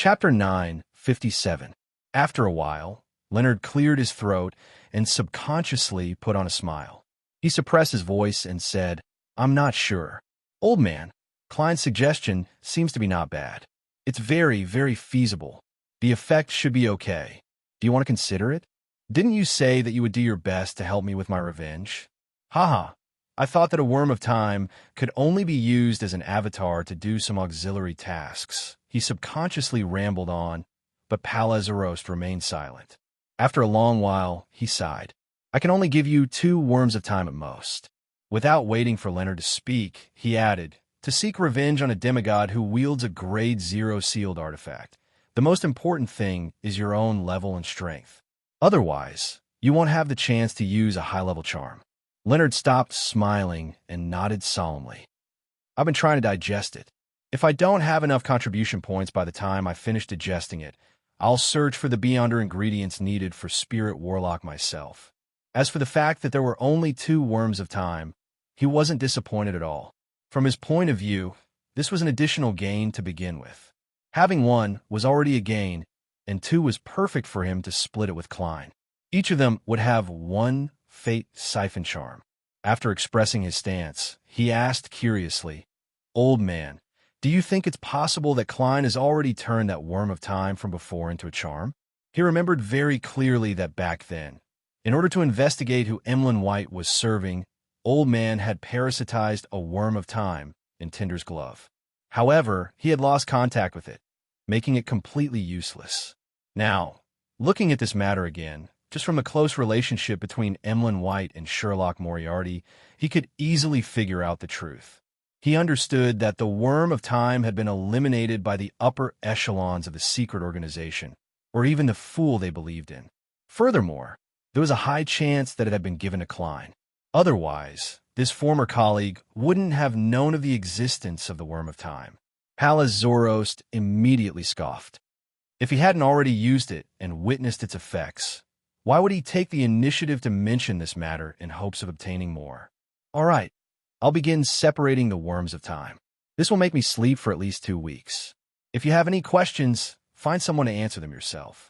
Chapter 9:57. After a while, Leonard cleared his throat and subconsciously put on a smile. He suppressed his voice and said, "I'm not sure. Old man, Klein's suggestion seems to be not bad. It's very, very feasible. The effect should be okay. Do you want to consider it? Didn't you say that you would do your best to help me with my revenge?" Haha. I thought that a worm of time could only be used as an avatar to do some auxiliary tasks. He subconsciously rambled on, but Palazarost remained silent. After a long while, he sighed. "I can only give you 2 worms of time at most." Without waiting for Leonard to speak, he added, "To seek revenge on a demigod who wields a grade 0 sealed artifact, the most important thing is your own level and strength. Otherwise, you won't have the chance to use a high-level charm." Leonard stopped smiling and nodded solemnly. "I've been trying to digest it. If I don't have enough contribution points by the time I finish digesting it, I'll search for the beyonder ingredients needed for Spirit Warlock myself." As for the fact that there were only 2 worms of time, he wasn't disappointed at all. From his point of view, this was an additional gain to begin with. Having 1 was already a gain, and 2 was perfect for him to split it with Klein. Each of them would have 1 Fate Siphon Charm. After expressing his stance, he asked curiously, "Old man, do you think it's possible that Klein has already turned that worm of time from before into a charm?" He remembered very clearly that back then, in order to investigate who Emlyn White was serving, Old Man had parasitized a worm of time in Tinder's glove. However, he had lost contact with it, making it completely useless. Now, looking at this matter again, just from the close relationship between Emlyn White and Sherlock Moriarty, he could easily figure out the truth. He understood that the worm of time had been eliminated by the upper echelons of the secret organization, or even the fool they believed in. Furthermore, there was a high chance that it had been given to Klein. Otherwise, this former colleague wouldn't have known of the existence of the worm of time. Palazarost immediately scoffed. If he hadn't already used it and witnessed its effects, why would he take the initiative to mention this matter in hopes of obtaining more? "All right, I'll begin separating the worms of time. This will make me sleep for at least 2 weeks. If you have any questions, find someone to answer them yourself."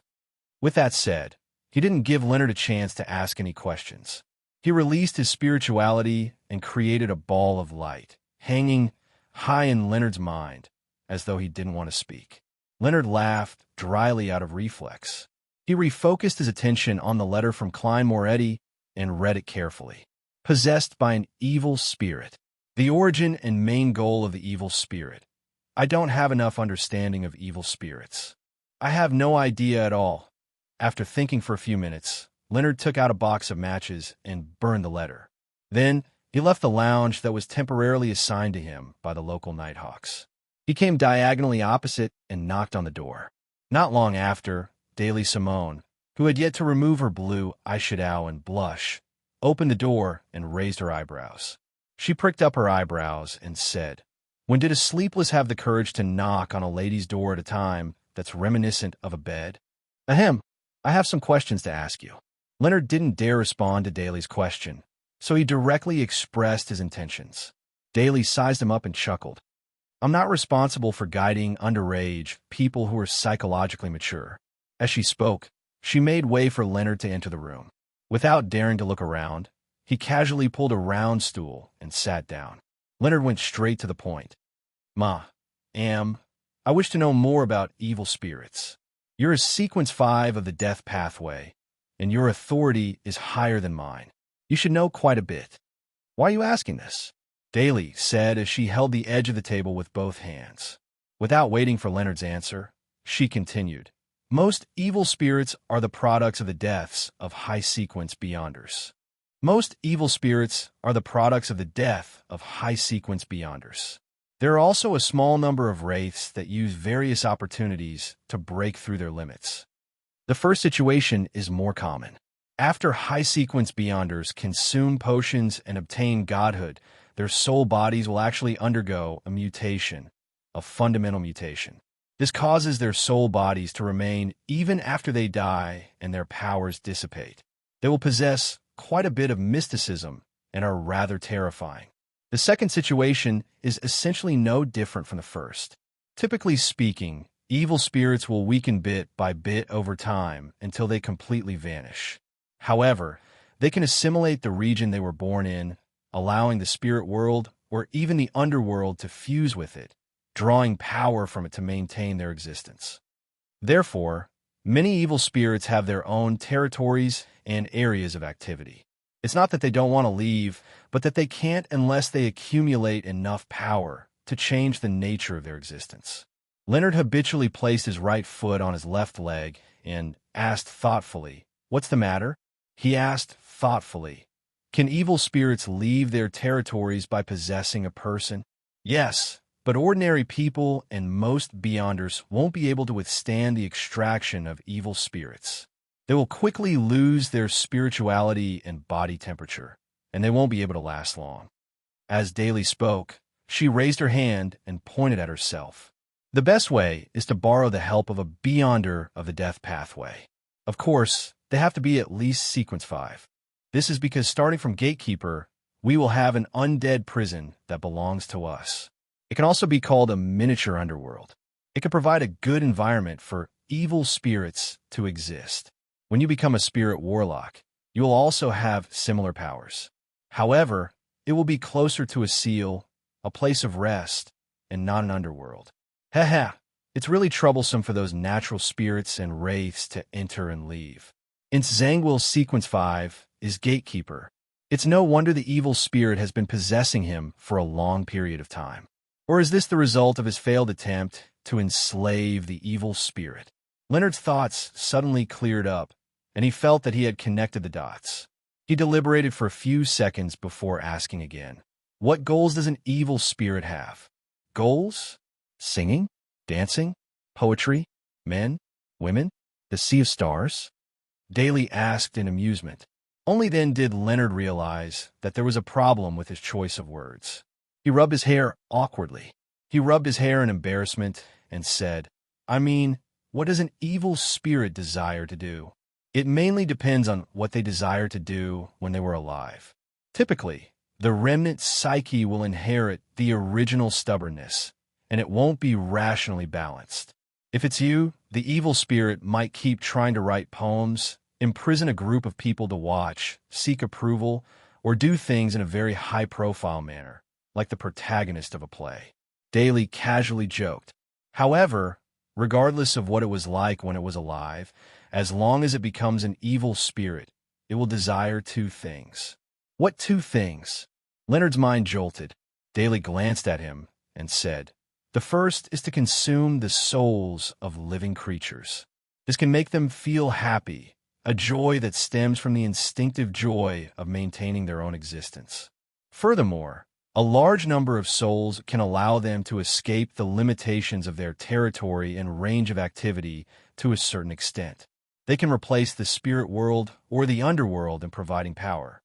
With that said, he didn't give Leonard a chance to ask any questions. He released his spirituality and created a ball of light, hanging high in Leonard's mind, as though he didn't want to speak. Leonard laughed dryly out of reflex. He refocused his attention on the letter from Klein Moretti and read it carefully. Possessed by an evil spirit. The origin and main goal of the evil spirit. I don't have enough understanding of evil spirits. I have no idea at all. After thinking for a few minutes, Leonard took out a box of matches and burned the letter. Then, he left the lounge that was temporarily assigned to him by the local Nighthawks. He came diagonally opposite and knocked on the door. Not long after, Daily Simone, who had yet to remove her blue eyeshadow and blush, opened the door and raised her eyebrows. She pricked up her eyebrows and said, "When did a sleepless have the courage to knock on a lady's door at a time that's reminiscent of a bed?" "Ahem, I have some questions to ask you." Leonard didn't dare respond to Daly's question, so he directly expressed his intentions. Daly sized him up and chuckled. "I'm not responsible for guiding underage people who are psychologically mature." As she spoke, she made way for Leonard to enter the room. Without daring to look around, he casually pulled a round stool and sat down. Leonard went straight to the point. I wish to know more about evil spirits. You're a Sequence 5 of the Death Pathway, and your authority is higher than mine. You should know quite a bit." "Why are you asking this?" Daly said as she held the edge of the table with both hands. Without waiting for Leonard's answer, she continued. "Most evil spirits are the products of the deaths of high sequence beyonders. Most evil spirits are the products of the death of high sequence beyonders. There are also a small number of wraiths that use various opportunities to break through their limits. The first situation is more common. After high sequence beyonders consume potions and obtain godhood, their soul bodies will actually undergo a mutation, a fundamental mutation. This causes their soul bodies to remain even after they die and their powers dissipate. They will possess quite a bit of mysticism and are rather terrifying. The second situation is essentially no different from the first. Typically speaking, Evil spirits will weaken bit by bit over time until they completely vanish. However, they can assimilate the region they were born in, allowing the spirit world or even the underworld to fuse with it, drawing power from it to maintain their existence. Therefore, many evil spirits have their own territories and areas of activity. It's not that they don't want to leave, but that they can't unless they accumulate enough power to change the nature of their existence. Leonard habitually placed his right foot on his left leg and asked thoughtfully, "What's the matter?" He asked thoughtfully, "Can evil spirits leave their territories by possessing a person?" Yes, but ordinary people and most Beyonders won't be able to withstand the extraction of evil spirits. They will quickly lose their spirituality and body temperature, and they won't be able to last long. As Daly spoke, she raised her hand and pointed at herself. The best way is to borrow the help of a Beyonder of the death pathway. Of course, they have to be at least sequence 5. This is because starting from Gatekeeper, we will have an undead prison that belongs to us. It can also be called a miniature underworld. It can provide a good environment for evil spirits to exist. When you become a spirit warlock, you will also have similar powers. However, it will be closer to a seal, a place of rest, and not an underworld. Haha, it's really troublesome for those natural spirits and wraiths to enter and leave. In Zangwill's Sequence 5 is Gatekeeper. It's no wonder the evil spirit has been possessing him for a long period of time. Or is this the result of his failed attempt to enslave the evil spirit? Leonard's thoughts suddenly cleared up, and he felt that he had connected the dots. He deliberated for a few seconds before asking again. What goals does an evil spirit have? Goals? Singing? Dancing? Poetry? Men? Women? The sea of stars? Daly asked in amusement. Only then did Leonard realize that there was a problem with his choice of words. He rubbed his hair awkwardly. He rubbed his hair in embarrassment and said, I mean, what does an evil spirit desire to do? It mainly depends on what they desire to do when they were alive. Typically, the remnant psyche will inherit the original stubbornness, and it won't be rationally balanced. If it's you, the evil spirit might keep trying to write poems, imprison a group of people to watch, seek approval, or do things in a very high-profile manner, like the protagonist of a play. Daly casually joked. However, regardless of what it was like when it was alive, as long as it becomes an evil spirit, it will desire two things. What two things? Leonard's mind jolted. Daly glanced at him and said, The first is to consume the souls of living creatures. This can make them feel happy, a joy that stems from the instinctive joy of maintaining their own existence. Furthermore, a large number of souls can allow them to escape the limitations of their territory and range of activity to a certain extent. They can replace the spirit world or the underworld in providing power.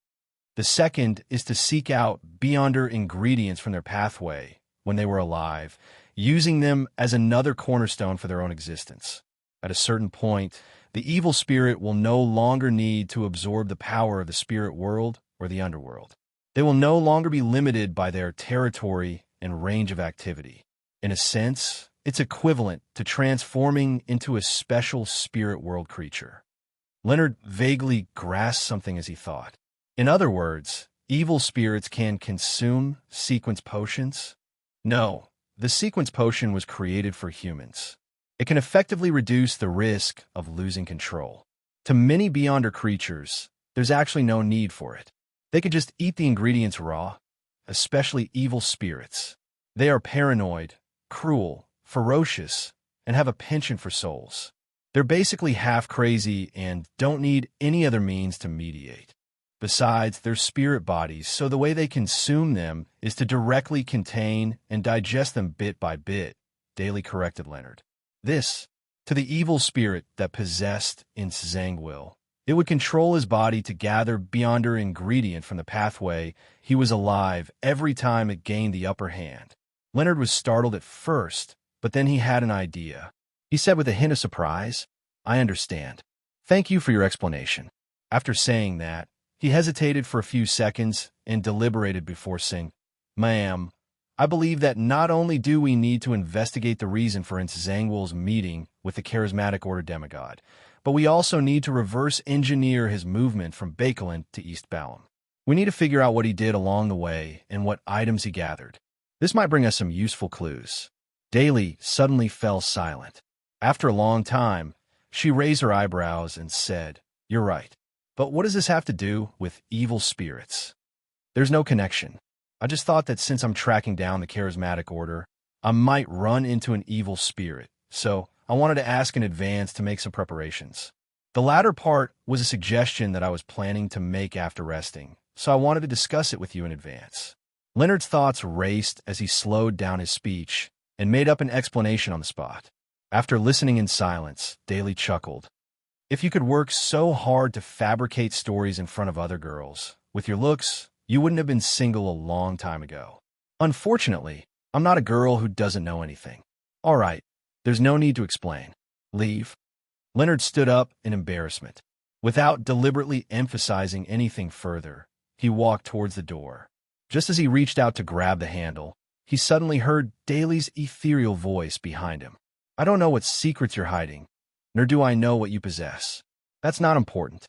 The second is to seek out Beyonder ingredients from their pathway when they were alive, using them as another cornerstone for their own existence. At a certain point, the evil spirit will no longer need to absorb the power of the spirit world or the underworld. They will no longer be limited by their territory and range of activity. In a sense, it's equivalent to transforming into a special spirit world creature. Leonard vaguely grasped something as he thought. In other words, evil spirits can consume sequence potions? No, the sequence potion was created for humans. It can effectively reduce the risk of losing control. To many Beyonder creatures, there's actually no need for it. They could just eat the ingredients raw, especially evil spirits. They are paranoid, cruel, ferocious, and have a penchant for souls. They're basically half crazy and don't need any other means to mediate. Besides, they're spirit bodies, so the way they consume them is to directly contain and digest them bit by bit, Daly corrected Leonard. This, to the evil spirit that possessed in Zangwill, it would control his body to gather Beyonder ingredient from the pathway he was alive every time it gained the upper hand. Leonard was startled at first, but then he had an idea. He said with a hint of surprise, I understand. Thank you for your explanation. After saying that, he hesitated for a few seconds and deliberated before saying, Ma'am, I believe that not only do we need to investigate the reason for Zangwil's meeting with the charismatic order demigod, but we also need to reverse engineer his movement from Bakelin to East Balam. We need to figure out what he did along the way and what items he gathered. This might bring us some useful clues. Daly suddenly fell silent. After a long time, she raised her eyebrows and said, "You're right. But what does this have to do with evil spirits?" "There's no connection. I just thought that since I'm tracking down the charismatic order, I might run into an evil spirit, so I wanted to ask in advance to make some preparations." The latter part was a suggestion that I was planning to make after resting, so I wanted to discuss it with you in advance. Leonard's thoughts raced as he slowed down his speech and made up an explanation on the spot. After listening in silence, Daly chuckled. "If you could work so hard to fabricate stories in front of other girls, with your looks, you wouldn't have been single a long time ago. Unfortunately, I'm not a girl who doesn't know anything. All right, there's no need to explain. Leave." Leonard stood up in embarrassment. Without deliberately emphasizing anything further, he walked towards the door. Just as he reached out to grab the handle, he suddenly heard Daly's ethereal voice behind him. "I don't know what secrets you're hiding, nor do I know what you possess. That's not important.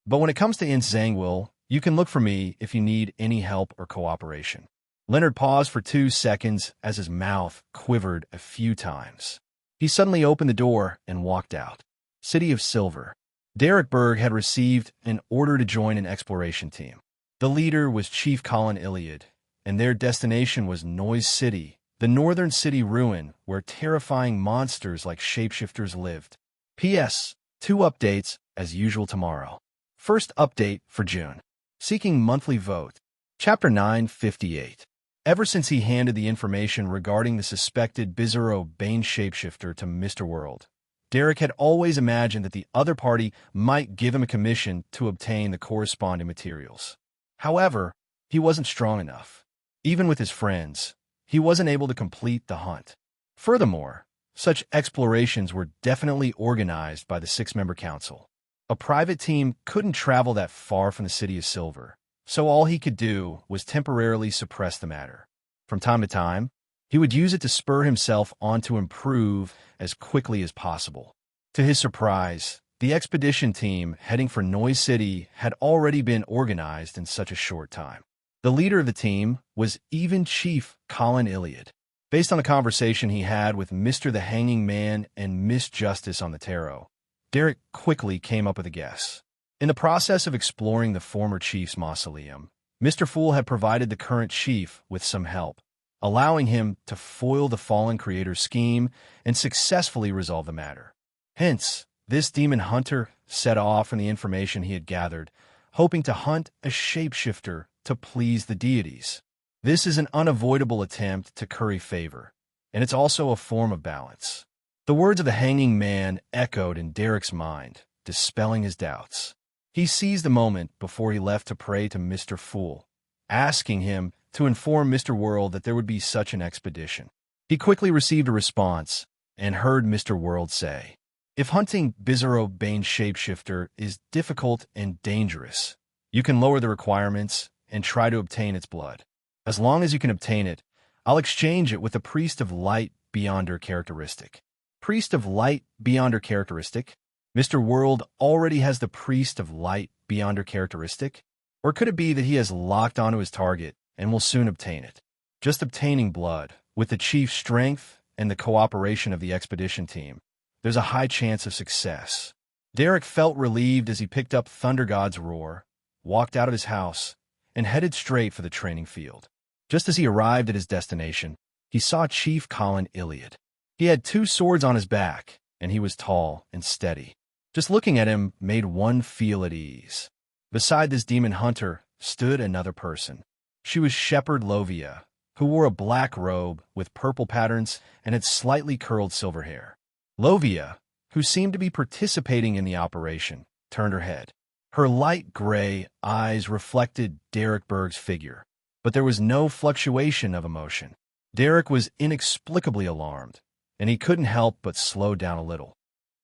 But when it comes to Zangwil, you can look for me if you need any help or cooperation." Leonard paused for 2 seconds as his mouth quivered a few times. He suddenly opened the door and walked out. City of Silver. Derek Berg had received an order to join an exploration team. The leader was Chief Colin Iliad, and their destination was Noise City, the northern city ruin where terrifying monsters like shapeshifters lived. P.S. 2 updates, as usual tomorrow. First update for June. Seeking monthly vote. Chapter 958. Ever since he handed the information regarding the suspected Bizarro Bane shapeshifter to Mr. World, Derek had always imagined that the other party might give him a commission to obtain the corresponding materials. However, he wasn't strong enough. Even with his friends, he wasn't able to complete the hunt. Furthermore, such explorations were definitely organized by the 6-member council. A private team couldn't travel that far from the City of Silver, so all he could do was temporarily suppress the matter. From time to time, he would use it to spur himself on to improve as quickly as possible. To his surprise, the expedition team heading for Noise City had already been organized in such a short time. The leader of the team was even Chief Colin Iliad. Based on the conversation he had with Mr. the Hanging Man and Miss Justice on the tarot, Derek quickly came up with a guess. In the process of exploring the former chief's mausoleum, Mr. Fool had provided the current chief with some help, allowing him to foil the fallen creator's scheme and successfully resolve the matter. Hence, this demon hunter set off on the information he had gathered, hoping to hunt a shapeshifter to please the deities. This is an unavoidable attempt to curry favor, and it's also a form of balance. The words of the Hanging Man echoed in Derek's mind, dispelling his doubts. He seized the moment before he left to pray to Mr. Fool, asking him to inform Mr. World that there would be such an expedition. He quickly received a response and heard Mr. World say, "If hunting Bizarro Bane shapeshifter is difficult and dangerous, you can lower the requirements and try to obtain its blood. As long as you can obtain it, I'll exchange it with the Priest of Light Beyonder characteristic." Priest of Light Beyonder characteristic? Mr. World already has the Priest of Light Beyonder characteristic? Or could it be that he has locked onto his target and will soon obtain it? Just obtaining blood, with the chief's strength and the cooperation of the expedition team, there's a high chance of success. Derek felt relieved as he picked up Thunder God's roar, walked out of his house, and headed straight for the training field. Just as he arrived at his destination, he saw Chief Colin Iliad. He had 2 swords on his back, and he was tall and steady. Just looking at him made one feel at ease. Beside this demon hunter stood another person. She was Shepherd Lovia, who wore a black robe with purple patterns and had slightly curled silver hair. Lovia, who seemed to be participating in the operation, turned her head. Her light gray eyes reflected Derek Berg's figure, but there was no fluctuation of emotion. Derek was inexplicably alarmed, and he couldn't help but slow down a little.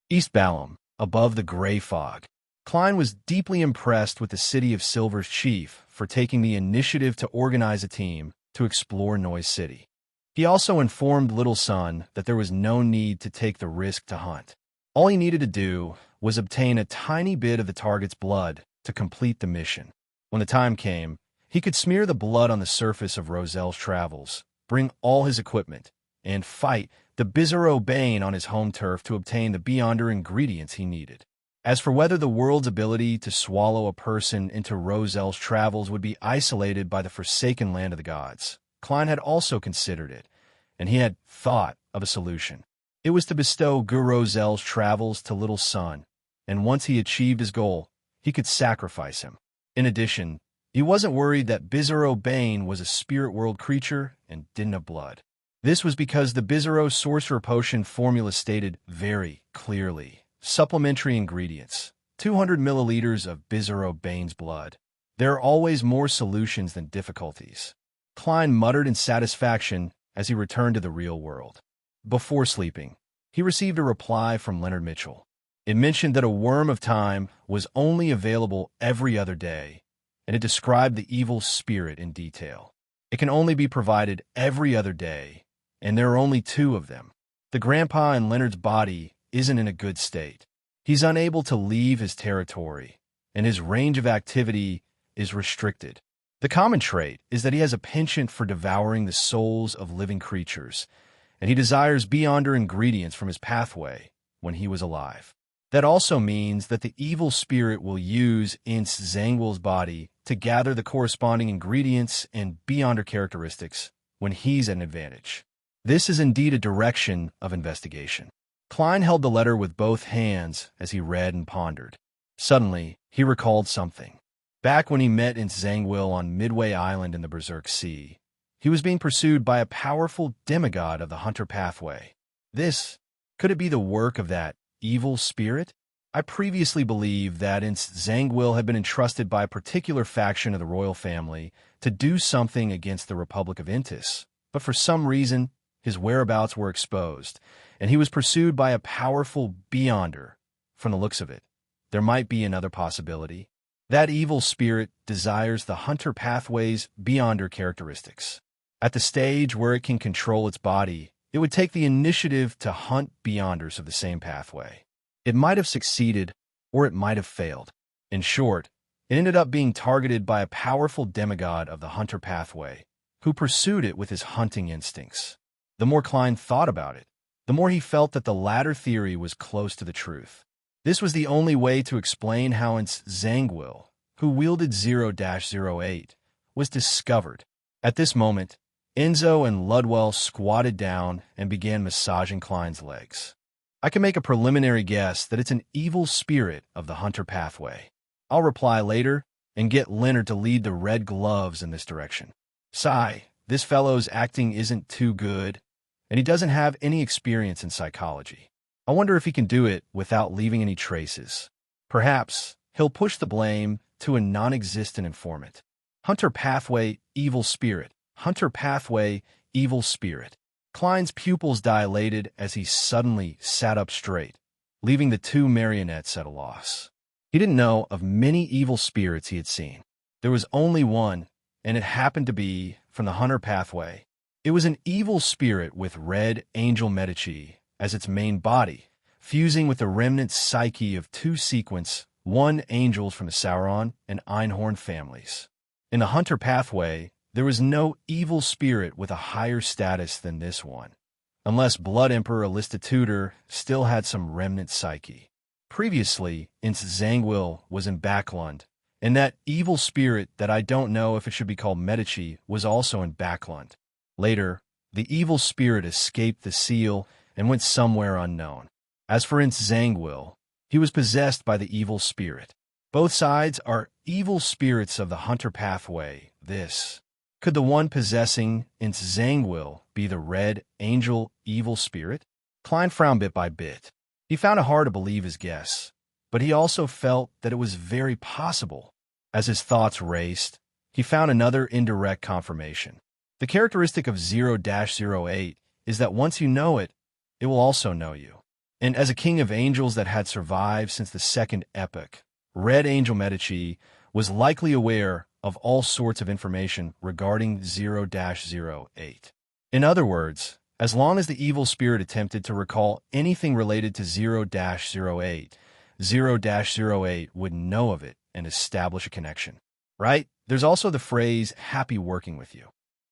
East Balam, above the gray fog. Klein was deeply impressed with the City of Silver's chief for taking the initiative to organize a team to explore Noise City. He also informed Little Sun that there was no need to take the risk to hunt. All he needed to do was obtain a tiny bit of the target's blood to complete the mission. When the time came, he could smear the blood on the surface of Roselle's travels, bring all his equipment, and fight the Bizarro Bane on his home turf to obtain the Beyonder ingredients he needed. As for whether the world's ability to swallow a person into Roselle's travels would be isolated by the forsaken land of the gods, Klein had also considered it, and he had thought of a solution. It was to bestow Roselle's travels to Little Sun, and once he achieved his goal, he could sacrifice him. In addition, he wasn't worried that Bizarro Bane was a spirit world creature and didn't have blood. This was because the Bizarro Sorcerer Potion formula stated very clearly, supplementary ingredients, 200 milliliters of Bizarro Bane's blood. There are always more solutions than difficulties. Klein muttered in satisfaction as he returned to the real world. Before sleeping, he received a reply from Leonard Mitchell. It mentioned that a worm of time was only available every other day, and it described the evil spirit in detail. It can only be provided every other day, and there are only 2 of them. The grandpa in Leonard's body isn't in a good state. He's unable to leave his territory, and his range of activity is restricted. The common trait is that he has a penchant for devouring the souls of living creatures, and he desires Beyonder ingredients from his pathway when he was alive. That also means that the evil spirit will use Ince Zangwill's body to gather the corresponding ingredients and Beyonder characteristics when he's at an advantage. This is indeed a direction of investigation. Klein held the letter with both hands as he read and pondered. Suddenly, he recalled something. Back when he met Ince Zangwill on Midway Island in the Berserk Sea, he was being pursued by a powerful demigod of the Hunter Pathway. Could it be the work of that evil spirit? I previously believed that Ince Zangwill had been entrusted by a particular faction of the royal family to do something against the Republic of Intis, but for some reason, his whereabouts were exposed, and he was pursued by a powerful Beyonder. From the looks of it, there might be another possibility. That evil spirit desires the Hunter Pathway's Beyonder characteristics. At the stage where it can control its body, it would take the initiative to hunt Beyonders of the same pathway. It might have succeeded, or it might have failed. In short, it ended up being targeted by a powerful demigod of the Hunter Pathway, who pursued it with his hunting instincts. The more Klein thought about it, the more he felt that the latter theory was close to the truth. This was the only way to explain how Ince Zangwill, who wielded 0-08, was discovered. At this moment, Enzo and Ludwell squatted down and began massaging Klein's legs. I can make a preliminary guess that it's an evil spirit of the Hunter Pathway. I'll reply later and get Leonard to lead the Red Gloves in this direction. Sigh, this fellow's acting isn't too good, and he doesn't have any experience in psychology. I wonder if he can do it without leaving any traces. Perhaps he'll push the blame to a non-existent informant. Hunter Pathway, evil spirit. Hunter Pathway, evil spirit. Klein's pupils dilated as he suddenly sat up straight, leaving the 2 marionettes at a loss. He didn't know of many evil spirits he had seen. There was only one, and it happened to be from the Hunter Pathway. It was an evil spirit with Red Angel Medici as its main body, fusing with the remnant psyche of 2 sequence, 1 angels from the Sauron and Einhorn families. In the Hunter Pathway, there was no evil spirit with a higher status than this one, unless Blood Emperor Alistair still had some remnant psyche. Previously, Ince Zangwill was in Backlund, and that evil spirit that I don't know if it should be called Medici was also in Backlund. Later, the evil spirit escaped the seal and went somewhere unknown. As for Ince Zangwill, he was possessed by the evil spirit. Both sides are evil spirits of the Hunter Pathway. Could the one possessing Ince Zangwill be the Red Angel evil spirit? Klein frowned bit by bit. He found it hard to believe his guess, but he also felt that it was very possible. As his thoughts raced, he found another indirect confirmation. The characteristic of 0-08 is that once you know it, it will also know you. And as a king of angels that had survived since the second epoch, Red Angel Medici was likely aware of all sorts of information regarding 0-08. In other words, as long as the evil spirit attempted to recall anything related to 0-08, 0-08 would know of it and establish a connection. Right? There's also the phrase, happy working with you.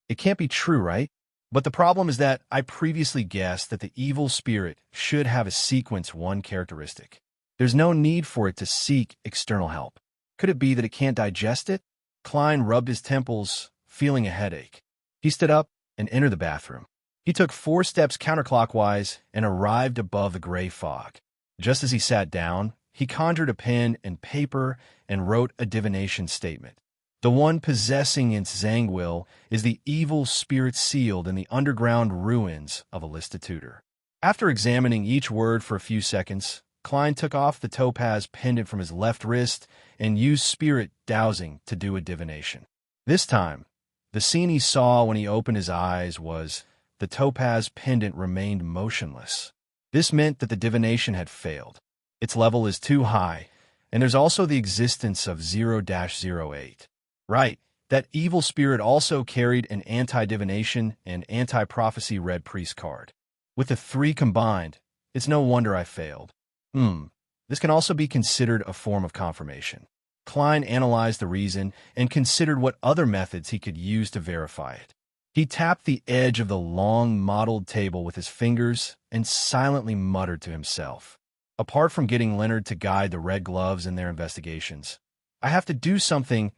It can't be true, right? But the problem is that I previously guessed that the evil spirit should have a sequence 1 characteristic. There's no need for it to seek external help. Could it be that it can't digest it? Klein rubbed his temples, feeling a headache. He stood up and entered the bathroom. He took 4 steps counterclockwise and arrived above the gray fog. Just as he sat down, he conjured a pen and paper and wrote a divination statement. The one possessing its Zangwill is the evil spirit sealed in the underground ruins of a Listitutor. After examining each word for a few seconds, Klein took off the topaz pendant from his left wrist and used spirit dowsing to do a divination. This time, the scene he saw when he opened his eyes was the topaz pendant remained motionless. This meant that the divination had failed. Its level is too high, and there's also the existence of 0-08. Right, that evil spirit also carried an anti-divination and anti-prophecy red priest card. With the 3 combined, it's no wonder I failed. This can also be considered a form of confirmation. Klein analyzed the reason and considered what other methods he could use to verify it. He tapped the edge of the long, mottled table with his fingers and silently muttered to himself. Apart from getting Leonard to guide the Red Gloves in their investigations, I have to do something.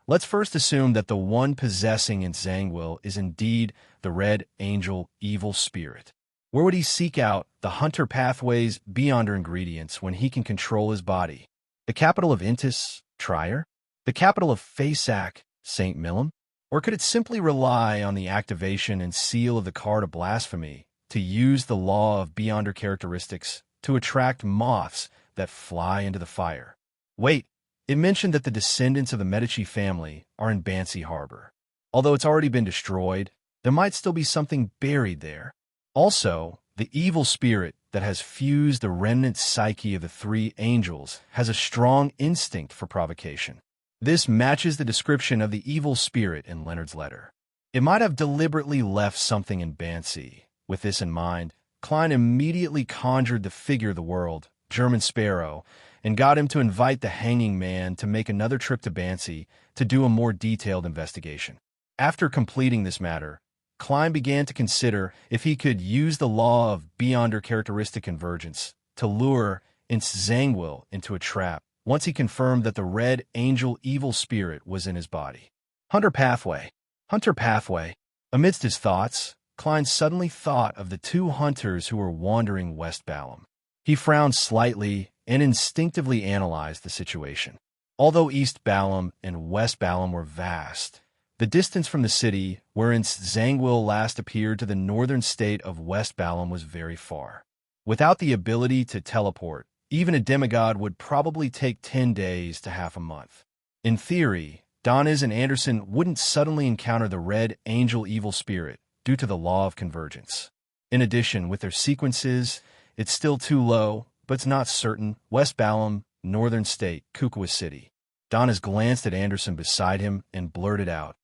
Let's first assume that the one possessing its Zangwill is indeed the Red Angel evil spirit. Where would he seek out the hunter pathways beyond her ingredients when he can control his body? The capital of Intis, Trier? The capital of Fasak, St. Millum? Or could it simply rely on the activation and seal of the card of blasphemy to use the law of beyonder characteristics to attract moths that fly into the fire? Wait, it mentioned that the descendants of the Medici family are in Bansi Harbor. Although it's already been destroyed, there might still be something buried there. Also, the evil spirit that has fused the remnant psyche of the 3 angels has a strong instinct for provocation. This matches the description of the evil spirit in Leonard's letter. It might have deliberately left something in Bansi. With this in mind, Klein immediately conjured the figure of the world, German Sparrow, and got him to invite the hanging man to make another trip to Bansi to do a more detailed investigation. After completing this matter, Klein began to consider if he could use the law of beyonder characteristic convergence to lure its Zangwill into a trap once he confirmed that the Red Angel evil spirit was in his body. Hunter Pathway. Hunter Pathway. Amidst his thoughts, Klein suddenly thought of the 2 hunters who were wandering West Balham. He frowned slightly and instinctively analyzed the situation. Although East Balham and West Balham were vast, the distance from the city, wherein Zangwill last appeared to the northern state of West Balham, was very far. Without the ability to teleport, even a demigod would probably take 10 days to half a month. In theory, Doniz and Anderson wouldn't suddenly encounter the Red Angel evil spirit due to the law of convergence. In addition, with their sequences, it's still too low, but it's not certain. West Balham, northern state, Kukua City. Doniz glanced at Anderson beside him and blurted out,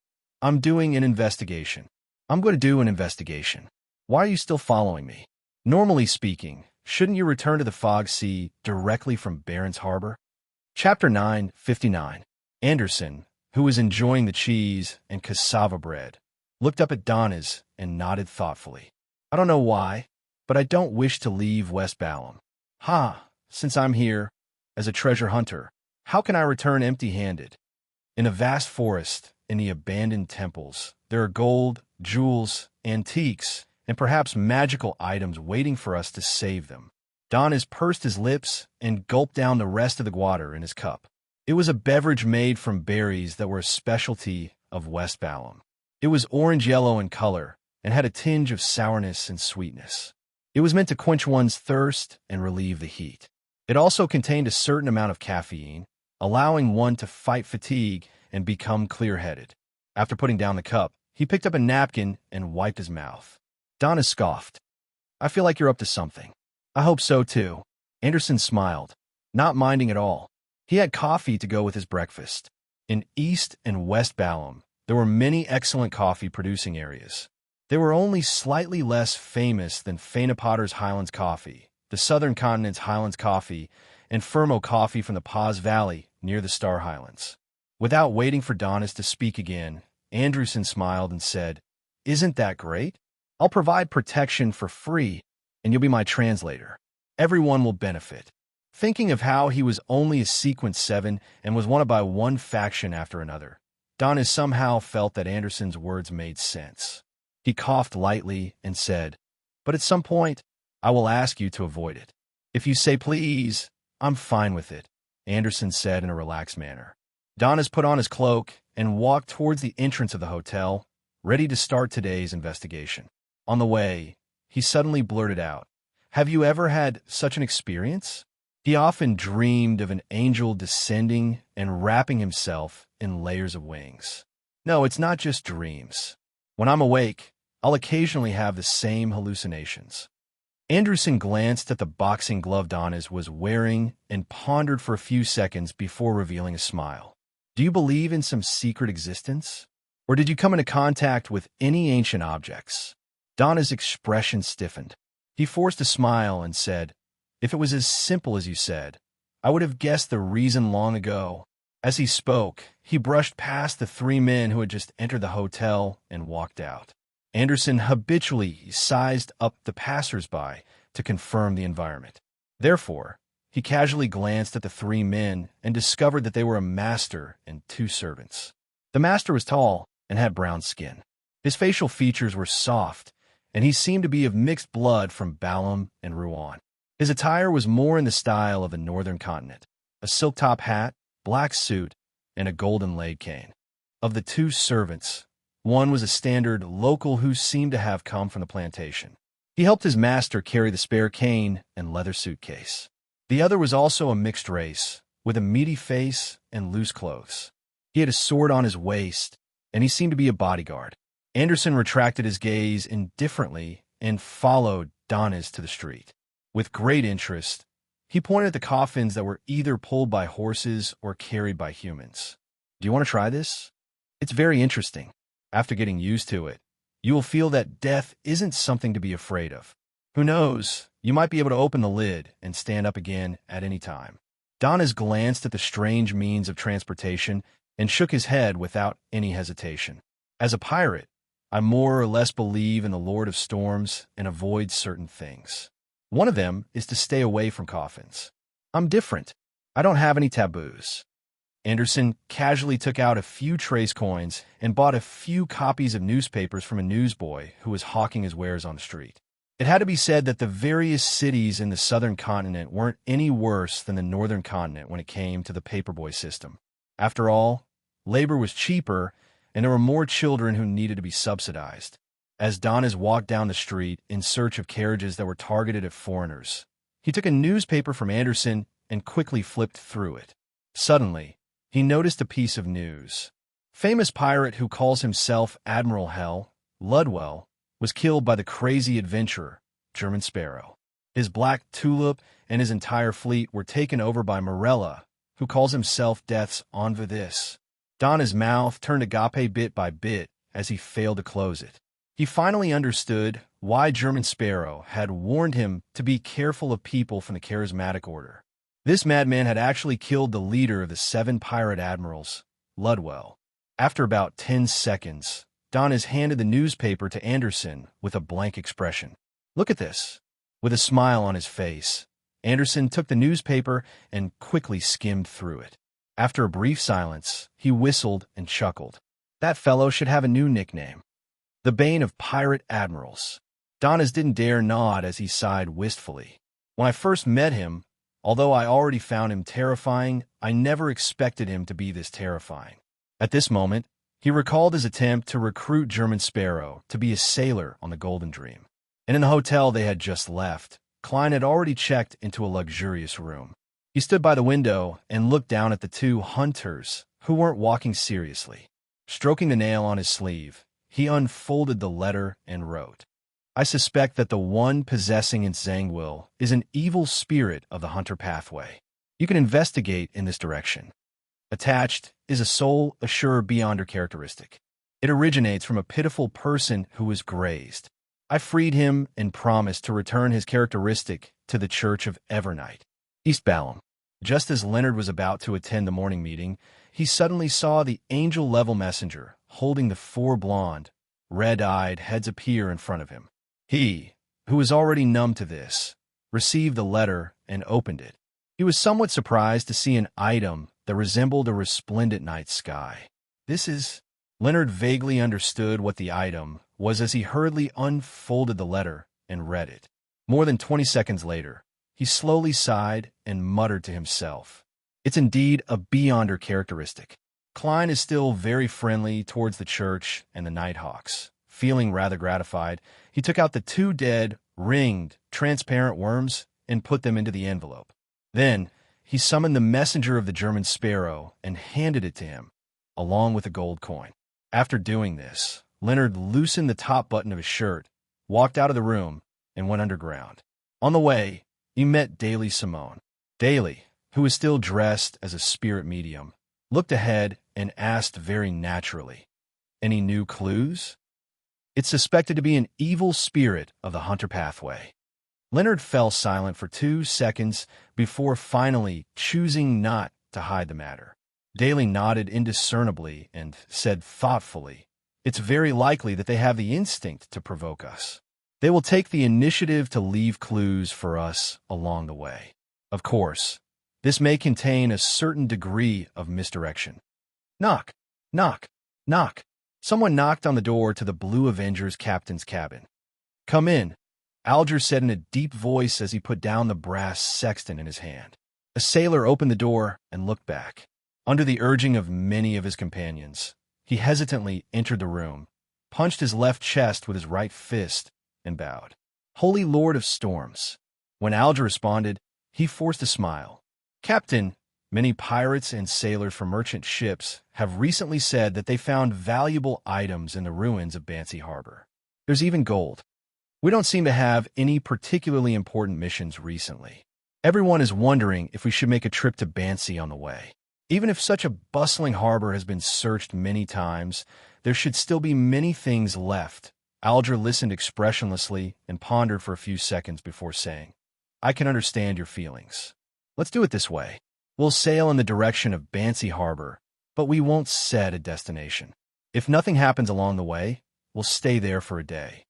"I'm doing an investigation. I'm going to do an investigation. Why are you still following me? Normally speaking, shouldn't you return to the Fog Sea directly from Barons Harbor?" Chapter 9:59. Anderson, who was enjoying the cheese and cassava bread, looked up at Doniz and nodded thoughtfully. "I don't know why, but I don't wish to leave West Balham. Since I'm here, as a treasure hunter, how can I return empty-handed? In a vast forest, in the abandoned temples, there are gold, jewels, antiques, and perhaps magical items waiting for us to save them." Doniz pursed his lips and gulped down the rest of the water in his cup. It was a beverage made from berries that were a specialty of West Balham. It was orange-yellow in color and had a tinge of sourness and sweetness. It was meant to quench one's thirst and relieve the heat. It also contained a certain amount of caffeine, allowing one to fight fatigue and become clear-headed. After putting down the cup, he picked up a napkin and wiped his mouth. Doniz scoffed. "I feel like you're up to something." "I hope so, too." Anderson smiled, not minding at all. He had coffee to go with his breakfast. In East and West Balham, there were many excellent coffee-producing areas. They were only slightly less famous than Potter's Highlands Coffee, the Southern Continent's Highlands Coffee, and Fermo Coffee from the Paz Valley near the Star Highlands. Without waiting for Donis to speak again, Anderson smiled and said, "Isn't that great? I'll provide protection for free, and you'll be my translator. Everyone will benefit." Thinking of how he was only a Sequence 7 and was wanted by one faction after another, Donis somehow felt that Anderson's words made sense. He coughed lightly and said, "But at some point, I will ask you to avoid it. If you say please, I'm fine with it," Anderson said in a relaxed manner. Donis put on his cloak and walked towards the entrance of the hotel, ready to start today's investigation. On the way, he suddenly blurted out, "Have you ever had such an experience?" He often dreamed of an angel descending and wrapping himself in layers of wings. No, it's not just dreams. When I'm awake, I'll occasionally have the same hallucinations. Anderson glanced at the boxing glove Donis was wearing and pondered for a few seconds before revealing a smile. "Do you believe in some secret existence? Or did you come into contact with any ancient objects?" Donis' expression stiffened. He forced a smile and said, "If it was as simple as you said, I would have guessed the reason long ago." As he spoke, he brushed past the three men who had just entered the hotel and walked out. Anderson habitually sized up the passers-by to confirm the environment. Therefore, he casually glanced at the three men and discovered that they were a master and two servants. The master was tall and had brown skin. His facial features were soft, and he seemed to be of mixed blood from Balham and Rouen. His attire was more in the style of the northern continent, a silk-top hat, black suit, and a golden-laid cane. Of the two servants, one was a standard local who seemed to have come from the plantation. He helped his master carry the spare cane and leather suitcase. The other was also a mixed race, with a meaty face and loose clothes. He had a sword on his waist, and he seemed to be a bodyguard. Anderson retracted his gaze indifferently and followed Donis to the street. With great interest, he pointed at the coffins that were either pulled by horses or carried by humans. "Do you want to try this? It's very interesting. After getting used to it, you will feel that death isn't something to be afraid of. Who knows, you might be able to open the lid and stand up again at any time." Donis glanced at the strange means of transportation and shook his head without any hesitation. "As a pirate, I more or less believe in the Lord of Storms and avoid certain things. One of them is to stay away from coffins. I'm different. I don't have any taboos." Anderson casually took out a few trace coins and bought a few copies of newspapers from a newsboy who was hawking his wares on the street. It had to be said that the various cities in the southern continent weren't any worse than the northern continent when it came to the paperboy system. After all, labor was cheaper, and there were more children who needed to be subsidized. As Donis walked down the street in search of carriages that were targeted at foreigners, he took a newspaper from Anderson and quickly flipped through it. Suddenly, he noticed a piece of news. Famous pirate who calls himself Admiral Hell, Ludwell, was killed by the crazy adventurer, German Sparrow. His Black Tulip and his entire fleet were taken over by Morella, who calls himself Death's Envoy. Donna's mouth turned agape bit by bit as he failed to close it. He finally understood why German Sparrow had warned him to be careful of people from the charismatic order. This madman had actually killed the leader of the 7 pirate admirals, Ludwell. After about 10 seconds, Donis handed the newspaper to Anderson with a blank expression. "Look at this." With a smile on his face, Anderson took the newspaper and quickly skimmed through it. After a brief silence, he whistled and chuckled. That fellow should have a new nickname. The bane of pirate admirals. Donis didn't dare nod as he sighed wistfully. When I first met him, although I already found him terrifying, I never expected him to be this terrifying. At this moment, he recalled his attempt to recruit German Sparrow to be a sailor on the Golden Dream. And in the hotel they had just left, Klein had already checked into a luxurious room. He stood by the window and looked down at the 2 hunters who weren't walking seriously. Stroking the nail on his sleeve, he unfolded the letter and wrote, "I suspect that the one possessing in Zangwill is an evil spirit of the hunter pathway. You can investigate in this direction. Attached is a soul assured beyond her characteristic. It originates from a pitiful person who was grazed. I freed him and promised to return his characteristic to the Church of Evernight, East Balham. Just as Leonard was about to attend the morning meeting, he suddenly saw the angel-level messenger holding the four blonde, red-eyed heads appear in front of him. He, who was already numb to this, received the letter and opened it. He was somewhat surprised to see an item that resembled a resplendent night sky. This is... Leonard vaguely understood what the item was as he hurriedly unfolded the letter and read it. More than 20 seconds later, he slowly sighed and muttered to himself, "It's indeed a beyonder characteristic." Klein is still very friendly towards the church and the Nighthawks. Feeling rather gratified, he took out the two dead, ringed, transparent worms and put them into the envelope. Then, he summoned the messenger of the German sparrow and handed it to him, along with a gold coin. After doing this, Leonard loosened the top button of his shirt, walked out of the room, and went underground. On the way, he met Daly Simone. Daly, who was still dressed as a spirit medium, looked ahead and asked very naturally, "Any new clues?" It's suspected to be an evil spirit of the Hunter pathway. Leonard fell silent for 2 seconds before finally choosing not to hide the matter. Daly nodded indiscernibly and said thoughtfully, "It's very likely that they have the instinct to provoke us. They will take the initiative to leave clues for us along the way. Of course, this may contain a certain degree of misdirection." Knock, knock, knock. Someone knocked on the door to the Blue Avenger's captain's cabin. "Come in," Alger said in a deep voice as he put down the brass sextant in his hand. A sailor opened the door and looked back. Under the urging of many of his companions, he hesitantly entered the room, punched his left chest with his right fist, and bowed. "Holy Lord of Storms." When Alger responded, he forced a smile. "Captain, many pirates and sailors from merchant ships have recently said that they found valuable items in the ruins of Bancy Harbor. There's even gold. We don't seem to have any particularly important missions recently. Everyone is wondering if we should make a trip to Bancy on the way. Even if such a bustling harbor has been searched many times, there should still be many things left." Alger listened expressionlessly and pondered for a few seconds before saying, "I can understand your feelings. Let's do it this way. We'll sail in the direction of Bancy Harbor, but we won't set a destination. If nothing happens along the way, we'll stay there for a day."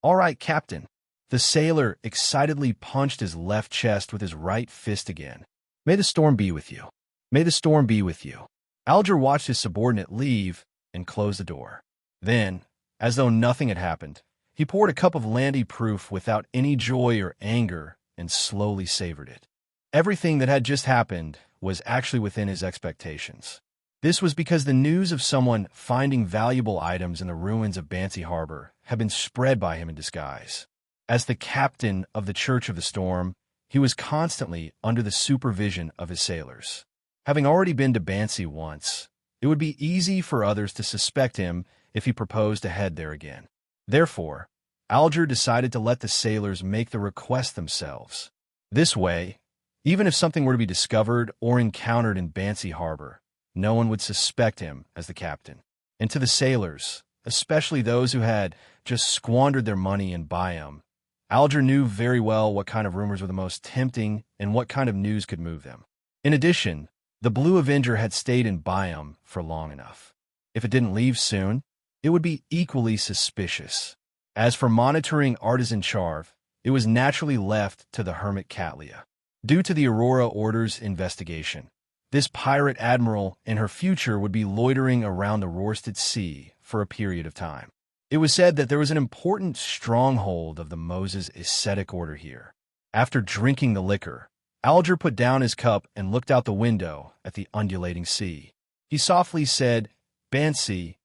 "All right, Captain." The sailor excitedly punched his left chest with his right fist again. "May the storm be with you. May the storm be with you." Alger watched his subordinate leave and close the door. Then, as though nothing had happened, he poured a cup of Landy Proof without any joy or anger and slowly savored it. Everything that had just happened was actually within his expectations. This was because the news of someone finding valuable items in the ruins of Bancy Harbor had been spread by him in disguise. As the captain of the Church of the Storm, he was constantly under the supervision of his sailors. Having already been to Bancy once, it would be easy for others to suspect him if he proposed to head there again. Therefore, Alger decided to let the sailors make the request themselves. This way, even if something were to be discovered or encountered in Bancy Harbor, no one would suspect him as the captain. And to the sailors, especially those who had just squandered their money in Byam, Alger knew very well what kind of rumors were the most tempting and what kind of news could move them. In addition, the Blue Avenger had stayed in Byam for long enough. If it didn't leave soon, it would be equally suspicious. As for monitoring Artisan Charv, it was naturally left to the hermit Catlia. Due to the Aurora Order's investigation, this pirate admiral and her future would be loitering around the Rorsted Sea for a period of time. It was said that there was an important stronghold of the Moses ascetic order here. After drinking the liquor, Alger put down his cup and looked out the window at the undulating sea. He softly said, "Bancy,"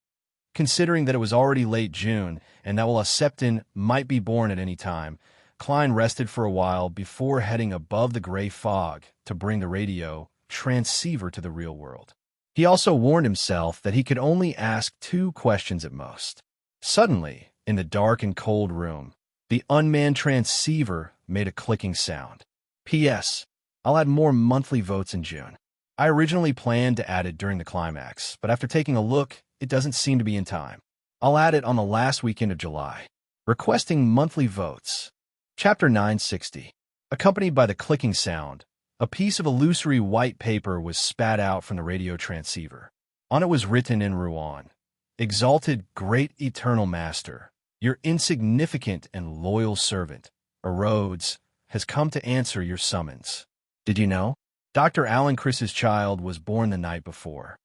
considering that it was already late June and that while a Septon might be born at any time, Klein rested for a while before heading above the gray fog to bring the radio transceiver to the real world. He also warned himself that he could only ask 2 questions at most. Suddenly, in the dark and cold room, the unmanned transceiver made a clicking sound. "P.S. I'll add more monthly votes in June." I originally planned to add it during the climax, but after taking a look, it doesn't seem to be in time. I'll add it on the last weekend of July. Requesting monthly votes. Chapter 960. Accompanied by the clicking sound, a piece of illusory white paper was spat out from the radio transceiver. On it was written in Ruan, "Exalted Great Eternal Master, your insignificant and loyal servant, Rhodes, has come to answer your summons. Did you know? Dr. Alan Chris's child was born the night before.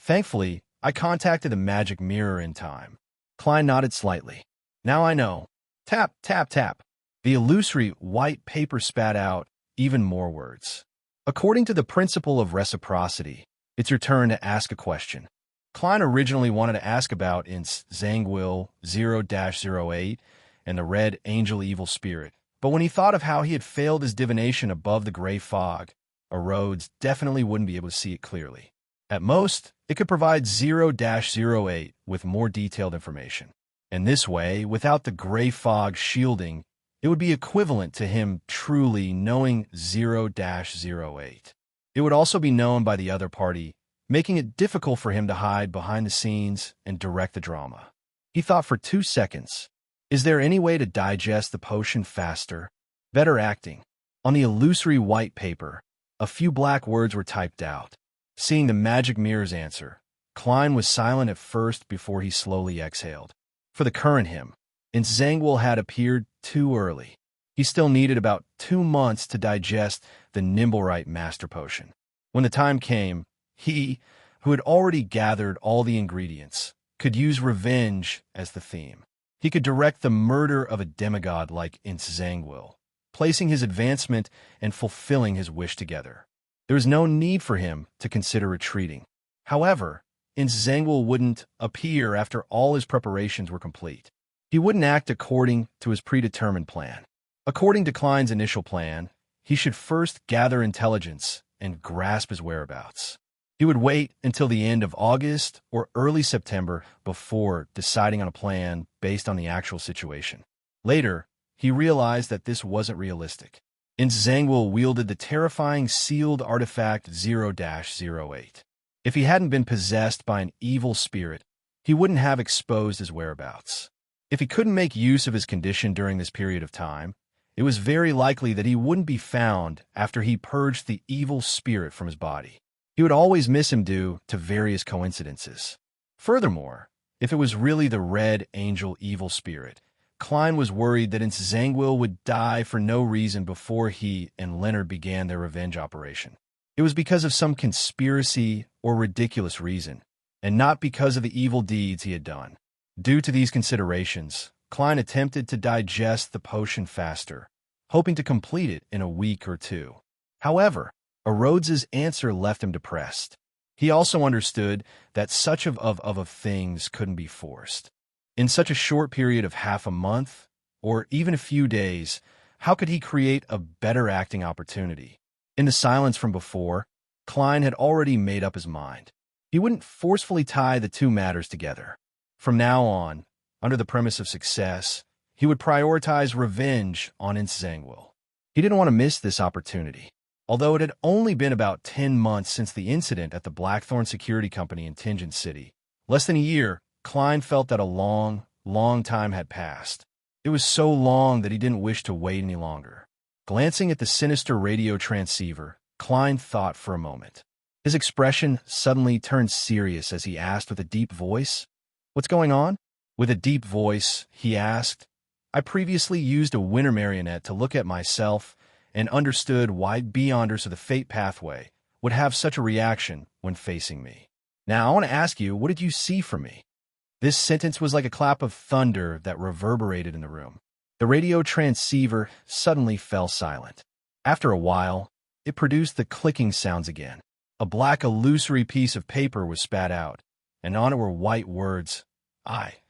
Thankfully, I contacted the magic mirror in time." Klein nodded slightly. "Now I know." Tap, tap, tap. The illusory white paper spat out even more words. "According to the principle of reciprocity, it's your turn to ask a question." Klein originally wanted to ask about Tranquil 0-08 and the red angel evil spirit, but when he thought of how he had failed his divination above the gray fog, Rhodes definitely wouldn't be able to see it clearly. At most, it could provide 0-08 with more detailed information. And this way, without the gray fog shielding, it would be equivalent to him truly knowing 0-08. It would also be known by the other party, making it difficult for him to hide behind the scenes and direct the drama. He thought for 2 seconds. Is there any way to digest the potion faster? Better acting. On the illusory white paper, a few black words were typed out. Seeing the magic mirror's answer, Klein was silent at first before he slowly exhaled. For the current him, Tranquil had appeared too early. He still needed about 2 months to digest the Nimblewright Master Potion. When the time came, he, who had already gathered all the ingredients, could use revenge as the theme. He could direct the murder of a demigod like Tranquil, placing his advancement and fulfilling his wish together. There was no need for him to consider retreating. However, Tranquil wouldn't appear after all his preparations were complete. He wouldn't act according to his predetermined plan. According to Klein's initial plan, he should first gather intelligence and grasp his whereabouts. He would wait until the end of August or early September before deciding on a plan based on the actual situation. Later, he realized that this wasn't realistic. Tranquil wielded the terrifying sealed artifact 0-08. If he hadn't been possessed by an evil spirit, he wouldn't have exposed his whereabouts. If he couldn't make use of his condition during this period of time, it was very likely that he wouldn't be found after he purged the evil spirit from his body. He would always miss him due to various coincidences. Furthermore, if it was really the red angel evil spirit, Klein was worried that Tranquil would die for no reason before he and Leonard began their revenge operation. It was because of some conspiracy or ridiculous reason, and not because of the evil deeds he had done. Due to these considerations, Klein attempted to digest the potion faster, hoping to complete it in a week or 2. However, Rhodes's answer left him depressed. He also understood that such of things couldn't be forced. In such a short period of half a month, or even a few days, how could he create a better acting opportunity? In the silence from before, Klein had already made up his mind. He wouldn't forcefully tie the two matters together. From now on, under the premise of success, he would prioritize revenge on Tranquil. He didn't want to miss this opportunity. Although it had only been about 10 months since the incident at the Blackthorn Security Company in Tingen City, less than a year, Klein felt that a long, long time had passed. It was so long that he didn't wish to wait any longer. Glancing at the sinister radio transceiver, Klein thought for a moment. His expression suddenly turned serious as he asked with a deep voice, "What's going on?" With a deep voice, he asked, "I previously used a winter marionette to look at myself and understood why Beyonders of the Fate Pathway would have such a reaction when facing me. Now, I want to ask you, what did you see from me?" This sentence was like a clap of thunder that reverberated in the room. The radio transceiver suddenly fell silent. After a while, it produced the clicking sounds again. A black illusory piece of paper was spat out, and on it were white words. I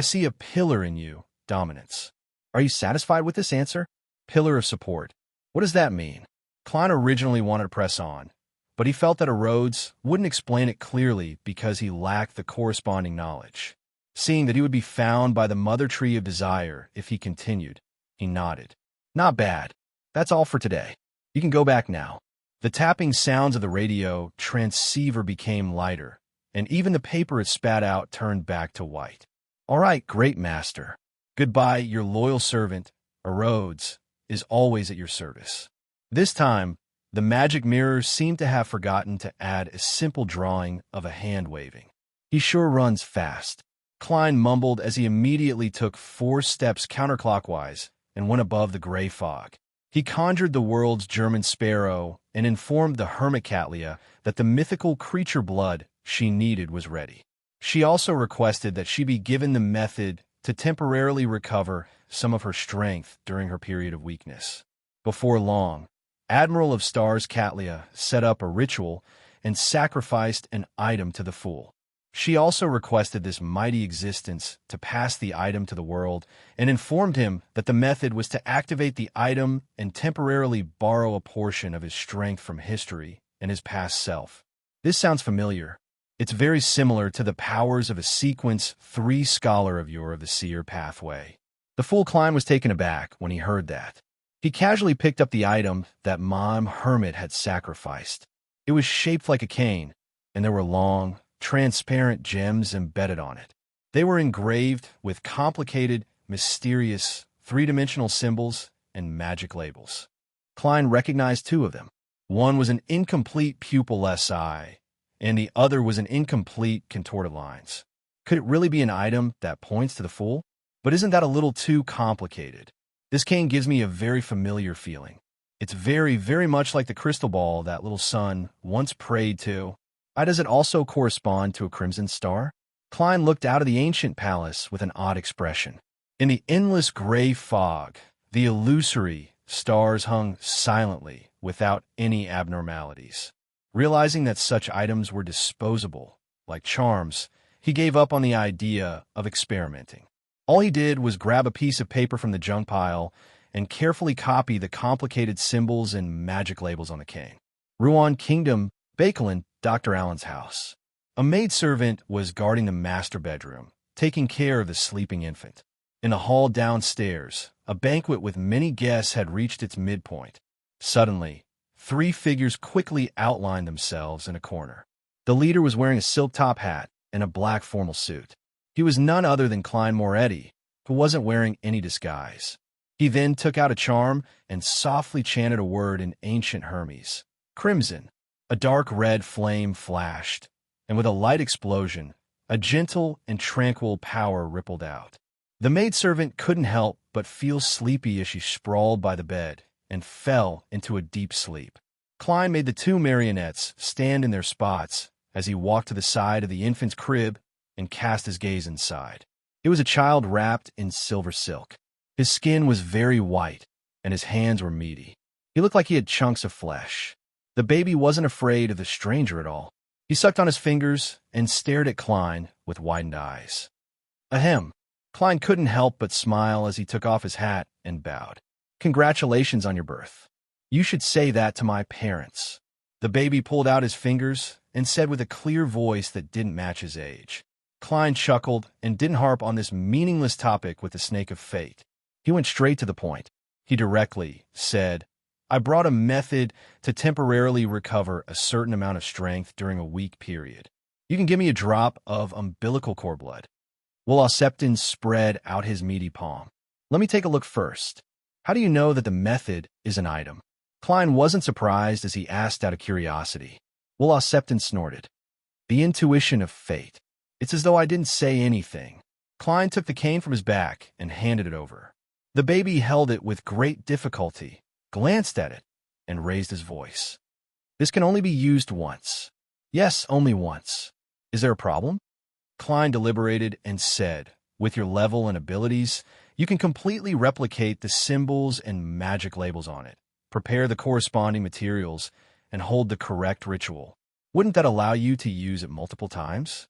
see a pillar in you, dominance. Are you satisfied with this answer? Pillar of support. What does that mean? Klein originally wanted to press on, but he felt that Rhodes wouldn't explain it clearly because he lacked the corresponding knowledge. Seeing that he would be found by the mother tree of desire if he continued, he nodded. Not bad. That's all for today. You can go back now. The tapping sounds of the radio transceiver became lighter, and even the paper it spat out turned back to white. All right, great master. Goodbye, your loyal servant, Rhodes, is always at your service. This time, the magic mirror seemed to have forgotten to add a simple drawing of a hand waving. He sure runs fast, Klein mumbled as he immediately took 4 steps counterclockwise and went above the gray fog. He conjured the world's German sparrow and informed the hermit Catlia that the mythical creature blood she needed was ready. She also requested that she be given the method to temporarily recover some of her strength during her period of weakness. Before long, Admiral of Stars Catlia set up a ritual and sacrificed an item to the fool. She also requested this mighty existence to pass the item to the world and informed him that the method was to activate the item and temporarily borrow a portion of his strength from history and his past self. This sounds familiar. It's very similar to the powers of a Sequence 3 scholar of Year of the Seer pathway. The fool Klein was taken aback when he heard that. He casually picked up the item that Mom Hermit had sacrificed. It was shaped like a cane, and there were long, transparent gems embedded on it. They were engraved with complicated, mysterious, 3-dimensional symbols and magic labels. Klein recognized 2 of them. One was an incomplete pupilless eye, and the other was an incomplete contorted lines. Could it really be an item that points to the fool? But isn't that a little too complicated? This cane gives me a very familiar feeling. It's very, very much like the crystal ball that little son once prayed to. Does it also correspond to a crimson star? Klein looked out of the ancient palace with an odd expression. In the endless gray fog, the illusory stars hung silently without any abnormalities. Realizing that such items were disposable, like charms, he gave up on the idea of experimenting. All he did was grab a piece of paper from the junk pile and carefully copy the complicated symbols and magic labels on the cane. Ruan Kingdom, Bakelin, Dr. Allen's house. A maidservant was guarding the master bedroom, taking care of the sleeping infant. In the hall downstairs, a banquet with many guests had reached its midpoint. Suddenly, 3 figures quickly outlined themselves in a corner. The leader was wearing a silk top hat and a black formal suit. He was none other than Klein Moretti, who wasn't wearing any disguise. He then took out a charm and softly chanted a word in ancient Hermes. Crimson. A dark red flame flashed, and with a light explosion, a gentle and tranquil power rippled out. The maidservant couldn't help but feel sleepy as she sprawled by the bed and fell into a deep sleep. Klein made the 2 marionettes stand in their spots as he walked to the side of the infant's crib and cast his gaze inside. It was a child wrapped in silver silk. His skin was very white, and his hands were meaty. He looked like he had chunks of flesh. The baby wasn't afraid of the stranger at all. He sucked on his fingers and stared at Klein with widened eyes. Ahem. Klein couldn't help but smile as he took off his hat and bowed. Congratulations on your birth. You should say that to my parents. The baby pulled out his fingers and said with a clear voice that didn't match his age. Klein chuckled and didn't harp on this meaningless topic with the snake of fate. He went straight to the point. He directly said, I brought a method to temporarily recover a certain amount of strength during a weak period. You can give me a drop of umbilical cord blood. Will Septon spread out his meaty palm. Let me take a look first. How do you know that the method is an item? Klein wasn't surprised as he asked out of curiosity. Will Septon snorted. The intuition of fate. It's as though I didn't say anything. Klein took the cane from his back and handed it over. The baby held it with great difficulty, glanced at it, and raised his voice. This can only be used once. Yes, only once. Is there a problem? Klein deliberated and said, with your level and abilities, you can completely replicate the symbols and magic labels on it, prepare the corresponding materials, and hold the correct ritual. Wouldn't that allow you to use it multiple times?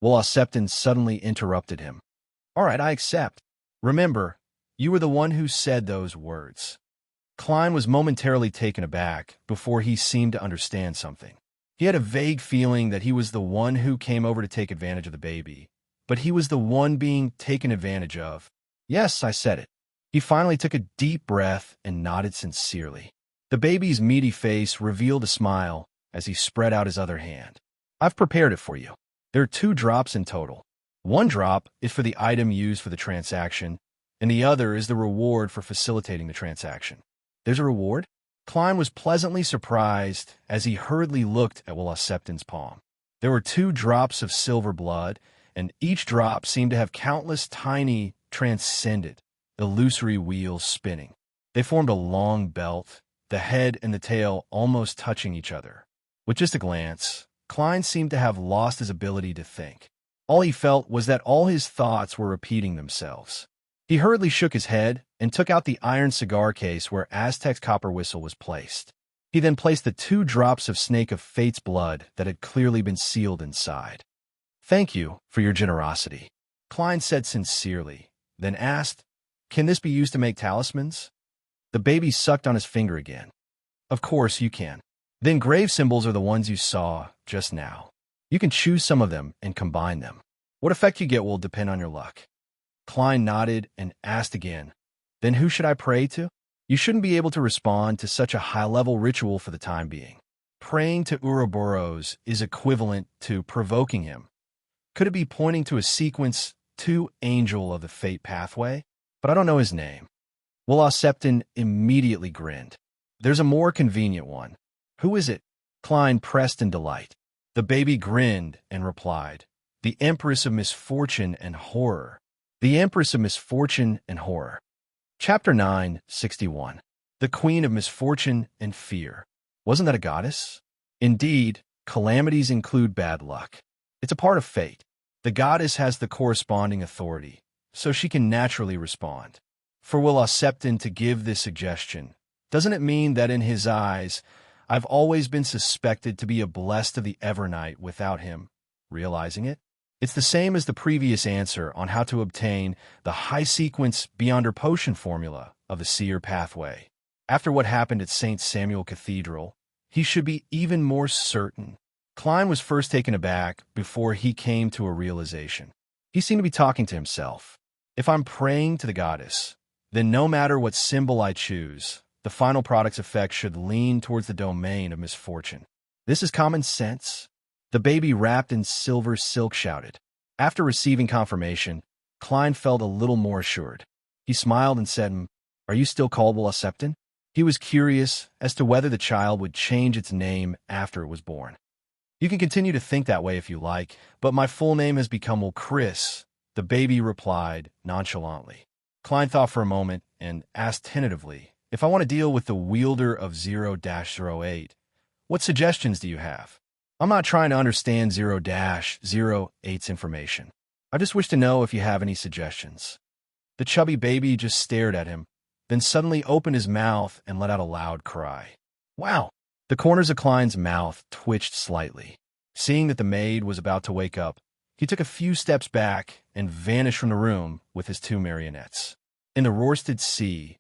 Will Septon suddenly interrupted him. All right, I accept. Remember, you were the one who said those words. Klein was momentarily taken aback before he seemed to understand something. He had a vague feeling that he was the one who came over to take advantage of the baby, but he was the one being taken advantage of. Yes, I said it. He finally took a deep breath and nodded sincerely. The baby's meaty face revealed a smile as he spread out his other hand. I've prepared it for you. There are 2 drops in total. One drop is for the item used for the transaction, and the other is the reward for facilitating the transaction. There's a reward? Klein was pleasantly surprised as he hurriedly looked at Will Septon's palm. There were 2 drops of silver blood, and each drop seemed to have countless tiny, transcendent, illusory wheels spinning. They formed a long belt, the head and the tail almost touching each other. With just a glance, Klein seemed to have lost his ability to think. All he felt was that all his thoughts were repeating themselves. He hurriedly shook his head and took out the iron cigar case where Aztec's copper whistle was placed. He then placed the 2 drops of Snake of Fate's blood that had clearly been sealed inside. Thank you for your generosity, Klein said sincerely, then asked, Can this be used to make talismans? The baby sucked on his finger again. Of course you can. The engraved symbols are the ones you saw just now. You can choose some of them and combine them. What effect you get will depend on your luck. Klein nodded and asked again, Then who should I pray to? You shouldn't be able to respond to such a high-level ritual for the time being. Praying to Ouroboros is equivalent to provoking him. Could it be pointing to a sequence 2 angel of the fate pathway? But I don't know his name. Will Septon immediately grinned. There's a more convenient one. Who is it? Klein pressed in delight. The baby grinned and replied, The Empress of Misfortune and Horror. The Empress of Misfortune and Horror. Chapter 961. The Queen of Misfortune and Fear. Wasn't that a goddess? Indeed, calamities include bad luck. It's a part of fate. The goddess has the corresponding authority, so she can naturally respond. For Will Septon to give this suggestion, doesn't it mean that in his eyes, I've always been suspected to be a blessed of the Evernight without him realizing it? It's the same as the previous answer on how to obtain the high-sequence Beyonder Potion formula of the Seer pathway. After what happened at St. Samuel Cathedral, he should be even more certain. Klein was first taken aback before he came to a realization. He seemed to be talking to himself. If I'm praying to the goddess, then no matter what symbol I choose, the final product's effect should lean towards the domain of misfortune. This is common sense. The baby wrapped in silver silk shouted. After receiving confirmation, Klein felt a little more assured. He smiled and said, Are you still called Will Septon? He was curious as to whether the child would change its name after it was born. You can continue to think that way if you like, but my full name has become Will Chris, the baby replied nonchalantly. Klein thought for a moment and asked tentatively, If I want to deal with the wielder of 0-08, what suggestions do you have? I'm not trying to understand 0-08's information. I just wish to know if you have any suggestions. The chubby baby just stared at him, then suddenly opened his mouth and let out a loud cry. Wow! The corners of Klein's mouth twitched slightly. Seeing that the maid was about to wake up, he took a few steps back and vanished from the room with his 2 marionettes. In the Rorsted Sea,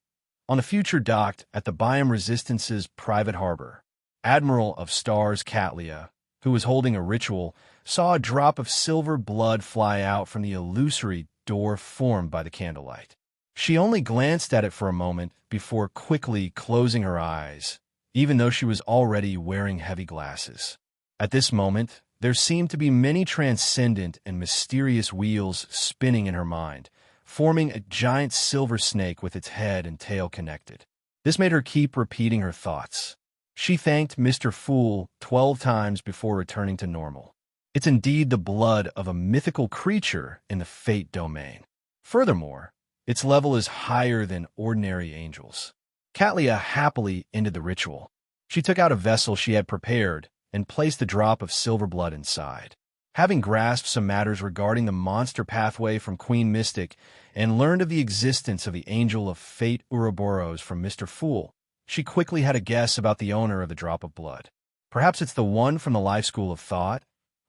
on the future docked at the Biome Resistance's private harbor, Admiral of Stars Catlia, who was holding a ritual, saw a drop of silver blood fly out from the illusory door formed by the candlelight. She only glanced at it for a moment before quickly closing her eyes, even though she was already wearing heavy glasses. At this moment, there seemed to be many transcendent and mysterious wheels spinning in her mind, forming a giant silver snake with its head and tail connected. This made her keep repeating her thoughts. She thanked Mr. Fool 12 times before returning to normal. It's indeed the blood of a mythical creature in the fate domain. Furthermore, its level is higher than ordinary angels. Catlia happily ended the ritual. She took out a vessel she had prepared and placed a drop of silver blood inside. Having grasped some matters regarding the monster pathway from Queen Mystic and learned of the existence of the Angel of Fate Ouroboros from Mr. Fool, she quickly had a guess about the owner of the drop of blood. Perhaps it's the one from the Life School of Thought,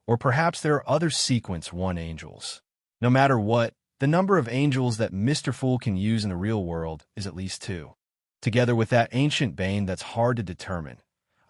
or perhaps there are other Sequence 1 angels. No matter what, the number of angels that Mr. Fool can use in the real world is at least 2. Together with that ancient bane that's hard to determine.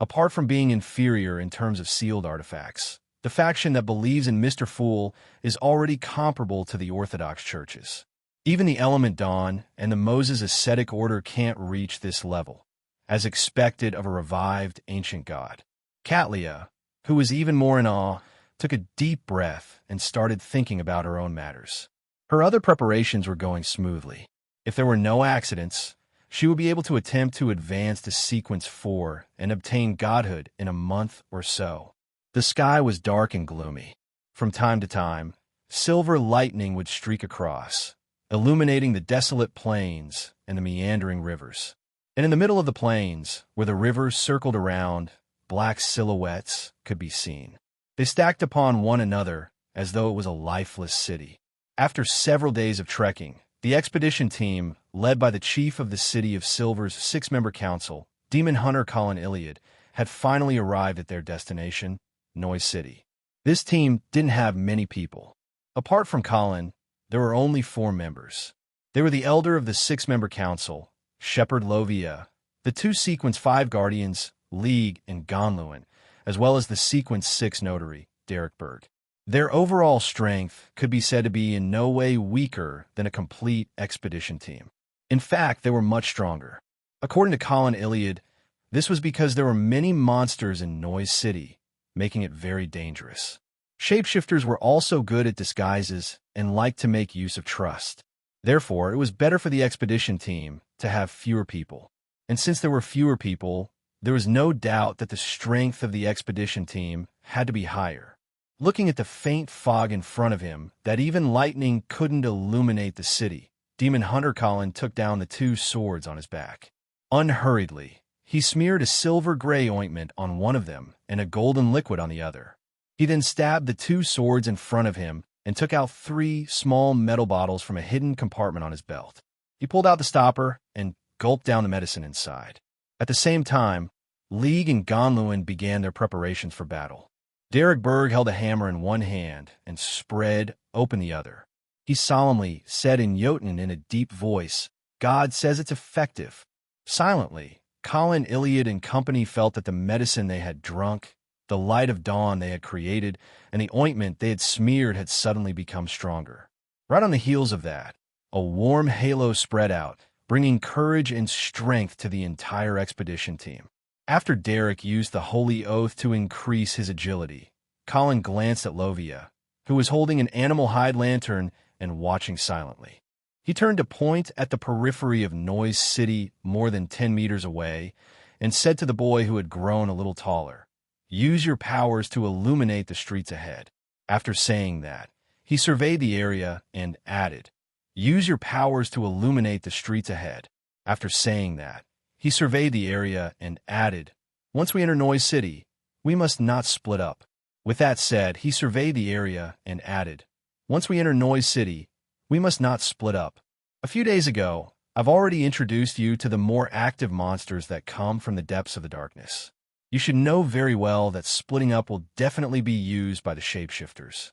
Apart from being inferior in terms of sealed artifacts, the faction that believes in Mr. Fool is already comparable to the Orthodox churches. Even the Element Dawn and the Moses Ascetic Order can't reach this level. as expected of a revived ancient god. Catlia, who was even more in awe, took a deep breath and started thinking about her own matters. Her other preparations were going smoothly. If there were no accidents, she would be able to attempt to advance to Sequence 4 and obtain godhood in a month or so. The sky was dark and gloomy. From time to time, silver lightning would streak across, illuminating the desolate plains and the meandering rivers. And in the middle of the plains, where the rivers circled around, black silhouettes could be seen. They stacked upon one another as though it was a lifeless city. After several days of trekking, the expedition team, led by the chief of the City of Silver's 6-member council, demon hunter Colin Iliad, had finally arrived at their destination, Noise City. This team didn't have many people. Apart from Colin, there were only 4 members. They were the elder of the 6-member council, Shepherd Lovia, the 2 Sequence 5 guardians, League and Gonluin, as well as the Sequence 6 notary, Derek Berg. Their overall strength could be said to be in no way weaker than a complete expedition team. In fact, they were much stronger. According to Colin Iliad, this was because there were many monsters in Noise City, making it very dangerous. Shapeshifters were also good at disguises and liked to make use of trust. Therefore, it was better for the expedition team to have fewer people. And since there were fewer people, there was no doubt that the strength of the expedition team had to be higher. Looking at the faint fog in front of him that even lightning couldn't illuminate the city, Demon Hunter Colin took down the 2 swords on his back. Unhurriedly, he smeared a silver-gray ointment on one of them and a golden liquid on the other. He then stabbed the 2 swords in front of him and took out 3 small metal bottles from a hidden compartment on his belt. He pulled out the stopper and gulped down the medicine inside. At the same time, League and Gonluin began their preparations for battle. Derek Berg held a hammer in one hand and spread open the other. He solemnly said in Jotun in a deep voice, "God says it's effective." Silently, Colin, Iliad, and company felt that the medicine they had drunk, the light of dawn they had created, and the ointment they had smeared had suddenly become stronger. Right on the heels of that, a warm halo spread out, bringing courage and strength to the entire expedition team. After Derek used the holy oath to increase his agility, Colin glanced at Lovia, who was holding an animal hide lantern and watching silently. He turned to point at the periphery of Noise City more than 10 meters away and said to the boy who had grown a little taller, "Use your powers to illuminate the streets ahead." After saying that, he surveyed the area and added, "Use your powers to illuminate the streets ahead." After saying that, he surveyed the area and added, "Once we enter Noise City, we must not split up." With that said, he surveyed the area and added, "Once we enter Noise City, we must not split up." A few days ago, I've already introduced you to the more active monsters that come from the depths of the darkness. You should know very well that splitting up will definitely be used by the shapeshifters.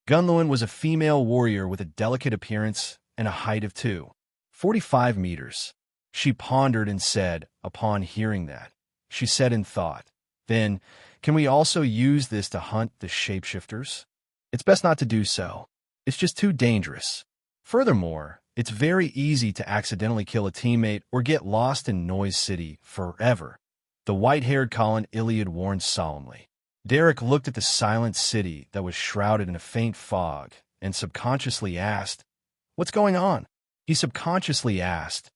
Gunluin was a female warrior with a delicate appearance and a height of 2.45 meters. She pondered and said, upon hearing that, she said in thought, "Then, can we also use this to hunt the shapeshifters? It's best not to do so. It's just too dangerous. Furthermore, it's very easy to accidentally kill a teammate or get lost in Noise City forever." The white-haired Colin Iliad warned solemnly. Derek looked at the silent city that was shrouded in a faint fog and subconsciously asked, "What's going on?" He subconsciously asked,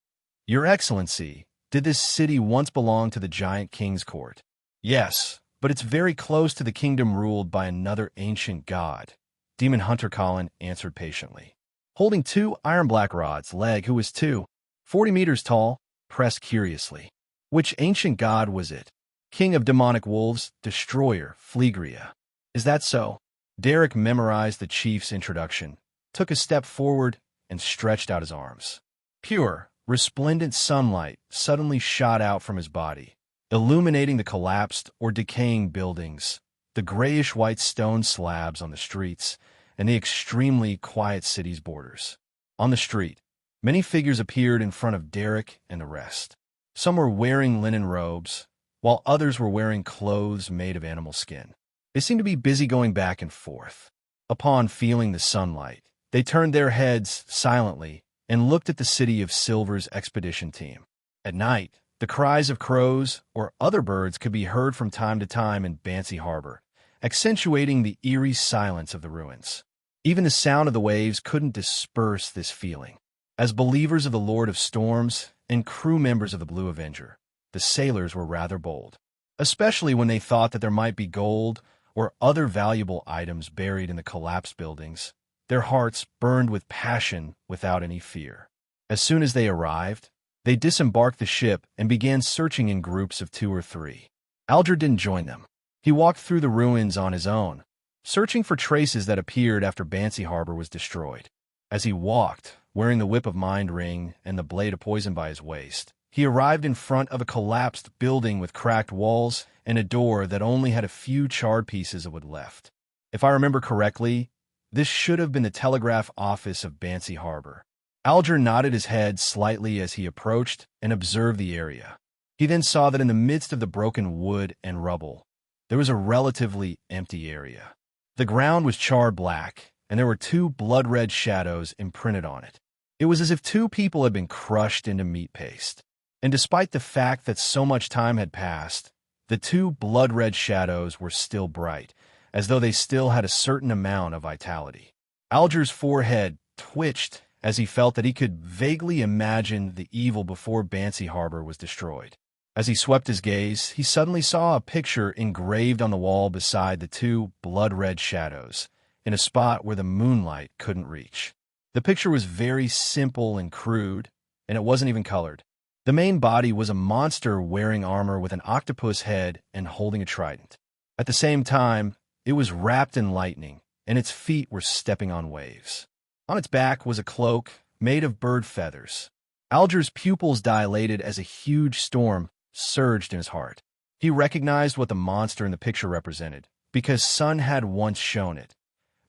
"Your Excellency, did this city once belong to the giant king's court?" "Yes, but it's very close to the kingdom ruled by another ancient god," Demon Hunter Colin answered patiently. Holding 2 iron black rods, Leg, who was 2.40 meters tall, pressed curiously. "Which ancient god was it?" "King of demonic wolves, destroyer, Fleegria." "Is that so?" Derek memorized the chief's introduction, took a step forward, and stretched out his arms. Pure, resplendent sunlight suddenly shot out from his body, illuminating the collapsed or decaying buildings, the grayish-white stone slabs on the streets, and the extremely quiet city's borders. On the street, many figures appeared in front of Derek and the rest. Some were wearing linen robes, while others were wearing clothes made of animal skin. They seemed to be busy going back and forth. Upon feeling the sunlight, they turned their heads silently and looked at the City of Silver's expedition team. At night, The cries of crows or other birds could be heard from time to time in Bancy Harbor, accentuating the eerie silence of the ruins. Even the sound of the waves couldn't disperse this feeling. As believers of the Lord of Storms and crew members of the Blue Avenger, the sailors were rather bold, especially when they thought that there might be gold or other valuable items buried in the collapsed buildings. Their hearts burned with passion without any fear. As soon as they arrived, they disembarked the ship and began searching in groups of 2 or 3. Alger didn't join them. He walked through the ruins on his own, searching for traces that appeared after Bancy Harbor was destroyed. As he walked, wearing the Whip of Mind ring and the blade of poison by his waist, he arrived in front of a collapsed building with cracked walls and a door that only had a few charred pieces of wood left. If I remember correctly, this should have been the telegraph office of Bancy Harbor. Alger nodded his head slightly as he approached and observed the area. He then saw that in the midst of the broken wood and rubble, there was a relatively empty area. The ground was charred black, and there were 2 blood-red shadows imprinted on it. It was as if 2 people had been crushed into meat paste. And despite the fact that so much time had passed, the 2 blood-red shadows were still bright, as though they still had a certain amount of vitality. Alger's forehead twitched as he felt that he could vaguely imagine the evil before Bancy Harbor was destroyed. As he swept his gaze, he suddenly saw a picture engraved on the wall beside the 2 blood-red shadows, in a spot where the moonlight couldn't reach. The picture was very simple and crude, and it wasn't even colored. The main body was a monster wearing armor with an octopus head and holding a trident. At the same time, it was wrapped in lightning, and its feet were stepping on waves. On its back was a cloak made of bird feathers. Alger's pupils dilated as a huge storm surged in his heart. He recognized what the monster in the picture represented, because Sun had once shown it.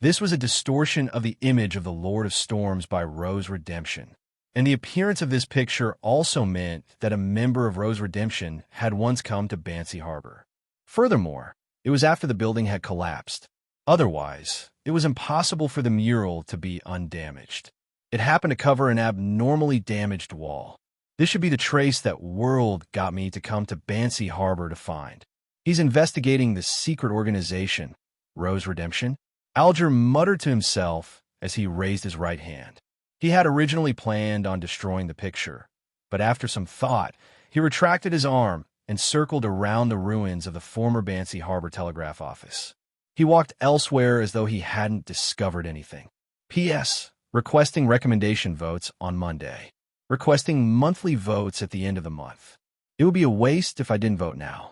This was a distortion of the image of the Lord of Storms by Rose Redemption. And the appearance of this picture also meant that a member of Rose Redemption had once come to Bancy Harbor. Furthermore, it was after the building had collapsed. Otherwise, it was impossible for the mural to be undamaged. It happened to cover an abnormally damaged wall. This should be the trace that World got me to come to Bancy Harbor to find. He's investigating the secret organization, Rose Redemption. Alger muttered to himself as he raised his right hand. He had originally planned on destroying the picture, but after some thought, he retracted his arm and circled around the ruins of the former Bancy Harbor telegraph office. He walked elsewhere as though he hadn't discovered anything. P.S. Requesting recommendation votes on Monday. Requesting monthly votes at the end of the month. It would be a waste if I didn't vote now.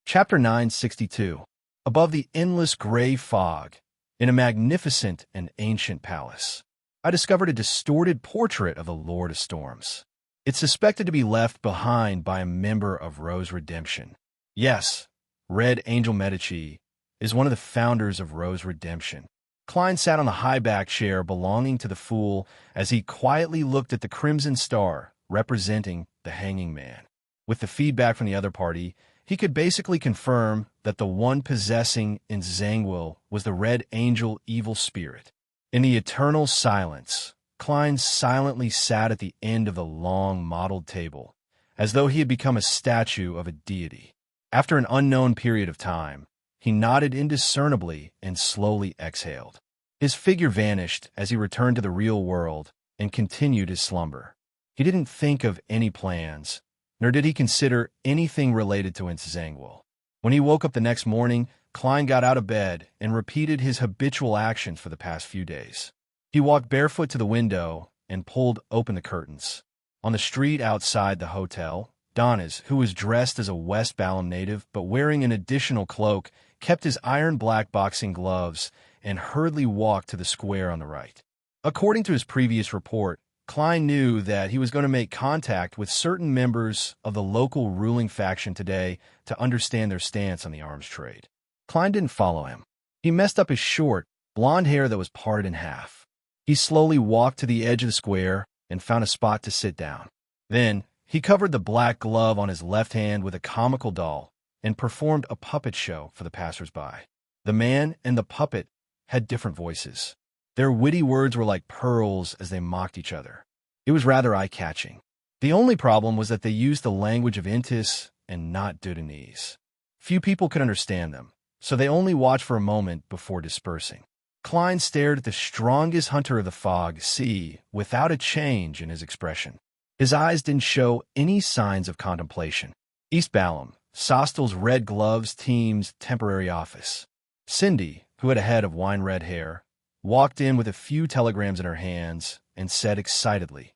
Chapter 962. Above the endless gray fog, in a magnificent and ancient palace, I discovered a distorted portrait of the Lord of Storms. It's suspected to be left behind by a member of Rose Redemption. Yes, Red Angel Medici is one of the founders of Rose Redemption. Klein sat on the high-back chair belonging to the Fool as he quietly looked at the crimson star representing the hanging man. With the feedback from the other party, he could basically confirm that the one possessing Enchantment was the Red Angel evil spirit. In the eternal silence, Klein silently sat at the end of the long mottled table, as though he had become a statue of a deity. After an unknown period of time, he nodded indiscernibly and slowly exhaled. His figure vanished as he returned to the real world and continued his slumber. He didn't think of any plans, nor did he consider anything related to Enchantment. When he woke up the next morning, Klein got out of bed and repeated his habitual actions for the past few days. He walked barefoot to the window and pulled open the curtains. On the street outside the hotel, Donis, who was dressed as a West Balham native but wearing an additional cloak, kept his iron-black boxing gloves and hurriedly walked to the square on the right. According to his previous report, Klein knew that he was going to make contact with certain members of the local ruling faction today to understand their stance on the arms trade. Klein didn't follow him. He messed up his short, blonde hair that was parted in half. He slowly walked to the edge of the square and found a spot to sit down. Then, he covered the black glove on his left hand with a comical doll and performed a puppet show for the passers-by. The man and the puppet had different voices. Their witty words were like pearls as they mocked each other. It was rather eye-catching. The only problem was that they used the language of Intis and not Dudanese. Few people could understand them, so they only watched for a moment before dispersing. Klein stared at the strongest hunter of the fog sea without a change in his expression. His eyes didn't show any signs of contemplation. East Balham, Sostel's Red Gloves team's temporary office. Cindy, who had a head of wine-red hair, walked in with a few telegrams in her hands and said excitedly,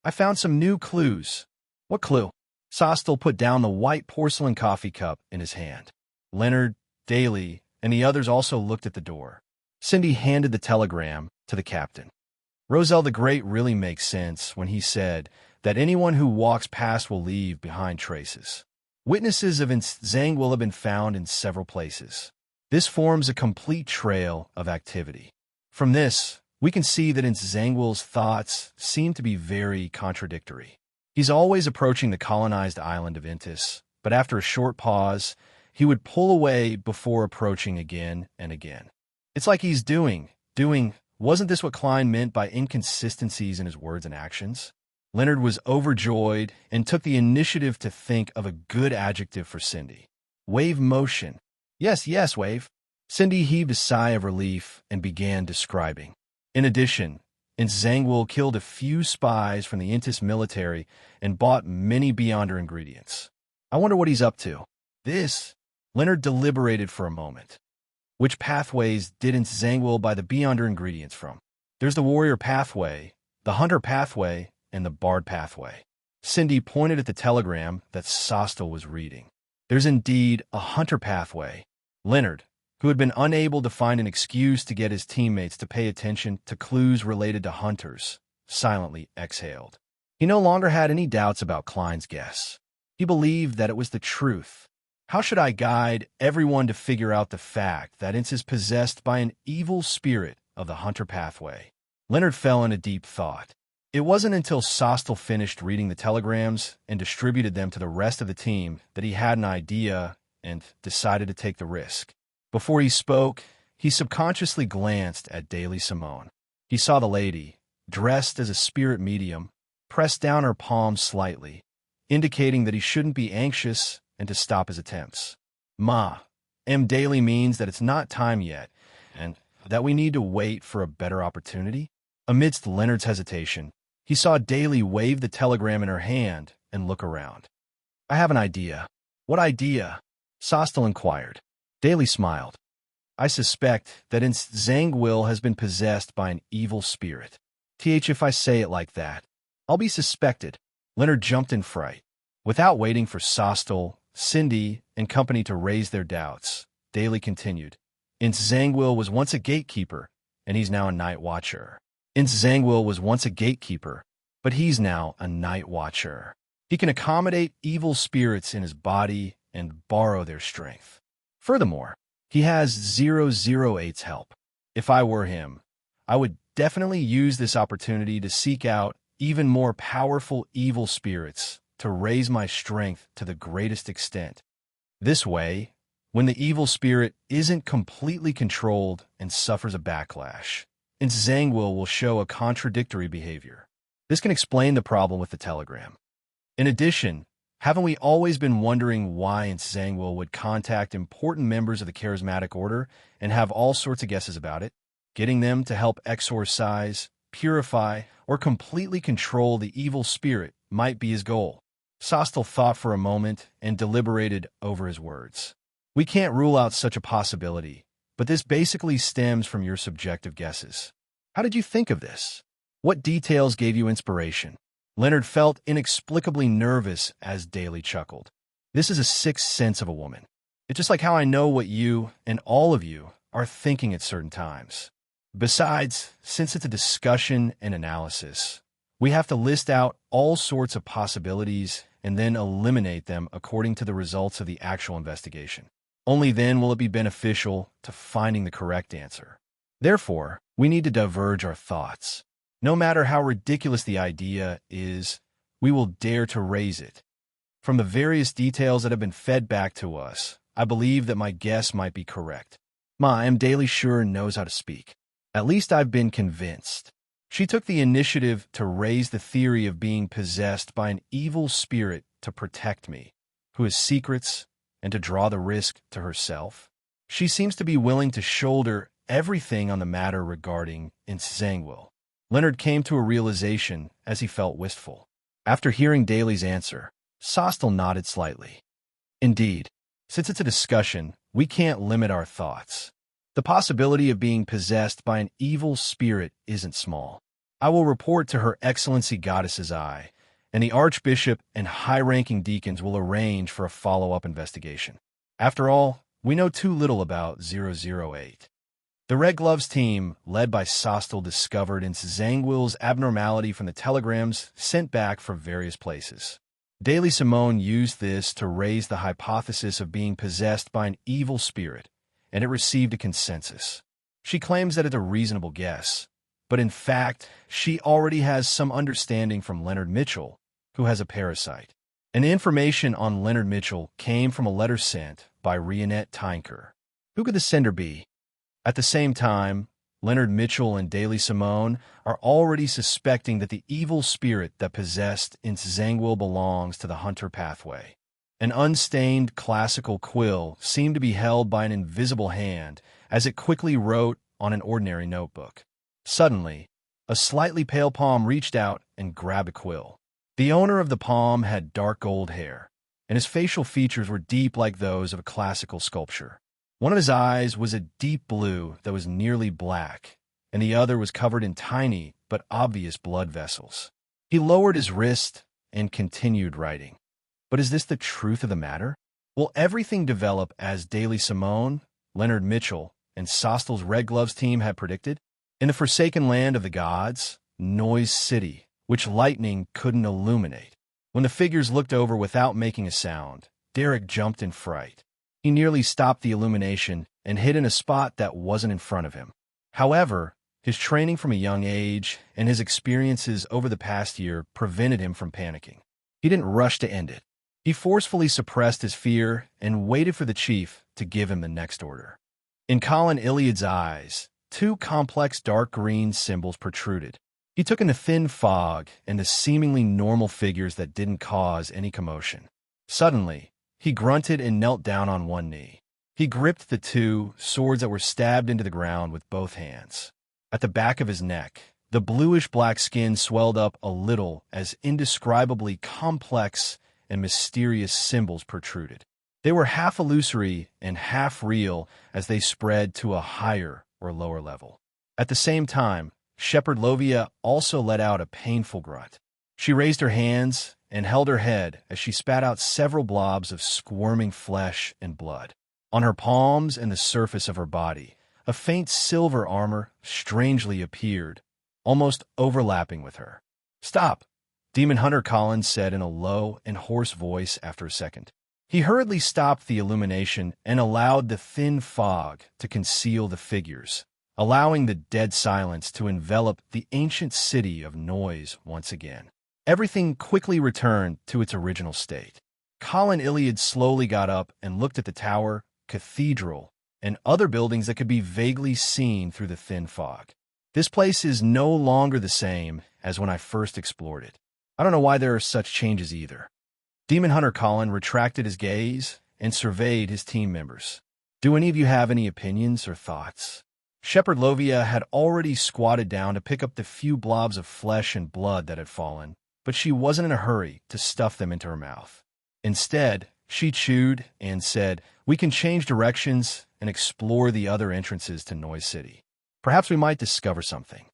"I found some new clues." "What clue?" Sostel put down the white porcelain coffee cup in his hand. Leonard, Daly, and the others also looked at the door. Cindy handed the telegram to the captain. Roselle the Great really makes sense when he said that anyone who walks past will leave behind traces. Witnesses of Zhang will have been found in several places. This forms a complete trail of activity. From this, we can see that Zhangwill's thoughts seem to be very contradictory. He's always approaching the colonized island of Intis, but after a short pause, he would pull away before approaching again and again. It's like he's doing. Wasn't this what Klein meant by inconsistencies in his words and actions? Leonard was overjoyed and took the initiative to think of a good adjective for Cindy. Wave motion. Yes, Wave. Cindy heaved a sigh of relief and began describing. In addition, Zhangwil killed a few spies from the Intis military and bought many Beyonder ingredients. I wonder what he's up to. Leonard deliberated for a moment. Which pathways did Zhangwil buy the Beyonder ingredients from? There's the warrior pathway, the hunter pathway, and the bard pathway. Cindy pointed at the telegram that Sostel was reading. There's indeed a hunter pathway. Leonard, who had been unable to find an excuse to get his teammates to pay attention to clues related to hunters, silently exhaled. He no longer had any doubts about Klein's guess. He believed that it was the truth. How should I guide everyone to figure out the fact that Ince is possessed by an evil spirit of the hunter pathway? Leonard fell into deep thought. It wasn't until Sostel finished reading the telegrams and distributed them to the rest of the team that he had an idea and decided to take the risk. Before he spoke, he subconsciously glanced at Daly Simone. He saw the lady, dressed as a spirit medium, press down her palm slightly, indicating that he shouldn't be anxious and to stop his attempts. Daly means that it's not time yet, and that we need to wait for a better opportunity? Amidst Leonard's hesitation, he saw Daly wave the telegram in her hand and look around. I have an idea. What idea? Sostel inquired. Daly smiled. I suspect that Zhangwil has been possessed by an evil spirit. If I say it like that, I'll be suspected. Leonard jumped in fright. Without waiting for Sostel, Cindy, and company to raise their doubts, Daly continued. Zhangwil was once a gatekeeper, and he's now a night watcher. Zhangwil was once a gatekeeper, but he's now a night watcher. He can accommodate evil spirits in his body and borrow their strength. Furthermore, he has 008's help. If I were him, I would definitely use this opportunity to seek out even more powerful evil spirits to raise my strength to the greatest extent. This way, when the evil spirit isn't completely controlled and suffers a backlash, Zhangwil will show a contradictory behavior. This can explain the problem with the telegram. In addition, haven't we always been wondering why Zhangwil would contact important members of the charismatic order and have all sorts of guesses about it? Getting them to help exorcise, purify, or completely control the evil spirit might be his goal. Sostel thought for a moment and deliberated over his words. We can't rule out such a possibility, but this basically stems from your subjective guesses. How did you think of this? What details gave you inspiration? Leonard felt inexplicably nervous as Daly chuckled. This is a sixth sense of a woman. It's just like how I know what you, and all of you, are thinking at certain times. Besides, since it's a discussion and analysis, we have to list out all sorts of possibilities and then eliminate them according to the results of the actual investigation. Only then will it be beneficial to finding the correct answer. Therefore, we need to diverge our thoughts. No matter how ridiculous the idea is, we will dare to raise it. From the various details that have been fed back to us, I believe that my guess might be correct. Daly sure knows how to speak. At least I've been convinced. She took the initiative to raise the theory of being possessed by an evil spirit to protect me, who has secrets, and to draw the risk to herself. She seems to be willing to shoulder everything on the matter regarding tranquil. Leonard came to a realization as he felt wistful. After hearing Daly's answer, Sostel nodded slightly. Indeed, since it's a discussion, we can't limit our thoughts. The possibility of being possessed by an evil spirit isn't small. I will report to Her Excellency Goddess's Eye, and the Archbishop and high-ranking deacons will arrange for a follow-up investigation. After all, we know too little about 008. The Red Gloves team, led by Sostel, discovered in Zangwil's abnormality from the telegrams sent back from various places. Daily Simone used this to raise the hypothesis of being possessed by an evil spirit, and it received a consensus. She claims that it's a reasonable guess, but in fact, she already has some understanding from Leonard Mitchell, who has a parasite. And the information on Leonard Mitchell came from a letter sent by Rionette Tinker. Who could the sender be? At the same time, Leonard Mitchell and Daily Simone are already suspecting that the evil spirit that possessed Zangwil belongs to the Hunter pathway. An unstained classical quill seemed to be held by an invisible hand as it quickly wrote on an ordinary notebook. Suddenly, a slightly pale palm reached out and grabbed a quill. The owner of the palm had dark gold hair, and his facial features were deep like those of a classical sculpture. One of his eyes was a deep blue that was nearly black, and the other was covered in tiny but obvious blood vessels. He lowered his wrist and continued writing. But is this the truth of the matter? Will everything develop as Daily Simone, Leonard Mitchell, and Sostel's Red Gloves team had predicted? In the forsaken land of the gods, Noise City, which lightning couldn't illuminate. When the figures looked over without making a sound, Derek jumped in fright. He nearly stopped the illumination and hid in a spot that wasn't in front of him. However, his training from a young age and his experiences over the past year prevented him from panicking. He didn't rush to end it. He forcefully suppressed his fear and waited for the chief to give him the next order. In Colin Iliad's eyes, two complex dark green symbols protruded. He took in the thin fog and the seemingly normal figures that didn't cause any commotion. Suddenly, he grunted and knelt down on one knee. He gripped the two swords that were stabbed into the ground with both hands. At the back of his neck, the bluish-black skin swelled up a little as indescribably complex and mysterious symbols protruded. They were half illusory and half real as they spread to a higher or lower level. At the same time, Shepherd Lovia also let out a painful grunt. She raised her hands and held her head as she spat out several blobs of squirming flesh and blood. On her palms and the surface of her body, a faint silver armor strangely appeared, almost overlapping with her. "Stop," Demon Hunter Collins said in a low and hoarse voice after a second. He hurriedly stopped the illumination and allowed the thin fog to conceal the figures, allowing the dead silence to envelop the ancient city of noise once again. Everything quickly returned to its original state. Colin Iliad slowly got up and looked at the tower, cathedral, and other buildings that could be vaguely seen through the thin fog. This place is no longer the same as when I first explored it. I don't know why there are such changes either. Demon Hunter Colin retracted his gaze and surveyed his team members. Do any of you have any opinions or thoughts? Shepherd Lovia had already squatted down to pick up the few blobs of flesh and blood that had fallen, but she wasn't in a hurry to stuff them into her mouth. Instead, she chewed and said, "We can change directions and explore the other entrances to Noise City. Perhaps we might discover something."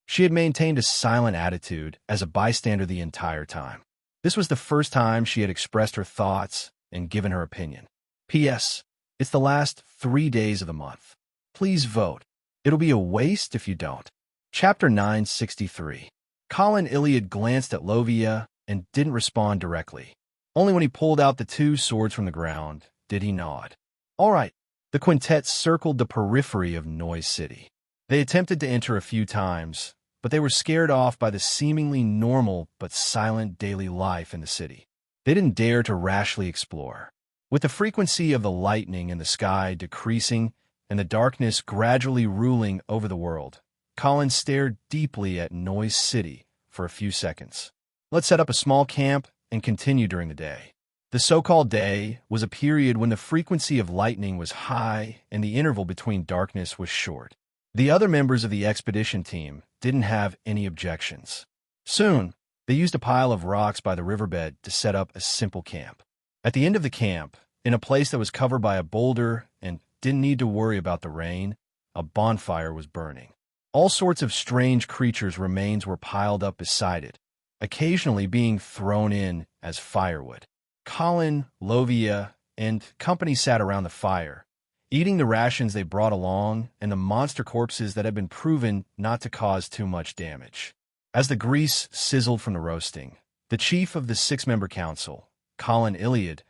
She had maintained a silent attitude as a bystander the entire time. This was the first time she had expressed her thoughts and given her opinion. P.S. It's the last 3 days of the month. Please vote. It'll be a waste if you don't. Chapter 963. Colin Iliad glanced at Lovia and didn't respond directly. Only when he pulled out the two swords from the ground did he nod. All right. The quintet circled the periphery of Noise City. They attempted to enter a few times, but they were scared off by the seemingly normal but silent daily life in the city. They didn't dare to rashly explore. With the frequency of the lightning in the sky decreasing and the darkness gradually ruling over the world, Colin stared deeply at Noise City for a few seconds. Let's set up a small camp and continue during the day. The so-called day was a period when the frequency of lightning was high and the interval between darkness was short. The other members of the expedition team didn't have any objections. Soon, they used a pile of rocks by the riverbed to set up a simple camp. At the end of the camp, in a place that was covered by a boulder and didn't need to worry about the rain, a bonfire was burning. All sorts of strange creatures' remains were piled up beside it, occasionally being thrown in as firewood. Colin, Lovia, and company sat around the fire, eating the rations they brought along and the monster corpses that had been proven not to cause too much damage. As the grease sizzled from the roasting, the chief of the six-member council, Colin Iliad,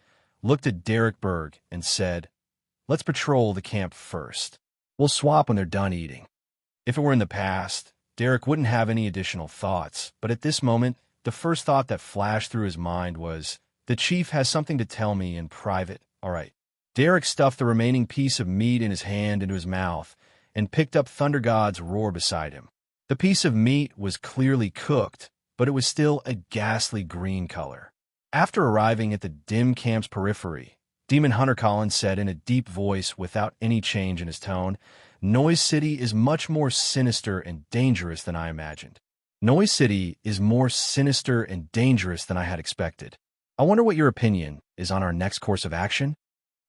looked at Derek Berg and said, "Let's patrol the camp first. We'll swap when they're done eating." If it were in the past, Derek wouldn't have any additional thoughts, but at this moment, the first thought that flashed through his mind was, "The chief has something to tell me in private, all right." Derek stuffed the remaining piece of meat in his hand into his mouth and picked up Thunder God's roar beside him. The piece of meat was clearly cooked, but it was still a ghastly green color. After arriving at the dim camp's periphery, Demon Hunter Colin said in a deep voice without any change in his tone, "Noise City is much more sinister and dangerous than I imagined." Noise City is more sinister and dangerous than I had expected. I wonder what your opinion is on our next course of action?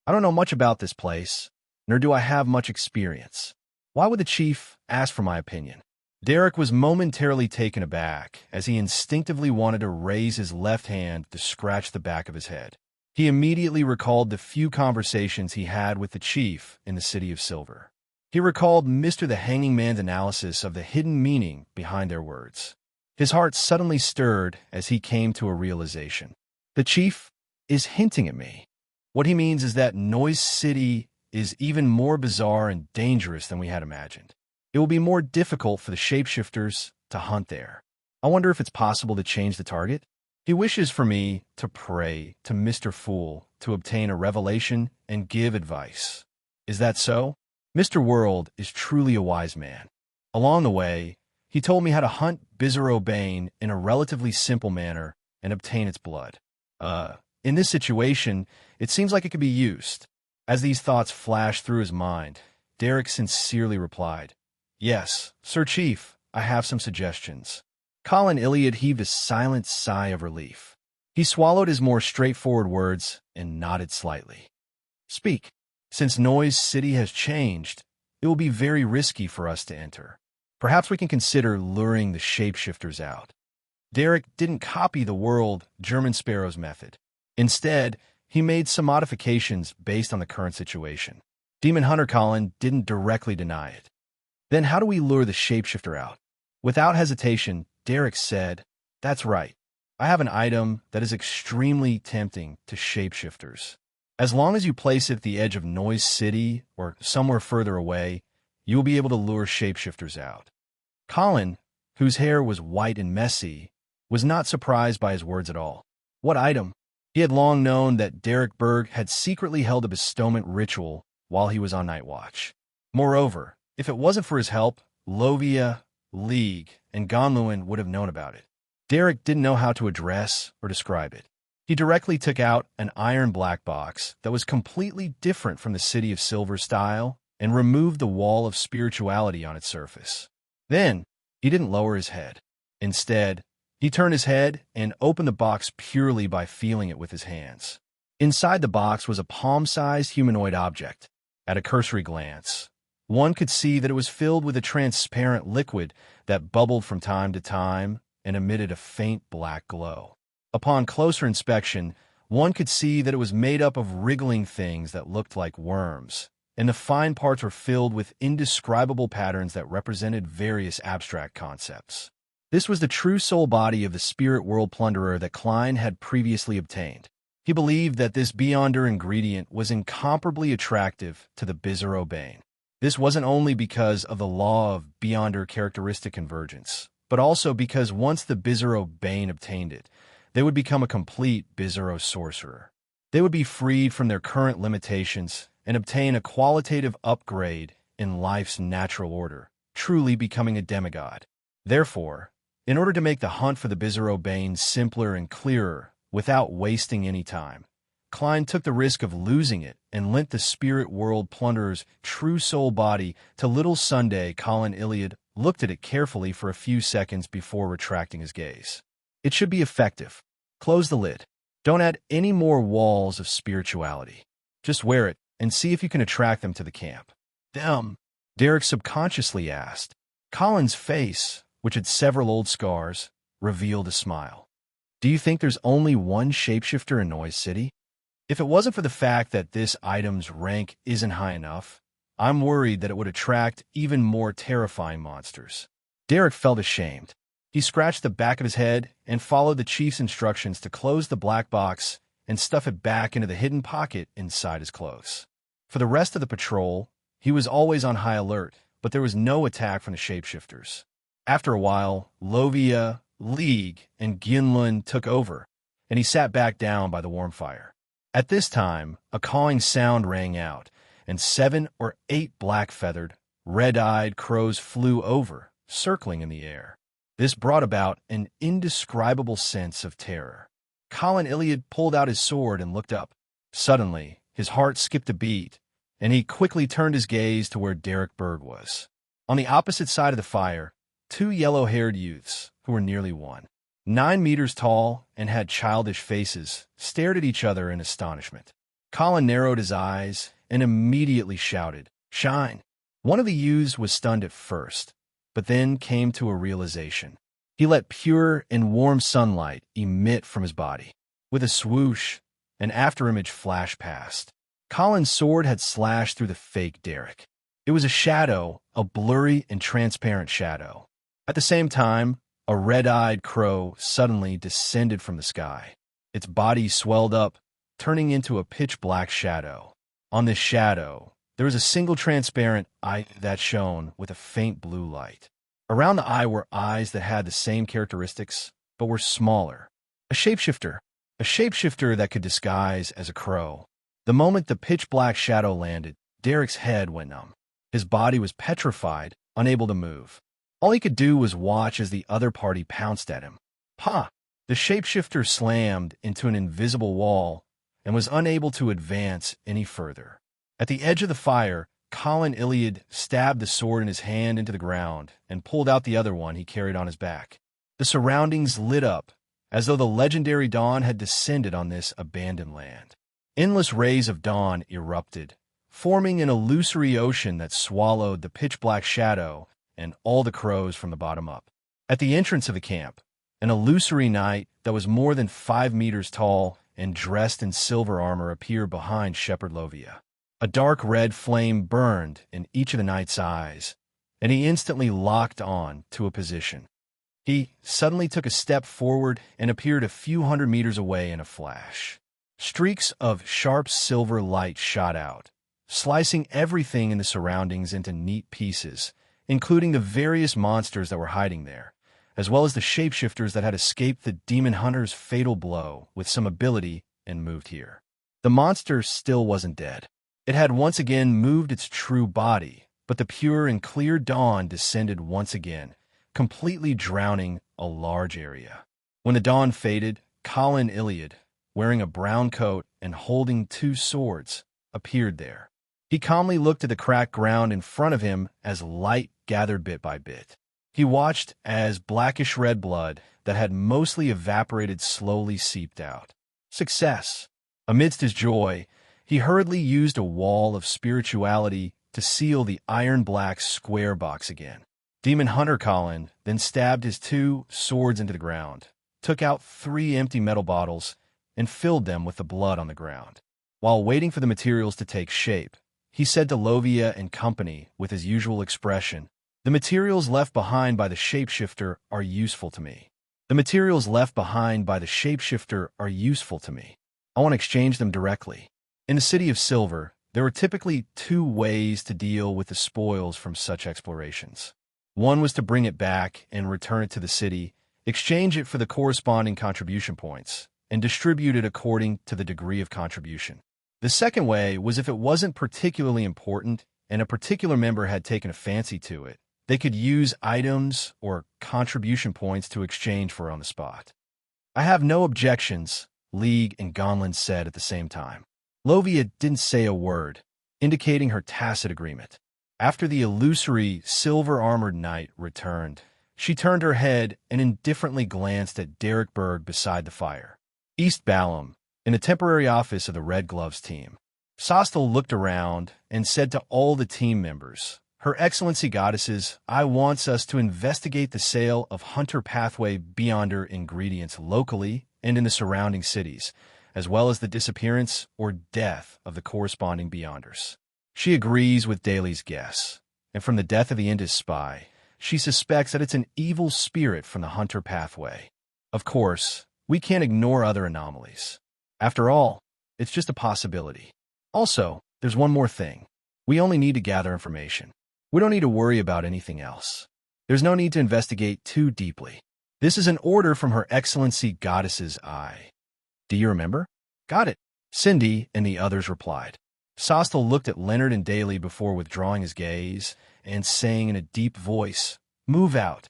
I don't know much about this place, nor do I have much experience. Why would the chief ask for my opinion? Derek was momentarily taken aback as he instinctively wanted to raise his left hand to scratch the back of his head. He immediately recalled the few conversations he had with the chief in the City of Silver. He recalled Mr. the Hanging Man's analysis of the hidden meaning behind their words. His heart suddenly stirred as he came to a realization. The chief is hinting at me. What he means is that Noise City is even more bizarre and dangerous than we had imagined. It will be more difficult for the shapeshifters to hunt there. I wonder if it's possible to change the target? He wishes for me to pray to Mr. Fool to obtain a revelation and give advice. Is that so? Mr. World is truly a wise man. Along the way, he told me how to hunt Bizarro Bane in a relatively simple manner and obtain its blood. In this situation, it seems like it could be used. As these thoughts flashed through his mind, Derek sincerely replied, "Yes, Sir Chief, I have some suggestions." Colin Iliad heaved a silent sigh of relief. He swallowed his more straightforward words and nodded slightly. "Speak. Since Noise City has changed, it will be very risky for us to enter. Perhaps we can consider luring the shapeshifters out." Derek didn't copy the World German Sparrow's method. Instead, he made some modifications based on the current situation. Demon Hunter Colin didn't directly deny it. "Then how do we lure the shapeshifter out?" Without hesitation, Derek said, "That's right. I have an item that is extremely tempting to shapeshifters. As long as you place it at the edge of Noise City or somewhere further away, you will be able to lure shapeshifters out." Colin, whose hair was white and messy, was not surprised by his words at all. What item? He had long known that Derek Berg had secretly held a bestowment ritual while he was on night watch. Moreover, if it wasn't for his help, Lovia, League, and Gonluin would have known about it. Derek didn't know how to address or describe it. He directly took out an iron black box that was completely different from the City of Silver style and removed the wall of spirituality on its surface. Then, he didn't lower his head. Instead, he turned his head and opened the box purely by feeling it with his hands. Inside the box was a palm-sized humanoid object. At a cursory glance, one could see that it was filled with a transparent liquid that bubbled from time to time and emitted a faint black glow. Upon closer inspection, one could see that it was made up of wriggling things that looked like worms, and the fine parts were filled with indescribable patterns that represented various abstract concepts. This was the true soul body of the spirit world plunderer that Klein had previously obtained. He believed that this Beyonder ingredient was incomparably attractive to the Bizarro Bane. This wasn't only because of the law of Beyonder characteristic convergence, but also because once the Bizarro Bane obtained it, they would become a complete Bizarro sorcerer. They would be freed from their current limitations and obtain a qualitative upgrade in life's natural order, truly becoming a demigod. Therefore, in order to make the hunt for the Bizarro Bane simpler and clearer, without wasting any time, Klein took the risk of losing it and lent the spirit world plunderer's true soul body to little Sunday. Colin Iliad looked at it carefully for a few seconds before retracting his gaze. It should be effective. Close the lid. Don't add any more walls of spirituality. Just wear it and see if you can attract them to the camp. Them? Derek subconsciously asked. Colin's face, which had several old scars, revealed a smile. Do you think there's only one shapeshifter in Noise City? If it wasn't for the fact that this item's rank isn't high enough, I'm worried that it would attract even more terrifying monsters. Derek felt ashamed. He scratched the back of his head and followed the chief's instructions to close the black box and stuff it back into the hidden pocket inside his clothes. For the rest of the patrol, he was always on high alert, but there was no attack from the shapeshifters. After a while, Lovia, League, and Ginlun took over, and he sat back down by the warm fire. At this time, a cawing sound rang out, and 7 or 8 black-feathered, red-eyed crows flew over, circling in the air. This brought about an indescribable sense of terror. Colin Iliad pulled out his sword and looked up. Suddenly, his heart skipped a beat, and he quickly turned his gaze to where Derek Berg was. On the opposite side of the fire, 2 yellow-haired youths, who were nearly 9 meters tall and had childish faces, stared at each other in astonishment. Colin narrowed his eyes and immediately shouted, "Shine!" One of the youths was stunned at first, but then came to a realization. He let pure and warm sunlight emit from his body. With a swoosh, an afterimage flashed past. Colin's sword had slashed through the fake Derek. It was a shadow, a blurry and transparent shadow. At the same time, a red-eyed crow suddenly descended from the sky. Its body swelled up, turning into a pitch-black shadow. On this shadow, there was a single transparent eye that shone with a faint blue light. Around the eye were eyes that had the same characteristics, but were smaller. A shapeshifter that could disguise as a crow. The moment the pitch-black shadow landed, Derek's head went numb. His body was petrified, unable to move. All he could do was watch as the other party pounced at him. Ha! The shapeshifter slammed into an invisible wall and was unable to advance any further. At the edge of the fire, Colin Iliad stabbed the sword in his hand into the ground and pulled out the other one he carried on his back. The surroundings lit up, as though the legendary dawn had descended on this abandoned land. Endless rays of dawn erupted, forming an illusory ocean that swallowed the pitch-black shadow and all the crows from the bottom up. At the entrance of the camp, an illusory knight that was more than 5 meters tall and dressed in silver armor appeared behind Shepherd Lovia. A dark red flame burned in each of the knight's eyes, and he instantly locked on to a position. He suddenly took a step forward and appeared a few hundred meters away in a flash. Streaks of sharp silver light shot out, slicing everything in the surroundings into neat pieces, including the various monsters that were hiding there, as well as the shapeshifters that had escaped the demon hunter's fatal blow with some ability and moved here. The monster still wasn't dead. It had once again moved its true body, but the pure and clear dawn descended once again, completely drowning a large area. When the dawn faded, Colin Iliad, wearing a brown coat and holding 2 swords, appeared there. He calmly looked at the cracked ground in front of him as light gathered bit by bit. He watched as blackish-red blood that had mostly evaporated slowly seeped out. Success! Amidst his joy, he hurriedly used a wall of spirituality to seal the iron-black square box again. Demon Hunter Colin then stabbed his 2 swords into the ground, took out 3 empty metal bottles, and filled them with the blood on the ground. While waiting for the materials to take shape, he said to Lovia and company with his usual expression, "The materials left behind by the shapeshifter are useful to me. The materials left behind by the shapeshifter are useful to me. I want to exchange them directly." In the City of Silver, there were typically 2 ways to deal with the spoils from such explorations. One was to bring it back and return it to the city, exchange it for the corresponding contribution points, and distribute it according to the degree of contribution. The second way was if it wasn't particularly important and a particular member had taken a fancy to it, They could use items or contribution points to exchange for on the spot. I have no objections, League and Gonlin said at the same time. Lovia didn't say a word, indicating her tacit agreement. After the illusory, silver-armored knight returned, she turned her head and indifferently glanced at Derek Berg beside the fire. East Balam, in the temporary office of the Red Gloves team. Sostel looked around and said to all the team members, Her Excellency Goddesses, I wants us to investigate the sale of Hunter Pathway Beyonder ingredients locally and in the surrounding cities, as well as the disappearance or death of the corresponding Beyonders. She agrees with Daly's guess, and from the death of the Indus spy, she suspects that it's an evil spirit from the Hunter Pathway. Of course, we can't ignore other anomalies. After all, it's just a possibility. Also, there's one more thing. We only need to gather information. We don't need to worry about anything else. There's no need to investigate too deeply. This is an order from Her Excellency Goddess's Eye. Do you remember? Got it, Cindy and the others replied. Sostel looked at Leonard and Daly before withdrawing his gaze and saying in a deep voice, Move out.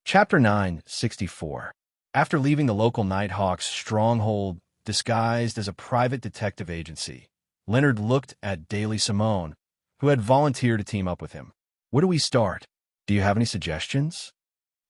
Chapter 964. After leaving the local Nighthawks stronghold disguised as a private detective agency, Leonard looked at Daly Simone, who had volunteered to team up with him. Where do we start? Do you have any suggestions?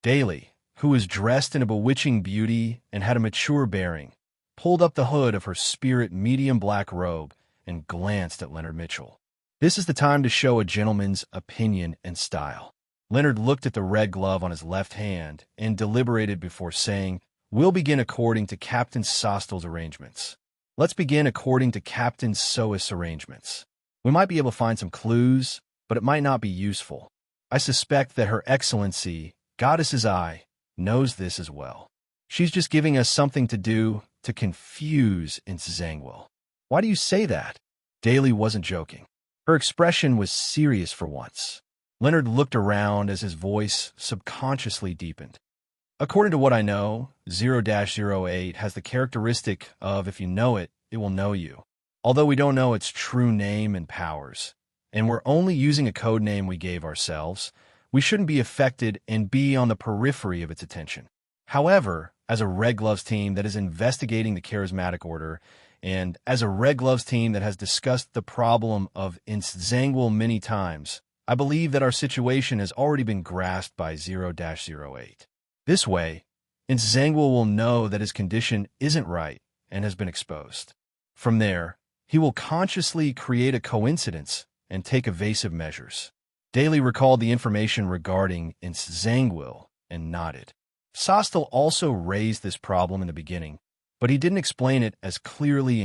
Daly, who was dressed in a bewitching beauty and had a mature bearing, pulled up the hood of her spirit medium black robe and glanced at Leonard Mitchell. This is the time to show a gentleman's opinion and style. Leonard looked at the red glove on his left hand and deliberated before saying, We'll begin according to Captain Sostel's arrangements. Let's begin according to Captain Sois' arrangements. We might be able to find some clues, but it might not be useful. I suspect that Her Excellency, Goddess's Eye, knows this as well. She's just giving us something to do to confuse Zangwill. Why do you say that? Daly wasn't joking. Her expression was serious for once. Leonard looked around as his voice subconsciously deepened. According to what I know, 0-08 has the characteristic of if you know it, it will know you. Although we don't know its true name and powers, and we're only using a code name we gave ourselves, we shouldn't be affected and be on the periphery of its attention. However, as a Red Gloves team that is investigating the Charismatic Order, and as a Red Gloves team that has discussed the problem of Zangwill many times, I believe that our situation has already been grasped by 0-08. This way, Zangwill will know that his condition isn't right and has been exposed. From there, he will consciously create a coincidence and take evasive measures. Daly recalled the information regarding Zangwill and nodded. Sostel also raised this problem in the beginning, but he didn't explain it as clearly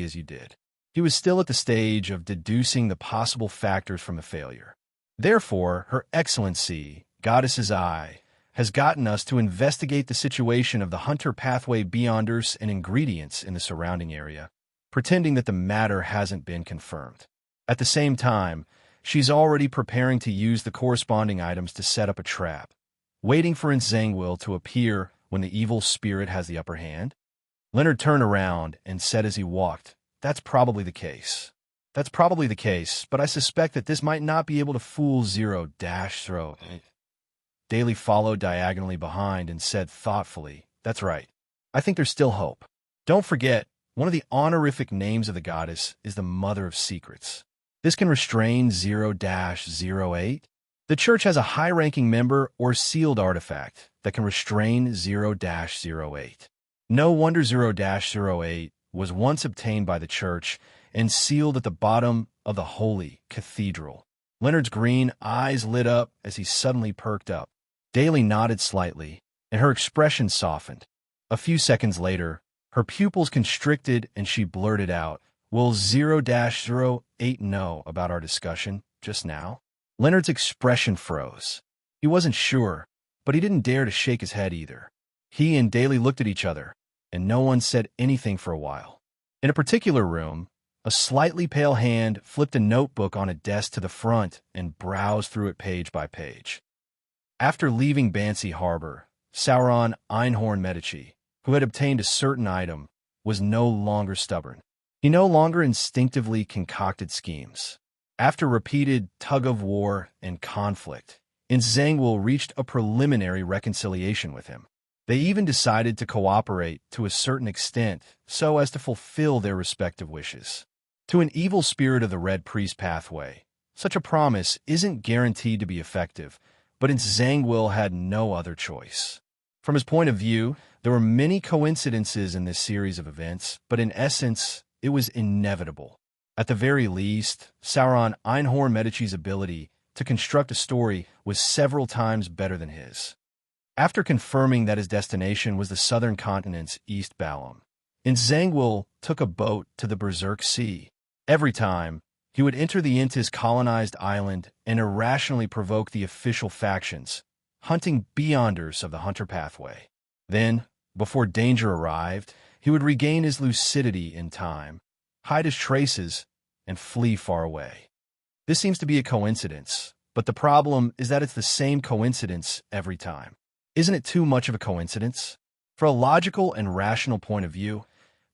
as you did. He was still at the stage of deducing the possible factors from a failure. Therefore, Her Excellency, Goddess's Eye, has gotten us to investigate the situation of the Hunter Pathway Beyonders and ingredients in the surrounding area, pretending that the matter hasn't been confirmed. At the same time, she's already preparing to use the corresponding items to set up a trap, waiting for Zangwill to appear when the evil spirit has the upper hand. Leonard turned around and said as he walked, That's probably the case. That's probably the case, but I suspect that this might not be able to fool 0-08. Daly followed diagonally behind and said thoughtfully, That's right. I think there's still hope. Don't forget, one of the honorific names of the goddess is the Mother of Secrets. This can restrain 0-08. The church has a high-ranking member or sealed artifact that can restrain 0-08. No wonder 0-08 was once obtained by the church and sealed at the bottom of the holy cathedral. Leonard's green eyes lit up as he suddenly perked up. Daly nodded slightly, and her expression softened. A few seconds later, her pupils constricted and she blurted out, Will 0-08 know about our discussion just now? Leonard's expression froze. He wasn't sure, but he didn't dare to shake his head either. He and Daly looked at each other, and no one said anything for a while. In a particular room, a slightly pale hand flipped a notebook on a desk to the front and browsed through it page by page. After leaving Bansi Harbor, Sauron Einhorn Medici, who had obtained a certain item, was no longer stubborn. He no longer instinctively concocted schemes. After repeated tug-of-war and conflict, and Zangwill reached a preliminary reconciliation with him. They even decided to cooperate to a certain extent so as to fulfill their respective wishes. To an evil spirit of the Red Priest pathway, such a promise isn't guaranteed to be effective, but Zangwill had no other choice. From his point of view, there were many coincidences in this series of events, but in essence, it was inevitable. At the very least, Sauron Einhorn Medici's ability to construct a story was several times better than his. After confirming that his destination was the southern continent's East Balum, Zangwill took a boat to the Berserk Sea. Every time, he would enter the Intis colonized island and irrationally provoke the official factions, hunting Beyonders of the Hunter Pathway. Then, before danger arrived, he would regain his lucidity in time, hide his traces, and flee far away. This seems to be a coincidence, but the problem is that it's the same coincidence every time. Isn't it too much of a coincidence? For a logical and rational point of view,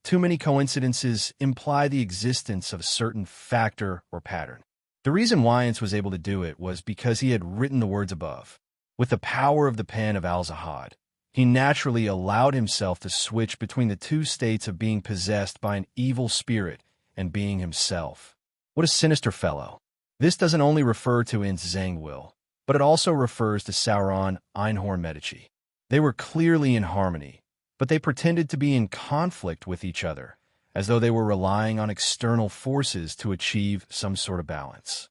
too many coincidences imply the existence of a certain factor or pattern. The reason Wyance was able to do it was because he had written the words above. With the power of the pen of Al-Zahad, he naturally allowed himself to switch between the two states of being possessed by an evil spirit and being himself. What a sinister fellow. This doesn't only refer to Zangwill, but it also refers to Sauron Einhorn Medici. They were clearly in harmony, but they pretended to be in conflict with each other, as though they were relying on external forces to achieve some sort of balance.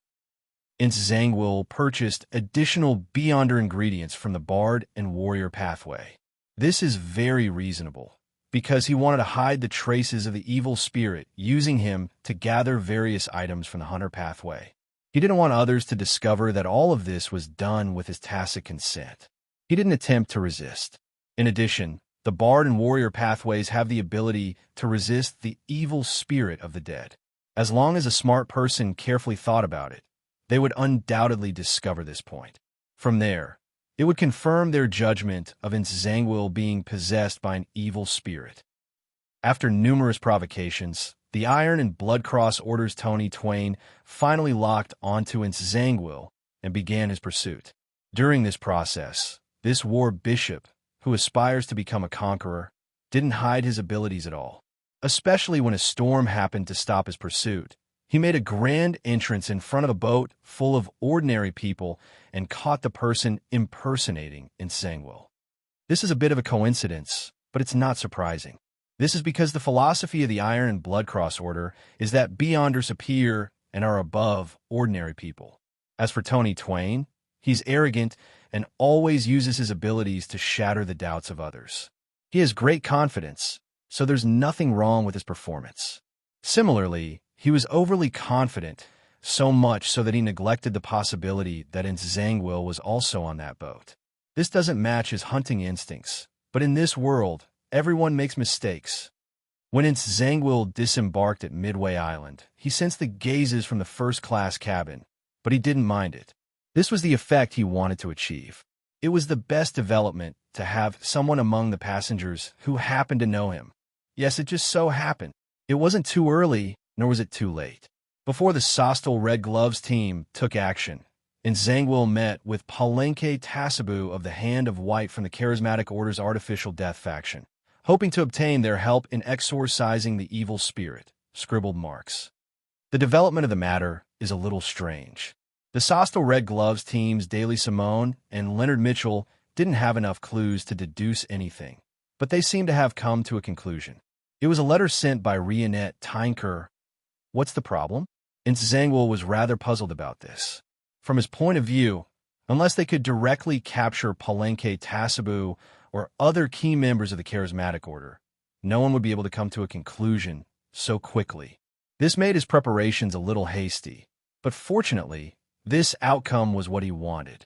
Zangwill purchased additional Beyonder ingredients from the Bard and Warrior pathway. This is very reasonable, because he wanted to hide the traces of the evil spirit using him to gather various items from the Hunter pathway. He didn't want others to discover that all of this was done with his tacit consent. He didn't attempt to resist. In addition, the Bard and Warrior pathways have the ability to resist the evil spirit of the dead. As long as a smart person carefully thought about it, they would undoubtedly discover this point. From there, it would confirm their judgment of Zangwill being possessed by an evil spirit. After numerous provocations, the Iron and Blood Cross Order's Tony Twain finally locked onto Zangwill and began his pursuit. During this process, this war bishop, who aspires to become a conqueror, didn't hide his abilities at all. Especially when a storm happened to stop his pursuit, he made a grand entrance in front of a boat full of ordinary people and caught the person impersonating Zangwill. This is a bit of a coincidence, but it's not surprising. This is because the philosophy of the Iron and Blood Cross Order is that Beyonders appear and are above ordinary people. As for Tony Twain, he's arrogant and always uses his abilities to shatter the doubts of others. He has great confidence, so there's nothing wrong with his performance. Similarly, he was overly confident, so much so that he neglected the possibility that Zangwill was also on that boat. This doesn't match his hunting instincts, but in this world, everyone makes mistakes. When Zangwill disembarked at Midway Island, he sensed the gazes from the first-class cabin, but he didn't mind it. This was the effect he wanted to achieve. It was the best development to have someone among the passengers who happened to know him. Yes, it just so happened. It wasn't too early, nor was it too late. Before the Sostal Red Gloves team took action, Zangwill met with Palenque Tasabu of the Hand of White from the Charismatic Order's Artificial Death faction, hoping to obtain their help in exorcising the evil spirit, scribbled marks. The development of the matter is a little strange. The Sostal Red Gloves teams Daily Simone and Leonard Mitchell didn't have enough clues to deduce anything, but they seem to have come to a conclusion. It was a letter sent by Rionette Tynker. What's the problem? Zangwill was rather puzzled about this. From his point of view, unless they could directly capture Palenque Tasabu or other key members of the Charismatic Order, no one would be able to come to a conclusion so quickly. This made his preparations a little hasty, but fortunately, this outcome was what he wanted.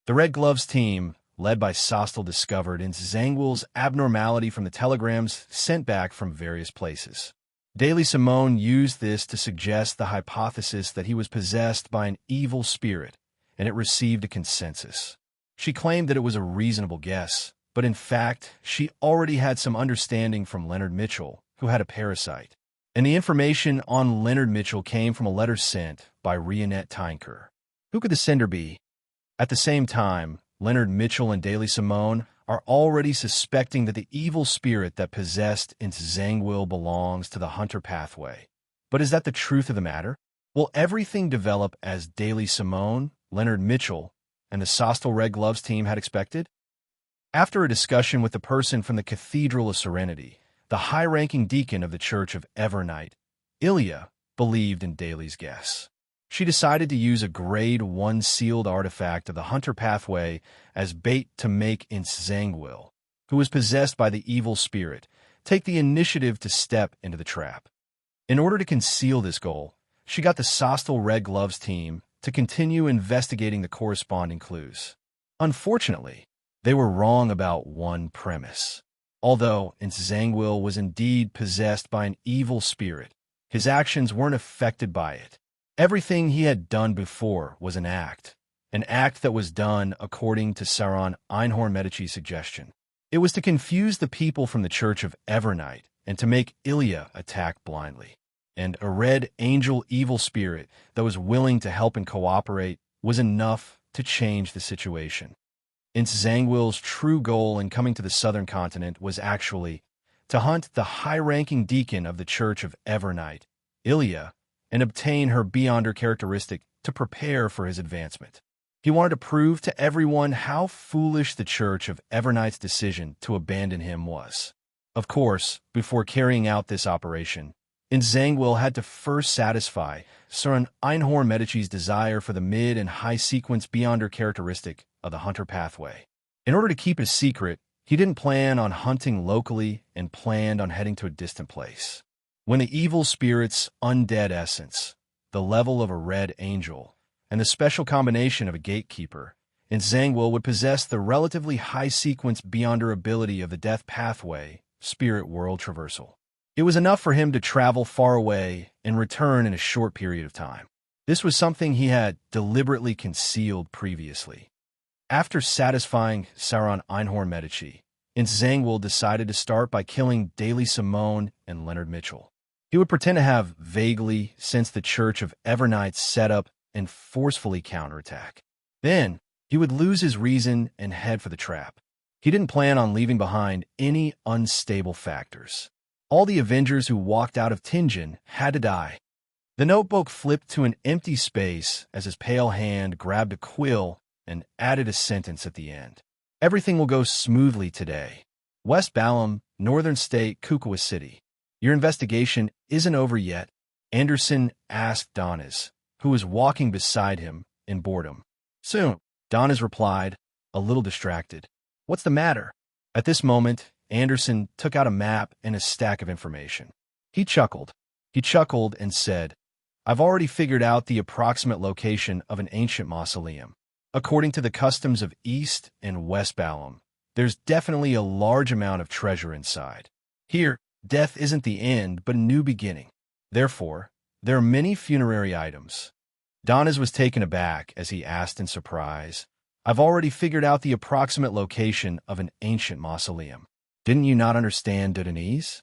The Red Gloves team, led by Sostal, discovered Zangwill's abnormality from the telegrams sent back from various places. Daily Simone used this to suggest the hypothesis that he was possessed by an evil spirit, and it received a consensus. She claimed that it was a reasonable guess, but in fact, she already had some understanding from Leonard Mitchell, who had a parasite. And the information on Leonard Mitchell came from a letter sent by Rionette Tynker. Who could the sender be? At the same time, Leonard Mitchell and Daily Simone are already suspecting that the evil spirit that possessed Zangwill belongs to the Hunter pathway. But is that the truth of the matter? Will everything develop as Daily Simone, Leonard Mitchell, and the Sostal Red Gloves team had expected? After a discussion with the person from the Cathedral of Serenity, the high-ranking deacon of the Church of Evernight, Ilya believed in Daly's guess. She decided to use a Grade 1 sealed artifact of the Hunter pathway as bait to make Zangwill, who was possessed by the evil spirit, take the initiative to step into the trap. In order to conceal this goal, she got the Sostal Red Gloves team to continue investigating the corresponding clues. Unfortunately, they were wrong about one premise. Although Zangwill was indeed possessed by an evil spirit, his actions weren't affected by it. Everything he had done before was an act that was done according to Saron Einhorn Medici's suggestion. It was to confuse the people from the Church of Evernight and to make Ilya attack blindly. And a red angel evil spirit that was willing to help and cooperate was enough to change the situation. Zangwill's true goal in coming to the southern continent was actually to hunt the high-ranking deacon of the Church of Evernight, Ilya, and obtain her Beyonder characteristic to prepare for his advancement. He wanted to prove to everyone how foolish the Church of Evernight's decision to abandon him was. Of course, before carrying out this operation, Zangwill had to first satisfy Saron Einhorn Medici's desire for the mid- and high-sequence Beyonder characteristic of the Hunter pathway. In order to keep his secret, he didn't plan on hunting locally and planned on heading to a distant place. When the evil spirit's undead essence, the level of a red angel, and the special combination of a gatekeeper, Zangwill would possess the relatively high-sequence Beyonder ability of the death pathway, spirit world traversal. It was enough for him to travel far away and return in a short period of time. This was something he had deliberately concealed previously. After satisfying Saron Einhorn Medici, Zangwill decided to start by killing Daily Simone and Leonard Mitchell. He would pretend to have vaguely sensed the Church of Evernight's setup and forcefully counterattack. Then, he would lose his reason and head for the trap. He didn't plan on leaving behind any unstable factors. All the Avengers who walked out of Tingen had to die. The notebook flipped to an empty space as his pale hand grabbed a quill and added a sentence at the end. Everything will go smoothly today. West Balam, Northern State, Kukua City. Your investigation isn't over yet, Anderson asked Donis, who was walking beside him in boredom. Soon, Donis replied, a little distracted. What's the matter? At this moment, Anderson took out a map and a stack of information. He chuckled. And said, I've already figured out the approximate location of an ancient mausoleum. According to the customs of East and West Balam, there's definitely a large amount of treasure inside. Here, death isn't the end, but a new beginning. Therefore, there are many funerary items. Donis was taken aback as he asked in surprise, I've already figured out the approximate location of an ancient mausoleum. Didn't you not understand Detonese?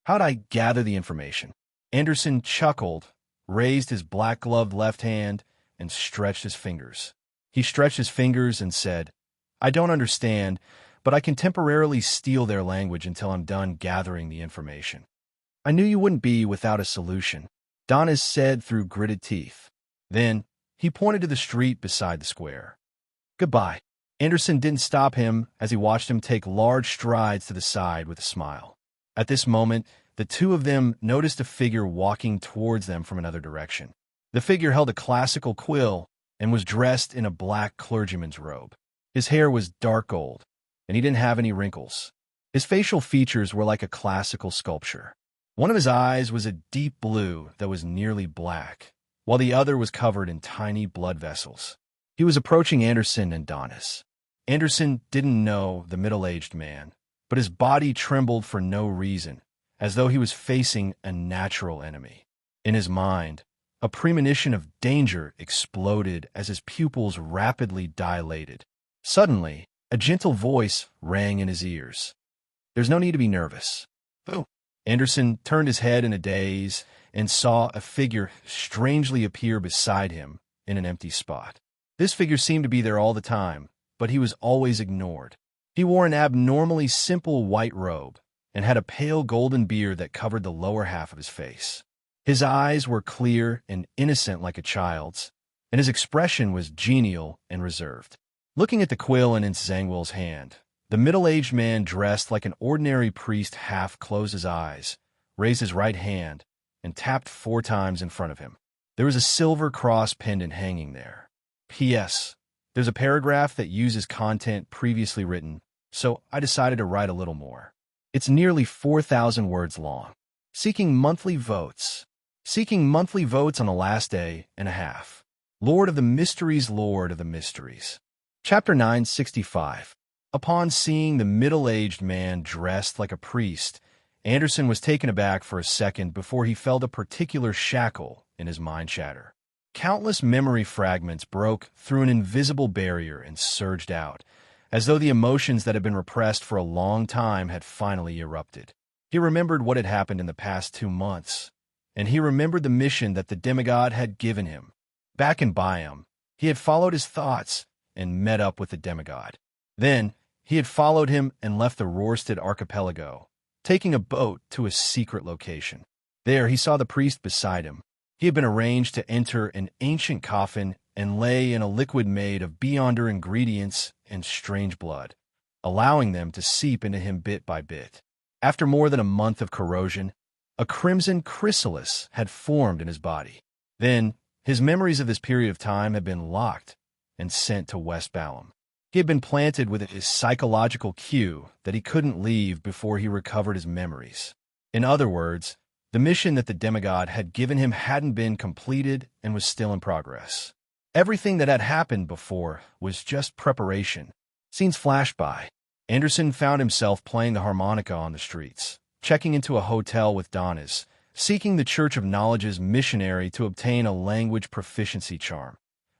How'd I gather the information? Anderson chuckled, raised his black-gloved left hand, and stretched his fingers. He stretched his fingers and said, I don't understand, but I can temporarily steal their language until I'm done gathering the information. I knew you wouldn't be without a solution, Donis said through gritted teeth. Then, he pointed to the street beside the square. Goodbye. Anderson didn't stop him as he watched him take large strides to the side with a smile. At this moment, the two of them noticed a figure walking towards them from another direction. The figure held a classical quill and was dressed in a black clergyman's robe. His hair was dark gold, and he didn't have any wrinkles. His facial features were like a classical sculpture. One of his eyes was a deep blue that was nearly black, while the other was covered in tiny blood vessels. He was approaching Anderson and Donis. Anderson didn't know the middle-aged man, but his body trembled for no reason, as though he was facing a natural enemy. In his mind, a premonition of danger exploded as his pupils rapidly dilated. Suddenly, a gentle voice rang in his ears. There's no need to be nervous. Oh. Anderson turned his head in a daze and saw a figure strangely appear beside him in an empty spot. This figure seemed to be there all the time, but he was always ignored. He wore an abnormally simple white robe and had a pale golden beard that covered the lower half of his face. His eyes were clear and innocent like a child's, and his expression was genial and reserved. Looking at the quill in Zangwill's hand, the middle-aged man dressed like an ordinary priest half closed his eyes, raised his right hand, and tapped 4 times in front of him. There was a silver cross pendant hanging there. P.S. There's a paragraph that uses content previously written, so I decided to write a little more. It's nearly 4,000 words long. Seeking monthly votes. Seeking monthly votes on the last day and a half. Lord of the Mysteries, Lord of the Mysteries. Chapter 965. Upon seeing the middle-aged man dressed like a priest, Anderson was taken aback for a second before he felt a particular shackle in his mind shatter. Countless memory fragments broke through an invisible barrier and surged out, as though the emotions that had been repressed for a long time had finally erupted. He remembered what had happened in the past 2 months, and he remembered the mission that the demigod had given him. Back in Biome, he had followed his thoughts and met up with the demigod. Then, he had followed him and left the Roarsted archipelago, taking a boat to a secret location. There, he saw the priest beside him. He had been arranged to enter an ancient coffin and lay in a liquid made of beyonder ingredients and strange blood, allowing them to seep into him bit by bit. After more than a month of corrosion, a crimson chrysalis had formed in his body. Then, his memories of this period of time had been locked and sent to West Balam. He had been planted with a psychological cue that he couldn't leave before he recovered his memories. In other words, the mission that the demigod had given him hadn't been completed and was still in progress. Everything that had happened before was just preparation. Scenes flashed by. Anderson found himself playing the harmonica on the streets, checking into a hotel with Donnas, seeking the Church of Knowledge's missionary to obtain a language proficiency charm,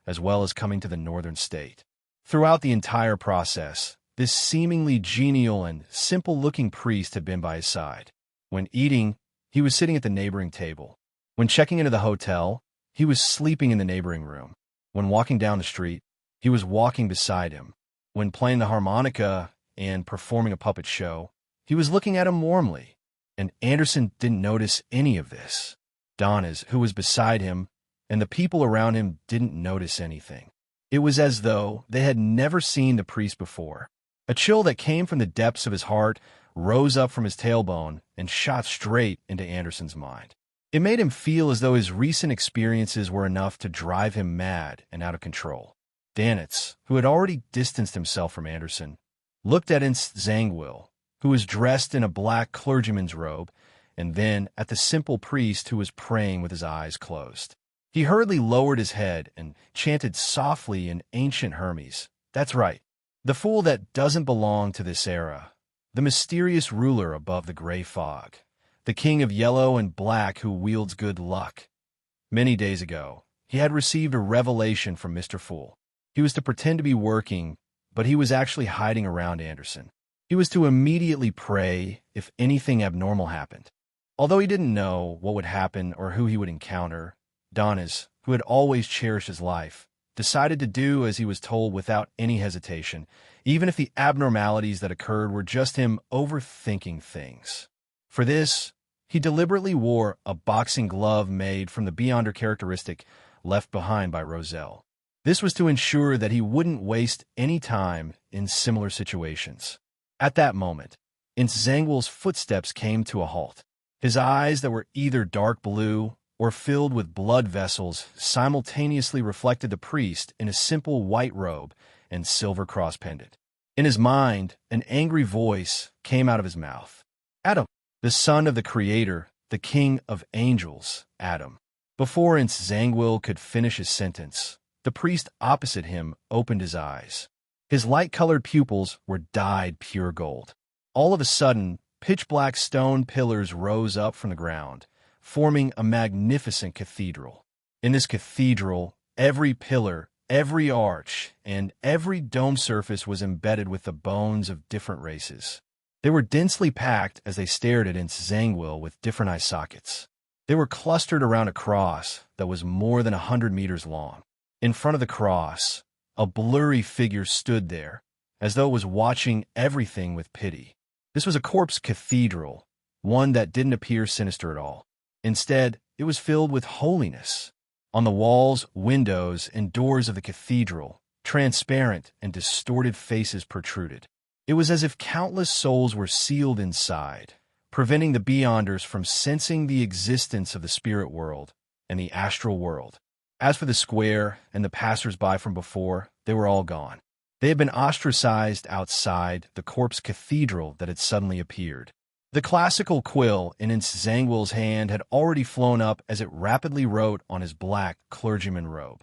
as well as coming to the northern state. Throughout the entire process, this seemingly genial and simple-looking priest had been by his side. When eating, he was sitting at the neighboring table. When checking into the hotel, he was sleeping in the neighboring room. When walking down the street, he was walking beside him. When playing the harmonica and performing a puppet show, he was looking at him warmly. And Anderson didn't notice any of this. Donnas, who was beside him, and the people around him didn't notice anything. It was as though they had never seen the priest before. A chill that came from the depths of his heart rose up from his tailbone and shot straight into Anderson's mind. It made him feel as though his recent experiences were enough to drive him mad and out of control. Danitz, who had already distanced himself from Anderson, looked at Zangwill, who was dressed in a black clergyman's robe, and then at the simple priest who was praying with his eyes closed. He hurriedly lowered his head and chanted softly in ancient Hermes. That's right, the fool that doesn't belong to this era, the mysterious ruler above the gray fog, the king of yellow and black who wields good luck. Many days ago, he had received a revelation from Mr. Fool. He was to pretend to be working, but he was actually hiding around Anderson. He was to immediately pray if anything abnormal happened. Although he didn't know what would happen or who he would encounter, Donnas, who had always cherished his life, decided to do as he was told without any hesitation, even if the abnormalities that occurred were just him overthinking things. For this, he deliberately wore a boxing glove made from the beyonder characteristic left behind by Roselle. This was to ensure that he wouldn't waste any time in similar situations. At that moment, Zangwill's footsteps came to a halt. His eyes that were either dark blue or filled with blood vessels simultaneously reflected the priest in a simple white robe and silver cross pendant. In his mind, an angry voice came out of his mouth. Adam, the son of the Creator, the King of Angels, Adam. Before Zangwill could finish his sentence, the priest opposite him opened his eyes. His light-colored pupils were dyed pure gold. All of a sudden, pitch-black stone pillars rose up from the ground, forming a magnificent cathedral. In this cathedral, every pillar, every arch, and every dome surface was embedded with the bones of different races. They were densely packed as they stared at Zangwill with different eye sockets. They were clustered around a cross that was more than 100 meters long. In front of the cross, A blurry figure stood there, as though it was watching everything with pity. This was a corpse cathedral, one that didn't appear sinister at all. Instead, it was filled with holiness. On the walls, windows, and doors of the cathedral, transparent and distorted faces protruded. It was as if countless souls were sealed inside, preventing the beyonders from sensing the existence of the spirit world and the astral world. As for the square and the passers-by from before, they were all gone. They had been ostracized outside the corpse cathedral that had suddenly appeared. The classical quill in Zangwill's hand had already flown up as it rapidly wrote on his black clergyman robe.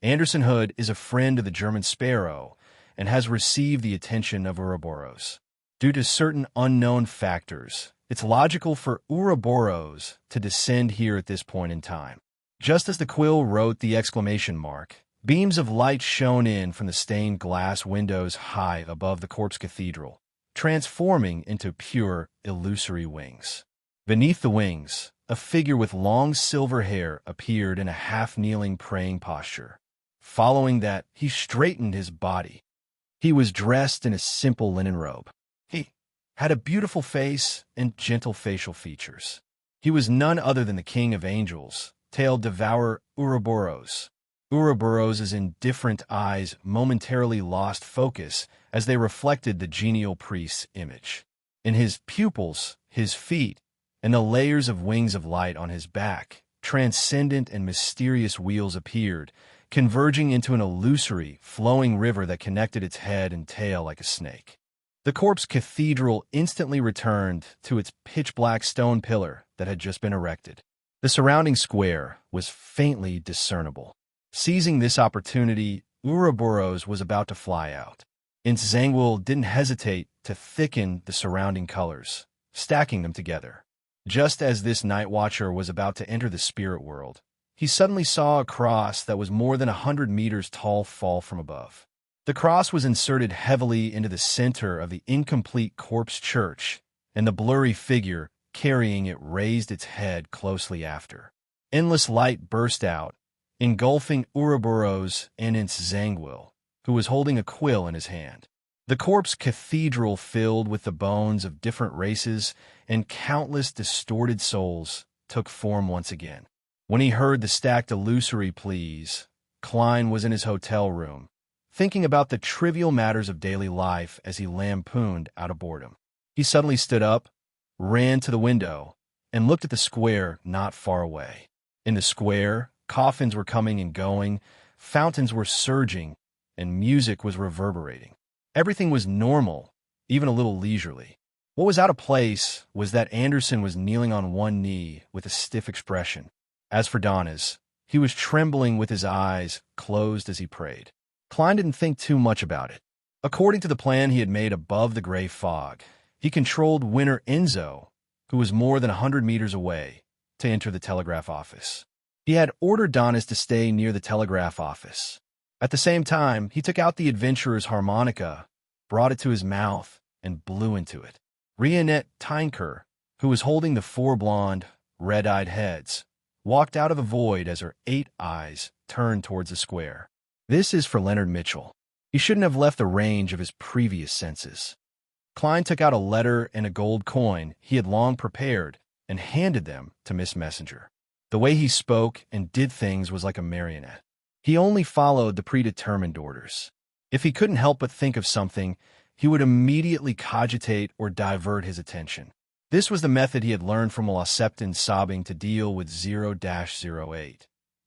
Anderson Hood is a friend of the German sparrow and has received the attention of Ouroboros. Due to certain unknown factors, it's logical for Ouroboros to descend here at this point in time. Just as the quill wrote the exclamation mark, beams of light shone in from the stained glass windows high above the corpse cathedral, transforming into pure, illusory wings. Beneath the wings, a figure with long silver hair appeared in a half-kneeling praying posture. Following that, he straightened his body. He was dressed in a simple linen robe. He had a beautiful face and gentle facial features. He was none other than the King of Angels, tailed devourer Ouroboros. Ouroboros' indifferent eyes momentarily lost focus as they reflected the genial priest's image. In his pupils, his feet, and the layers of wings of light on his back, transcendent and mysterious wheels appeared, converging into an illusory, flowing river that connected its head and tail like a snake. The corpse cathedral instantly returned to its pitch-black stone pillar that had just been erected. The surrounding square was faintly discernible. Seizing this opportunity, Ouroboros was about to fly out. Zangwill didn't hesitate to thicken the surrounding colors, stacking them together. Just as this night watcher was about to enter the spirit world, he suddenly saw a cross that was more than 100 meters tall fall from above. The cross was inserted heavily into the center of the incomplete corpse church, and the blurry figure carrying it raised its head closely after. Endless light burst out, engulfing Ouroboros and Zangwill, who was holding a quill in his hand. The corpse cathedral filled with the bones of different races and countless distorted souls took form once again. When he heard the stacked illusory pleas, Klein was in his hotel room, thinking about the trivial matters of daily life as he lampooned out of boredom. He suddenly stood up, ran to the window, and looked at the square not far away. In the square, coffins were coming and going, fountains were surging, and music was reverberating. Everything was normal, even a little leisurely. What was out of place was that Anderson was kneeling on one knee with a stiff expression. As for Donis, he was trembling with his eyes closed as he prayed. Klein didn't think too much about it. According to the plan he had made above the gray fog, he controlled Winter Enzo, who was more than 100 meters away, to enter the telegraph office. He had ordered Donis to stay near the telegraph office. At the same time, he took out the adventurer's harmonica, brought it to his mouth, and blew into it. Rionette Tynker, who was holding the four blonde, red-eyed heads, walked out of the void as her 8 eyes turned towards the square. This is for Leonard Mitchell. He shouldn't have left the range of his previous senses. Klein took out a letter and a gold coin he had long prepared and handed them to Miss Messenger. The way he spoke and did things was like a marionette. He only followed the predetermined orders. If he couldn't help but think of something, he would immediately cogitate or divert his attention. This was the method he had learned from Laseptin sobbing to deal with 0-08.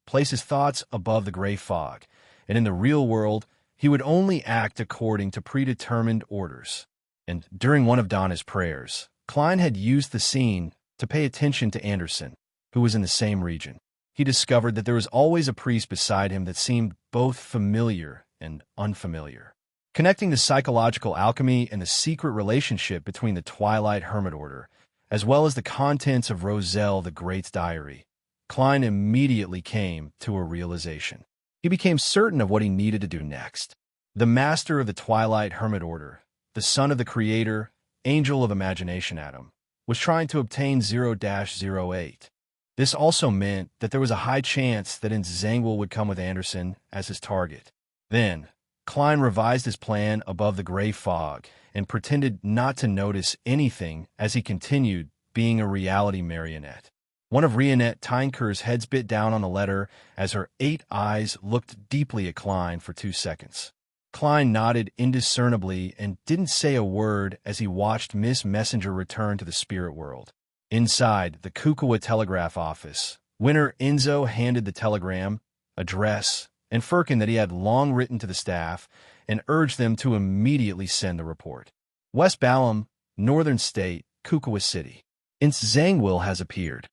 Place his thoughts above the gray fog, and in the real world, he would only act according to predetermined orders. And during one of Donna's prayers, Klein had used the scene to pay attention to Anderson, who was in the same region. He discovered that there was always a priest beside him that seemed both familiar and unfamiliar. Connecting the psychological alchemy and the secret relationship between the Twilight Hermit Order, as well as the contents of Roselle the Great's diary, Klein immediately came to a realization. He became certain of what he needed to do next. The master of the Twilight Hermit Order, the son of the creator, angel of imagination Adam, was trying to obtain 0-08. This also meant that there was a high chance that Zangwill would come with Anderson as his target. Then, Klein revised his plan above the gray fog and pretended not to notice anything as he continued being a reality marionette. One of Rionette Tynker's heads bit down on the letter as her 8 eyes looked deeply at Klein for 2 seconds. Klein nodded indiscernibly and didn't say a word as he watched Miss Messenger return to the spirit world. Inside the Kukua telegraph office, Winter Enzo handed the telegram, address, and firkin that he had long written to the staff and urged them to immediately send the report. West Balam, Northern State, Kukua City. Zangwill has appeared.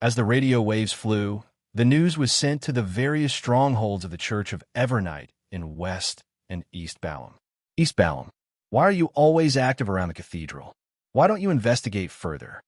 As the radio waves flew, the news was sent to the various strongholds of the Church of Evernight in West and East Balam. East Balam, why are you always active around the cathedral? Why don't you investigate further?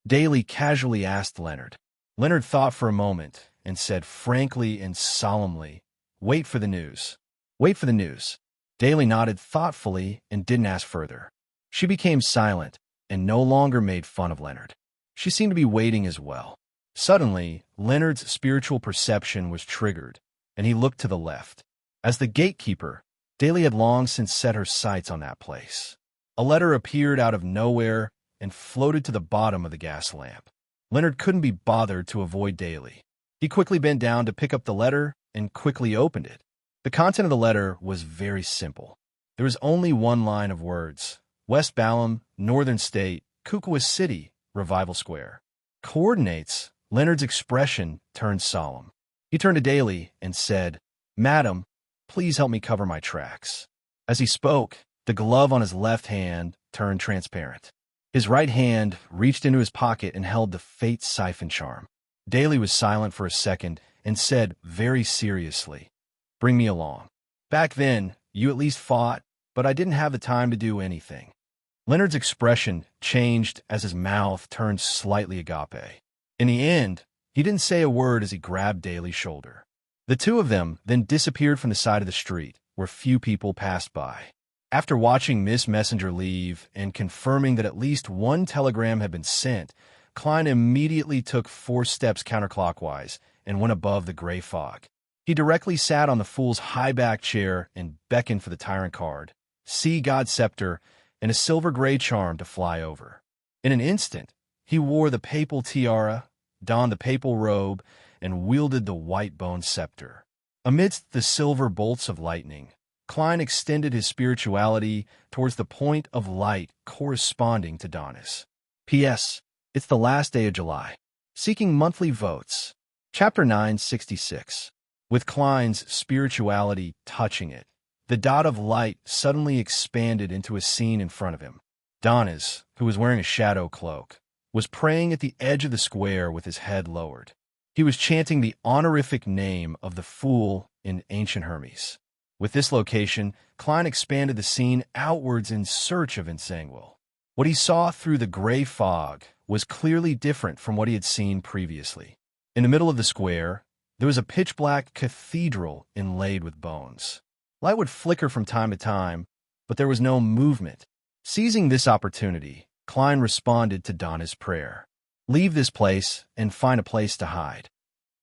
Daly casually asked Leonard. Leonard thought for a moment and said frankly and solemnly, "Wait for the news. Wait for the news." Daly nodded thoughtfully and didn't ask further. She became silent and no longer made fun of Leonard. She seemed to be waiting as well. Suddenly, Leonard's spiritual perception was triggered, and he looked to the left. As the gatekeeper, Daly had long since set her sights on that place. A letter appeared out of nowhere and floated to the bottom of the gas lamp. Leonard couldn't be bothered to avoid Daly. He quickly bent down to pick up the letter and quickly opened it. The content of the letter was very simple. There was only one line of words: West Balam, Northern State, Kukua City, Revival Square. Coordinates. Leonard's expression turned solemn. He turned to Daly and said, "Madam, please help me cover my tracks." As he spoke, the glove on his left hand turned transparent. His right hand reached into his pocket and held the fate siphon charm. Daly was silent for a second and said very seriously, "Bring me along. Back then, you at least fought, but I didn't have the time to do anything." Leonard's expression changed as his mouth turned slightly agape. In the end, he didn't say a word as he grabbed Daly's shoulder. The two of them then disappeared from the side of the street, where few people passed by. After watching Miss Messenger leave and confirming that at least one telegram had been sent, Klein immediately took 4 steps counterclockwise and went above the gray fog. He directly sat on the fool's high-back chair and beckoned for the tyrant card, Sea God Scepter, and a silver-gray charm to fly over. In an instant, he wore the papal tiara, donned the papal robe, and wielded the white-bone scepter. Amidst the silver bolts of lightning, Klein extended his spirituality towards the point of light corresponding to Donis. P.S. It's the last day of July. Seeking monthly votes. Chapter 966. With Klein's spirituality touching it, the dot of light suddenly expanded into a scene in front of him. Donis, who was wearing a shadow cloak, was praying at the edge of the square with his head lowered. He was chanting the honorific name of the fool in ancient Hermes. With this location, Klein expanded the scene outwards in search of Zangwill. What he saw through the gray fog was clearly different from what he had seen previously. In the middle of the square, there was a pitch-black cathedral inlaid with bones. Light would flicker from time to time, but there was no movement. Seizing this opportunity, Klein responded to Donna's prayer. "Leave this place and find a place to hide."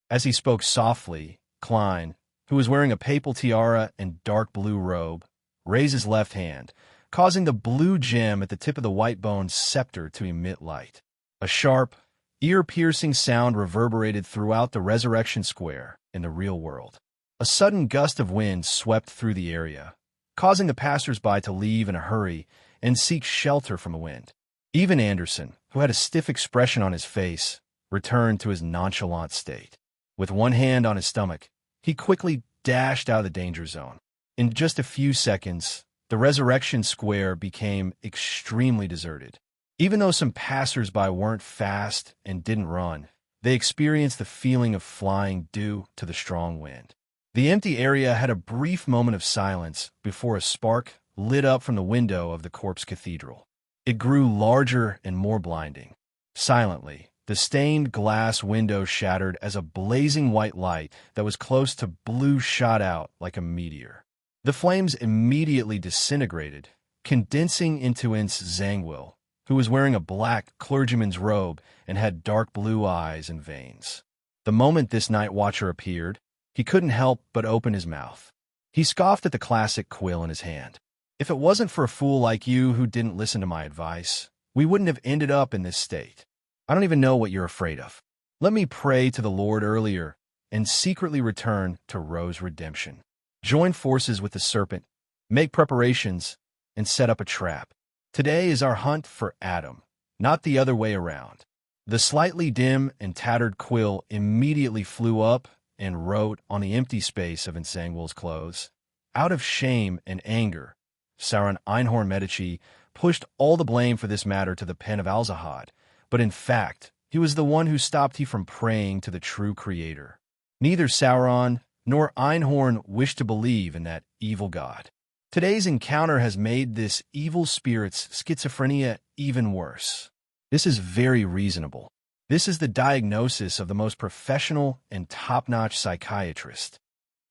As he spoke softly, Klein, who was wearing a papal tiara and dark blue robe, raised his left hand, causing the blue gem at the tip of the white-bone scepter to emit light. A sharp, ear-piercing sound reverberated throughout the Resurrection Square in the real world. A sudden gust of wind swept through the area, causing the passers-by to leave in a hurry and seek shelter from the wind. Even Anderson, who had a stiff expression on his face, returned to his nonchalant state. With one hand on his stomach, he quickly dashed out of the danger zone. In just a few seconds, the Resurrection Square became extremely deserted. Even though some passers-by weren't fast and didn't run, they experienced the feeling of flying due to the strong wind. The empty area had a brief moment of silence before a spark lit up from the window of the Corpse Cathedral. It grew larger and more blinding. Silently, the stained glass window shattered as a blazing white light that was close to blue shot out like a meteor. The flames immediately disintegrated, condensing into Zangwill, who was wearing a black clergyman's robe and had dark blue eyes and veins. The moment this night watcher appeared, he couldn't help but open his mouth. He scoffed at the classic quill in his hand. If it wasn't for a fool like you who didn't listen to my advice, we wouldn't have ended up in this state. I don't even know what you're afraid of. Let me pray to the Lord earlier and secretly return to Ro's redemption. Join forces with the serpent, make preparations, and set up a trap. Today is our hunt for Adam, not the other way around. The slightly dim and tattered quill immediately flew up and wrote on the empty space of Ensangwil's clothes. Out of shame and anger, Sauron Einhorn Medici pushed all the blame for this matter to the pen of Alzahad, but in fact, he was the one who stopped he from praying to the true creator. Neither Sauron nor Einhorn wished to believe in that evil god. Today's encounter has made this evil spirit's schizophrenia even worse. This is very reasonable. This is the diagnosis of the most professional and top-notch psychiatrist.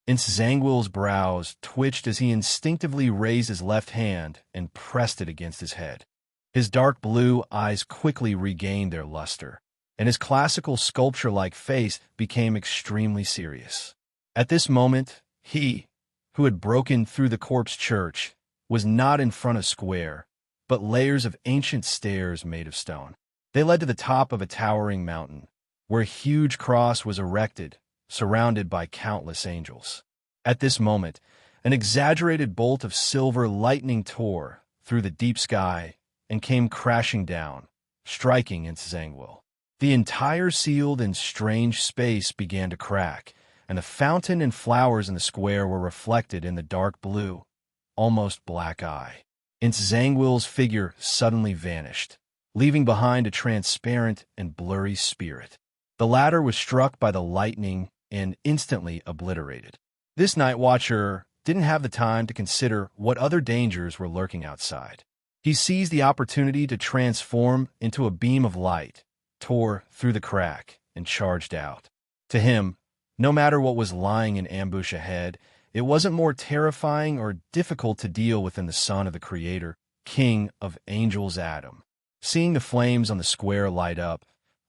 Ensangwil's brows twitched as he instinctively raised his left hand and pressed it against his head. His dark blue eyes quickly regained their luster, and his classical sculpture-like face became extremely serious. At this moment, he, who had broken through the corpse church, was not in front of square, but layers of ancient stairs made of stone. They led to the top of a towering mountain, where a huge cross was erected, surrounded by countless angels. At this moment, an exaggerated bolt of silver lightning tore through the deep sky and came crashing down, striking Ensangwil. The entire sealed and strange space began to crack, and the fountain and flowers in the square were reflected in the dark blue, almost black eye. Ensangwil's figure suddenly vanished, leaving behind a transparent and blurry spirit. The latter was struck by the lightning and instantly obliterated. This night watcher didn't have the time to consider what other dangers were lurking outside. He seized the opportunity to transform into a beam of light, tore through the crack, and charged out. To him, no matter what was lying in ambush ahead, it wasn't more terrifying or difficult to deal with than the son of the Creator, King of Angels Adam. Seeing the flames on the square light up,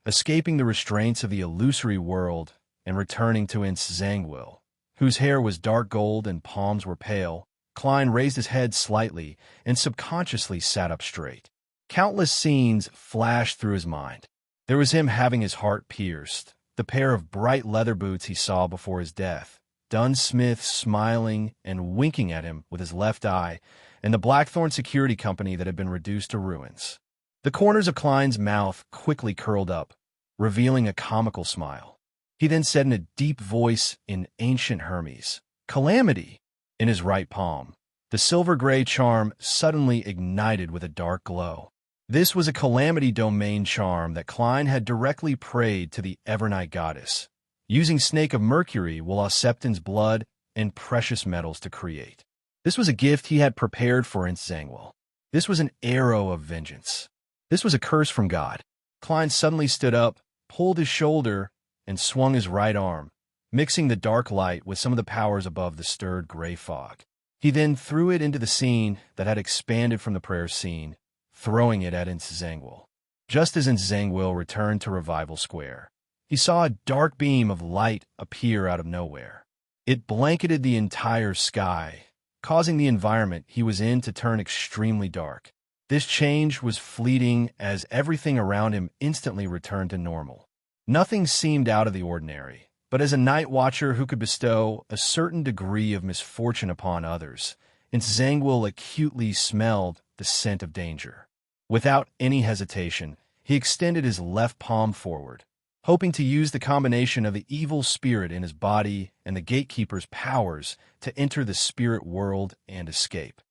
escaping the restraints of the illusory world, and returning to Ensangwil, whose hair was dark gold and palms were pale, Klein raised his head slightly and subconsciously sat up straight. Countless scenes flashed through his mind. There was him having his heart pierced, the pair of bright leather boots he saw before his death, Dun Smith smiling and winking at him with his left eye, and the Blackthorn Security Company that had been reduced to ruins. The corners of Klein's mouth quickly curled up, revealing a comical smile. He then said in a deep voice in ancient Hermes, "Calamity!" in his right palm. The silver-gray charm suddenly ignited with a dark glow. This was a Calamity Domain charm that Klein had directly prayed to the Evernight goddess, using Snake of Mercury, Septon's blood, and precious metals to create. This was a gift he had prepared for Ensangwil. This was an arrow of vengeance. This was a curse from God. Klein suddenly stood up, pulled his shoulder, and swung his right arm, mixing the dark light with some of the powers above the stirred gray fog. He then threw it into the scene that had expanded from the prayer scene, throwing it at Ensangwil. Just as Ensangwil returned to Revival Square, he saw a dark beam of light appear out of nowhere. It blanketed the entire sky, causing the environment he was in to turn extremely dark. This change was fleeting as everything around him instantly returned to normal. Nothing seemed out of the ordinary, but as a night watcher who could bestow a certain degree of misfortune upon others, Ensangwil acutely smelled the scent of danger. Without any hesitation, he extended his left palm forward, hoping to use the combination of the evil spirit in his body and the gatekeeper's powers to enter the spirit world and escape.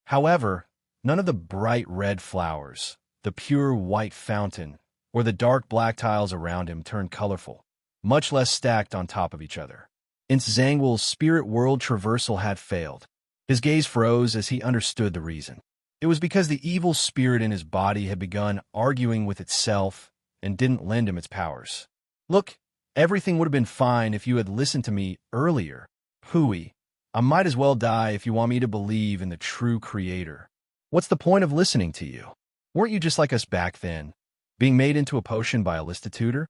However, none of the bright red flowers, the pure white fountain, or the dark black tiles around him turned colorful, much less stacked on top of each other. Ensangwil's spirit world traversal had failed. His gaze froze as he understood the reason. It was because the evil spirit in his body had begun arguing with itself and didn't lend him its powers. "Look, everything would have been fine if you had listened to me earlier. Hooey, I might as well die if you want me to believe in the true Creator. What's the point of listening to you? Weren't you just like us back then, being made into a potion by a listitutor?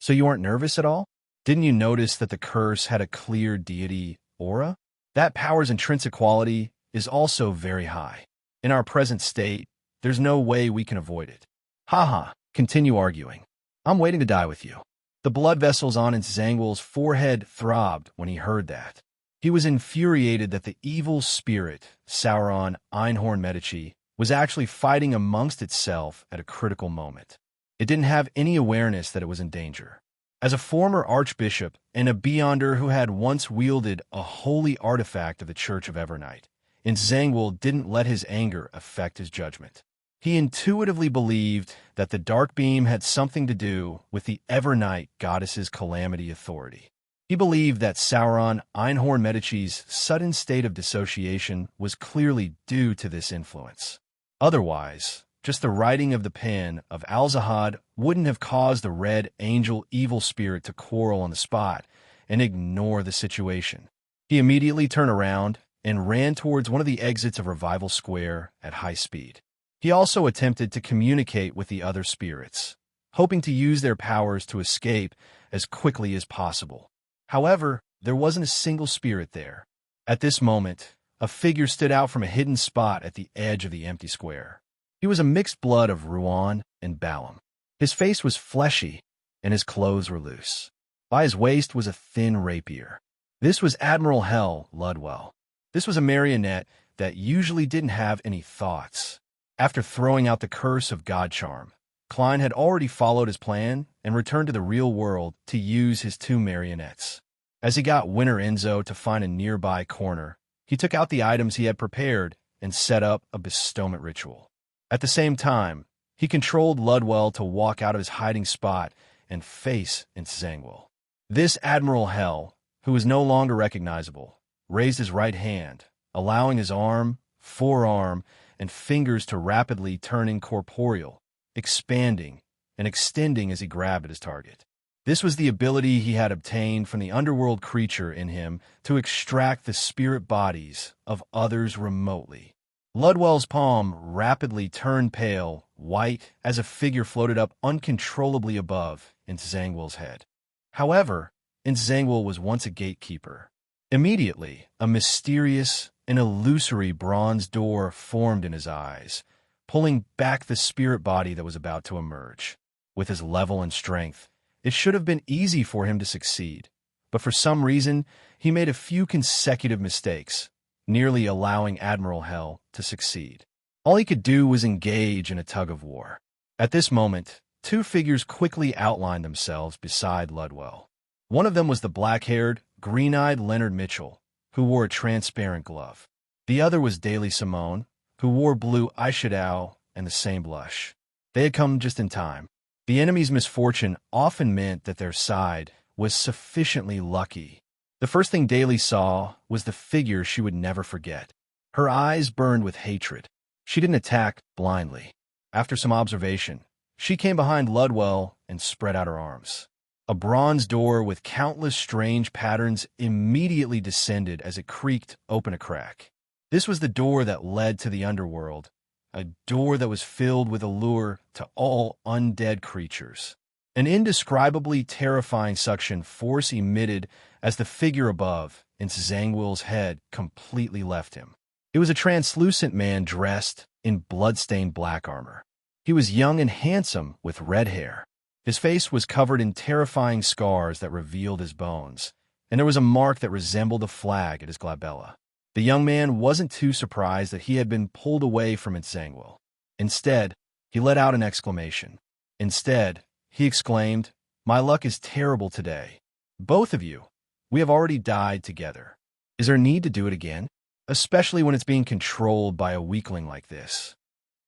So you aren't nervous at all? Didn't you notice that the curse had a clear deity aura? That power's intrinsic quality is also very high. In our present state, there's no way we can avoid it. Haha, continue arguing. I'm waiting to die with you. The blood vessels on Zangwil's forehead throbbed when he heard that. He was infuriated that the evil spirit, Sauron Einhorn Medici, was actually fighting amongst itself at a critical moment. It didn't have any awareness that it was in danger. As a former archbishop and a beyonder who had once wielded a holy artifact of the Church of Evernight, Zangwil didn't let his anger affect his judgment. He intuitively believed that the dark beam had something to do with the Evernight goddess's calamity authority. He believed that Sauron Einhorn Medici's sudden state of dissociation was clearly due to this influence. Otherwise, just the writing of the pen of Alzahad wouldn't have caused the Red Angel evil spirit to quarrel on the spot and ignore the situation. He immediately turned around and ran towards one of the exits of Revival Square at high speed. He also attempted to communicate with the other spirits, hoping to use their powers to escape as quickly as possible. However, there wasn't a single spirit there. At this moment, a figure stood out from a hidden spot at the edge of the empty square. He was a mixed blood of Ruan and Balam. His face was fleshy, and his clothes were loose. By his waist was a thin rapier. This was Admiral Hel Ludwell. This was a marionette that usually didn't have any thoughts. After throwing out the curse of God Charm, Klein had already followed his plan and returned to the real world to use his two marionettes. As he got Winter Enzo to find a nearby corner, he took out the items he had prepared and set up a bestowment ritual. At the same time, he controlled Ludwell to walk out of his hiding spot and face Zangwil. This Admiral Hel, who was no longer recognizable, raised his right hand, allowing his arm, forearm, and fingers to rapidly turn incorporeal, expanding and extending as he grabbed at his target. This was the ability he had obtained from the underworld creature in him to extract the spirit bodies of others remotely. Ludwell's palm rapidly turned pale, white, as a figure floated up uncontrollably above Zangwil's head. However, Zangwil was once a gatekeeper. Immediately, a mysterious and illusory bronze door formed in his eyes, pulling back the spirit body that was about to emerge. With his level and strength, it should have been easy for him to succeed, but for some reason, he made a few consecutive mistakes, nearly allowing Admiral Hel to succeed. All he could do was engage in a tug-of-war. At this moment, two figures quickly outlined themselves beside Ludwell. One of them was the black-haired, green-eyed Leonard Mitchell, who wore a transparent glove. The other was Daily Simone, who wore blue eyeshadow and the same blush. They had come just in time. The enemy's misfortune often meant that their side was sufficiently lucky. The first thing Daly saw was the figure she would never forget. Her eyes burned with hatred. She didn't attack blindly. After some observation, she came behind Ludwell and spread out her arms. A bronze door with countless strange patterns immediately descended as it creaked open a crack. This was the door that led to the underworld, a door that was filled with allure to all undead creatures. An indescribably terrifying suction force emitted as the figure above, in Zangwil's head, completely left him. It was a translucent man dressed in blood-stained black armor. He was young and handsome with red hair. His face was covered in terrifying scars that revealed his bones, and there was a mark that resembled a flag at his glabella. The young man wasn't too surprised that he had been pulled away from Zangwil. Instead, he let out an exclamation. Instead, he exclaimed, "My luck is terrible today. Both of you. We have already died together. Is there need to do it again? Especially when it's being controlled by a weakling like this."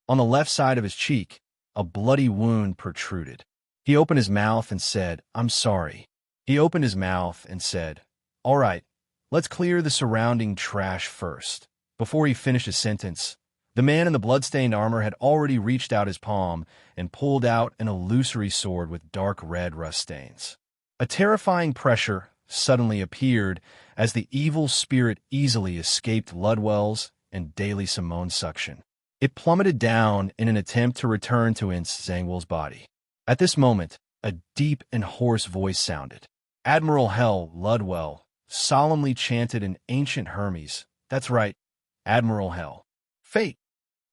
On the left side of his cheek, a bloody wound protruded. He opened his mouth and said, "I'm sorry." He opened his mouth and said, "All right, let's clear the surrounding trash first." Before he finished his sentence, the man in the bloodstained armor had already reached out his palm and pulled out an illusory sword with dark red rust stains. A terrifying pressure suddenly appeared as the evil spirit easily escaped Ludwell's and Daily Simone's suction. It plummeted down in an attempt to return to Zangwil's body. At this moment, a deep and hoarse voice sounded. "Admiral Hel Ludwell, solemnly chanted in ancient Hermes. That's right, Admiral Hell. Fate.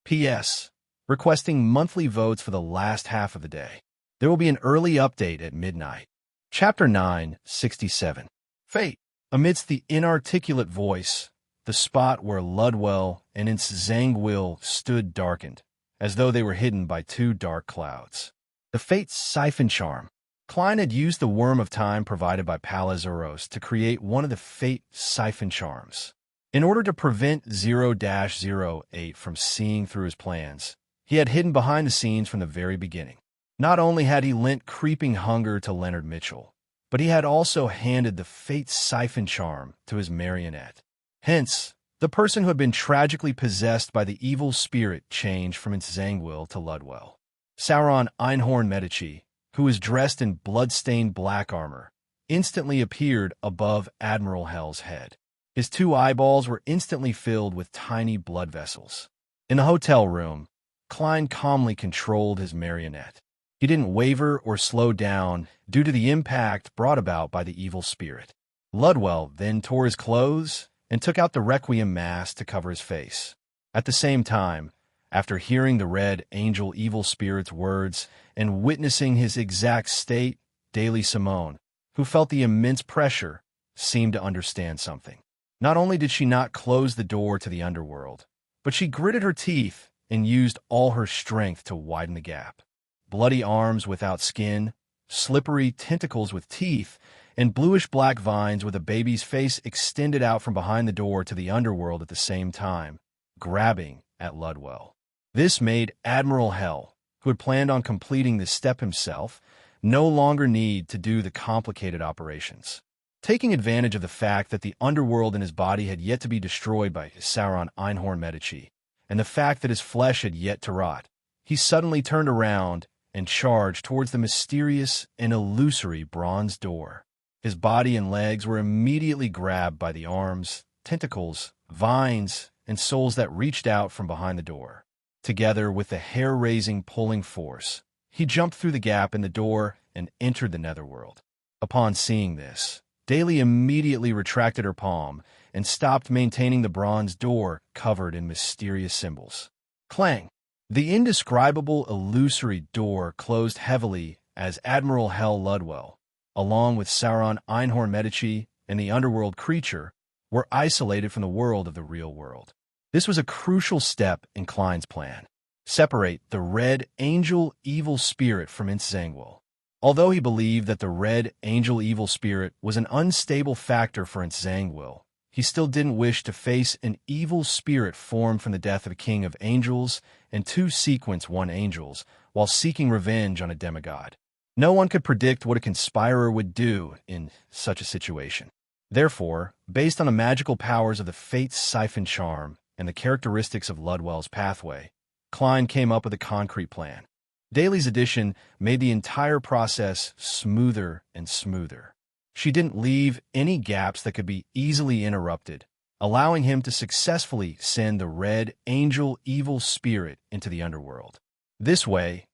P.S. Requesting monthly votes for the last half of the day. There will be an early update at midnight. Chapter 967. Fate. Amidst the inarticulate voice, the spot where Ludwell and Zangwill stood darkened, as though they were hidden by two dark clouds. The Fate's siphon charm. Klein had used the worm of time provided by Palazuros to create one of the Fate siphon charms. In order to prevent 0-08 from seeing through his plans, he had hidden behind the scenes from the very beginning. Not only had he lent creeping hunger to Leonard Mitchell, but he had also handed the Fate siphon charm to his marionette. Hence, the person who had been tragically possessed by the evil spirit changed from Zangwill to Ludwell. Sauron Einhorn Medici, who was dressed in blood-stained black armor, instantly appeared above Admiral Hell's head. His two eyeballs were instantly filled with tiny blood vessels. In the hotel room, Klein calmly controlled his marionette. He didn't waver or slow down due to the impact brought about by the evil spirit. Ludwell then tore his clothes and took out the requiem mask to cover his face. At the same time, after hearing the Red Angel evil spirit's words and witnessing his exact state, Daily Simone, who felt the immense pressure, seemed to understand something. Not only did she not close the door to the underworld, but she gritted her teeth and used all her strength to widen the gap. Bloody arms without skin, slippery tentacles with teeth, and bluish-black vines with a baby's face extended out from behind the door to the underworld at the same time, grabbing at Ludwell. This made Admiral Hell, who had planned on completing this step himself, no longer need to do the complicated operations. Taking advantage of the fact that the underworld in his body had yet to be destroyed by Sauron Einhorn Medici, and the fact that his flesh had yet to rot, he suddenly turned around and charged towards the mysterious and illusory bronze door. His body and legs were immediately grabbed by the arms, tentacles, vines, and souls that reached out from behind the door. Together with the hair-raising pulling force, he jumped through the gap in the door and entered the netherworld. Upon seeing this, Daly immediately retracted her palm and stopped maintaining the bronze door covered in mysterious symbols. Clang! The indescribable illusory door closed heavily as Admiral Hell Ludwell, along with Sauron Einhorn Medici and the underworld creature, were isolated from the world of the real world. This was a crucial step in Klein's plan. Separate the Red Angel evil spirit from Zangwill. Although he believed that the Red Angel evil spirit was an unstable factor for Zangwill, he still didn't wish to face an evil spirit formed from the death of a king of angels and two sequence one angels while seeking revenge on a demigod. No one could predict what a conspirer would do in such a situation. Therefore, based on the magical powers of the Fate's siphon charm and the characteristics of Ludwell's pathway, Klein came up with a concrete plan. Daly's addition made the entire process smoother and smoother. She didn't leave any gaps that could be easily interrupted, allowing him to successfully send the Red Angel evil spirit into the underworld. This way,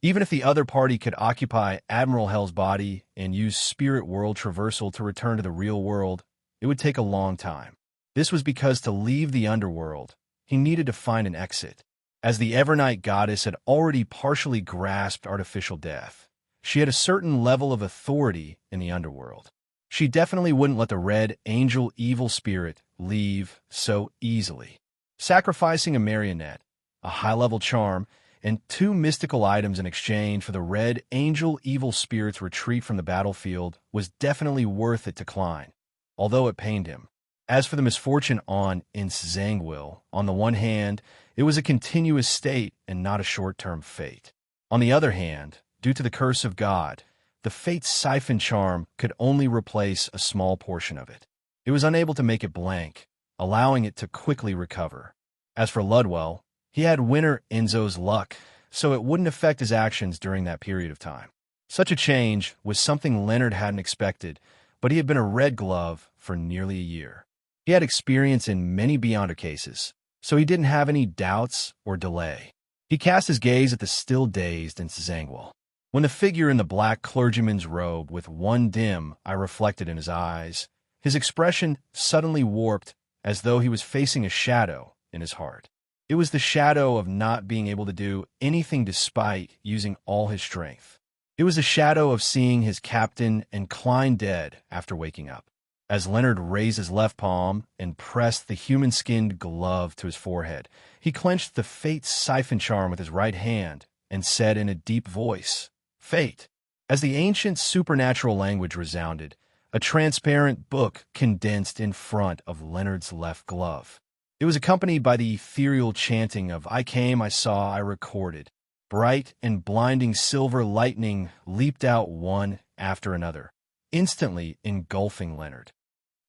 even if the other party could occupy Admiral Hell's body and use spirit world traversal to return to the real world, it would take a long time. This was because to leave the underworld, he needed to find an exit. As the Evernight goddess had already partially grasped artificial death, she had a certain level of authority in the underworld. She definitely wouldn't let the Red Angel evil spirit leave so easily. Sacrificing a marionette, a high-level charm, and two mystical items in exchange for the Red Angel evil spirit's retreat from the battlefield was definitely worth it to Klein, although it pained him. As for the misfortune on Zangwill, on the one hand, it was a continuous state and not a short-term fate. On the other hand, due to the curse of God, the Fate's siphon charm could only replace a small portion of it. It was unable to make it blank, allowing it to quickly recover. As for Ludwell, he had Winter Enzo's luck, so it wouldn't affect his actions during that period of time. Such a change was something Leonard hadn't expected, but he had been a Red Glove for nearly a year. He had experience in many Beyonder cases, so he didn't have any doubts or delay. He cast his gaze at the still dazed Zangwill. When the figure in the black clergyman's robe with one dim eye reflected in his eyes, His expression suddenly warped as though he was facing a shadow in his heart. It was the shadow of not being able to do anything despite using all his strength. It was a shadow of seeing his captain and Klein dead after waking up. As Leonard raised his left palm and pressed the human-skinned glove to his forehead, he clenched the Fate siphon charm with his right hand and said in a deep voice, "Fate." As the ancient supernatural language resounded, a transparent book condensed in front of Leonard's left glove. It was accompanied by the ethereal chanting of "I came, I saw, I recorded." Bright and blinding silver lightning leaped out one after another, instantly engulfing Leonard.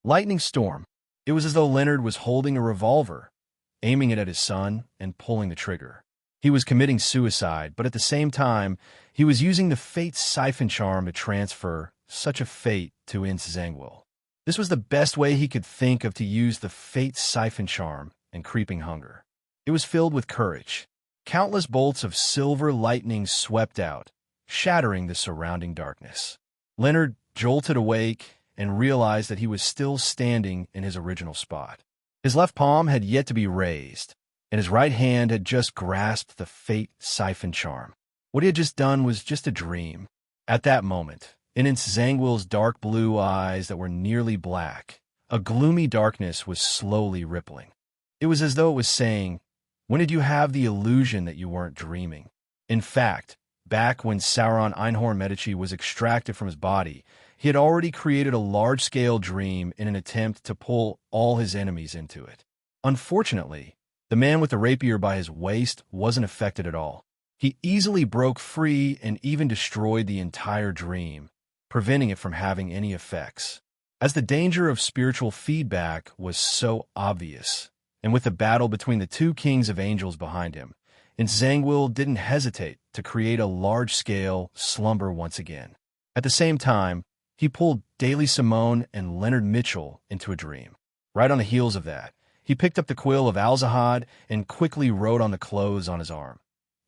Lightning storm. It was as though Leonard was holding a revolver, aiming it at his son and pulling the trigger. He was committing suicide, but at the same time, he was using the Fate siphon charm to transfer such a fate to Zangwill. This was the best way he could think of to use the Fate siphon charm and creeping hunger. It was filled with courage. Countless bolts of silver lightning swept out, shattering the surrounding darkness. Leonard jolted awake and realized that he was still standing in his original spot. His left palm had yet to be raised, and his right hand had just grasped the Fate siphon charm. What he had just done was just a dream. At that moment, in Zangwill's dark blue eyes that were nearly black, a gloomy darkness was slowly rippling. It was as though it was saying, "When did you have the illusion that you weren't dreaming?" In fact, back when Sauron Einhorn Medici was extracted from his body, he had already created a large-scale dream in an attempt to pull all his enemies into it. Unfortunately, the man with the rapier by his waist wasn't affected at all. He easily broke free and even destroyed the entire dream, preventing it from having any effects. As the danger of spiritual feedback was so obvious, and with the battle between the two kings of angels behind him, Zangwill didn't hesitate to create a large-scale slumber once again. At the same time, he pulled Daily Simone and Leonard Mitchell into a dream. Right on the heels of that, he picked up the quill of Alzahad and quickly wrote on the clothes on his arm.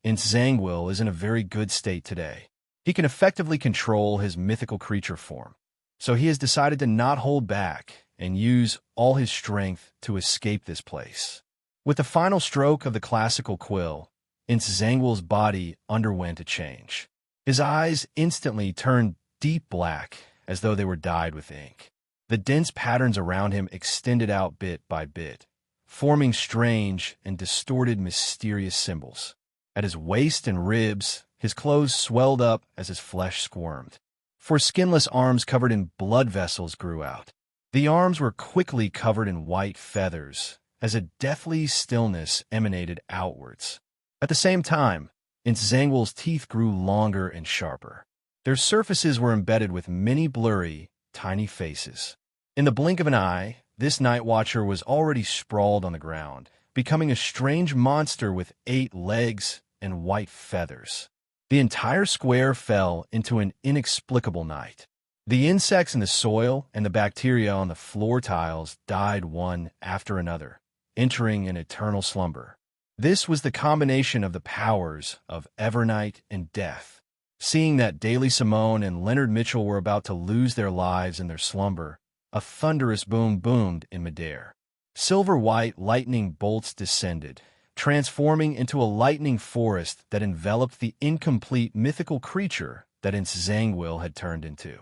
Zangwill is in a very good state today. He can effectively control his mythical creature form, so he has decided to not hold back and use all his strength to escape this place. With the final stroke of the classical quill, Zangwill's body underwent a change. His eyes instantly turned deep black, as though they were dyed with ink. The dense patterns around him extended out bit by bit, forming strange and distorted mysterious symbols. At his waist and ribs, his clothes swelled up as his flesh squirmed. Four skinless arms covered in blood vessels grew out. The arms were quickly covered in white feathers, as a deathly stillness emanated outwards. At the same time, Zangwill's teeth grew longer and sharper. Their surfaces were embedded with many blurry, tiny faces. In the blink of an eye, this night watcher was already sprawled on the ground, becoming a strange monster with 8 legs and white feathers. The entire square fell into an inexplicable night. The insects in the soil and the bacteria on the floor tiles died one after another, entering an eternal slumber. This was the combination of the powers of Evernight and Death. Seeing that Daily Simone and Leonard Mitchell were about to lose their lives in their slumber, a thunderous boom boomed in midair. Silver-white lightning bolts descended, transforming into a lightning forest that enveloped the incomplete mythical creature that Zangwill had turned into.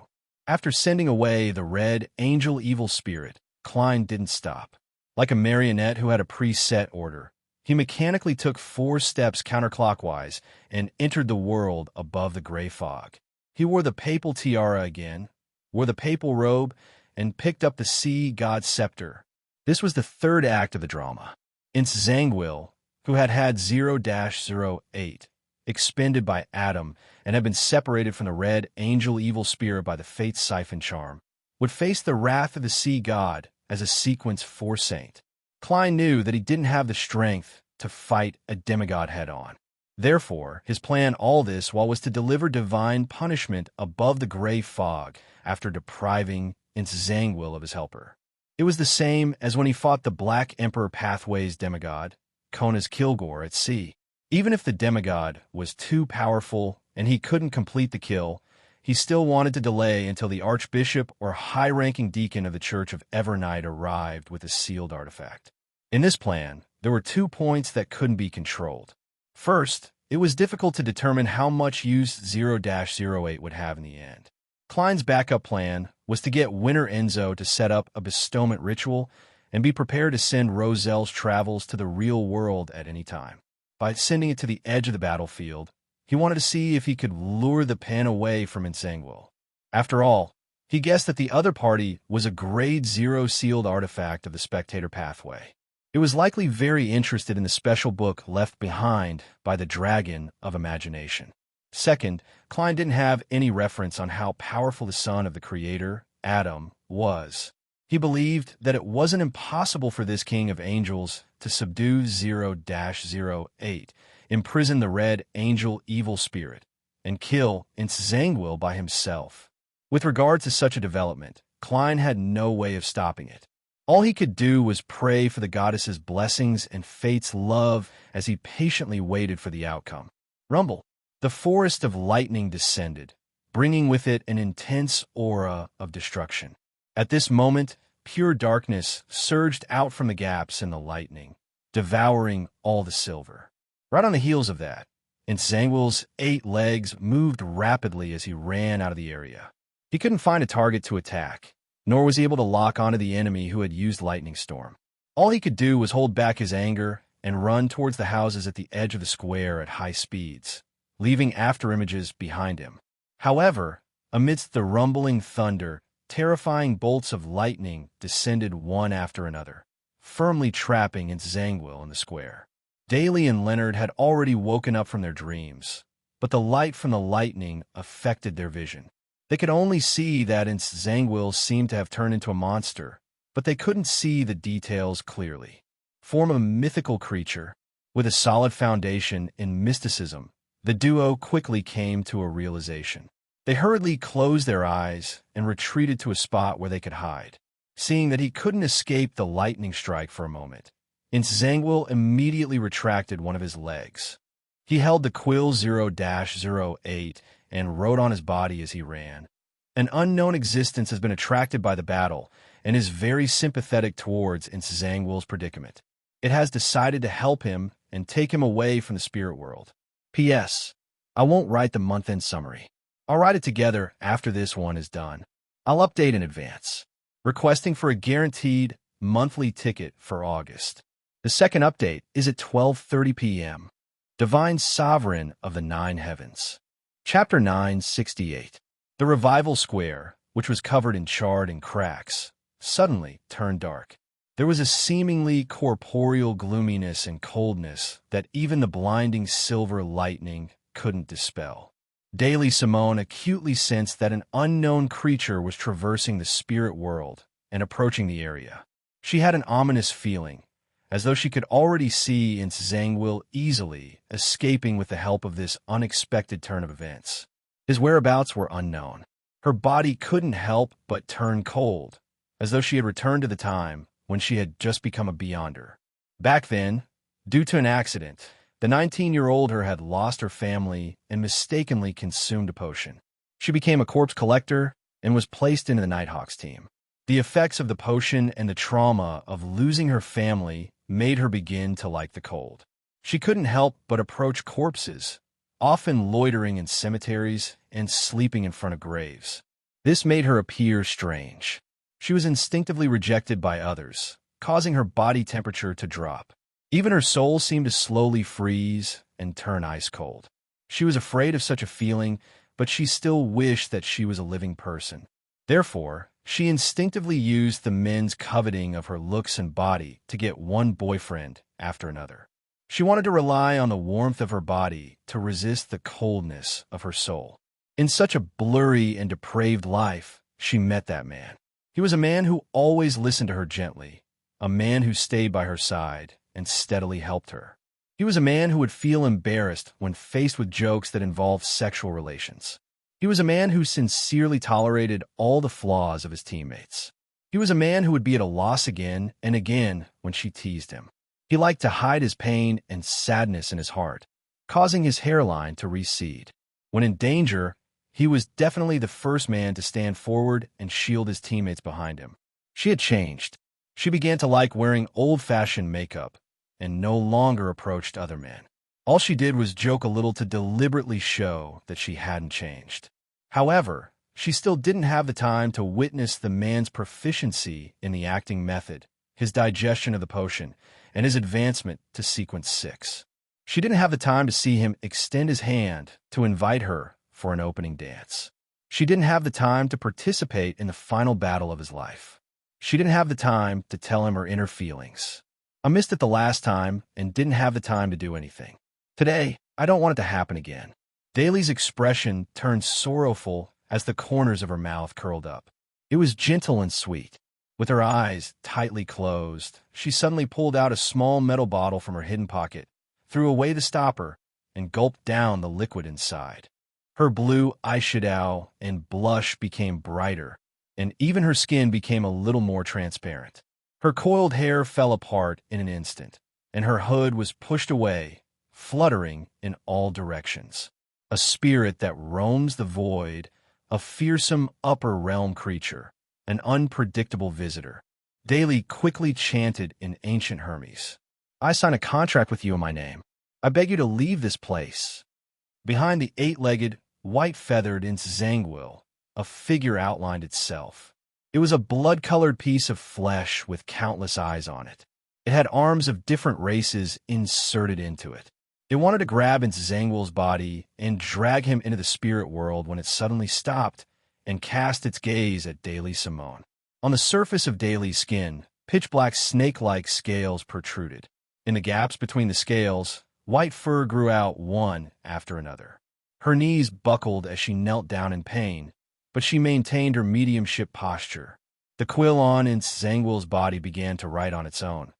After sending away the red angel evil spirit, Klein didn't stop. Like a marionette who had a preset order, he mechanically took 4 steps counterclockwise and entered the world above the gray fog. He wore the papal tiara again, wore the papal robe, and picked up the sea god scepter. This was the third act of the drama. Zangwill, who had had 0-08, expended by Adam and had been separated from the red angel evil spirit by the Fate siphon charm, would face the wrath of the sea god as a sequence 4 saint. Klein knew that he didn't have the strength to fight a demigod head-on. Therefore, his plan all this while was to deliver divine punishment above the gray fog after depriving Zangwill of his helper. It was the same as when he fought the Black Emperor Pathways demigod, Kona's Kilgore, at sea. Even if the demigod was too powerful and he couldn't complete the kill, he still wanted to delay until the archbishop or high-ranking deacon of the Church of Evernight arrived with a sealed artifact. In this plan, there were 2 points that couldn't be controlled. First, it was difficult to determine how much use 0-08 would have in the end. Klein's backup plan was to get Winter Enzo to set up a bestowment ritual and be prepared to send Roselle's travels to the real world at any time. By sending it to the edge of the battlefield, he wanted to see if he could lure the pen away from Ensanguil. After all, he guessed that the other party was a Grade 0 sealed artifact of the Spectator Pathway. It was likely very interested in the special book left behind by the Dragon of Imagination. Second, Klein didn't have any reference on how powerful the son of the Creator, Adam, was. He believed that it wasn't impossible for this King of Angels to subdue 0-08, imprison the Red Angel evil spirit, and kill Ensanguil by himself. With regard to such a development, Klein had no way of stopping it. All he could do was pray for the goddess's blessings and fate's love as he patiently waited for the outcome. Rumble. The forest of lightning descended, bringing with it an intense aura of destruction. At this moment, pure darkness surged out from the gaps in the lightning, devouring all the silver. Right on the heels of that, Ensanguil's 8 legs moved rapidly as he ran out of the area. He couldn't find a target to attack, nor was he able to lock onto the enemy who had used Lightning Storm. All he could do was hold back his anger and run towards the houses at the edge of the square at high speeds, leaving afterimages behind him. However, amidst the rumbling thunder, terrifying bolts of lightning descended one after another, firmly trapping Ensanguil in the square. Daly and Leonard had already woken up from their dreams, but the light from the lightning affected their vision. They could only see that Ensanguil seemed to have turned into a monster, but they couldn't see the details clearly. Form a mythical creature, with a solid foundation in mysticism, the duo quickly came to a realization. They hurriedly closed their eyes and retreated to a spot where they could hide. Seeing that he couldn't escape the lightning strike for a moment, Ensanguil immediately retracted one of his legs. He held the quill 0-08 and wrote on his body as he ran. An unknown existence has been attracted by the battle and is very sympathetic towards Ensanguil's predicament. It has decided to help him and take him away from the spirit world. P.S. I won't write the month-end summary. I'll write it together after this one is done. I'll update in advance, requesting for a guaranteed monthly ticket for August. The second update is at 12:30 p.m. Divine Sovereign of the Nine Heavens. Chapter 968. The Revival Square, which was covered in charred and cracks, suddenly turned dark. There was a seemingly corporeal gloominess and coldness that even the blinding silver lightning couldn't dispel. Daily Simone acutely sensed that an unknown creature was traversing the spirit world and approaching the area. She had an ominous feeling, as though she could already see Ensanguil easily escaping with the help of this unexpected turn of events. His whereabouts were unknown. Her body couldn't help but turn cold, as though she had returned to the time when she had just become a Beyonder. Back then, due to an accident, the 19-year-old her had lost her family and mistakenly consumed a potion. She became a corpse collector and was placed into the Nighthawks team. The effects of the potion and the trauma of losing her family made her begin to like the cold. She couldn't help but approach corpses, often loitering in cemeteries and sleeping in front of graves. This made her appear strange. She was instinctively rejected by others, causing her body temperature to drop. Even her soul seemed to slowly freeze and turn ice cold. She was afraid of such a feeling, but she still wished that she was a living person. Therefore, she instinctively used the men's coveting of her looks and body to get one boyfriend after another. She wanted to rely on the warmth of her body to resist the coldness of her soul. In such a blurry and depraved life, she met that man. He was a man who always listened to her gently, a man who stayed by her side and steadily helped her. He was a man who would feel embarrassed when faced with jokes that involved sexual relations. He was a man who sincerely tolerated all the flaws of his teammates. He was a man who would be at a loss again and again when she teased him. He liked to hide his pain and sadness in his heart, causing his hairline to recede. When in danger, He was definitely the first man to stand forward and shield his teammates behind him. She had changed. She began to like wearing old-fashioned makeup and no longer approached other men. All she did was joke a little to deliberately show that she hadn't changed. However, she still didn't have the time to witness the man's proficiency in the acting method, his digestion of the potion, and his advancement to sequence 6. She didn't have the time to see him extend his hand to invite her for an opening dance. She didn't have the time to participate in the final battle of his life. She didn't have the time to tell him her inner feelings. I missed it the last time and didn't have the time to do anything. Today, I don't want it to happen again. Daily's expression turned sorrowful as the corners of her mouth curled up. It was gentle and sweet. With her eyes tightly closed, she suddenly pulled out a small metal bottle from her hidden pocket, threw away the stopper, and gulped down the liquid inside. Her blue eyeshadow and blush became brighter, and even her skin became a little more transparent. Her coiled hair fell apart in an instant, and her hood was pushed away, fluttering in all directions. A spirit that roams the void, a fearsome upper realm creature, an unpredictable visitor. Daily quickly chanted in ancient Hermes. I sign a contract with you in my name. I beg you to leave this place. Behind the 8-legged, white-feathered Inzangwil, a figure outlined itself. It was a blood-colored piece of flesh with countless eyes on it. It had arms of different races inserted into it. It wanted to grab Inzangwil's body and drag him into the spirit world when it suddenly stopped and cast its gaze at Daily Simone. On the surface of Daily's skin, pitch-black snake-like scales protruded. In the gaps between the scales, white fur grew out one after another. Her knees buckled as she knelt down in pain, but she maintained her mediumship posture. The quill on Inzangwil's body began to write on its own.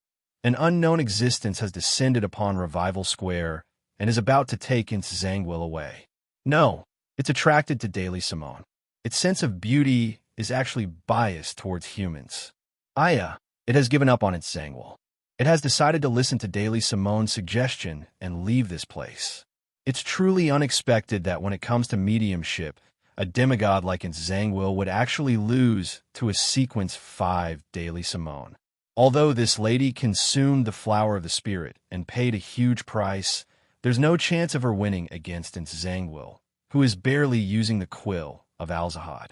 An unknown existence has descended upon Revival Square and is about to take Inzangwil away. No, it's attracted to Daily Simone. Its sense of beauty is actually biased towards humans. It has given up on Inzangwil. It has decided to listen to Daily Simone's suggestion and leave this place. It's truly unexpected that when it comes to mediumship, a demigod like Inzangwil would actually lose to a sequence 5 Daily Simone. Although this lady consumed the flower of the spirit and paid a huge price, there's no chance of her winning against Inzangwil, who is barely using the quill of Alzahad.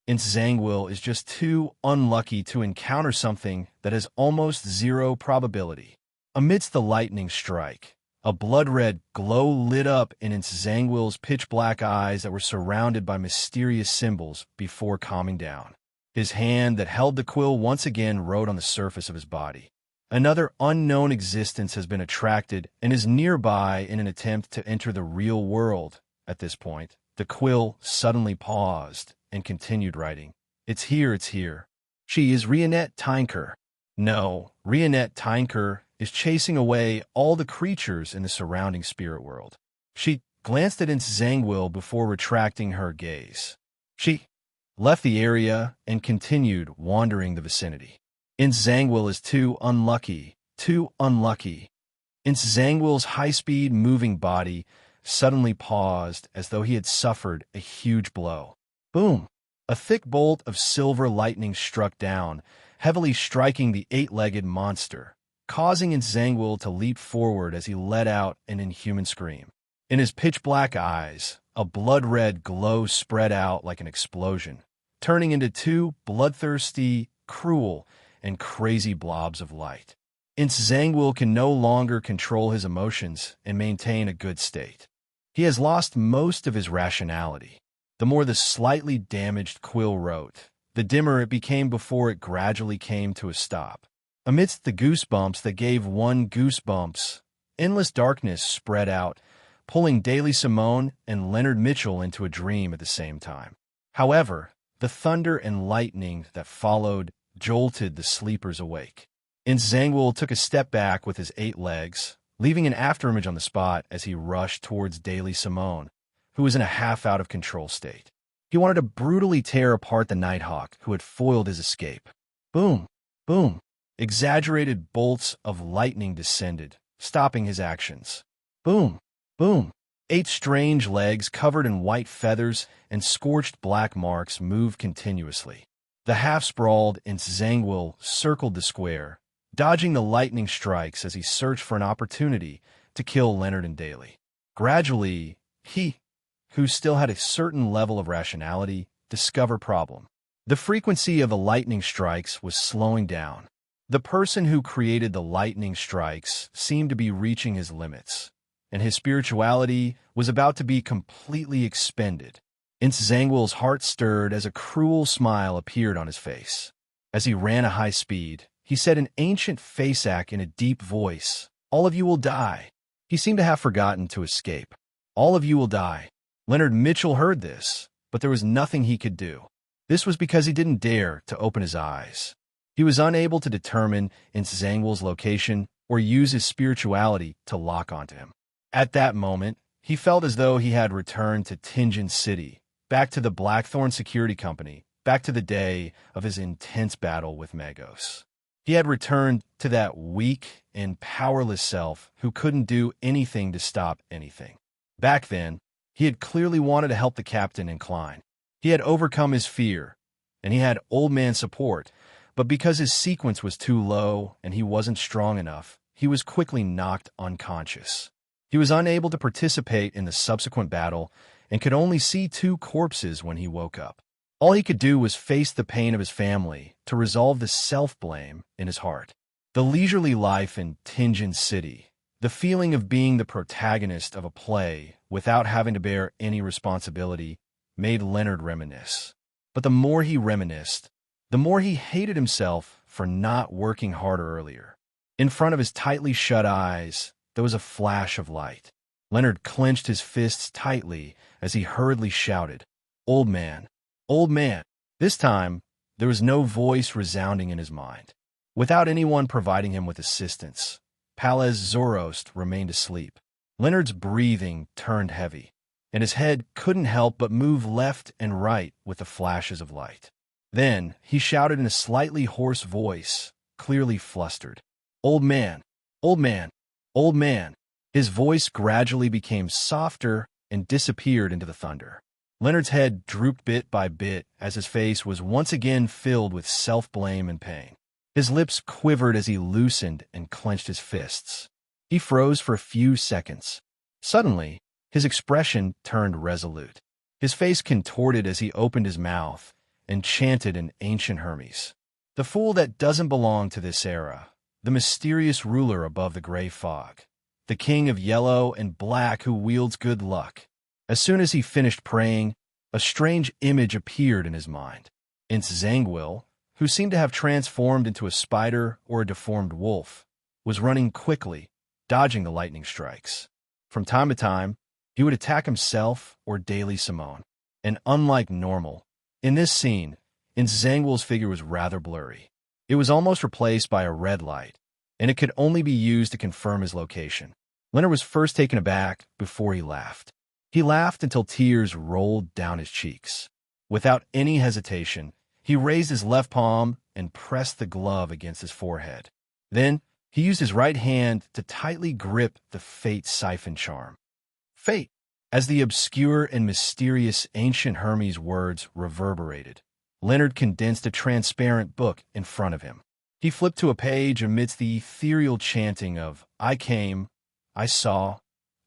Inzangwil is just too unlucky to encounter something that has almost zero probability. Amidst the lightning strike, a blood-red glow lit up in Inzangwil's pitch-black eyes that were surrounded by mysterious symbols before calming down. His hand that held the quill once again wrote on the surface of his body. Another unknown existence has been attracted and is nearby in an attempt to enter the real world. At this point, the quill suddenly paused and continued writing. It's here. She is Rionette Tynker. No, Rionette Tynker is chasing away all the creatures in the surrounding spirit world. She glanced at Inzangwil before retracting her gaze. She left the area and continued wandering the vicinity. Inzangwil is too unlucky. Inzangwil's high-speed moving body suddenly paused as though he had suffered a huge blow. Boom! A thick bolt of silver lightning struck down, heavily striking the 8-legged monster, causing Inzangwil to leap forward as he let out an inhuman scream. In his pitch-black eyes, a blood-red glow spread out like an explosion, turning into 2 bloodthirsty, cruel, and crazy blobs of light. Inzangwil can no longer control his emotions and maintain a good state. He has lost most of his rationality. The more the slightly damaged quill wrote, the dimmer it became before it gradually came to a stop. Amidst the goosebumps that gave one goosebumps, endless darkness spread out, pulling Daily Simone and Leonard Mitchell into a dream at the same time. However, the thunder and lightning that followed jolted the sleepers awake. Inzangwil took a step back with his 8 legs, leaving an afterimage on the spot as he rushed towards Daily Simone, who was in a half-out-of-control state. He wanted to brutally tear apart the Nighthawk who had foiled his escape. Boom! Boom! Exaggerated bolts of lightning descended, stopping his actions. Boom! Boom! Eight strange legs covered in white feathers and scorched black marks moved continuously. The half-sprawled Tranquil circled the square, dodging the lightning strikes as he searched for an opportunity to kill Leonard and Daly. Gradually, he, who still had a certain level of rationality, discovered problem. The frequency of the lightning strikes was slowing down. The person who created the lightning strikes seemed to be reaching his limits, and his spirituality was about to be completely expended. Tranquil's heart stirred as a cruel smile appeared on his face. As he ran at high speed, he said an ancient faceac in a deep voice, "All of you will die." He seemed to have forgotten to escape. "All of you will die." Leonard Mitchell heard this, but there was nothing he could do. This was because he didn't dare to open his eyes. He was unable to determine Tranquil's location or use his spirituality to lock onto him. At that moment, he felt as though he had returned to Tinjin City, back to the Blackthorn Security Company, back to the day of his intense battle with Magos. He had returned to that weak and powerless self who couldn't do anything to stop anything. Back then, he had clearly wanted to help the captain and Klein. He had overcome his fear, and he had old man support, but because his sequence was too low and he wasn't strong enough, he was quickly knocked unconscious. He was unable to participate in the subsequent battle and could only see two corpses when he woke up. All he could do was face the pain of his family to resolve the self-blame in his heart. The leisurely life in Tinjin City, the feeling of being the protagonist of a play without having to bear any responsibility, made Leonard reminisce. But the more he reminisced, the more he hated himself for not working harder earlier. In front of his tightly shut eyes, there was a flash of light. Leonard clenched his fists tightly as he hurriedly shouted, "Old man! Old man!" This time, there was no voice resounding in his mind. Without anyone providing him with assistance, Palez Zoroast remained asleep. Leonard's breathing turned heavy, and his head couldn't help but move left and right with the flashes of light. Then he shouted in a slightly hoarse voice, clearly flustered, "Old man! Old man! Old man!" His voice gradually became softer and disappeared into the thunder. Leonard's head drooped bit by bit as his face was once again filled with self-blame and pain. His lips quivered as he loosened and clenched his fists. He froze for a few seconds. Suddenly, his expression turned resolute. His face contorted as he opened his mouth and chanted in ancient Hermes. "The fool that doesn't belong to this era, the mysterious ruler above the gray fog, the king of yellow and black who wields good luck." As soon as he finished praying, a strange image appeared in his mind. Tranquil, who seemed to have transformed into a spider or a deformed wolf, was running quickly, dodging the lightning strikes. From time to time, he would attack himself or Daily Simone. And unlike normal, in this scene, Tranquil's figure was rather blurry. It was almost replaced by a red light, and it could only be used to confirm his location. Leonard was first taken aback before he laughed. He laughed until tears rolled down his cheeks. Without any hesitation, he raised his left palm and pressed the glove against his forehead. Then, he used his right hand to tightly grip the Fate siphon charm. Fate! As the obscure and mysterious ancient Hermes words reverberated, Leonard condensed a transparent book in front of him. He flipped to a page amidst the ethereal chanting of "I came, I saw,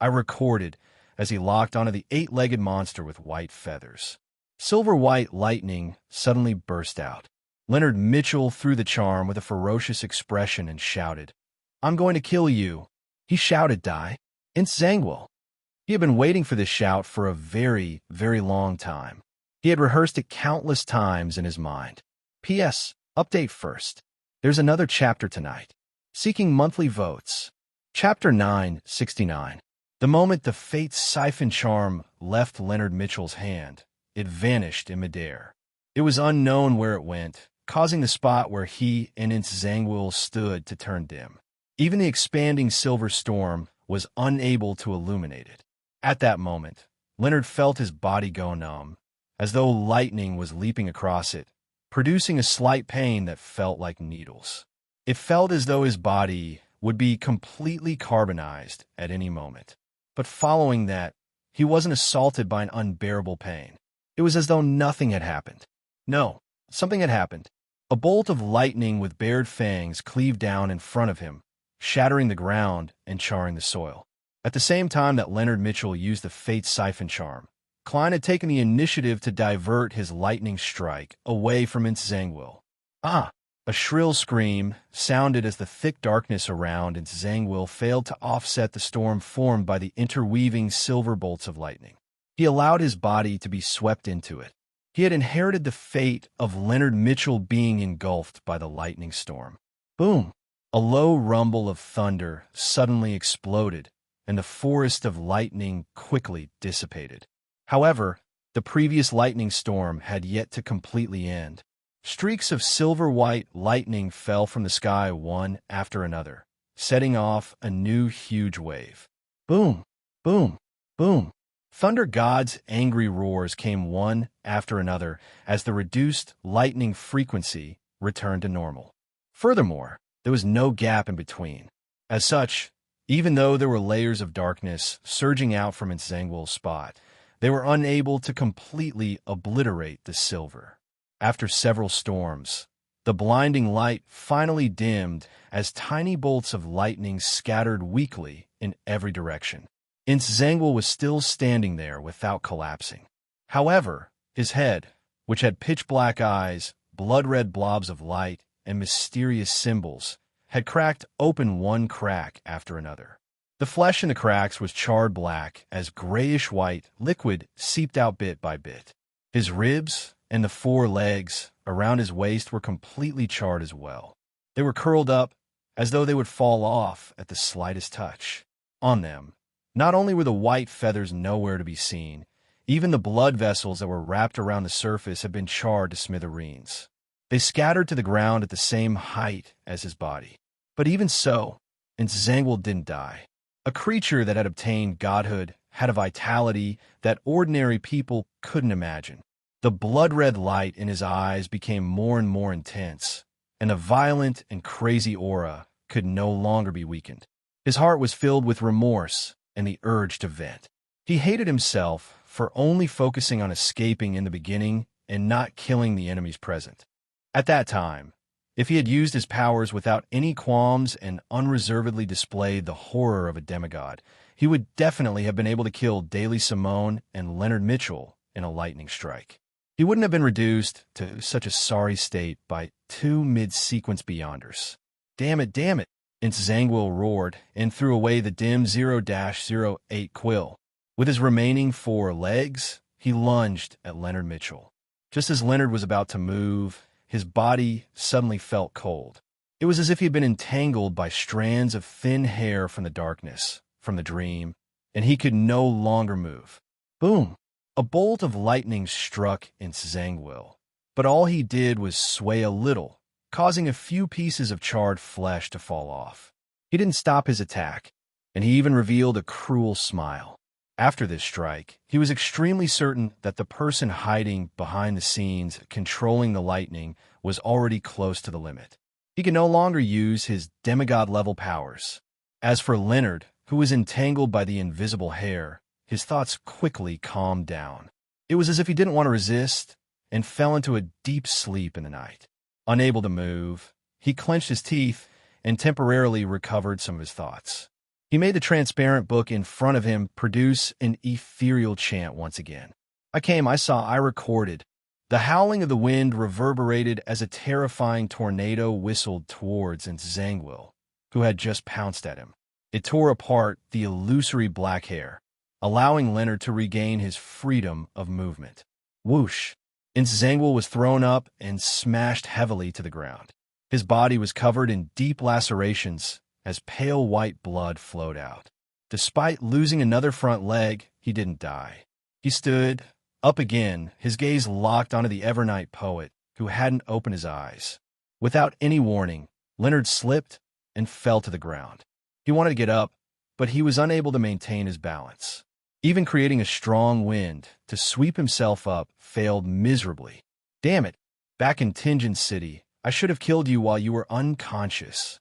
I recorded," as he locked onto the eight-legged monster with white feathers. Silver-white lightning suddenly burst out. Leonard Mitchell threw the charm with a ferocious expression and shouted, "I'm going to kill you." He shouted, "Die!" Tranquil. He had been waiting for this shout for a very, very long time. He had rehearsed it countless times in his mind. P.S. Update first. There's another chapter tonight. Seeking monthly votes. Chapter 969. The moment the Fate siphon charm left Leonard Mitchell's hand, it vanished in midair. It was unknown where it went, causing the spot where he and Tranquil stood to turn dim. Even the expanding silver storm was unable to illuminate it. At that moment, Leonard felt his body go numb, as though lightning was leaping across it, producing a slight pain that felt like needles. It felt as though his body would be completely carbonized at any moment. But following that, he wasn't assaulted by an unbearable pain. It was as though nothing had happened. No, something had happened. A bolt of lightning with bared fangs cleaved down in front of him, shattering the ground and charring the soil. At the same time that Leonard Mitchell used the Fate Siphon charm, Klein had taken the initiative to divert his lightning strike away from Zangwill. Ah! A shrill scream sounded as the thick darkness around Zangwill failed to offset the storm formed by the interweaving silver bolts of lightning. He allowed his body to be swept into it. He had inherited the fate of Leonard Mitchell being engulfed by the lightning storm. Boom! A low rumble of thunder suddenly exploded, and the forest of lightning quickly dissipated. However, the previous lightning storm had yet to completely end. Streaks of silver-white lightning fell from the sky one after another, setting off a new huge wave. Boom! Boom! Boom! Thunder God's angry roars came one after another as the reduced lightning frequency returned to normal. Furthermore, there was no gap in between. As such, even though there were layers of darkness surging out from its Zangwill's spot, they were unable to completely obliterate the silver. After several storms, the blinding light finally dimmed as tiny bolts of lightning scattered weakly in every direction. Zangwill was still standing there without collapsing. However, his head, which had pitch-black eyes, blood-red blobs of light, and mysterious symbols, had cracked open one crack after another. The flesh in the cracks was charred black as grayish-white liquid seeped out bit by bit. His ribs and the four legs around his waist were completely charred as well. They were curled up as though they would fall off at the slightest touch. On them, not only were the white feathers nowhere to be seen, even the blood vessels that were wrapped around the surface had been charred to smithereens. They scattered to the ground at the same height as his body. But even so, Zangwill didn't die. A creature that had obtained godhood had a vitality that ordinary people couldn't imagine. The blood-red light in his eyes became more and more intense, and the violent and crazy aura could no longer be weakened. His heart was filled with remorse and the urge to vent. He hated himself for only focusing on escaping in the beginning and not killing the enemies present. At that time, if he had used his powers without any qualms and unreservedly displayed the horror of a demigod, he would definitely have been able to kill Daily Simone and Leonard Mitchell in a lightning strike. He wouldn't have been reduced to such a sorry state by two mid-sequence beyonders. Damn it, damn it! Zangwill roared and threw away the dim 0-08 quill. With his remaining four legs, he lunged at Leonard Mitchell. Just as Leonard was about to move, his body suddenly felt cold. It was as if he had been entangled by strands of thin hair from the darkness, from the dream, and he could no longer move. Boom! A bolt of lightning struck Zangwill, but all he did was sway a little, causing a few pieces of charred flesh to fall off. He didn't stop his attack, and he even revealed a cruel smile. After this strike, he was extremely certain that the person hiding behind the scenes controlling the lightning was already close to the limit. He could no longer use his demigod-level powers. As for Leonard, who was entangled by the invisible hair, his thoughts quickly calmed down. It was as if he didn't want to resist and fell into a deep sleep in the night. Unable to move, he clenched his teeth and temporarily recovered some of his thoughts. He made the transparent book in front of him produce an ethereal chant once again. I saw, I recorded. The howling of the wind reverberated as a terrifying tornado whistled towards Zangwill, who had just pounced at him. It tore apart the illusory black hair, allowing Leonard to regain his freedom of movement. Whoosh! Zangwill was thrown up and smashed heavily to the ground. His body was covered in deep lacerations as pale white blood flowed out. Despite losing another front leg, he didn't die. He stood up again, his gaze locked onto the Evernight poet, who hadn't opened his eyes. Without any warning, Leonard slipped and fell to the ground. He wanted to get up, but he was unable to maintain his balance. Even creating a strong wind to sweep himself up failed miserably. Damn it! Back in Tingen City, I should have killed you while you were unconscious.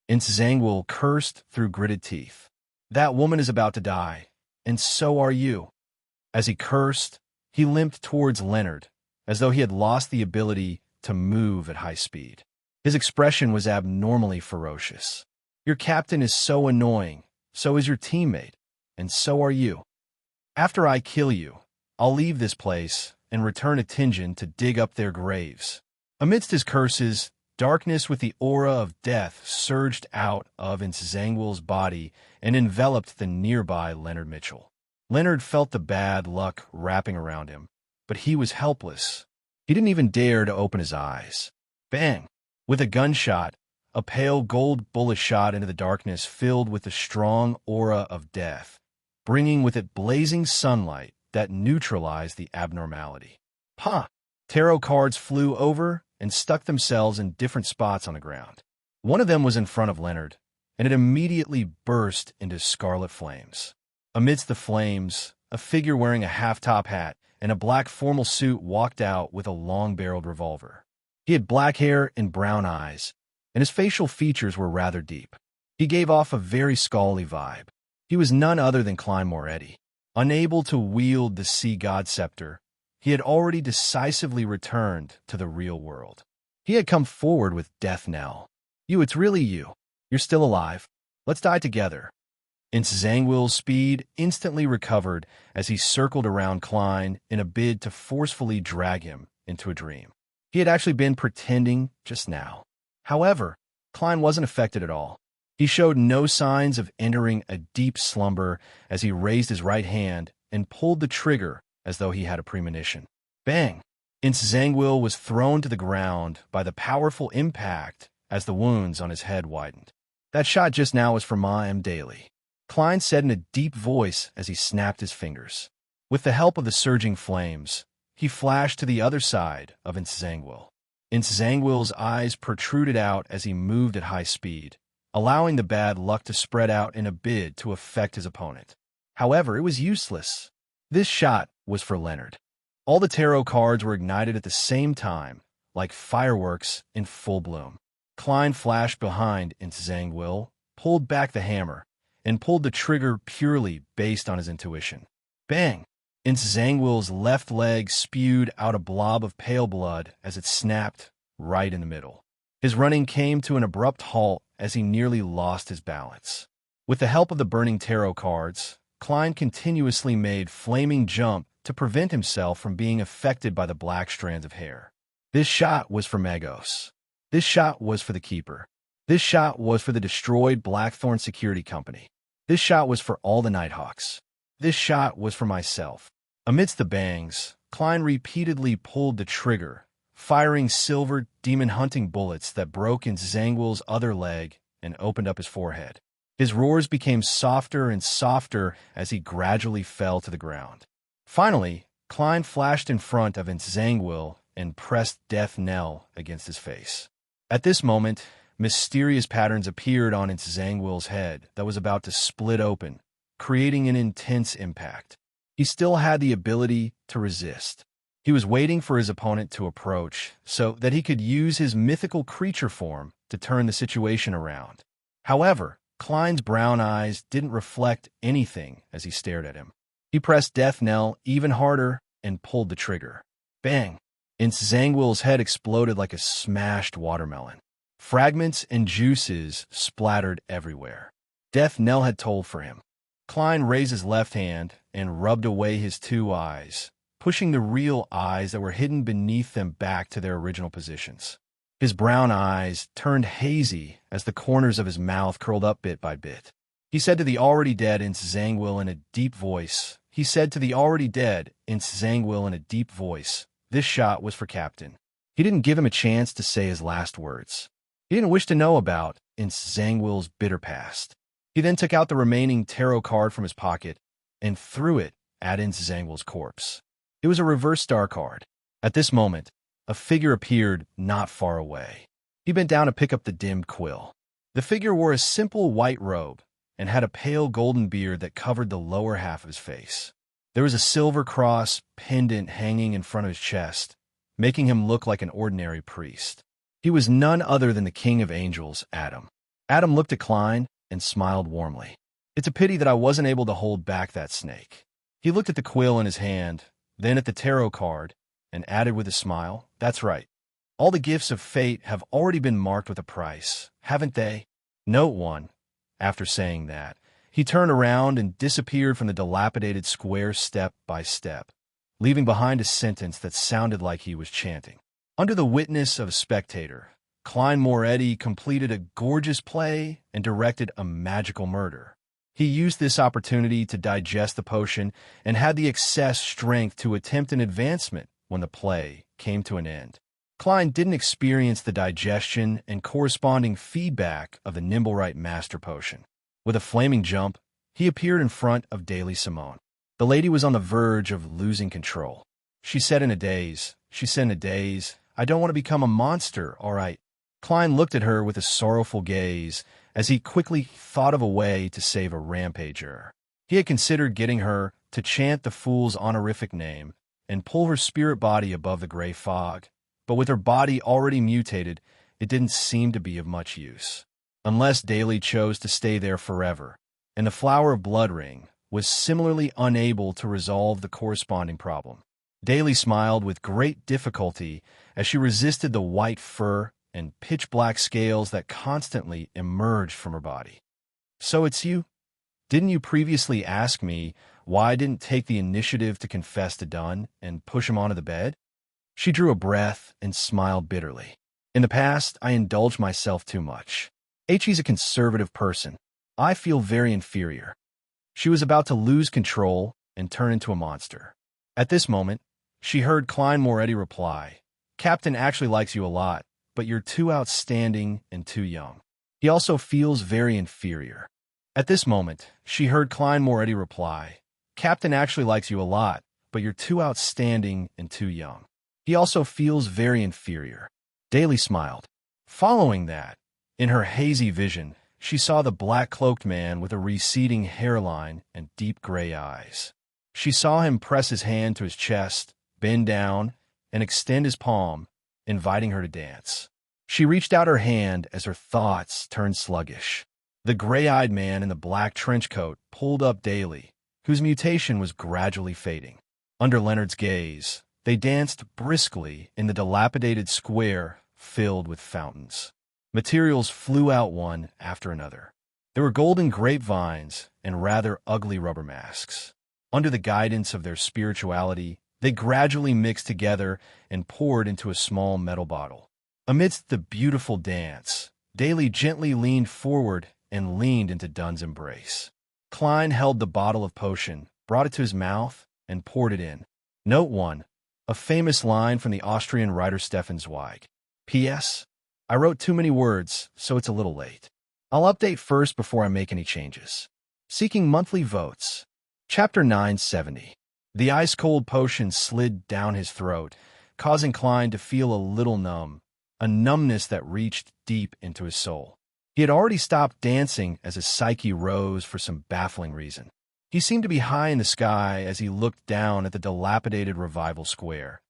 Zangwill cursed through gritted teeth. That woman is about to die, and so are you. As he cursed, he limped towards Leonard, as though he had lost the ability to move at high speed. His expression was abnormally ferocious. Your captain is so annoying, so is your teammate, and so are you. After I kill you, I'll leave this place and return to Tingen to dig up their graves. Amidst his curses, darkness with the aura of death surged out of Zangwill's body and enveloped the nearby Leonard Mitchell. Leonard felt the bad luck wrapping around him, but he was helpless. He didn't even dare to open his eyes. Bang! With a gunshot, a pale gold bullet shot into the darkness filled with the strong aura of death, bringing with it blazing sunlight that neutralized the abnormality. Pah! Tarot cards flew over and stuck themselves in different spots on the ground. One of them was in front of Leonard, and it immediately burst into scarlet flames. Amidst the flames, a figure wearing a half-top hat and a black formal suit walked out with a long-barreled revolver. He had black hair and brown eyes, and his facial features were rather deep. He gave off a very scholarly vibe. He was none other than Klein Moretti. Unable to wield the Sea God Scepter, he had already decisively returned to the real world. He had come forward with death knell. It's really you. You're still alive. Let's die together. Zangwill's speed instantly recovered as he circled around Klein in a bid to forcefully drag him into a dream. He had actually been pretending just now. However, Klein wasn't affected at all. He showed no signs of entering a deep slumber as he raised his right hand and pulled the trigger as though he had a premonition. Bang! Zangwill was thrown to the ground by the powerful impact as the wounds on his head widened. That shot just now was for Ma M. Daly. Klein said in a deep voice as he snapped his fingers. With the help of the surging flames, he flashed to the other side of Zangwill. Zangwill's eyes protruded out as he moved at high speed, allowing the bad luck to spread out in a bid to affect his opponent. However, it was useless. This shot was for Leonard. All the tarot cards were ignited at the same time, like fireworks in full bloom. Klein flashed behind Zangwill, pulled back the hammer, and pulled the trigger purely based on his intuition. Bang! Zangwill's left leg spewed out a blob of pale blood as it snapped right in the middle. His running came to an abrupt halt as he nearly lost his balance. With the help of the burning tarot cards, Klein continuously made flaming jump to prevent himself from being affected by the black strands of hair. This shot was for Magos. This shot was for the Keeper. This shot was for the destroyed Blackthorn Security Company. This shot was for all the Nighthawks. This shot was for myself. Amidst the bangs, Klein repeatedly pulled the trigger, firing silver demon-hunting bullets that broke Zangwill's other leg and opened up his forehead. His roars became softer and softer as he gradually fell to the ground. Finally, Klein flashed in front of Zangwill and pressed death knell against his face. At this moment, mysterious patterns appeared on Zangwill's head that was about to split open, creating an intense impact. He still had the ability to resist. He was waiting for his opponent to approach so that he could use his mythical creature form to turn the situation around. However, Klein's brown eyes didn't reflect anything as he stared at him. He pressed death knell even harder and pulled the trigger. Bang! Zangwill's head exploded like a smashed watermelon. Fragments and juices splattered everywhere. Death knell had told for him. Klein raised his left hand and rubbed away his two eyes, pushing the real eyes that were hidden beneath them back to their original positions. His brown eyes turned hazy as the corners of his mouth curled up bit by bit. He said to the already dead Zangwill in a deep voice, this shot was for Captain. He didn't give him a chance to say his last words. He didn't wish to know about Zangwill's bitter past. He then took out the remaining tarot card from his pocket and threw it at Zangwill's corpse. It was a reverse star card. At this moment, a figure appeared not far away. He bent down to pick up the dimmed quill. The figure wore a simple white robe and had a pale golden beard that covered the lower half of his face. There was a silver cross pendant hanging in front of his chest, making him look like an ordinary priest. He was none other than the King of Angels, Adam. Adam looked at Klein and smiled warmly. It's a pity that I wasn't able to hold back that snake. He looked at the quill in his hand, then at the tarot card, and added with a smile, "That's right. All the gifts of fate have already been marked with a price, haven't they?" Note 1. After saying that, he turned around and disappeared from the dilapidated square step by step, leaving behind a sentence that sounded like he was chanting. Under the witness of a spectator, Klein Moretti completed a gorgeous play and directed a magical murder. He used this opportunity to digest the potion and had the excess strength to attempt an advancement when the play came to an end. Klein didn't experience the digestion and corresponding feedback of the Nimblewright Master Potion. With a flaming jump, he appeared in front of Daily Simone. The lady was on the verge of losing control. She said in a daze, "I don't want to become a monster, all right." Klein looked at her with a sorrowful gaze as he quickly thought of a way to save a rampager. He had considered getting her to chant the fool's honorific name and pull her spirit body above the gray fog, but with her body already mutated, it didn't seem to be of much use. Unless Daly chose to stay there forever, and the Flower of Blood Ring was similarly unable to resolve the corresponding problem. Daly smiled with great difficulty as she resisted the white fur and pitch-black scales that constantly emerged from her body. "So it's you? Didn't you previously ask me why I didn't take the initiative to confess to Dunn and push him onto the bed?" She drew a breath and smiled bitterly. "In the past, I indulged myself too much. He's a conservative person. I feel very inferior." She was about to lose control and turn into a monster. At this moment, she heard Klein Moretti reply, "Captain actually likes you a lot, but you're too outstanding and too young. He also feels very inferior." At this moment, she heard Klein Moretti reply, "Captain actually likes you a lot, but you're too outstanding and too young. He also feels very inferior." Daly smiled. Following that, in her hazy vision, she saw the black-cloaked man with a receding hairline and deep gray eyes. She saw him press his hand to his chest, bend down, and extend his palm, inviting her to dance. She reached out her hand as her thoughts turned sluggish. The gray-eyed man in the black trench coat pulled up Daly, whose mutation was gradually fading. Under Leonard's gaze, they danced briskly in the dilapidated square filled with fountains. Materials flew out one after another. There were golden grapevines and rather ugly rubber masks. Under the guidance of their spirituality, they gradually mixed together and poured into a small metal bottle. Amidst the beautiful dance, Daly gently leaned forward and leaned into Dunn's embrace. Klein held the bottle of potion, brought it to his mouth, and poured it in. Note 1. A famous line from the Austrian writer Stefan Zweig. P.S. I wrote too many words, so it's a little late. I'll update first before I make any changes. Seeking monthly votes. Chapter 970. The ice-cold potion slid down his throat, causing Klein to feel a little numb, a numbness that reached deep into his soul. He had already stopped dancing as his psyche rose for some baffling reason. He seemed to be high in the sky as he looked down at the dilapidated Revival Square,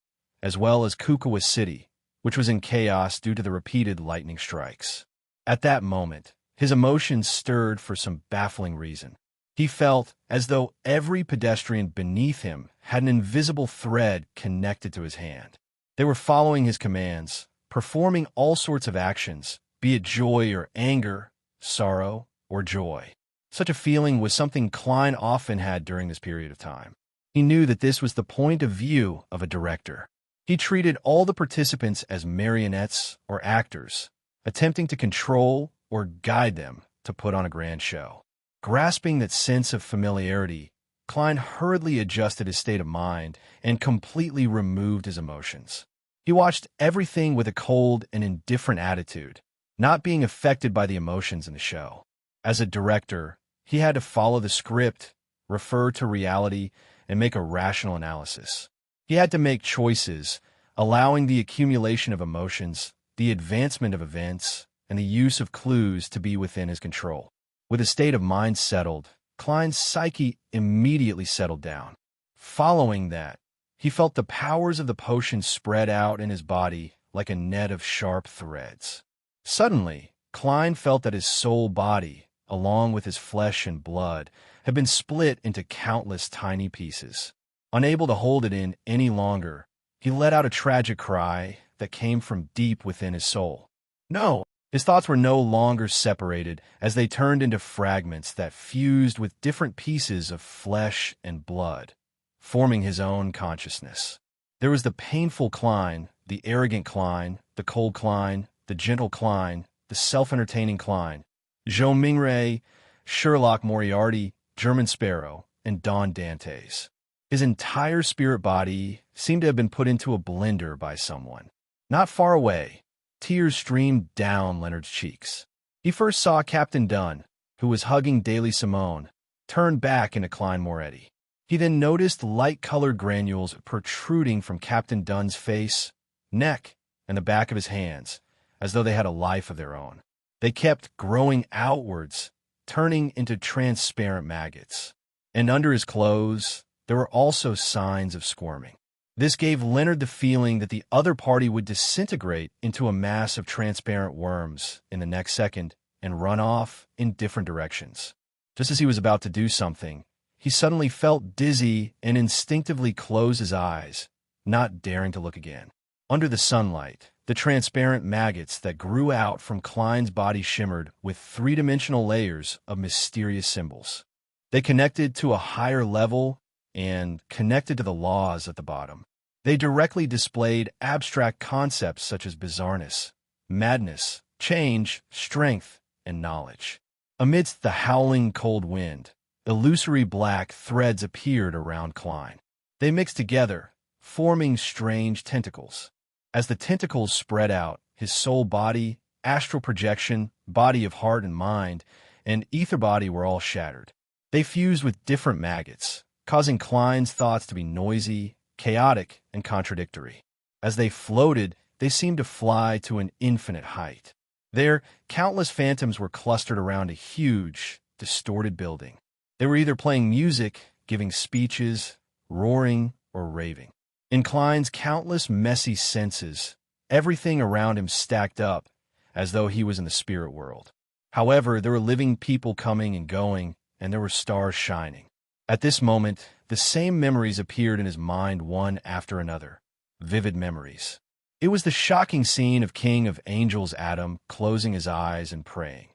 as well as Kukawa City, which was in chaos due to the repeated lightning strikes. At that moment, his emotions stirred for some baffling reason. He felt as though every pedestrian beneath him had an invisible thread connected to his hand. They were following his commands, performing all sorts of actions, be it joy or anger, sorrow or joy. Such a feeling was something Klein often had during this period of time. He knew that this was the point of view of a director. He treated all the participants as marionettes or actors, attempting to control or guide them to put on a grand show. Grasping that sense of familiarity, Klein hurriedly adjusted his state of mind and completely removed his emotions. He watched everything with a cold and indifferent attitude, not being affected by the emotions in the show. As a director, he had to follow the script, refer to reality, and make a rational analysis. He had to make choices, allowing the accumulation of emotions, the advancement of events, and the use of clues to be within his control. With his state of mind settled, Klein's psyche immediately settled down. Following that, he felt the powers of the potion spread out in his body like a net of sharp threads. Suddenly, Klein felt that his soul body, along with his flesh and blood, had been split into countless tiny pieces. Unable to hold it in any longer, he let out a tragic cry that came from deep within his soul. No! His thoughts were no longer separated as they turned into fragments that fused with different pieces of flesh and blood, forming his own consciousness. There was the painful Klein, the arrogant Klein, the cold Klein, the gentle Klein, the self-entertaining Klein, Joe Mingray, Sherlock Moriarty, German Sparrow, and Don Dantes. His entire spirit body seemed to have been put into a blender by someone. Not far away, tears streamed down Leonard's cheeks. He first saw Captain Dunn, who was hugging Daily Simone, turn back into Klein Moretti. He then noticed light-colored granules protruding from Captain Dunn's face, neck, and the back of his hands, as though they had a life of their own. They kept growing outwards, turning into transparent maggots. And under his clothes, there were also signs of squirming. This gave Leonard the feeling that the other party would disintegrate into a mass of transparent worms in the next second and run off in different directions. Just as he was about to do something, he suddenly felt dizzy and instinctively closed his eyes, not daring to look again. Under the sunlight, the transparent maggots that grew out from Klein's body shimmered with three-dimensional layers of mysterious symbols. They connected to a higher level and connected to the laws at the bottom. They directly displayed abstract concepts such as bizarreness, madness, change, strength, and knowledge. Amidst the howling cold wind, illusory black threads appeared around Klein. They mixed together, forming strange tentacles. As the tentacles spread out, his soul body, astral projection, body of heart and mind, and ether body were all shattered. They fused with different maggots, causing Klein's thoughts to be noisy, chaotic, and contradictory. As they floated, they seemed to fly to an infinite height. There, countless phantoms were clustered around a huge, distorted building. They were either playing music, giving speeches, roaring, or raving. In Klein's countless messy senses, everything around him stacked up, as though he was in the spirit world. However, there were living people coming and going, and there were stars shining. At this moment, the same memories appeared in his mind one after another. Vivid memories. It was the shocking scene of King of Angels Adam closing his eyes and praying.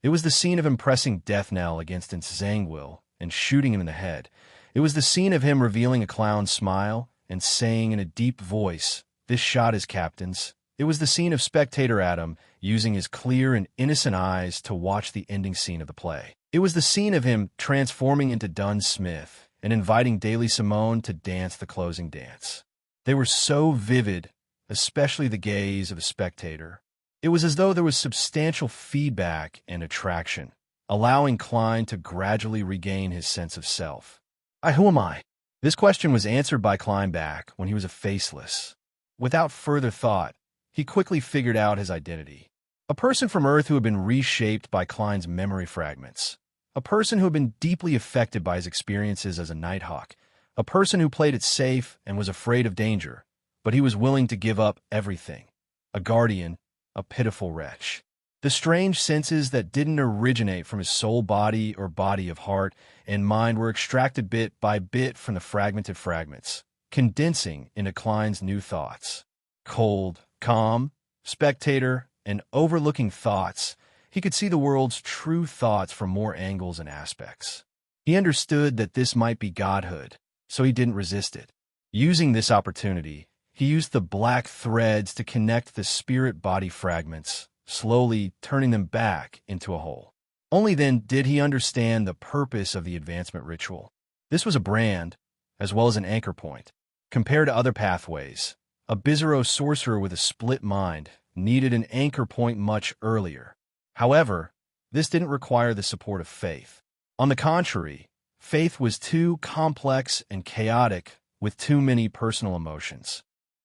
It was the scene of him pressing death knell against Zangwill and shooting him in the head. It was the scene of him revealing a clown's smile and saying in a deep voice, "This shot is captain's." It was the scene of Spectator Adam using his clear and innocent eyes to watch the ending scene of the play. It was the scene of him transforming into Dunn Smith and inviting Daily Simone to dance the closing dance. They were so vivid, especially the gaze of a spectator. It was as though there was substantial feedback and attraction, allowing Klein to gradually regain his sense of self. Who am I? This question was answered by Klein back when he was a faceless. Without further thought, he quickly figured out his identity. A person from Earth who had been reshaped by Klein's memory fragments. A person who had been deeply affected by his experiences as a Nighthawk. A person who played it safe and was afraid of danger, but he was willing to give up everything. A guardian, a pitiful wretch. The strange senses that didn't originate from his soul body or body of heart and mind were extracted bit by bit from the fragmented fragments, condensing into Klein's new thoughts. Cold, calm, spectator, and overlooking thoughts, he could see the world's true thoughts from more angles and aspects. He understood that this might be godhood, so he didn't resist it. Using this opportunity, he used the black threads to connect the spirit-body fragments, slowly turning them back into a whole. Only then did he understand the purpose of the advancement ritual. This was a brand, as well as an anchor point. Compared to other pathways, a Bizarro sorcerer with a split mind needed an anchor point much earlier. However, this didn't require the support of faith. On the contrary, faith was too complex and chaotic with too many personal emotions.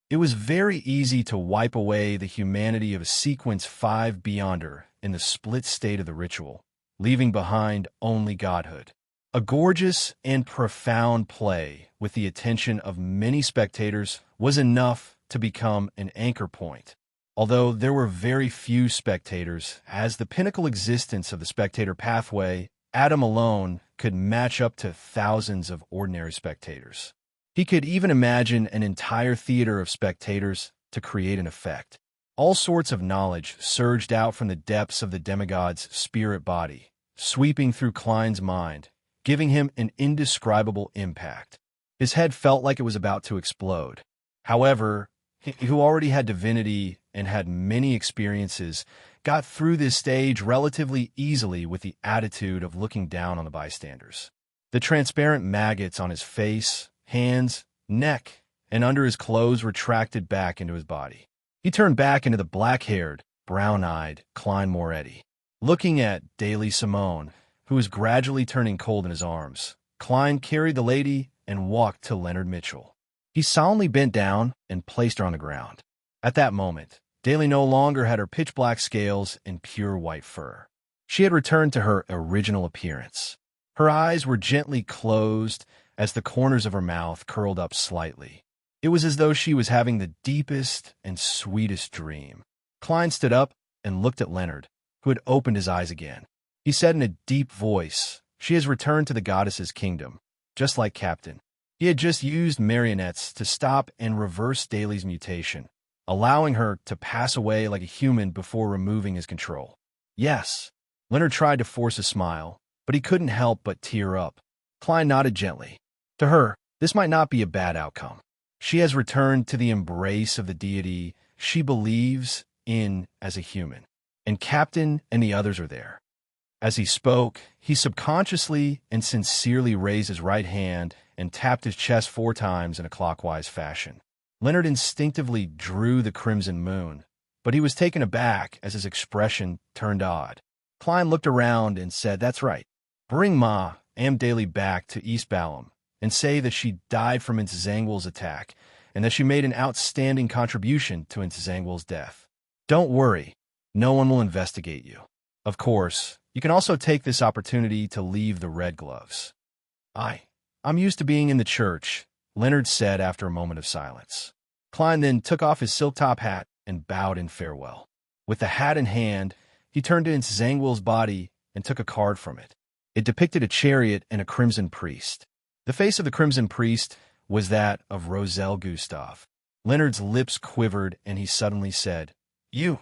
It was very easy to wipe away the humanity of a Sequence 5 Beyonder in the split state of the ritual, leaving behind only godhood. A gorgeous and profound play with the attention of many spectators was enough to become an anchor point. Although there were very few spectators, as the pinnacle existence of the spectator pathway, Adam alone could match up to thousands of ordinary spectators. He could even imagine an entire theater of spectators to create an effect. All sorts of knowledge surged out from the depths of the demigod's spirit body, sweeping through Klein's mind, giving him an indescribable impact. His head felt like it was about to explode. However, he who already had divinity and had many experiences got through this stage relatively easily with the attitude of looking down on the bystanders. The transparent maggots on his face, hands, neck, and under his clothes retracted back into his body. He turned back into the black-haired, brown-eyed Klein Moretti. Looking at Daily Simone, who was gradually turning cold in his arms, Klein carried the lady and walked to Leonard Mitchell. He solemnly bent down and placed her on the ground. At that moment, Daly no longer had her pitch-black scales and pure white fur. She had returned to her original appearance. Her eyes were gently closed as the corners of her mouth curled up slightly. It was as though she was having the deepest and sweetest dream. Klein stood up and looked at Leonard, who had opened his eyes again. He said in a deep voice, "She has returned to the goddess's kingdom, just like Captain." He had just used marionettes to stop and reverse Daly's mutation, allowing her to pass away like a human before removing his control. Yes. Leonard tried to force a smile, but he couldn't help but tear up. Klein nodded gently. To her, this might not be a bad outcome. She has returned to the embrace of the deity she believes in as a human, and Captain and the others are there. As he spoke, he subconsciously and sincerely raised his right hand and tapped his chest 4 times in a clockwise fashion. Leonard instinctively drew the crimson moon, but he was taken aback as his expression turned odd. Klein looked around and said, "That's right. Bring Ma Am Daly back to East Balham and say that she died from Zangwill's attack and that she made an outstanding contribution to Zangwill's death. Don't worry, no one will investigate you. Of course, you can also take this opportunity to leave the red gloves." I'm used to being in the church," Leonard said after a moment of silence. Klein then took off his silk top hat and bowed in farewell. With the hat in hand, he turned to Zangwill's body and took a card from it. It depicted a chariot and a crimson priest. The face of the crimson priest was that of Roselle Gustav. Leonard's lips quivered and he suddenly said, You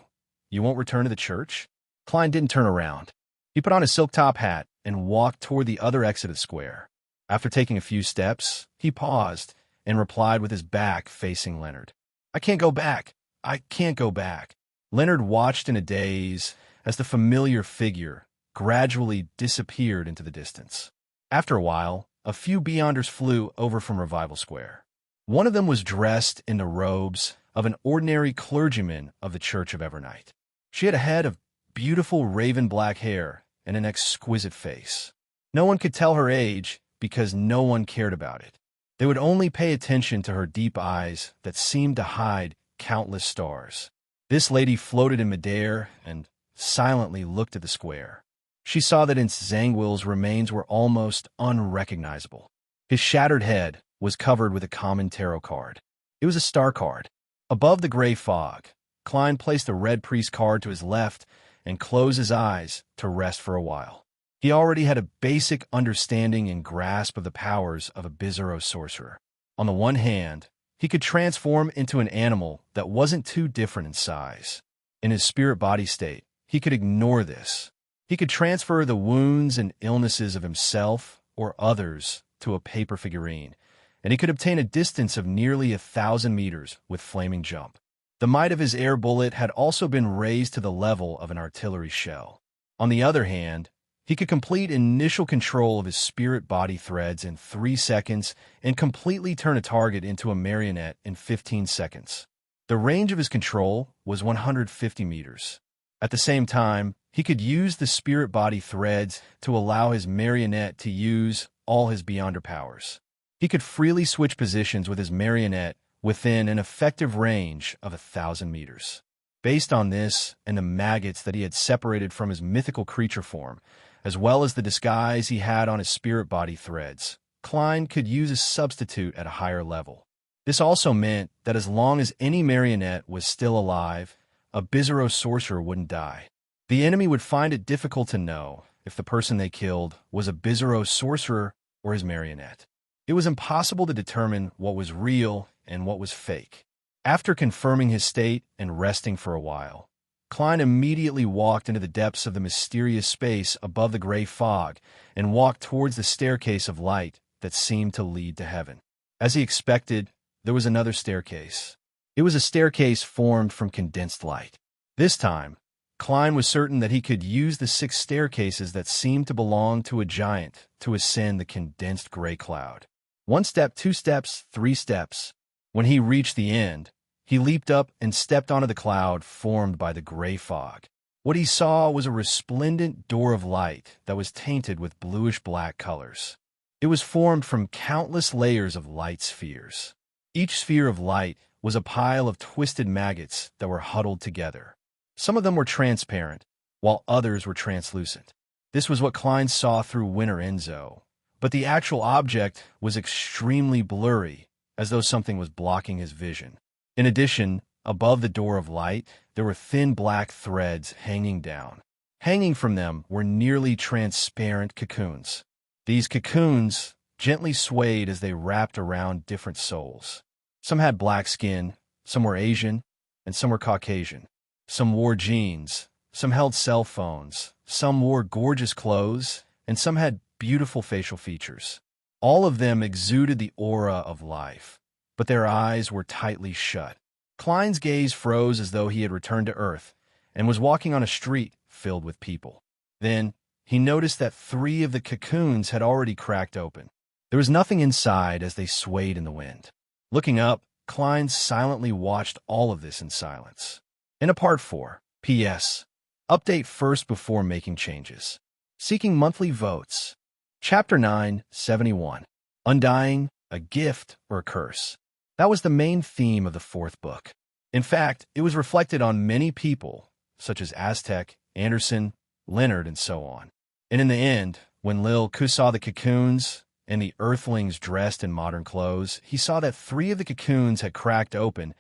won't return to the church?" Klein didn't turn around. He put on his silk top hat and walked toward the other exit of the square. After taking a few steps, he paused and replied with his back facing Leonard. I can't go back. I can't go back." Leonard watched in a daze as the familiar figure gradually disappeared into the distance. After a while, a few Beyonders flew over from Revival Square. One of them was dressed in the robes of an ordinary clergyman of the Church of Evernight. She had a head of beautiful raven black hair and an exquisite face. No one could tell her age because no one cared about it. They would only pay attention to her deep eyes that seemed to hide countless stars. This lady floated in midair and silently looked at the square. She saw that Zangwill's remains were almost unrecognizable. His shattered head was covered with a common tarot card. It was a star card. Above the gray fog, Klein placed the red priest card to his left and closed his eyes to rest for a while. He already had a basic understanding and grasp of the powers of a Bizarro sorcerer. On the one hand, he could transform into an animal that wasn't too different in size. In his spirit body state, he could ignore this. He could transfer the wounds and illnesses of himself or others to a paper figurine, and he could obtain a distance of nearly 1,000 meters with flaming jump. The might of his air bullet had also been raised to the level of an artillery shell. On the other hand, he could complete initial control of his spirit body threads in 3 seconds and completely turn a target into a marionette in 15 seconds. The range of his control was 150 meters. At the same time, he could use the spirit body threads to allow his marionette to use all his Beyonder powers. He could freely switch positions with his marionette within an effective range of 1,000 meters. Based on this and the maggots that he had separated from his mythical creature form, as well as the disguise he had on his spirit body threads, Klein could use a substitute at a higher level. This also meant that as long as any marionette was still alive, a Bizarro sorcerer wouldn't die. The enemy would find it difficult to know if the person they killed was a Bizarro sorcerer or his marionette. It was impossible to determine what was real and what was fake. After confirming his state and resting for a while, Klein immediately walked into the depths of the mysterious space above the gray fog and walked towards the staircase of light that seemed to lead to heaven. As he expected, there was another staircase. It was a staircase formed from condensed light. This time, Klein was certain that he could use the 6 staircases that seemed to belong to a giant to ascend the condensed gray cloud. 1 step, 2 steps, 3 steps. When he reached the end, he leaped up and stepped onto the cloud formed by the gray fog. What he saw was a resplendent door of light that was tainted with bluish-black colors. It was formed from countless layers of light spheres. Each sphere of light was a pile of twisted maggots that were huddled together. Some of them were transparent, while others were translucent. This was what Klein saw through Winter Enzo, but the actual object was extremely blurry, as though something was blocking his vision. In addition, above the door of light, there were thin black threads hanging down. Hanging from them were nearly transparent cocoons. These cocoons gently swayed as they wrapped around different souls. Some had black skin, some were Asian, and some were Caucasian. Some wore jeans, some held cell phones, some wore gorgeous clothes, and some had beautiful facial features. All of them exuded the aura of life, but their eyes were tightly shut. Klein's gaze froze as though he had returned to Earth and was walking on a street filled with people. Then, he noticed that 3 of the cocoons had already cracked open. There was nothing inside as they swayed in the wind. Looking up, Klein silently watched all of this in silence. In a Part 4, P.S. Update first before making changes. Seeking monthly votes. Chapter 9, 71. Undying, a gift or a curse. That was the main theme of the 4th book. In fact, it was reflected on many people, such as Aztec, Anderson, Leonard, and so on. And in the end, when Lil Ku saw the cocoons and the earthlings dressed in modern clothes, he saw that 3 of the cocoons had cracked open.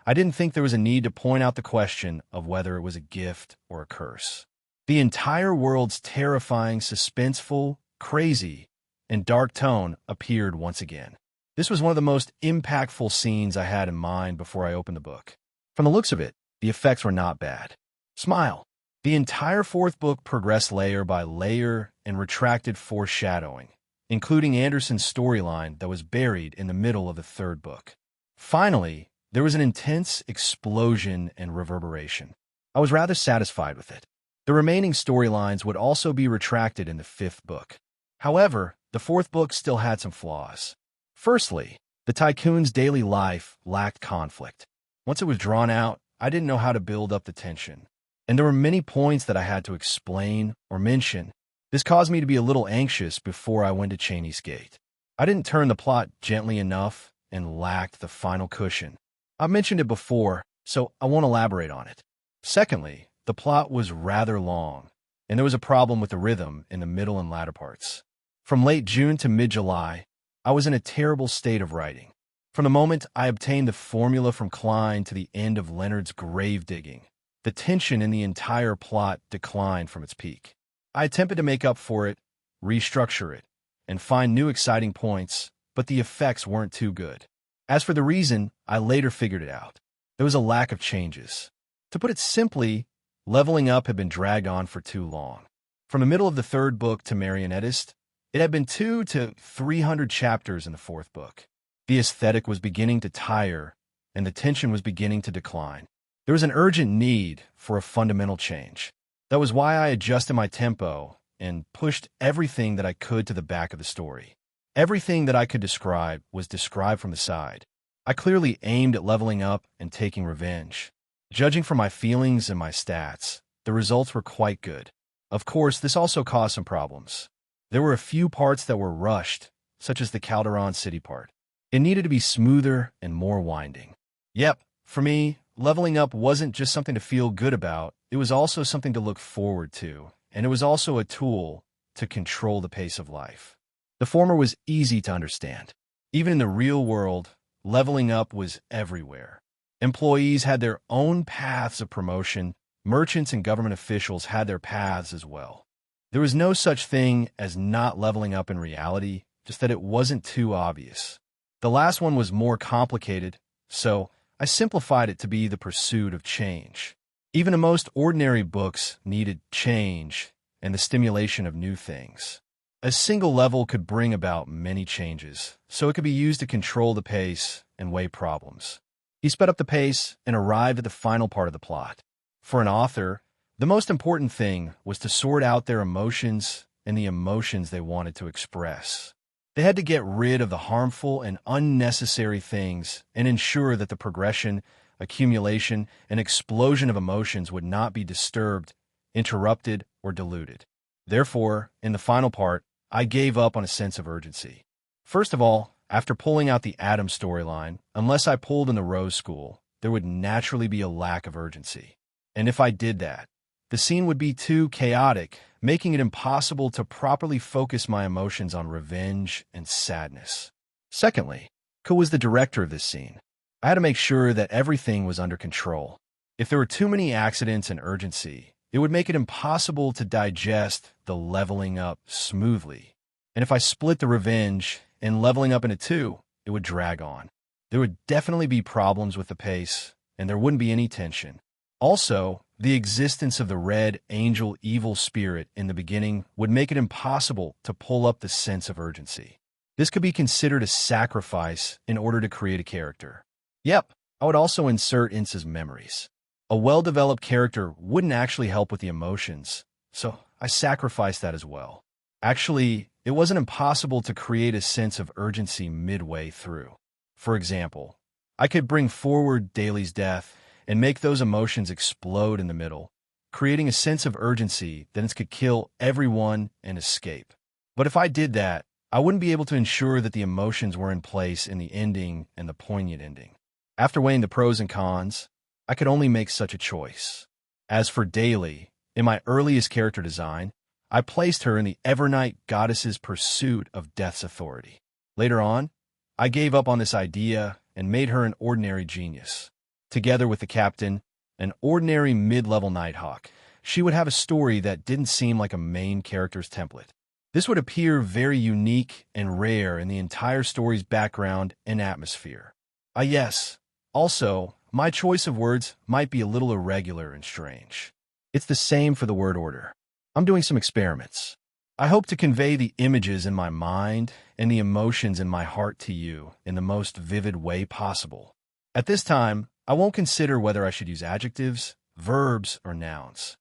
I didn't think there was a need to point out the question of whether it was a gift or a curse. The entire world's terrifying, suspenseful, crazy, and dark tone appeared once again. This was one of the most impactful scenes I had in mind before I opened the book. From the looks of it, the effects were not bad. Smile. The entire 4th book progressed layer by layer and retracted foreshadowing, including Anderson's storyline that was buried in the middle of the 3rd book. Finally, there was an intense explosion and reverberation. I was rather satisfied with it. The remaining storylines would also be retracted in the 5th book. However, the 4th book still had some flaws. Firstly, the tycoon's daily life lacked conflict. Once it was drawn out, I didn't know how to build up the tension. And there were many points that I had to explain or mention. This caused me to be a little anxious before I went to Cheney's Gate. I didn't turn the plot gently enough and lacked the final cushion. I've mentioned it before, so I won't elaborate on it. Secondly, the plot was rather long, and there was a problem with the rhythm in the middle and latter parts. From late June to mid-July, I was in a terrible state of writing. From the moment I obtained the formula from Klein to the end of Leonard's grave digging, the tension in the entire plot declined from its peak. I attempted to make up for it, restructure it, and find new exciting points, but the effects weren't too good. As for the reason, I later figured it out. There was a lack of changes. To put it simply, leveling up had been dragged on for too long. From the middle of the 3rd book to Marionettist, it had been 200 to 300 chapters in the 4th book. The aesthetic was beginning to tire, and the tension was beginning to decline. There was an urgent need for a fundamental change. That was why I adjusted my tempo and pushed everything that I could to the back of the story. Everything that I could describe was described from the side. I clearly aimed at leveling up and taking revenge. Judging from my feelings and my stats, the results were quite good. Of course, this also caused some problems. There were a few parts that were rushed, such as the Calderon City part. It needed to be smoother and more winding. Yep, for me, leveling up wasn't just something to feel good about, it was also something to look forward to, and it was also a tool to control the pace of life. The former was easy to understand. Even in the real world, leveling up was everywhere. Employees had their own paths of promotion. Merchants and government officials had their paths as well. There was no such thing as not leveling up in reality, just that it wasn't too obvious. The last one was more complicated, so I simplified it to be the pursuit of change. Even the most ordinary books needed change and the stimulation of new things. A single level could bring about many changes, so it could be used to control the pace and weigh problems. He sped up the pace and arrived at the final part of the plot. For an author, the most important thing was to sort out their emotions and the emotions they wanted to express. They had to get rid of the harmful and unnecessary things and ensure that the progression, accumulation, and explosion of emotions would not be disturbed, interrupted, or diluted. Therefore, in the final part, I gave up on a sense of urgency. First of all, after pulling out the Adam storyline, unless I pulled in the Rose School, there would naturally be a lack of urgency. And if I did that, the scene would be too chaotic, making it impossible to properly focus my emotions on revenge and sadness. Secondly, who was the director of this scene? I had to make sure that everything was under control. If there were too many accidents and urgency, it would make it impossible to digest the leveling up smoothly. And if I split the revenge and leveling up into two, it would drag on. There would definitely be problems with the pace, and there wouldn't be any tension. Also, the existence of the red angel evil spirit in the beginning would make it impossible to pull up the sense of urgency. This could be considered a sacrifice in order to create a character. Yep, I would also insert Ince's memories. A well-developed character wouldn't actually help with the emotions, so I sacrificed that as well. Actually, it wasn't impossible to create a sense of urgency midway through. For example, I could bring forward Daily's death and make those emotions explode in the middle, creating a sense of urgency that it could kill everyone and escape. But if I did that, I wouldn't be able to ensure that the emotions were in place in the ending and the poignant ending. After weighing the pros and cons, I could only make such a choice. As for Daily, in my earliest character design, I placed her in the Evernight goddess's pursuit of death's authority. Later on, I gave up on this idea and made her an ordinary genius. Together with the captain, an ordinary mid-level Nighthawk, she would have a story that didn't seem like a main character's template. This would appear very unique and rare in the entire story's background and atmosphere. Yes, also, my choice of words might be a little irregular and strange. It's the same for the word order. I'm doing some experiments. I hope to convey the images in my mind and the emotions in my heart to you in the most vivid way possible. At this time, I won't consider whether I should use adjectives, verbs, or nouns.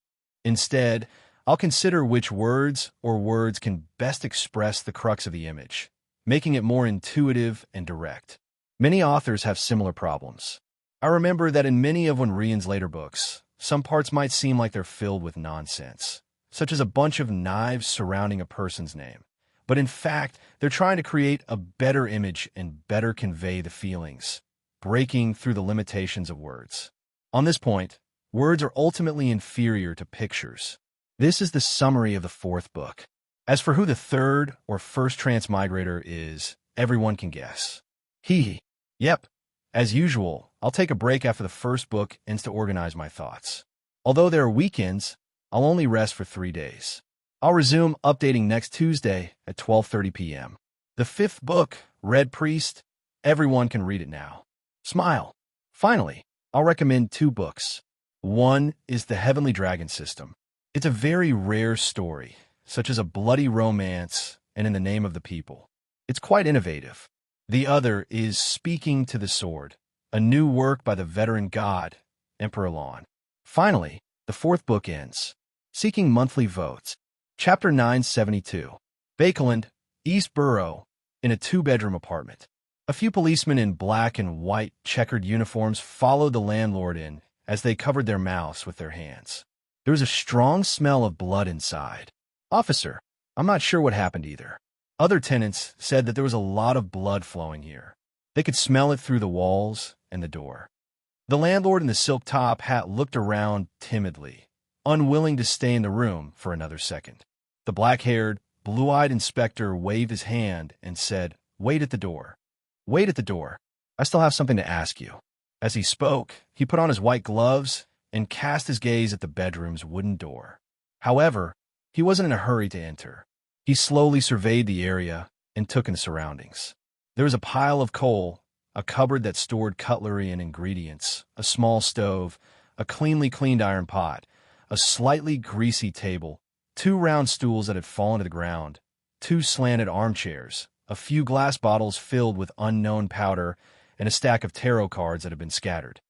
Instead, I'll consider which words or words can best express the crux of the image, making it more intuitive and direct. Many authors have similar problems. I remember that in many of Wenrian's later books, some parts might seem like they're filled with nonsense, such as a bunch of knives surrounding a person's name. But in fact, they're trying to create a better image and better convey the feelings, breaking through the limitations of words. On this point, words are ultimately inferior to pictures. This is the summary of the fourth book. As for who the third or first transmigrator is, everyone can guess. He. Yep. As usual, I'll take a break after the first book ends to organize my thoughts. Although there are weekends, I'll only rest for 3 days. I'll resume updating next Tuesday at 12:30 p.m. The fifth book, Red Priest, everyone can read it now. Smile. Finally, I'll recommend 2 books. One is The Heavenly Dragon System. It's a very rare story, such as a bloody romance and In the Name of the People. It's quite innovative. The other is Speaking to the Sword, a new work by the veteran god, Emperor Lon. Finally, the fourth book ends. Seeking monthly votes. Chapter 972. Bakeland, East Borough, in a 2-bedroom apartment. A few policemen in black and white checkered uniforms followed the landlord in as they covered their mouths with their hands. There was a strong smell of blood inside. Officer, I'm not sure what happened either. Other tenants said that there was a lot of blood flowing here. They could smell it through the walls and the door. The landlord in the silk top hat looked around timidly, unwilling to stay in the room for another second. The black-haired, blue-eyed inspector waved his hand and said, "Wait at the door. Wait at the door. I still have something to ask you." As he spoke, he put on his white gloves and cast his gaze at the bedroom's wooden door. However, he wasn't in a hurry to enter. He slowly surveyed the area and took in the surroundings. There was a pile of coal, a cupboard that stored cutlery and ingredients, a small stove, a cleanly cleaned iron pot, a slightly greasy table, 2 round stools that had fallen to the ground, 2 slanted armchairs, a few glass bottles filled with unknown powder, and a stack of tarot cards that had been scattered.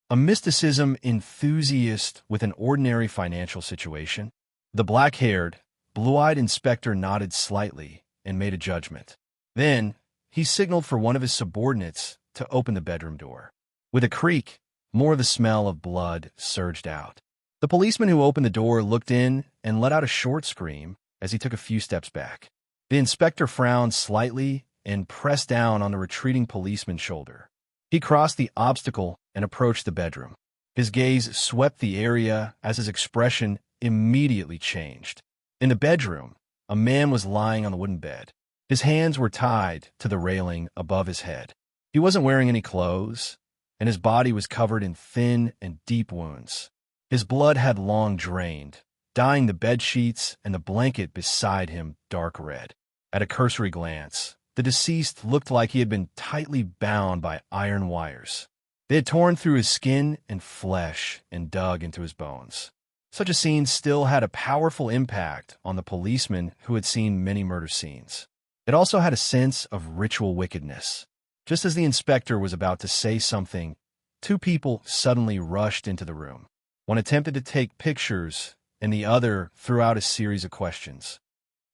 A mysticism enthusiast with an ordinary financial situation? The black-haired, blue-eyed inspector nodded slightly and made a judgment. Then, he signaled for one of his subordinates to open the bedroom door. With a creak, more of the smell of blood surged out. The policeman who opened the door looked in and let out a short scream as he took a few steps back. The inspector frowned slightly and pressed down on the retreating policeman's shoulder. He crossed the obstacle and approached the bedroom. His gaze swept the area as his expression immediately changed. In the bedroom, a man was lying on the wooden bed. His hands were tied to the railing above his head. He wasn't wearing any clothes, and his body was covered in thin and deep wounds. His blood had long drained, dyeing the bed sheets and the blanket beside him dark red. At a cursory glance, the deceased looked like he had been tightly bound by iron wires. They had torn through his skin and flesh and dug into his bones. Such a scene still had a powerful impact on the policeman who had seen many murder scenes. It also had a sense of ritual wickedness. Just as the inspector was about to say something, 2 people suddenly rushed into the room. One attempted to take pictures, and the other threw out a series of questions.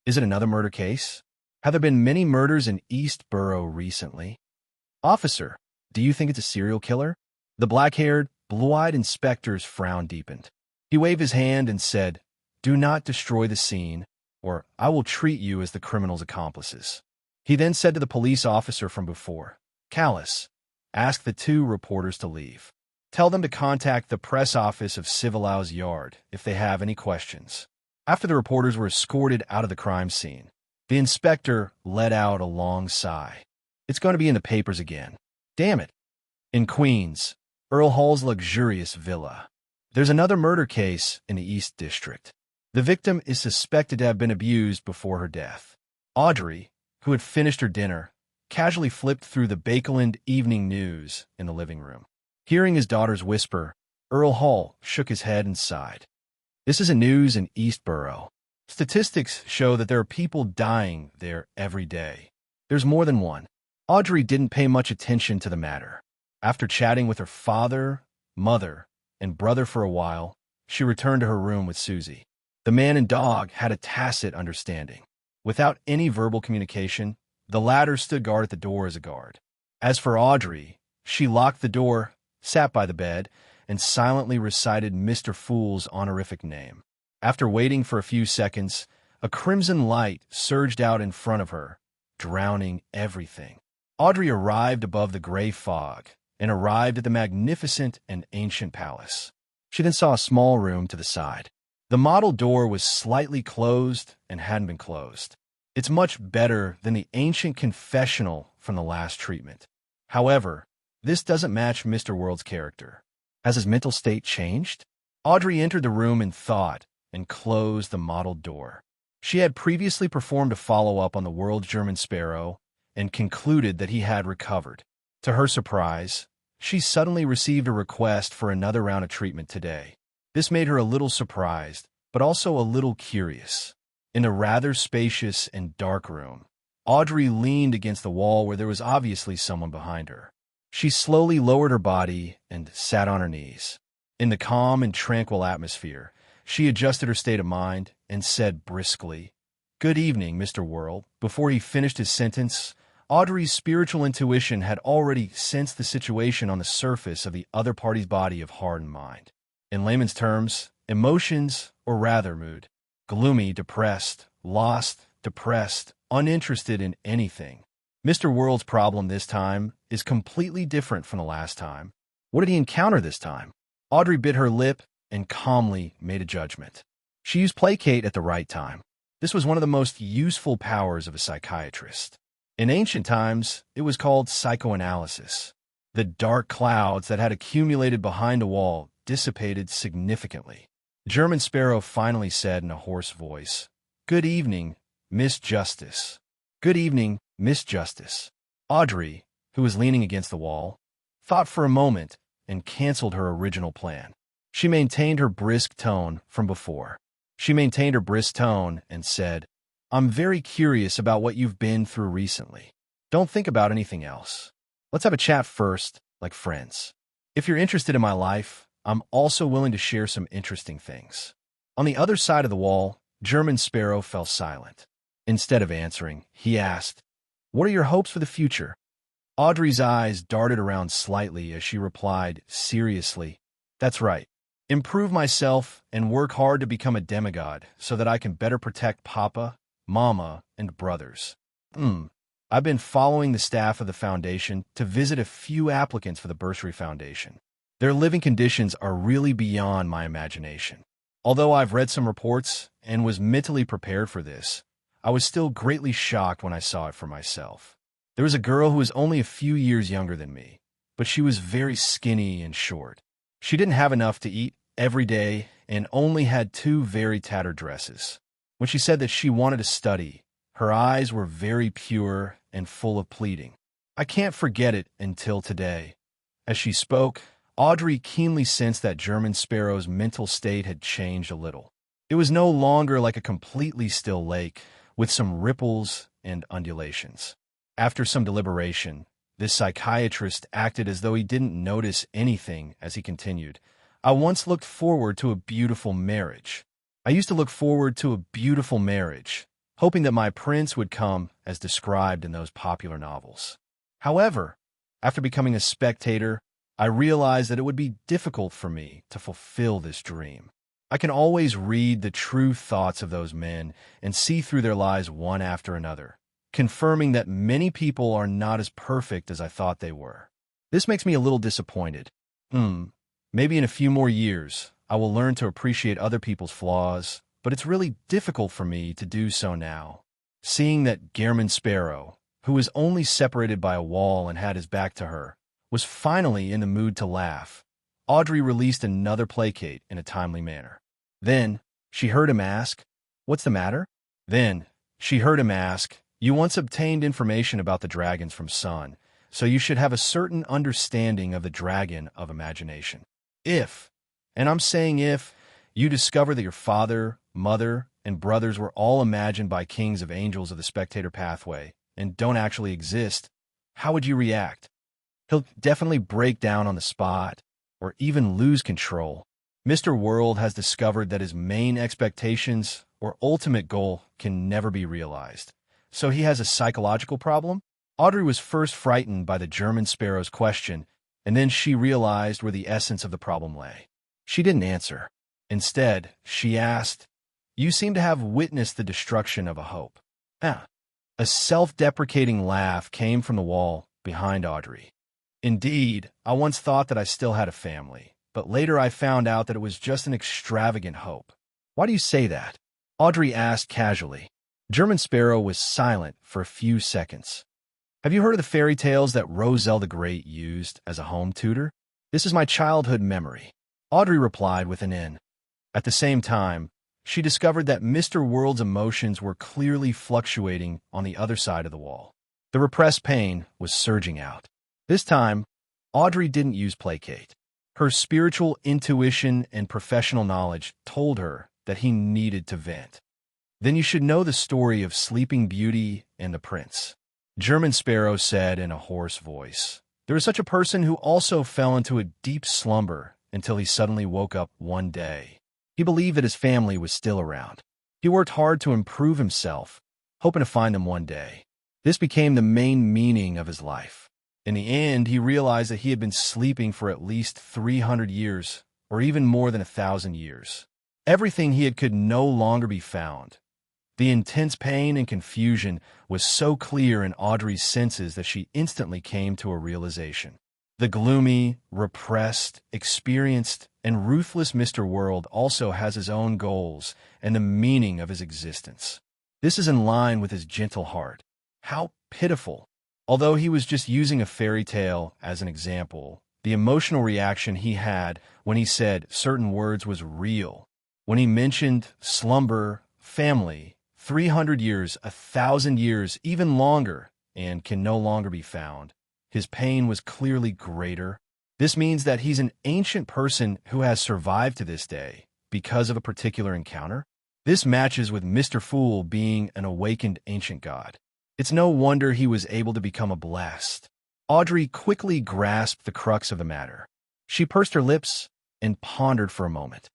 Is it another murder case? Have there been many murders in East Borough recently? Officer, do you think it's a serial killer? The black-haired, blue-eyed inspector's frown deepened. He waved his hand and said, "Do not destroy the scene, or I will treat you as the criminal's accomplices." He then said to the police officer from before, "Callis, ask the 2 reporters to leave. Tell them to contact the press office of Civilau's Yard if they have any questions." After the reporters were escorted out of the crime scene, the inspector let out a long sigh. It's going to be in the papers again. Damn it. In Queens, Earl Hall's luxurious villa. There's another murder case in the East District. The victim is suspected to have been abused before her death. Audrey, who had finished her dinner, casually flipped through the Bakeland Evening News in the living room. Hearing his daughter's whisper, Earl Hall shook his head and sighed. This isn't news in East Borough. Statistics show that there are people dying there every day. There's more than one. Audrey didn't pay much attention to the matter. After chatting with her father, mother, and brother for a while, she returned to her room with Susie. The man and dog had a tacit understanding. Without any verbal communication, the latter stood guard at the door as a guard. As for Audrey, she locked the door, sat by the bed, and silently recited Mr. Fool's honorific name. After waiting for a few seconds, a crimson light surged out in front of her, drowning everything. Audrey arrived above the gray fog and arrived at the magnificent and ancient palace. She then saw a small room to the side. The model door was slightly closed and hadn't been closed. It's much better than the ancient confessional from the last treatment. However, this doesn't match Mr. World's character. Has his mental state changed? Audrey entered the room in thought and closed the modeled door. She had previously performed a follow-up on the World's German Sparrow and concluded that he had recovered. To her surprise, she suddenly received a request for another round of treatment today. This made her a little surprised, but also a little curious. In the rather spacious and dark room, Audrey leaned against the wall where there was obviously someone behind her. She slowly lowered her body and sat on her knees. In the calm and tranquil atmosphere, she adjusted her state of mind and said briskly, "Good evening, Mr. World." Before he finished his sentence, Audrey's spiritual intuition had already sensed the situation on the surface of the other party's body of heart and mind. In layman's terms, emotions, or rather mood. Gloomy, depressed, lost, depressed, uninterested in anything. Mr. World's problem this time is completely different from the last time. What did he encounter this time? Audrey bit her lip and calmly made a judgment. She used placate at the right time. This was one of the most useful powers of a psychiatrist. In ancient times, it was called psychoanalysis. The dark clouds that had accumulated behind a wall dissipated significantly. German Sparrow finally said in a hoarse voice, "Good evening, Miss Justice." "Good evening, Miss Justice." Audrey, who was leaning against the wall, thought for a moment and canceled her original plan. She maintained her brisk tone from before. She maintained her brisk tone and said, "I'm very curious about what you've been through recently. Don't think about anything else. Let's have a chat first, like friends. If you're interested in my life, I'm also willing to share some interesting things." On the other side of the wall, German Sparrow fell silent. Instead of answering, he asked, "What are your hopes for the future?" Audrey's eyes darted around slightly as she replied seriously, "That's right. Improve myself and work hard to become a demigod so that I can better protect Papa, Mama, and brothers. I've been following the staff of the foundation to visit a few applicants for the Bursary Foundation. Their living conditions are really beyond my imagination. Although I've read some reports and was mentally prepared for this, I was still greatly shocked when I saw it for myself. There was a girl who was only a few years younger than me, but she was very skinny and short. She didn't have enough to eat every day and only had 2 very tattered dresses. When she said that she wanted to study, her eyes were very pure and full of pleading. I can't forget it until today. As she spoke, Audrey keenly sensed that German Sparrow's mental state had changed a little. It was no longer like a completely still lake with some ripples and undulations. After some deliberation, this psychiatrist acted as though he didn't notice anything as he continued, "I once looked forward to a beautiful marriage. I used to look forward to a beautiful marriage, hoping that my prince would come as described in those popular novels. However, after becoming a spectator, I realized that it would be difficult for me to fulfill this dream. I can always read the true thoughts of those men and see through their lies one after another, confirming that many people are not as perfect as I thought they were. This makes me a little disappointed. Maybe in a few more years, I will learn to appreciate other people's flaws, but it's really difficult for me to do so now." Seeing that German Sparrow, who was only separated by a wall and had his back to her, was finally in the mood to laugh, Audrey released another placate in a timely manner. Then she heard him ask, "What's the matter?" Then she heard him ask, "You once obtained information about the dragons from Sun, so you should have a certain understanding of the dragon of imagination. If, and I'm saying if, you discover that your father, mother, and brothers were all imagined by kings of angels of the spectator pathway and don't actually exist, how would you react?" He'll definitely break down on the spot, or even lose control. Mr. World has discovered that his main expectations or ultimate goal can never be realized. So he has a psychological problem? Audrey was first frightened by the German Sparrow's question, and then she realized where the essence of the problem lay. She didn't answer. Instead, she asked, "You seem to have witnessed the destruction of a hope." A self-deprecating laugh came from the wall behind Audrey. "Indeed, I once thought that I still had a family, but later I found out that it was just an extravagant hope." "Why do you say that?" Audrey asked casually. German Sparrow was silent for a few seconds. "Have you heard of the fairy tales that Roselle the Great used as a home tutor?" "This is my childhood memory," Audrey replied with an N. At the same time, she discovered that Mr. World's emotions were clearly fluctuating on the other side of the wall. The repressed pain was surging out. This time, Audrey didn't use placate. Her spiritual intuition and professional knowledge told her that he needed to vent. "Then you should know the story of Sleeping Beauty and the Prince," German Sparrow said in a hoarse voice. "There was such a person who also fell into a deep slumber until he suddenly woke up one day. He believed that his family was still around. He worked hard to improve himself, hoping to find them one day. This became the main meaning of his life. In the end, he realized that he had been sleeping for at least 300 years, or even more than 1,000 years. Everything he had could no longer be found. The intense pain and confusion was so clear in Audrey's senses that she instantly came to a realization. The gloomy, repressed, experienced, and ruthless Mr. World also has his own goals and the meaning of his existence. This is in line with his gentle heart. How pitiful! Although he was just using a fairy tale as an example, the emotional reaction he had when he said certain words was real. When he mentioned slumber, family, 300 years, 1,000 years, even longer, and can no longer be found, his pain was clearly greater. This means that he's an ancient person who has survived to this day because of a particular encounter. This matches with Mr. Fool being an awakened ancient god. It's no wonder he was able to become a blessed. Audrey quickly grasped the crux of the matter. She pursed her lips and pondered for a moment.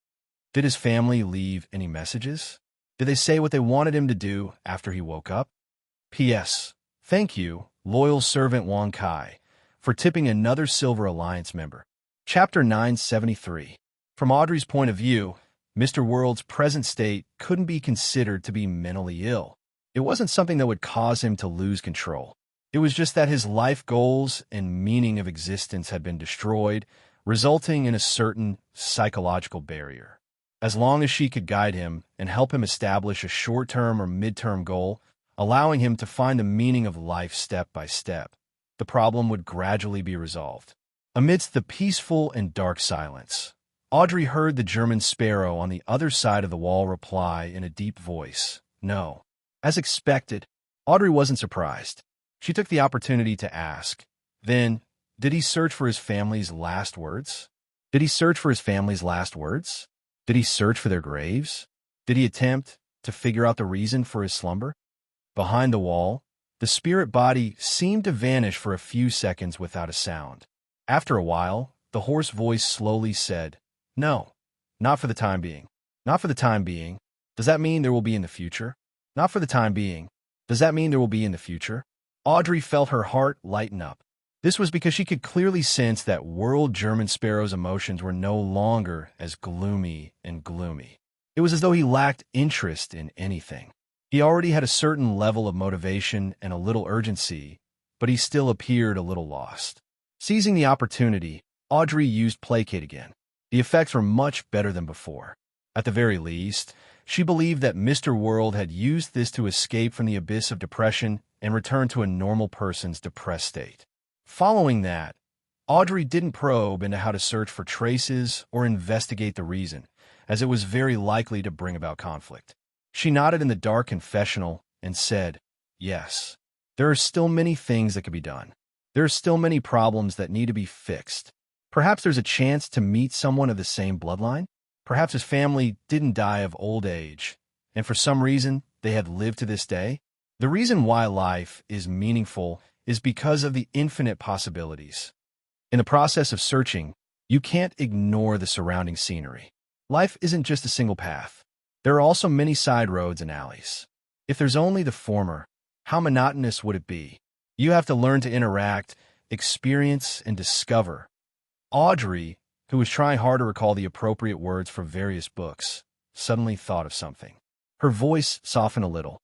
Did his family leave any messages? Did they say what they wanted him to do after he woke up? P.S. Thank you, loyal servant Wang Kai, for tipping another Silver Alliance member. Chapter 973. From Audrey's point of view, Mr. World's present state couldn't be considered to be mentally ill. It wasn't something that would cause him to lose control. It was just that his life goals and meaning of existence had been destroyed, resulting in a certain psychological barrier. As long as she could guide him and help him establish a short-term or mid-term goal, allowing him to find the meaning of life step by step, the problem would gradually be resolved. Amidst the peaceful and dark silence, Audrey heard the German sparrow on the other side of the wall reply in a deep voice, "No." As expected, Audrey wasn't surprised. She took the opportunity to ask, then, did he search for his family's last words? Did he search for his family's last words? Did he search for their graves? Did he attempt to figure out the reason for his slumber? Behind the wall, the spirit body seemed to vanish for a few seconds without a sound. After a while, the hoarse voice slowly said, "No, not for the time being. Not for the time being. Does that mean there will be in the future? Not for the time being. Does that mean there will be in the future?" Audrey felt her heart lighten up. This was because she could clearly sense that World German Sparrow's emotions were no longer as gloomy and gloomy. It was as though he lacked interest in anything. He already had a certain level of motivation and a little urgency, but he still appeared a little lost. Seizing the opportunity, Audrey used placate again. The effects were much better than before. At the very least, she believed that Mr. World had used this to escape from the abyss of depression and return to a normal person's depressed state. Following that, Audrey didn't probe into how to search for traces or investigate the reason, as it was very likely to bring about conflict. She nodded in the dark confessional and said, "Yes, there are still many things that could be done. There are still many problems that need to be fixed. Perhaps there's a chance to meet someone of the same bloodline. Perhaps his family didn't die of old age, and for some reason they had lived to this day. The reason why life is meaningful is because of the infinite possibilities. In the process of searching, you can't ignore the surrounding scenery. Life isn't just a single path. There are also many side roads and alleys. If there's only the former, how monotonous would it be? You have to learn to interact, experience, and discover." Audrey, who was trying hard to recall the appropriate words for various books, suddenly thought of something. Her voice softened a little.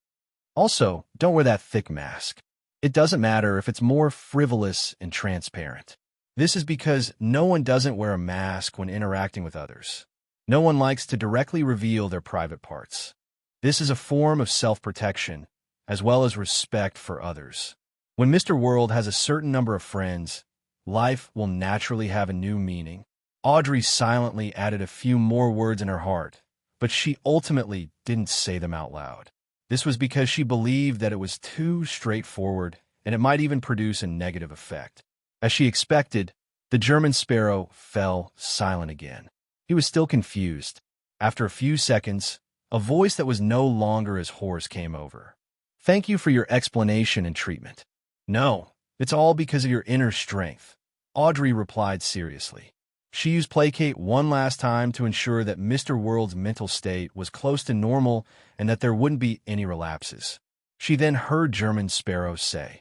"Also, don't wear that thick mask. It doesn't matter if it's more frivolous and transparent. This is because no one doesn't wear a mask when interacting with others. No one likes to directly reveal their private parts. This is a form of self-protection, as well as respect for others. When Mr. World has a certain number of friends, life will naturally have a new meaning." Audrey silently added a few more words in her heart, but she ultimately didn't say them out loud. This was because she believed that it was too straightforward and it might even produce a negative effect. As she expected, the German sparrow fell silent again. He was still confused. After a few seconds, a voice that was no longer as hoarse came over. "Thank you for your explanation and treatment." "No, it's all because of your inner strength," Audrey replied seriously. She used placate one last time to ensure that Mr. World's mental state was close to normal and that there wouldn't be any relapses. She then heard German Sparrow say,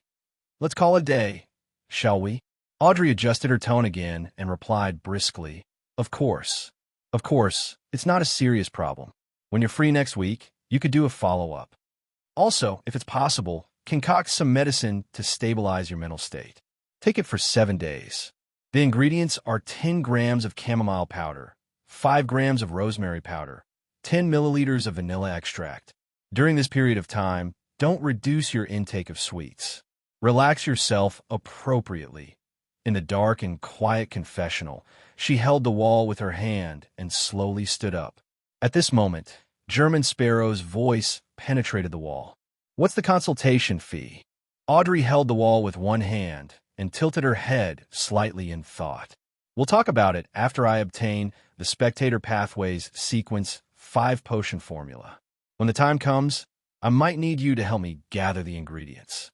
"Let's call it a day, shall we?" Audrey adjusted her tone again and replied briskly, "Of course. Of course, it's not a serious problem. When you're free next week, you could do a follow-up. Also, if it's possible, concoct some medicine to stabilize your mental state. Take it for 7 days. The ingredients are 10 grams of chamomile powder, 5 grams of rosemary powder, 10 milliliters of vanilla extract. During this period of time, don't reduce your intake of sweets. Relax yourself appropriately. In the dark and quiet confessional, she held the wall with her hand and slowly stood up. At this moment, German Sparrow's voice penetrated the wall. "What's the consultation fee?" Audrey held the wall with one hand and tilted her head slightly in thought. "We'll talk about it after I obtain the Spectator Pathways Sequence 5 potion formula. When the time comes, I might need you to help me gather the ingredients."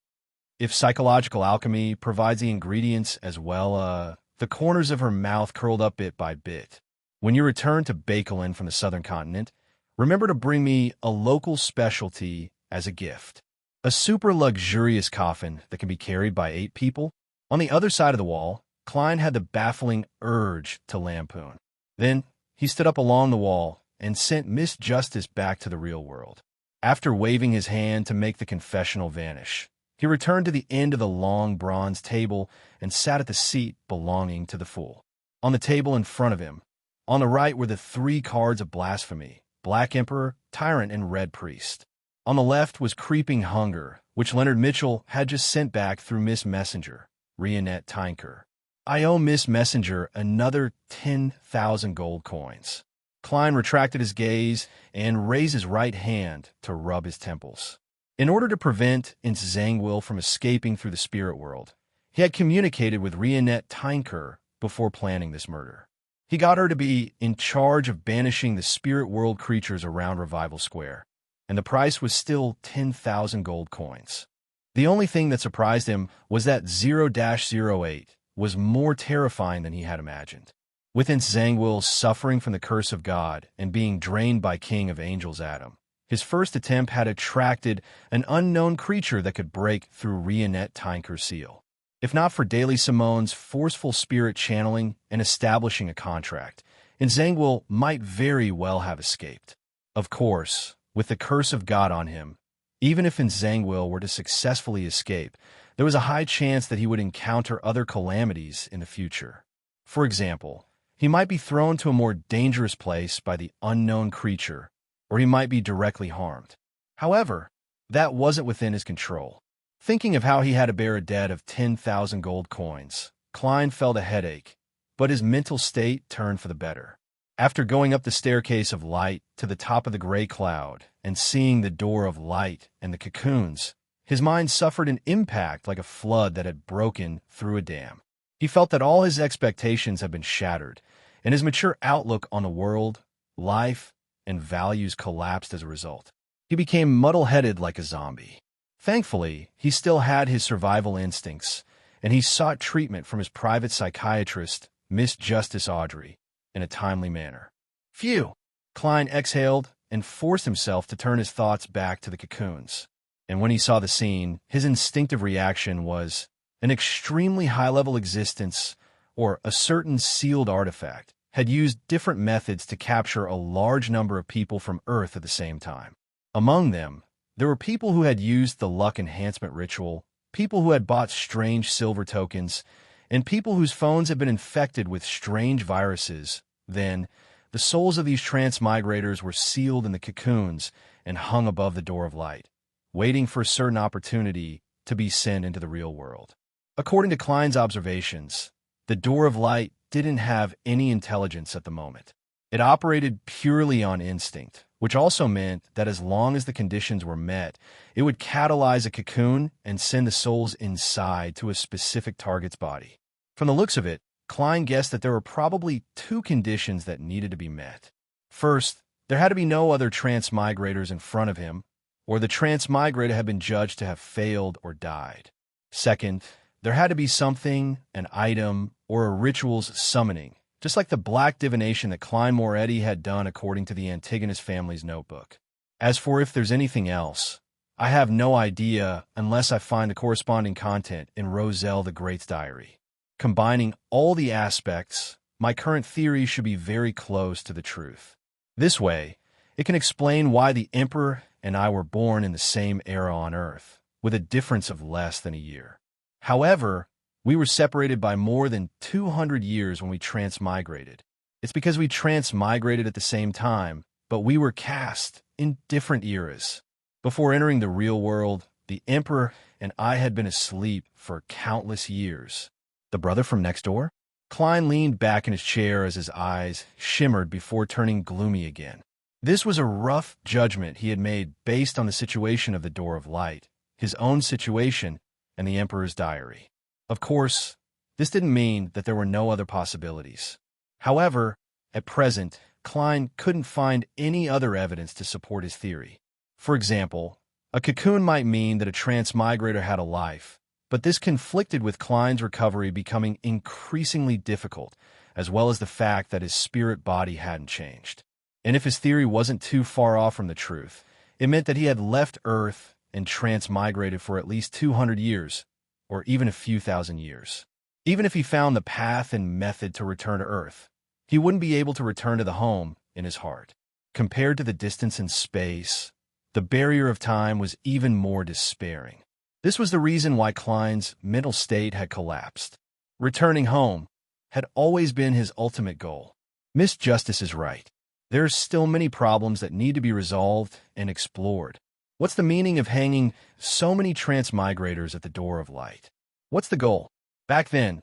If psychological alchemy provides the ingredients as well, the corners of her mouth curled up bit by bit. "When you return to Bakelin from the southern continent, remember to bring me a local specialty as a gift. A super luxurious coffin that can be carried by 8 people." On the other side of the wall, Klein had the baffling urge to lampoon. Then he stood up along the wall and sent Miss Justice back to the real world. After waving his hand to make the confessional vanish, he returned to the end of the long bronze table and sat at the seat belonging to the fool. On the table in front of him, on the right, were the 3 cards of blasphemy: Black Emperor, Tyrant, and Red Priest. On the left was Creeping Hunger, which Leonard Mitchell had just sent back through Miss Messenger, Rionette Tinker. "I owe Miss Messenger another 10,000 gold coins." Klein retracted his gaze and raised his right hand to rub his temples. In order to prevent Zangwill from escaping through the spirit world, he had communicated with Rionette Tinker before planning this murder. He got her to be in charge of banishing the spirit world creatures around Revival Square, and the price was still 10,000 gold coins. The only thing that surprised him was that 0-08 was more terrifying than he had imagined. With Zangwill suffering from the curse of God and being drained by King of Angels Adam, his first attempt had attracted an unknown creature that could break through Rionette Tinker's seal. If not for Daily Simone's forceful spirit channeling and establishing a contract, Zangwill might very well have escaped. Of course, with the curse of God on him, even if Zangwill were to successfully escape, there was a high chance that he would encounter other calamities in the future. For example, he might be thrown to a more dangerous place by the unknown creature, or he might be directly harmed. However, that wasn't within his control. Thinking of how he had to bear a debt of 10,000 gold coins, Klein felt a headache, but his mental state turned for the better. After going up the staircase of light to the top of the gray cloud and seeing the door of light and the cocoons, his mind suffered an impact like a flood that had broken through a dam. He felt that all his expectations had been shattered, and his mature outlook on the world, life, and values collapsed as a result. He became muddle-headed like a zombie. Thankfully, he still had his survival instincts, and he sought treatment from his private psychiatrist, Miss Justice Audrey, in a timely manner. Phew! Klein exhaled and forced himself to turn his thoughts back to the cocoons. And when he saw the scene, his instinctive reaction was an extremely high-level existence, or a certain sealed artifact, had used different methods to capture a large number of people from Earth at the same time. Among them, there were people who had used the luck enhancement ritual, people who had bought strange silver tokens, and people whose phones had been infected with strange viruses. Then, the souls of these transmigrators were sealed in the cocoons and hung above the door of light, waiting for a certain opportunity to be sent into the real world. According to Klein's observations, the door of light didn't have any intelligence at the moment. It operated purely on instinct, which also meant that as long as the conditions were met, it would catalyze a cocoon and send the souls inside to a specific target's body. From the looks of it, Klein guessed that there were probably 2 conditions that needed to be met. First, there had to be no other transmigrators in front of him, or the transmigrator had been judged to have failed or died. Second, there had to be something, an item, or a ritual's summoning, just like the black divination that Klein Moretti had done according to the Antigonus family's notebook. As for if there's anything else, I have no idea unless I find the corresponding content in Roselle the Great's diary. Combining all the aspects, my current theory should be very close to the truth. This way, it can explain why the Emperor and I were born in the same era on Earth, with a difference of less than a year. However, we were separated by more than 200 years when we transmigrated. It's because we transmigrated at the same time, but we were cast in different eras. Before entering the real world, the Emperor and I had been asleep for countless years. The brother from next door? Klein leaned back in his chair as his eyes shimmered before turning gloomy again. This was a rough judgment he had made based on the situation of the Door of Light, his own situation, and the Emperor's diary. Of course, this didn't mean that there were no other possibilities. However, at present, Klein couldn't find any other evidence to support his theory. For example, a cocoon might mean that a transmigrator had a life, but this conflicted with Klein's recovery becoming increasingly difficult, as well as the fact that his spirit body hadn't changed. And if his theory wasn't too far off from the truth, it meant that he had left Earth and transmigrated for at least 200 years, or even a few thousand years. Even if he found the path and method to return to Earth, he wouldn't be able to return to the home in his heart. Compared to the distance in space, the barrier of time was even more despairing. This was the reason why Klein's mental state had collapsed. Returning home had always been his ultimate goal. Miss Justice is right. There's still many problems that need to be resolved and explored. What's the meaning of hanging so many transmigrators at the Door of Light? What's the goal? Back then,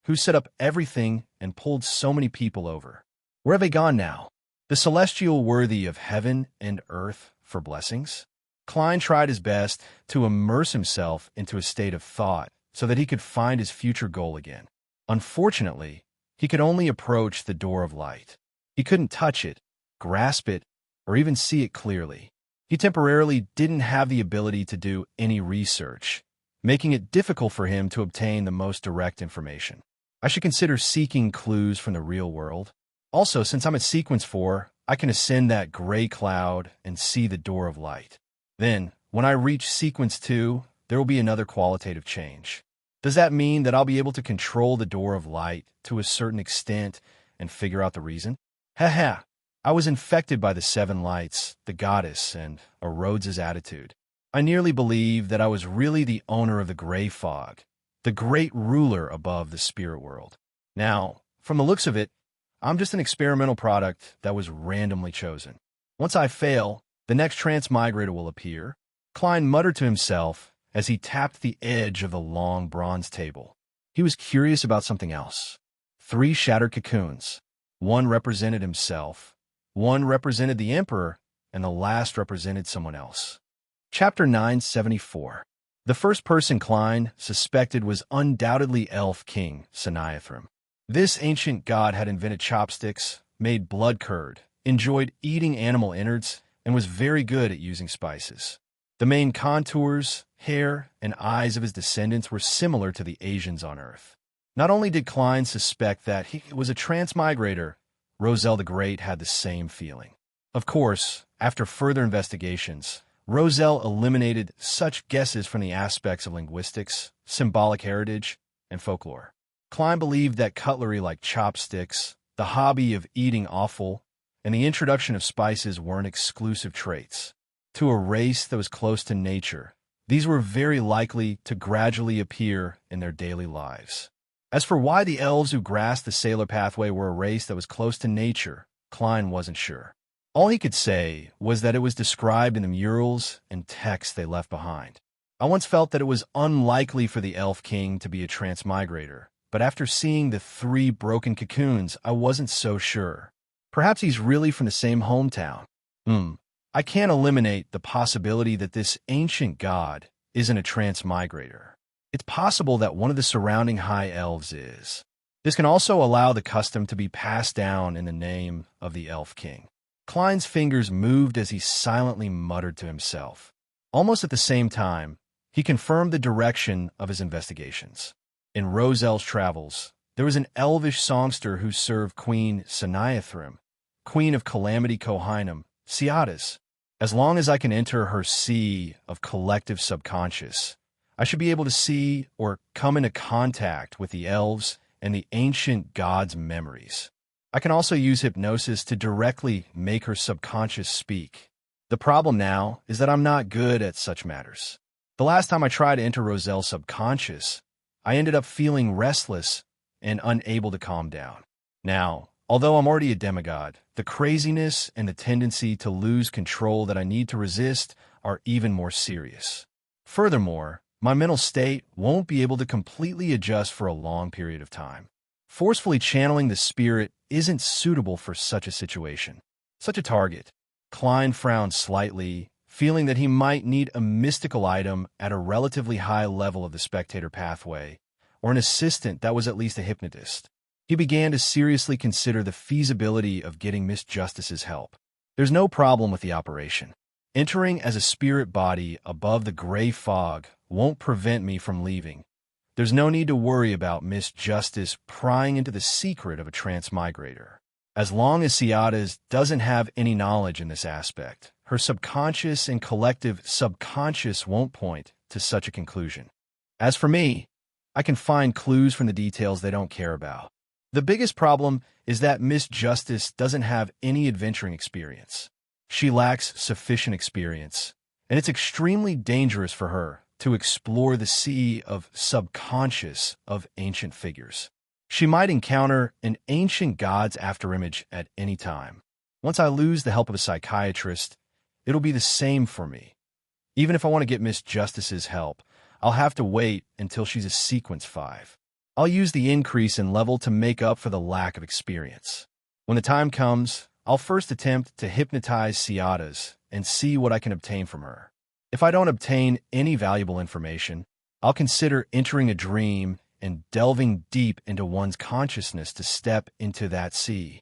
who set up everything and pulled so many people over? Where have they gone now? The celestial worthy of heaven and earth for blessings? Klein tried his best to immerse himself into a state of thought so that he could find his future goal again. Unfortunately, he could only approach the Door of Light. He couldn't touch it, grasp it, or even see it clearly. He temporarily didn't have the ability to do any research, making it difficult for him to obtain the most direct information. I should consider seeking clues from the real world. Also, since I'm at Sequence 4, I can ascend that gray cloud and see the Door of Light. Then, when I reach Sequence 2, there will be another qualitative change. Does that mean that I'll be able to control the Door of Light to a certain extent and figure out the reason? Haha, I was infected by the Seven Lights, the goddess, and a Rhodes's attitude. I nearly believed that I was really the owner of the gray fog, the great ruler above the spirit world. Now, from the looks of it, I'm just an experimental product that was randomly chosen. Once I fail, the next transmigrator will appear. Klein muttered to himself as he tapped the edge of the long bronze table. He was curious about something else. 3 shattered cocoons. One represented himself, one represented the Emperor, and the last represented someone else. Chapter 974. The first person Klein suspected was undoubtedly Elf King Sanaithrim. This ancient god had invented chopsticks, made blood curd, enjoyed eating animal innards, and was very good at using spices. The main contours, hair, and eyes of his descendants were similar to the Asians on Earth. Not only did Klein suspect that he was a transmigrator, Roselle the Great had the same feeling. Of course, after further investigations, Roselle eliminated such guesses from the aspects of linguistics, symbolic heritage, and folklore. Klein believed that cutlery like chopsticks, the hobby of eating offal, and the introduction of spices weren't exclusive traits. To a race that was close to nature, these were very likely to gradually appear in their daily lives. As for why the elves who grasped the sailor pathway were a race that was close to nature, Klein wasn't sure. All he could say was that it was described in the murals and texts they left behind. I once felt that it was unlikely for the Elf King to be a transmigrator, but after seeing the 3 broken cocoons, I wasn't so sure. Perhaps he's really from the same hometown. I can't eliminate the possibility that this ancient god isn't a transmigrator. It's possible that one of the surrounding high elves is. This can also allow the custom to be passed down in the name of the Elf King. Klein's fingers moved as he silently muttered to himself. Almost at the same time, he confirmed the direction of his investigations. In Roselle's travels, there was an elvish songster who served Queen Sanaithrim, Queen of Calamity Kohinum, Ciatis. As long as I can enter her sea of collective subconscious, I should be able to see or come into contact with the elves and the ancient gods' memories. I can also use hypnosis to directly make her subconscious speak. The problem now is that I'm not good at such matters. The last time I tried to enter Roselle's subconscious, I ended up feeling restless and unable to calm down. Now, although I'm already a demigod, the craziness and the tendency to lose control that I need to resist are even more serious. Furthermore, my mental state won't be able to completely adjust for a long period of time. Forcefully channeling the spirit isn't suitable for such a situation. Such a target. Klein frowned slightly, feeling that he might need a mystical item at a relatively high level of the spectator pathway, or an assistant that was at least a hypnotist. He began to seriously consider the feasibility of getting Miss Justice's help. There's no problem with the operation. Entering as a spirit body above the gray fog won't prevent me from leaving. There's no need to worry about Miss Justice prying into the secret of a transmigrator. As long as Ciadas doesn't have any knowledge in this aspect, her subconscious and collective subconscious won't point to such a conclusion. As for me, I can find clues from the details they don't care about. The biggest problem is that Miss Justice doesn't have any adventuring experience. She lacks sufficient experience, and it's extremely dangerous for her to explore the sea of subconscious of ancient figures. She might encounter an ancient god's afterimage at any time. Once I lose the help of a psychiatrist, it'll be the same for me. Even if I want to get Miss Justice's help, I'll have to wait until she's a sequence 5. I'll use the increase in level to make up for the lack of experience. When the time comes, I'll first attempt to hypnotize Ciadas and see what I can obtain from her. If I don't obtain any valuable information, I'll consider entering a dream and delving deep into one's consciousness to step into that sea.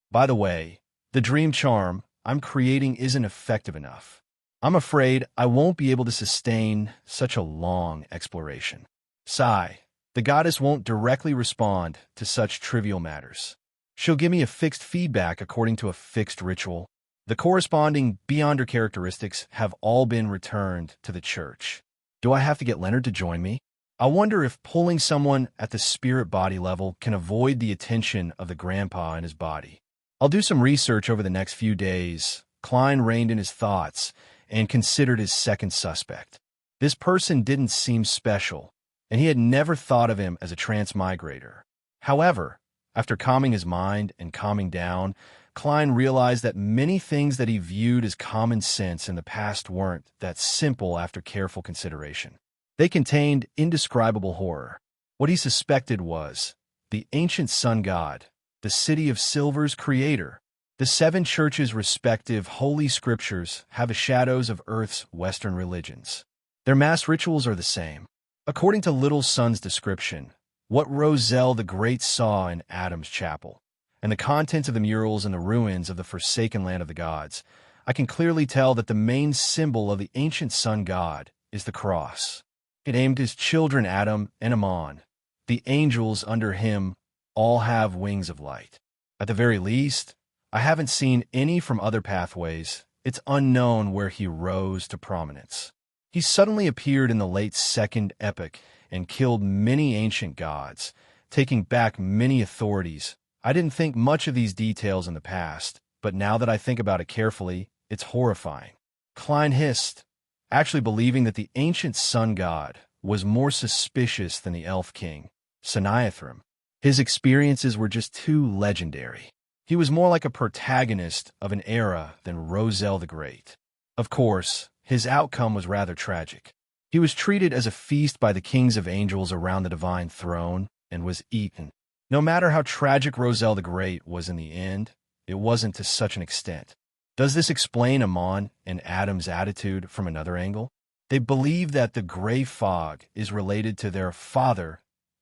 By the way, the dream charm I'm creating isn't effective enough. I'm afraid I won't be able to sustain such a long exploration. Sigh, the goddess won't directly respond to such trivial matters. She'll give me a fixed feedback according to a fixed ritual. The corresponding beyonder characteristics have all been returned to the church. Do I have to get Leonard to join me? I wonder if pulling someone at the spirit body level can avoid the attention of the grandpa in his body. I'll do some research over the next few days. Klein reined in his thoughts and considered his second suspect. This person didn't seem special, and he had never thought of him as a transmigrator. However, after calming his mind and calming down, Klein realized that many things that he viewed as common sense in the past weren't that simple after careful consideration. They contained indescribable horror. What he suspected was the ancient sun god, the city of Silver's creator. The 7 churches' respective holy scriptures have the shadows of Earth's Western religions. Their mass rituals are the same. According to Little Sun's description, what Roselle the Great saw in Adam's chapel, and the contents of the murals in the ruins of the forsaken land of the gods, I can clearly tell that the main symbol of the ancient sun god is the cross. It aimed his children Adam and Ammon. The angels under him all have wings of light. At the very least, I haven't seen any from other pathways. It's unknown where he rose to prominence. He suddenly appeared in the late Second Epoch and killed many ancient gods, taking back many authorities. I didn't think much of these details in the past, but now that I think about it carefully, it's horrifying. Klein hissed, actually believing that the ancient sun god was more suspicious than the elf king, Saniathrim. His experiences were just too legendary. He was more like a protagonist of an era than Roselle the Great. Of course, his outcome was rather tragic. He was treated as a feast by the kings of angels around the divine throne and was eaten. No matter how tragic Roselle the Great was in the end, it wasn't to such an extent. Does this explain Ammon and Adam's attitude from another angle? They believe that the gray fog is related to their father,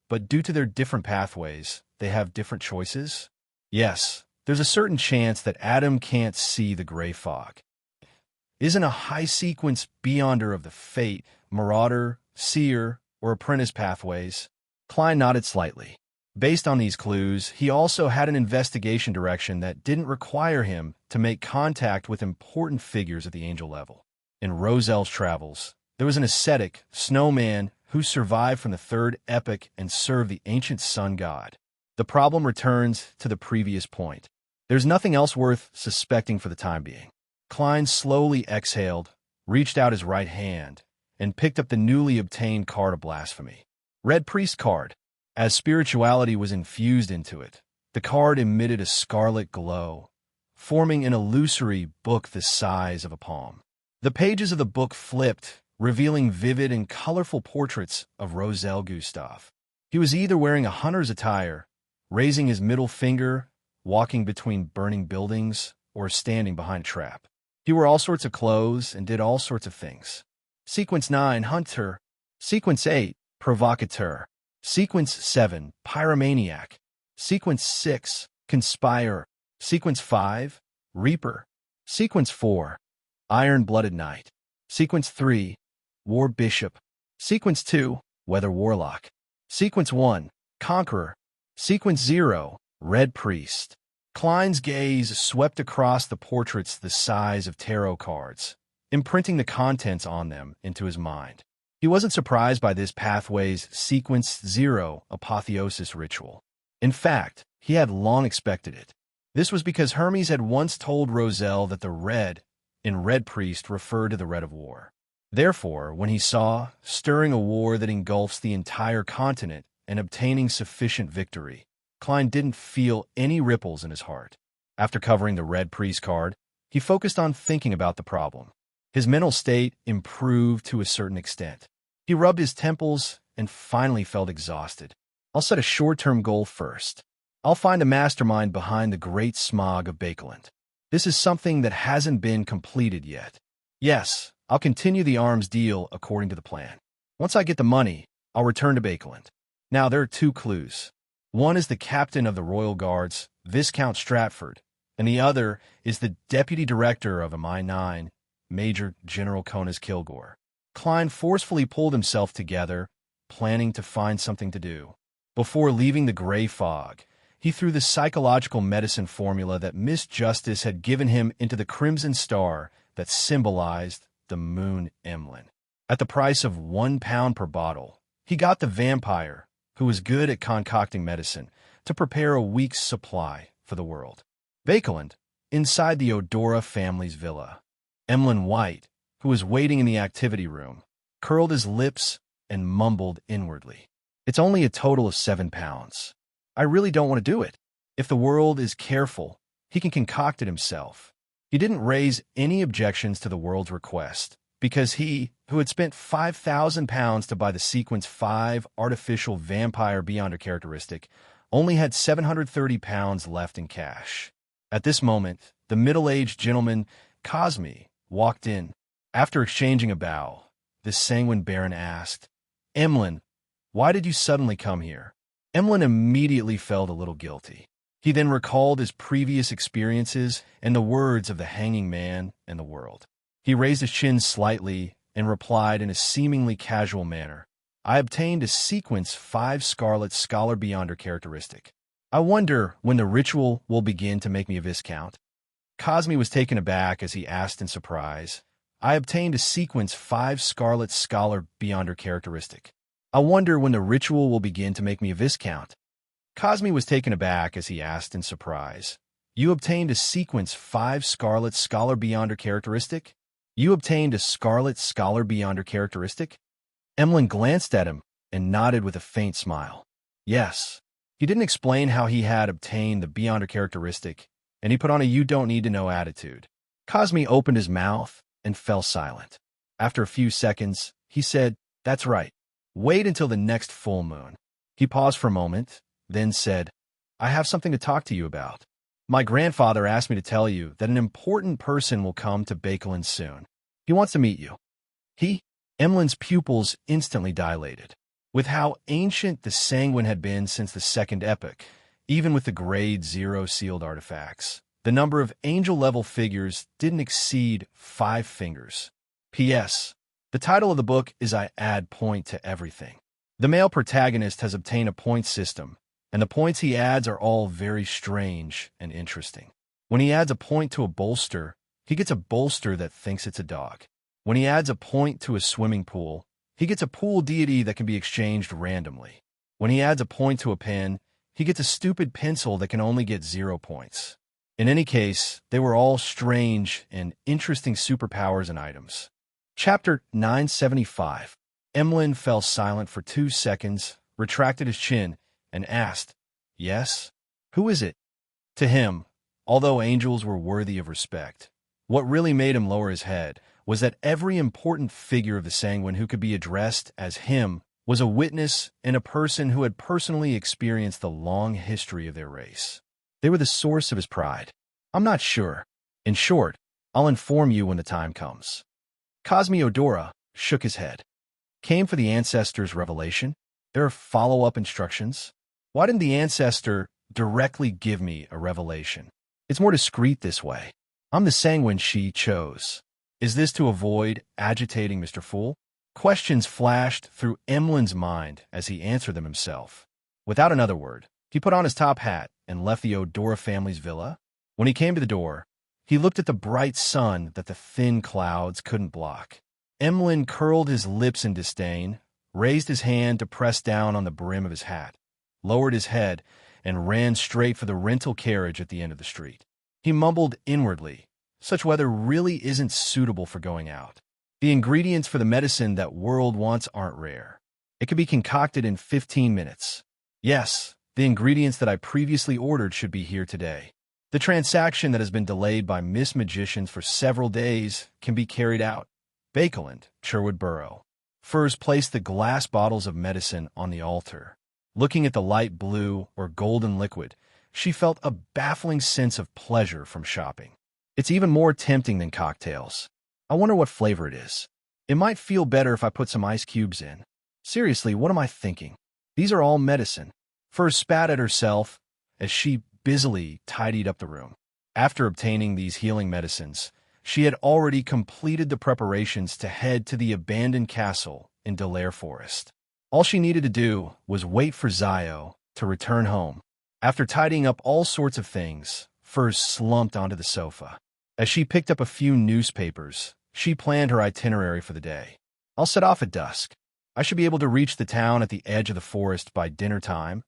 but due to their different pathways, they have different choices? Yes, there's a certain chance that Adam can't see the gray fog. Isn't a high-sequence beyonder of the fate, marauder, seer, or apprentice pathways? Klein nodded slightly. Based on these clues, he also had an investigation direction that didn't require him to make contact with important figures at the angel level. In Roselle's travels, there was an ascetic, snowman, who survived from the Third Epoch and served the ancient sun god. The problem returns to the previous point. There's nothing else worth suspecting for the time being. Klein slowly exhaled, reached out his right hand, and picked up the newly obtained card of blasphemy. Red Priest card. As spirituality was infused into it, the card emitted a scarlet glow, forming an illusory book the size of a palm. The pages of the book flipped, revealing vivid and colorful portraits of Roselle Gustave. He was either wearing a hunter's attire, raising his middle finger, walking between burning buildings, or standing behind a trap. He wore all sorts of clothes and did all sorts of things. Sequence 9, Hunter. Sequence 8, Provocateur. Sequence 7, Pyromaniac. Sequence 6, Conspire. Sequence 5, Reaper. Sequence 4, Iron-Blooded Knight. Sequence 3, War Bishop. Sequence 2, Weather Warlock. Sequence 1, Conqueror. Sequence 0, Red Priest. Klein's gaze swept across the portraits the size of tarot cards, imprinting the contents on them into his mind. He wasn't surprised by this pathway's Sequence 0 apotheosis ritual. In fact, he had long expected it. This was because Hermes had once told Roselle that the red in Red Priest referred to the red of war. Therefore, when he saw stirring a war that engulfs the entire continent and obtaining sufficient victory, Klein didn't feel any ripples in his heart. After covering the Red Priest card, he focused on thinking about the problem. His mental state improved to a certain extent. He rubbed his temples and finally felt exhausted. I'll set a short-term goal first. I'll find a mastermind behind the great smog of Bakeland. This is something that hasn't been completed yet. Yes, I'll continue the arms deal according to the plan. Once I get the money, I'll return to Bakeland. Now, there are 2 clues. One is the captain of the Royal Guards, Viscount Stratford, and the other is the deputy director of MI9, Major General Conas Kilgore. Klein forcefully pulled himself together, planning to find something to do. Before leaving the gray fog, he threw the psychological medicine formula that Miss Justice had given him into the crimson star that symbolized the moon Emlyn. At the price of £1 per bottle, he got the vampire, who was good at concocting medicine, to prepare a week's supply for the world. Bakeland, inside the Odora family's villa. Emlyn White, who was waiting in the activity room, curled his lips and mumbled inwardly. It's only a total of £7. I really don't want to do it. If the world is careful, he can concoct it himself. He didn't raise any objections to the world's request, because he, who had spent £5,000 to buy the Sequence 5 artificial vampire beyonder characteristic, only had £730 left in cash. At this moment, the middle-aged gentleman, Cosme, walked in. After exchanging a bow, the sanguine baron asked, "Emlyn, why did you suddenly come here?" Emlyn immediately felt a little guilty. He then recalled his previous experiences and the words of the hanging man and the world. He raised his chin slightly and replied in a seemingly casual manner, "I obtained a Sequence 5 Scarlet Scholar Beyonder characteristic. I wonder when the ritual will begin to make me a Viscount." Cosme was taken aback as he asked in surprise, "I obtained a Sequence 5 Scarlet Scholar Beyonder characteristic. I wonder when the ritual will begin to make me a Viscount." Cosme was taken aback as he asked in surprise, "You obtained a Sequence 5 Scarlet Scholar Beyonder characteristic? You obtained a Scarlet Scholar Beyonder characteristic?" Emlyn glanced at him and nodded with a faint smile. Yes. He didn't explain how he had obtained the Beyonder characteristic, and he put on a you-don't-need-to-know attitude. Cosme opened his mouth and fell silent. After a few seconds, he said, "That's right. Wait until the next full moon." He paused for a moment, then said, "I have something to talk to you about. My grandfather asked me to tell you that an important person will come to Bakeland soon. He wants to meet you." Emlyn's pupils instantly dilated. With how ancient the Sanguine had been since the Second Epoch, even with the Grade 0 sealed artifacts, the number of angel-level figures didn't exceed 5 fingers. P.S. The title of the book is I Add Point to Everything. The male protagonist has obtained a point system, and the points he adds are all very strange and interesting. When he adds a point to a bolster, he gets a bolster that thinks it's a dog. When he adds a point to a swimming pool, he gets a pool deity that can be exchanged randomly. When he adds a point to a pen, he gets a stupid pencil that can only get 0 points. In any case, they were all strange and interesting superpowers and items. Chapter 975. Emlyn fell silent for 2 seconds, retracted his chin, and asked, "Yes? Who is it?" To him, although angels were worthy of respect, what really made him lower his head was that every important figure of the sanguine who could be addressed as him was a witness and a person who had personally experienced the long history of their race. They were the source of his pride. I'm not sure. In short, I'll inform you when the time comes. Cosmiodora shook his head. Came for the ancestor's revelation? There are follow-up instructions? Why didn't the ancestor directly give me a revelation? It's more discreet this way. I'm the sanguine she chose. Is this to avoid agitating Mr. Fool? Questions flashed through Emlin's mind as he answered them himself. Without another word, he put on his top hat and left the Odora family's villa. When he came to the door, he looked at the bright sun that the thin clouds couldn't block. Emlyn curled his lips in disdain, raised his hand to press down on the brim of his hat, lowered his head, and ran straight for the rental carriage at the end of the street. He mumbled inwardly, "Such weather really isn't suitable for going out. The ingredients for the medicine that world wants aren't rare. It can be concocted in 15 minutes. Yes, the ingredients that I previously ordered should be here today. The transaction that has been delayed by Miss Magicians for several days can be carried out." Bakeland, Sherwood Borough. Furs placed the glass bottles of medicine on the altar. Looking at the light blue or golden liquid, she felt a baffling sense of pleasure from shopping. It's even more tempting than cocktails. I wonder what flavor it is. It might feel better if I put some ice cubes in. Seriously, what am I thinking? These are all medicine. Furs spat at herself as she busily tidied up the room. After obtaining these healing medicines, she had already completed the preparations to head to the abandoned castle in Delaire Forest. All she needed to do was wait for Zio to return home. After tidying up all sorts of things, Furs slumped onto the sofa. As she picked up a few newspapers, she planned her itinerary for the day. I'll set off at dusk. I should be able to reach the town at the edge of the forest by dinner time.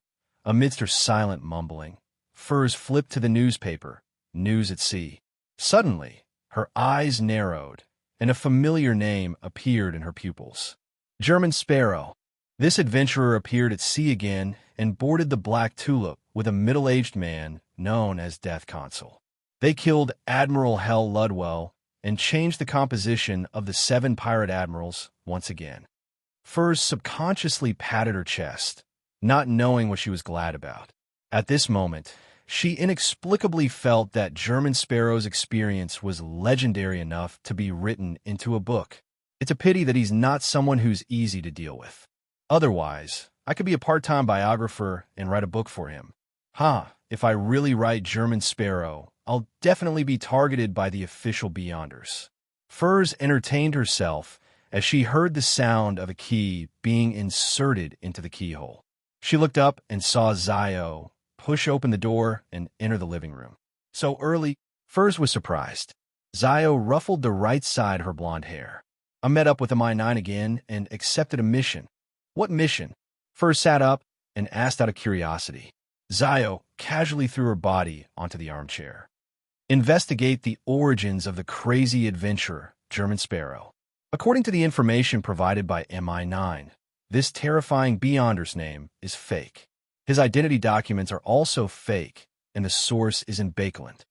Amidst her silent mumbling, Furs flipped to the newspaper, News at Sea. Suddenly, her eyes narrowed, and a familiar name appeared in her pupils. German Sparrow. This adventurer appeared at sea again and boarded the Black Tulip with a middle-aged man known as Death Consul. They killed Admiral Hell Ludwell and changed the composition of the 7 pirate admirals once again. Furs subconsciously patted her chest, not knowing what she was glad about. At this moment, she inexplicably felt that German Sparrow's experience was legendary enough to be written into a book. It's a pity that he's not someone who's easy to deal with. Otherwise, I could be a part-time biographer and write a book for him. If I really write German Sparrow, I'll definitely be targeted by the official Beyonders. Furs entertained herself as she heard the sound of a key being inserted into the keyhole. She looked up and saw Zio push open the door and enter the living room. So early, Furs was surprised. Zio ruffled the right side of her blonde hair. I met up with MI9 again and accepted a mission. What mission? Furs sat up and asked out of curiosity. Zio casually threw her body onto the armchair. Investigate the origins of the crazy adventurer, German Sparrow. According to the information provided by MI9, this terrifying Beyonder's name is fake. His identity documents are also fake, and the source is in Bakeland.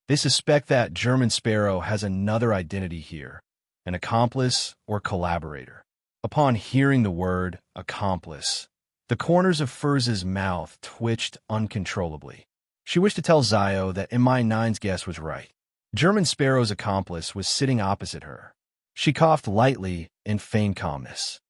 They suspect that German Sparrow has another identity here, an accomplice or collaborator. Upon hearing the word accomplice, the corners of Furz's mouth twitched uncontrollably. She wished to tell Zio that MI9's guess was right. German Sparrow's accomplice was sitting opposite her. She coughed lightly and feigned calmness.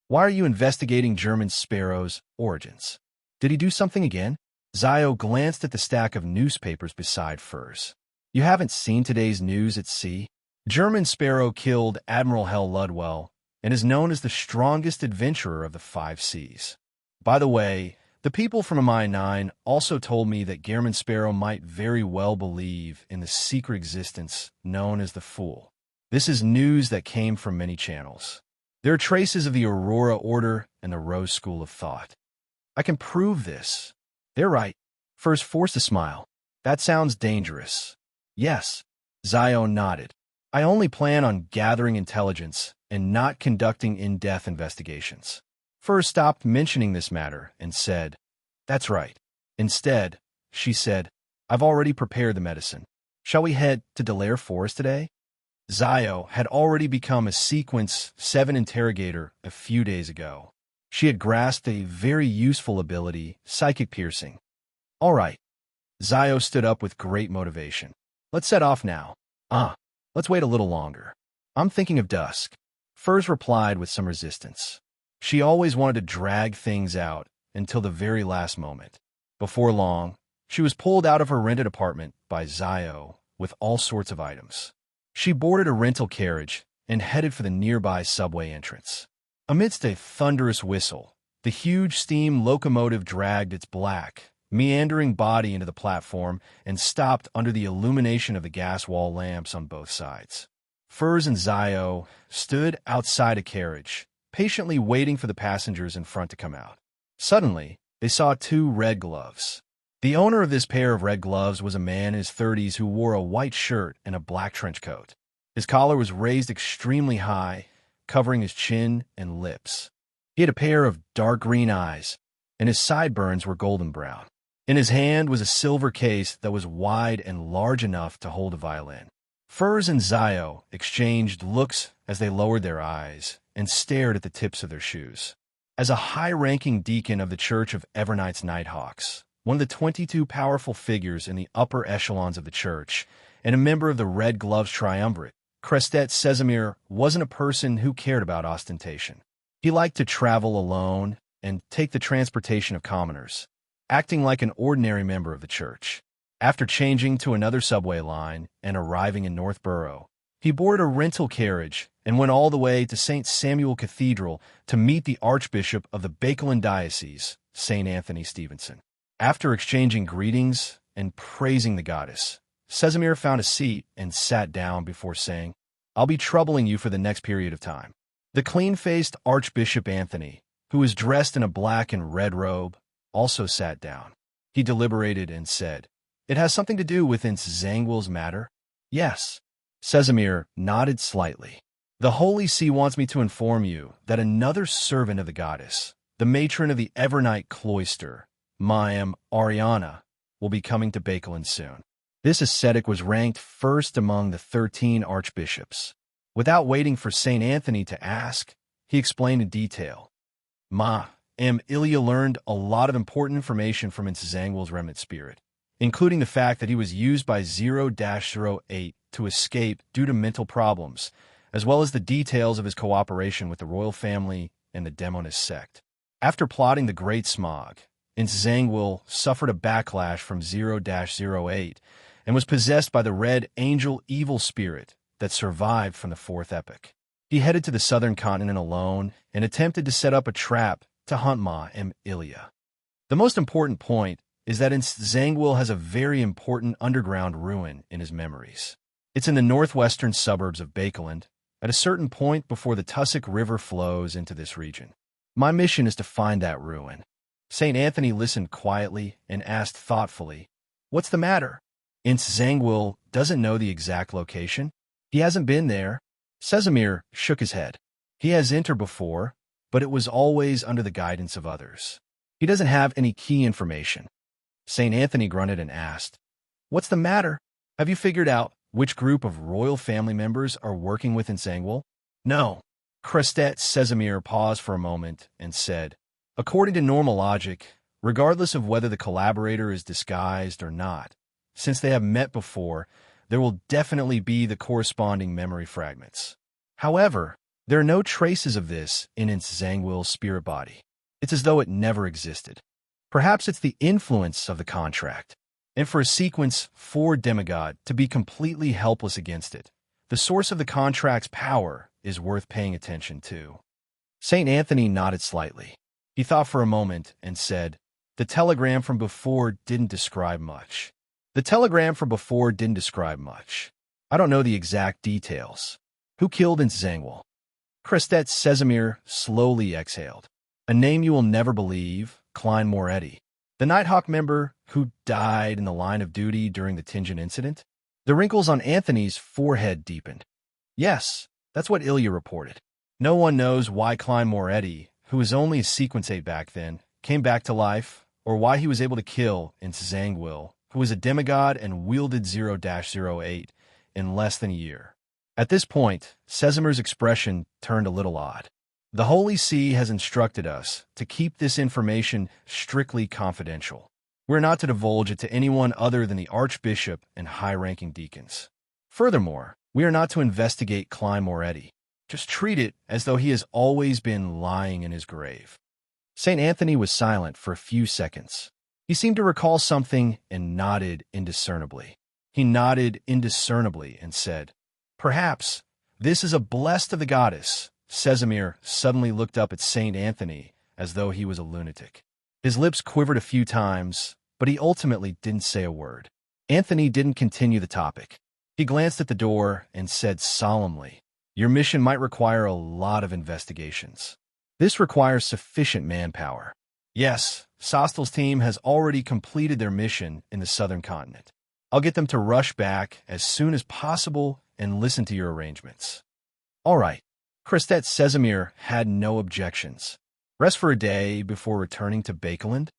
Why are you investigating German Sparrow's origins? Did he do something again? Zio glanced at the stack of newspapers beside Furs. You haven't seen today's News at Sea? German Sparrow killed Admiral Hell Ludwell and is known as the strongest adventurer of the 5 seas. By the way, the people from MI9 also told me that German Sparrow might very well believe in the secret existence known as the Fool. This is news that came from many channels. There are traces of the Aurora Order and the Rose School of Thought. I can prove this. They're right. First forced a smile. That sounds dangerous. Yes. Zio nodded. I only plan on gathering intelligence and not conducting in-depth investigations. Furs stopped mentioning this matter and said, That's right. Instead, she said, I've already prepared the medicine. Shall we head to Delaire Forest today? Zio had already become a Sequence 7 interrogator a few days ago. She had grasped a very useful ability, psychic piercing. All right. Zio stood up with great motivation. Let's set off now. Let's wait a little longer. I'm thinking of dusk. Furs replied with some resistance. She always wanted to drag things out until the very last moment. Before long, she was pulled out of her rented apartment by Zio with all sorts of items. She boarded a rental carriage and headed for the nearby subway entrance. Amidst a thunderous whistle, the huge steam locomotive dragged its black, meandering body into the platform and stopped under the illumination of the gas wall lamps on both sides. Furs and Zio stood outside a carriage, patiently waiting for the passengers in front to come out. Suddenly, they saw two red gloves. The owner of this pair of red gloves was a man in his 30s who wore a white shirt and a black trench coat. His collar was raised extremely high, covering his chin and lips. He had a pair of dark green eyes, and his sideburns were golden brown. In his hand was a silver case that was wide and large enough to hold a violin. Furs and Zio exchanged looks as they lowered their eyes and stared at the tips of their shoes. As a high-ranking deacon of the Church of Evernight's Nighthawks, one of the 22 powerful figures in the upper echelons of the church, and a member of the Red Gloves Triumvirate, Crestet Casimir wasn't a person who cared about ostentation. He liked to travel alone and take the transportation of commoners, acting like an ordinary member of the church. After changing to another subway line and arriving in Northborough, he boarded a rental carriage and went all the way to St. Samuel Cathedral to meet the Archbishop of the Bakelin Diocese, St. Anthony Stevenson. After exchanging greetings and praising the goddess, Casimir found a seat and sat down before saying, "I'll be troubling you for the next period of time." The clean-faced Archbishop Anthony, who was dressed in a black and red robe, also sat down. He deliberated and said, "It has something to do with Zangwill's matter?" "Yes." Casimir nodded slightly. "The Holy See wants me to inform you that another servant of the goddess, the matron of the Evernight cloister, Mayam Ariana, will be coming to Bakelin soon." This ascetic was ranked first among the 13 archbishops. Without waiting for St. Anthony to ask, he explained in detail. Ilya learned a lot of important information from Zangwill's remnant spirit, including the fact that he was used by 0-08 to escape due to mental problems, as well as the details of his cooperation with the royal family and the Demonist sect. After plotting the Great Smog, Zangwill suffered a backlash from 0-08 and was possessed by the Red Angel evil spirit that survived from the Fourth Epoch. He headed to the southern continent alone and attempted to set up a trap to hunt Ilya. The most important point is that Zangwill has a very important underground ruin in his memories. It's in the northwestern suburbs of Bakelin, at a certain point before the Tussock River flows into this region. My mission is to find that ruin. St. Anthony listened quietly and asked thoughtfully, "What's the matter?" Zangwill doesn't know the exact location. He hasn't been there. Casimir shook his head. He has entered before, but it was always under the guidance of others. He doesn't have any key information. St. Anthony grunted and asked, "What's the matter? Have you figured out which group of royal family members are working with Zangwill?" "No." Crestet Casimir paused for a moment and said, "According to normal logic, regardless of whether the collaborator is disguised or not, since they have met before, there will definitely be the corresponding memory fragments. However, there are no traces of this in Zangwill's spirit body. It's as though it never existed. Perhaps it's the influence of the contract, and for a Sequence 4 demigod to be completely helpless against it, the source of the contract's power is worth paying attention to." St. Anthony nodded slightly. He thought for a moment and said, "The telegram from before didn't describe much. I don't know the exact details. Who killed Zangwill?" Crestet Casimir slowly exhaled. "A name you will never believe, Klein Moretti. The Nighthawk member who died in the line of duty during the Tingen incident?" The wrinkles on Anthony's forehead deepened. "Yes, that's what Ilya reported. No one knows why Klein Moretti, who was only a Sequence 8 back then, came back to life, or why he was able to kill Zangwill, who was a demigod and wielded 0-08 in less than a year. At this point, Sesamir's expression turned a little odd. The Holy See has instructed us to keep this information strictly confidential. We're not to divulge it to anyone other than the Archbishop and high-ranking deacons. Furthermore, we are not to investigate Klein Moretti. Just treat it as though he has always been lying in his grave. St. Anthony was silent for a few seconds. He seemed to recall something and nodded indiscernibly. He nodded indiscernibly and said, "Perhaps this is a blessed of the goddess." Sesamir suddenly looked up at St. Anthony as though he was a lunatic. His lips quivered a few times, but he ultimately didn't say a word. Anthony didn't continue the topic. He glanced at the door and said solemnly, "Your mission might require a lot of investigations. This requires sufficient manpower." Yes, Sostel's team has already completed their mission in the southern continent. I'll get them to rush back as soon as possible and listen to your arrangements. All right. Christet Sesamir had no objections. Rest for a day before returning to Bakeland?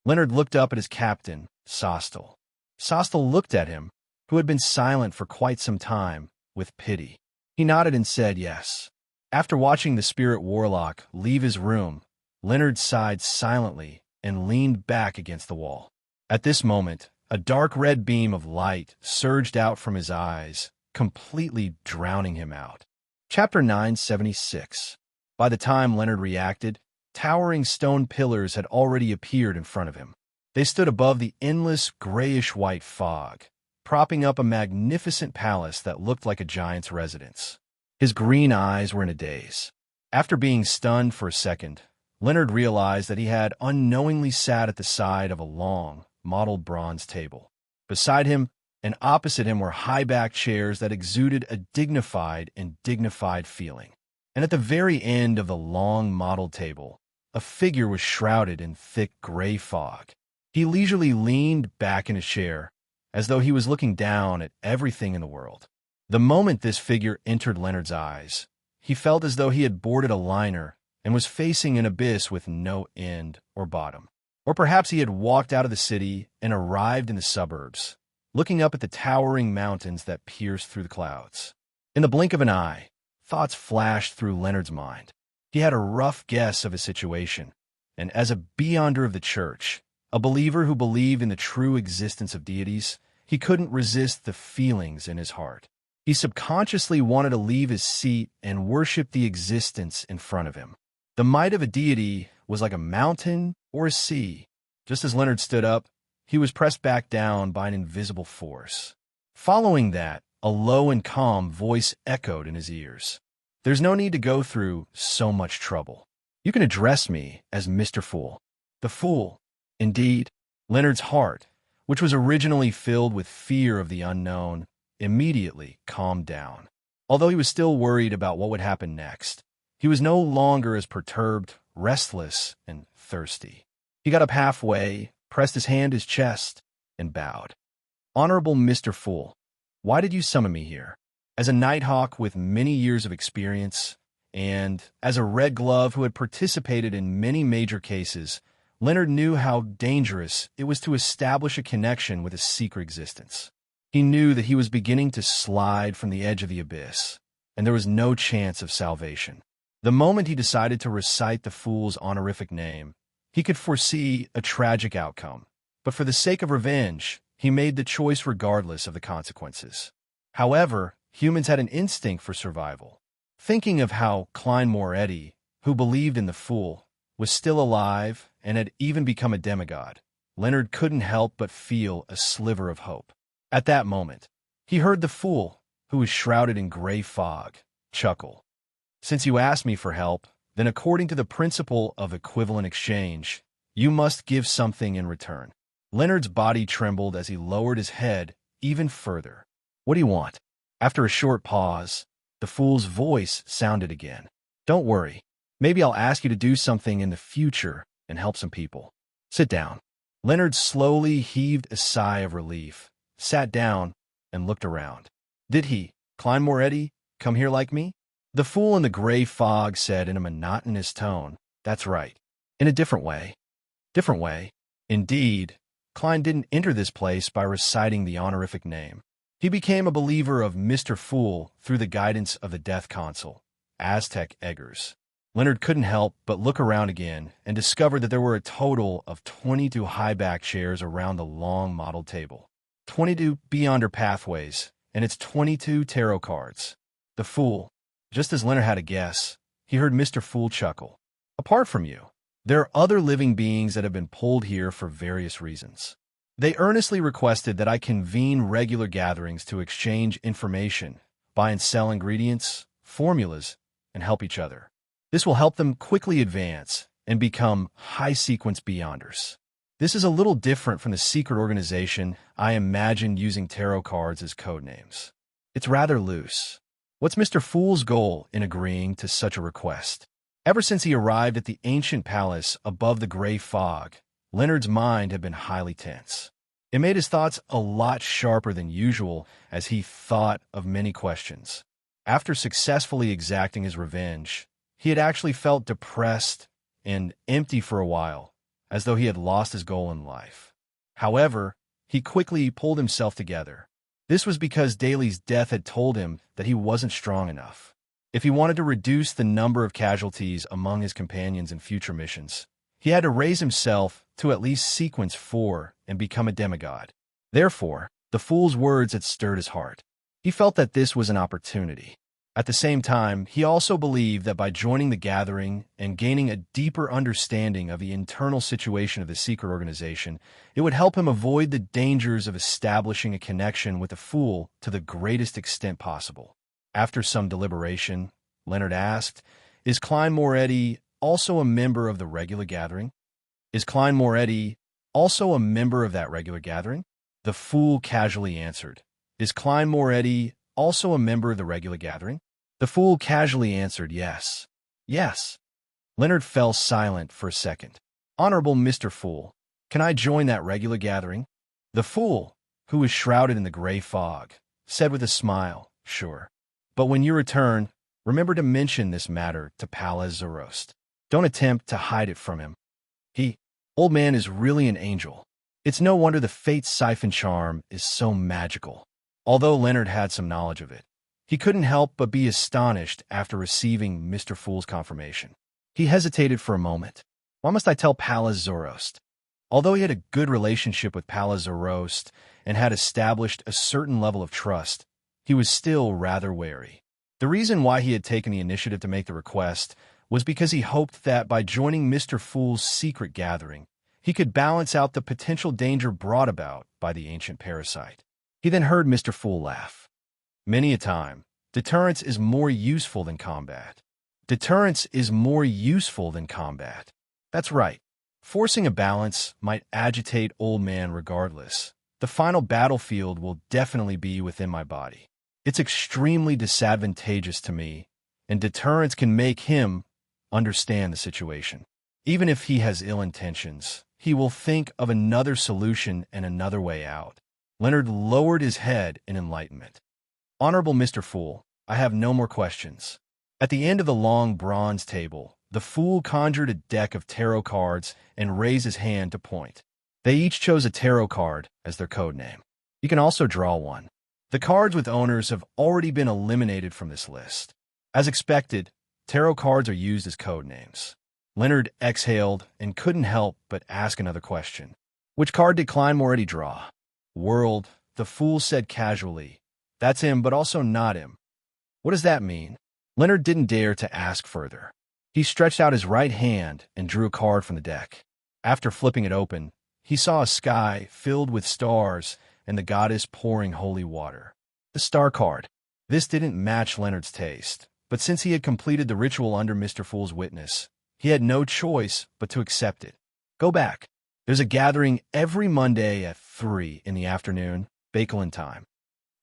Leonard looked up at his captain, Sostel. Sostel looked at him, who had been silent for quite some time, with pity. He nodded and said yes. After watching the spirit warlock leave his room, Leonard sighed silently and leaned back against the wall. At this moment, a dark red beam of light surged out from his eyes, completely drowning him out. Chapter 976. By the time Leonard reacted, towering stone pillars had already appeared in front of him. They stood above the endless grayish-white fog, propping up a magnificent palace that looked like a giant's residence. His green eyes were in a daze. After being stunned for a second, Leonard realized that he had unknowingly sat at the side of a long, mottled bronze table. Beside him and opposite him were high-backed chairs that exuded a dignified feeling. And at the very end of the long, mottled table, a figure was shrouded in thick gray fog. He leisurely leaned back in his chair, as though he was looking down at everything in the world. The moment this figure entered Leonard's eyes, he felt as though he had boarded a liner and was facing an abyss with no end or bottom. Or perhaps he had walked out of the city and arrived in the suburbs, looking up at the towering mountains that pierced through the clouds. In the blink of an eye, thoughts flashed through Leonard's mind. He had a rough guess of his situation, and as a beyonder of the church, a believer who believed in the true existence of deities, he couldn't resist the feelings in his heart. He subconsciously wanted to leave his seat and worship the existence in front of him. The might of a deity was like a mountain or a sea. Just as Leonard stood up, he was pressed back down by an invisible force. Following that, a low and calm voice echoed in his ears. "There's no need to go through so much trouble. You can address me as Mr. Fool." The Fool. Indeed, Leonard's heart, which was originally filled with fear of the unknown, immediately calmed down. Although he was still worried about what would happen next, he was no longer as perturbed, restless, and thirsty. He got up halfway, pressed his hand to his chest, and bowed. "Honorable Mr. Fool, why did you summon me here?" As a nighthawk with many years of experience, and as a red glove who had participated in many major cases, Leonard knew how dangerous it was to establish a connection with a secret existence. He knew that he was beginning to slide from the edge of the abyss, and there was no chance of salvation. The moment he decided to recite the fool's honorific name, he could foresee a tragic outcome, but for the sake of revenge, he made the choice regardless of the consequences. However, humans had an instinct for survival. Thinking of how Klein Moretti, who believed in the fool, was still alive and had even become a demigod, Leonard couldn't help but feel a sliver of hope. At that moment, he heard the fool, who was shrouded in gray fog, chuckle. "Since you asked me for help, then according to the principle of equivalent exchange, you must give something in return." Leonard's body trembled as he lowered his head even further. "What do you want?" After a short pause, the fool's voice sounded again. "Don't worry. Maybe I'll ask you to do something in the future and help some people. Sit down." Leonard slowly heaved a sigh of relief, sat down, and looked around. "Did he, Klein Moretti, come here like me?" The fool in the gray fog said in a monotonous tone, "That's right. In a different way." Different way. Indeed, Klein didn't enter this place by reciting the honorific name. He became a believer of Mr. Fool through the guidance of the Death Consul, Aztec Eggers. Leonard couldn't help but look around again and discovered that there were a total of 22 high-back chairs around the long modeled table. 22 Beyonder pathways, and its 22 tarot cards. The Fool. Just as Leonard had a guess, he heard Mr. Fool chuckle. Apart from you, there are other living beings that have been pulled here for various reasons. They earnestly requested that I convene regular gatherings to exchange information, buy and sell ingredients, formulas, and help each other. This will help them quickly advance and become high-sequence Beyonders. This is a little different from the secret organization I imagined using tarot cards as code names. It's rather loose. What's Mr. Fool's goal in agreeing to such a request? Ever since he arrived at the ancient palace above the gray fog, Leonard's mind had been highly tense. It made his thoughts a lot sharper than usual as he thought of many questions. After successfully exacting his revenge, he had actually felt depressed and empty for a while, as though he had lost his goal in life. However, he quickly pulled himself together. This was because Daly's death had told him that he wasn't strong enough. If he wanted to reduce the number of casualties among his companions in future missions, he had to raise himself to at least sequence 4 and become a demigod. Therefore, the Fool's words had stirred his heart. He felt that this was an opportunity. At the same time, he also believed that by joining the gathering and gaining a deeper understanding of the internal situation of the secret organization, it would help him avoid the dangers of establishing a connection with the Fool to the greatest extent possible. After some deliberation, Leonard asked, "Is Klein Moretti also a member of the regular gathering? Is Klein Moretti also a member of that regular gathering?" The Fool casually answered, "Is Klein Moretti also a member of the regular gathering?" The Fool casually answered, "Yes." "Yes." Leonard fell silent for a second. "Honorable Mr. Fool, can I join that regular gathering?" The Fool, who was shrouded in the gray fog, said with a smile, "Sure. But when you return, remember to mention this matter to Palaz Zorost. Don't attempt to hide it from him. Old man is really an angel. It's no wonder the Fate Siphon charm is so magical." Although Leonard had some knowledge of it, he couldn't help but be astonished after receiving Mr. Fool's confirmation. He hesitated for a moment. Why must I tell Palaz Zorost? Although he had a good relationship with Palaz Zorost and had established a certain level of trust, he was still rather wary. The reason why he had taken the initiative to make the request was because he hoped that by joining Mr. Fool's secret gathering, he could balance out the potential danger brought about by the ancient parasite. He then heard Mr. Fool laugh. Many a time, deterrence is more useful than combat. Deterrence is more useful than combat. That's right. Forcing a balance might agitate old man regardless. The final battlefield will definitely be within my body. It's extremely disadvantageous to me, and deterrence can make him understand the situation. Even if he has ill intentions, he will think of another solution and another way out. Leonard lowered his head in enlightenment. "Honorable Mr. Fool, I have no more questions." At the end of the long bronze table, the Fool conjured a deck of tarot cards and raised his hand to point. They each chose a tarot card as their code name. You can also draw one. The cards with owners have already been eliminated from this list. As expected, tarot cards are used as code names. Leonard exhaled and couldn't help but ask another question. "Which card did Klein Moretti draw?" "World," the Fool said casually. "That's him, but also not him." "What does that mean?" Leonard didn't dare to ask further. He stretched out his right hand and drew a card from the deck. After flipping it open, he saw a sky filled with stars and the goddess pouring holy water. The star card. This didn't match Leonard's taste, but since he had completed the ritual under Mr. Fool's witness, he had no choice but to accept it. "Go back. There's a gathering every Monday at 3 in the afternoon, Bakelin time."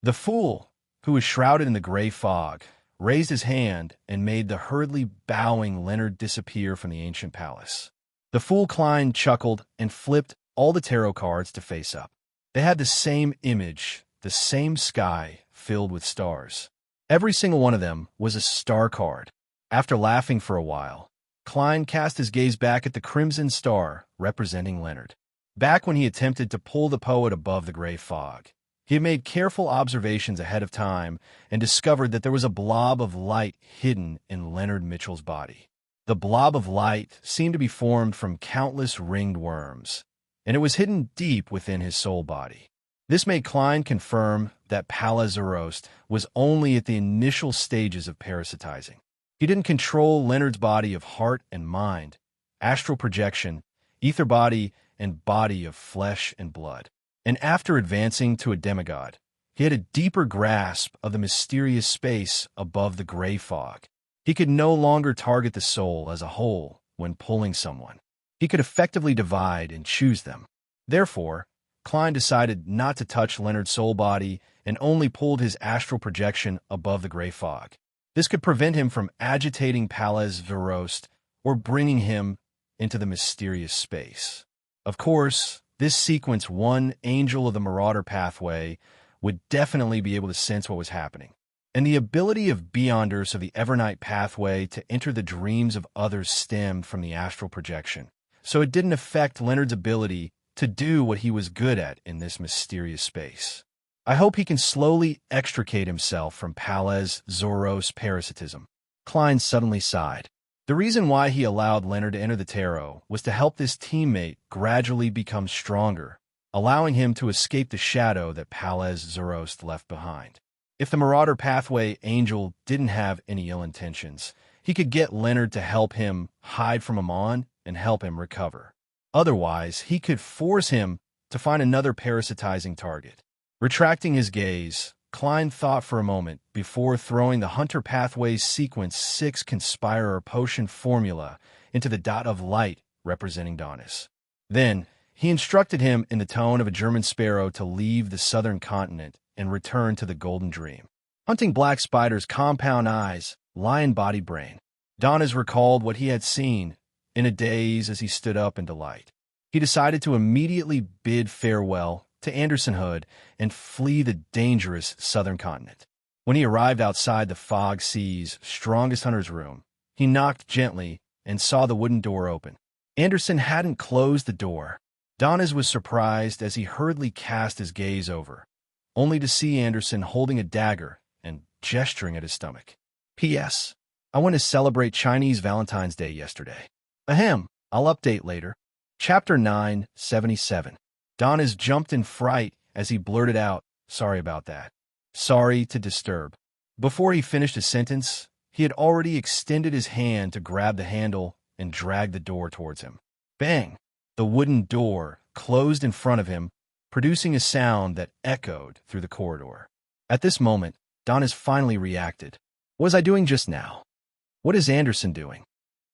The Fool, who was shrouded in the gray fog, raised his hand and made the hurriedly bowing Leonard disappear from the ancient palace. The Fool Klein chuckled and flipped all the tarot cards to face up. They had the same image, the same sky filled with stars. Every single one of them was a star card. After laughing for a while, Klein cast his gaze back at the crimson star representing Leonard. Back when he attempted to pull the poet above the gray fog, He had made careful observations ahead of time and discovered that there was a blob of light hidden in Leonard Mitchell's body. The blob of light seemed to be formed from countless ringed worms, and it was hidden deep within his soul body. This made Klein confirm that Palazarost was only at the initial stages of parasitizing. He didn't control Leonard's body of heart and mind, astral projection, ether body, and body of flesh and blood. And after advancing to a demigod, he had a deeper grasp of the mysterious space above the gray fog. He could no longer target the soul as a whole when pulling someone. He could effectively divide and choose them. Therefore, Klein decided not to touch Leonard's soul body and only pulled his astral projection above the gray fog. This could prevent him from agitating Palazarost or bringing him into the mysterious space. Of course, this sequence, one angel of the Marauder pathway would definitely be able to sense what was happening. And the ability of Beyonders of the Evernight pathway to enter the dreams of others stemmed from the astral projection. So it didn't affect Leonard's ability to do what he was good at in this mysterious space. I hope he can slowly extricate himself from Palazarost parasitism. Klein suddenly sighed. The reason why he allowed Leonard to enter the tarot was to help this teammate gradually become stronger, allowing him to escape the shadow that Palazarost left behind. If the Marauder pathway angel didn't have any ill intentions, he could get Leonard to help him hide from Amon and help him recover. Otherwise, he could force him to find another parasitizing target. Retracting his gaze, Klein thought for a moment before throwing the Hunter Pathways Sequence 6 Conspirer Potion formula into the dot of light representing Donis. Then, he instructed him in the tone of a German sparrow to leave the southern continent and return to the Golden Dream. Hunting black spiders, compound eyes, lion body brain. Donis recalled what he had seen in a daze as he stood up in delight. He decided to immediately bid farewell to Andersonhood and flee the dangerous southern continent. When he arrived outside the Fog Sea's strongest hunter's room, he knocked gently and saw the wooden door open. Anderson hadn't closed the door. Donis was surprised as he hurriedly cast his gaze over, only to see Anderson holding a dagger and gesturing at his stomach. P.S. I went to celebrate Chinese Valentine's Day yesterday. Ahem, I'll update later. Chapter 977. Donis jumped in fright as he blurted out, "Sorry about that. Sorry to disturb." Before he finished his sentence, he had already extended his hand to grab the handle and drag the door towards him. Bang! The wooden door closed in front of him, producing a sound that echoed through the corridor. At this moment, Donis finally reacted. What was I doing just now? What is Anderson doing?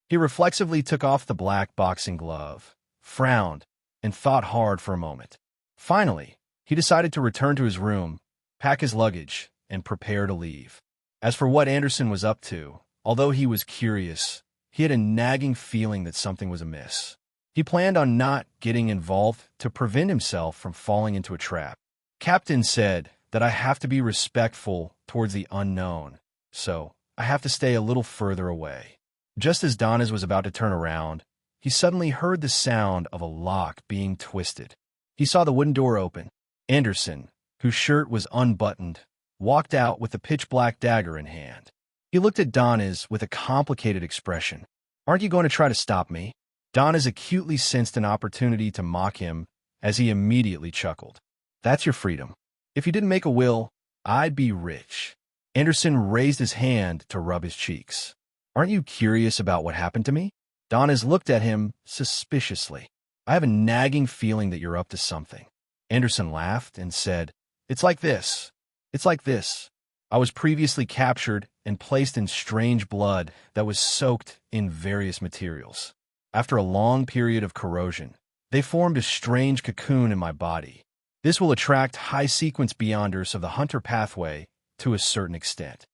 He reflexively took off the black boxing glove, frowned, and thought hard for a moment. Finally, he decided to return to his room, pack his luggage, and prepare to leave. As for what Anderson was up to, although he was curious, he had a nagging feeling that something was amiss. He planned on not getting involved to prevent himself from falling into a trap. Captain said that I have to be respectful towards the unknown, so I have to stay a little further away. Just as Donis was about to turn around, he suddenly heard the sound of a lock being twisted. He saw the wooden door open. Anderson, whose shirt was unbuttoned, walked out with a pitch-black dagger in hand. He looked at Donis with a complicated expression. "Aren't you going to try to stop me?" Donis acutely sensed an opportunity to mock him as he immediately chuckled. "That's your freedom. If you didn't make a will, I'd be rich." Anderson raised his hand to rub his cheeks. "Aren't you curious about what happened to me?" Donis looked at him suspiciously. "I have a nagging feeling that you're up to something." Anderson laughed and said, It's like this. It's like this. I was previously captured and placed in strange blood that was soaked in various materials. After a long period of corrosion, they formed a strange cocoon in my body. This will attract high-sequence beyonders of the Hunter pathway to a certain extent."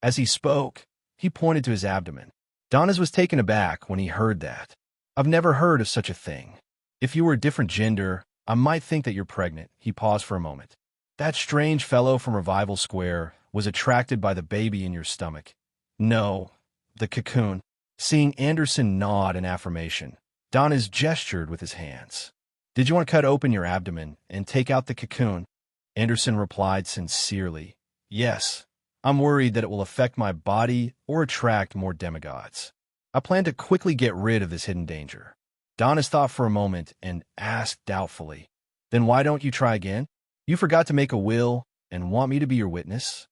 As he spoke, he pointed to his abdomen. Donis was taken aback when he heard that. "I've never heard of such a thing. If you were a different gender, I might think that you're pregnant." He paused for a moment. "That strange fellow from Revival Square was attracted by the baby in your stomach." "No, the cocoon." Seeing Anderson nod in affirmation, Donis gestured with his hands. "Did you want to cut open your abdomen and take out the cocoon?" Anderson replied sincerely, "Yes, I'm worried that it will affect my body or attract more demigods. I plan to quickly get rid of this hidden danger." Donis thought for a moment and asked doubtfully, "Then why don't you try again? You forgot to make a will and want me to be your witness?"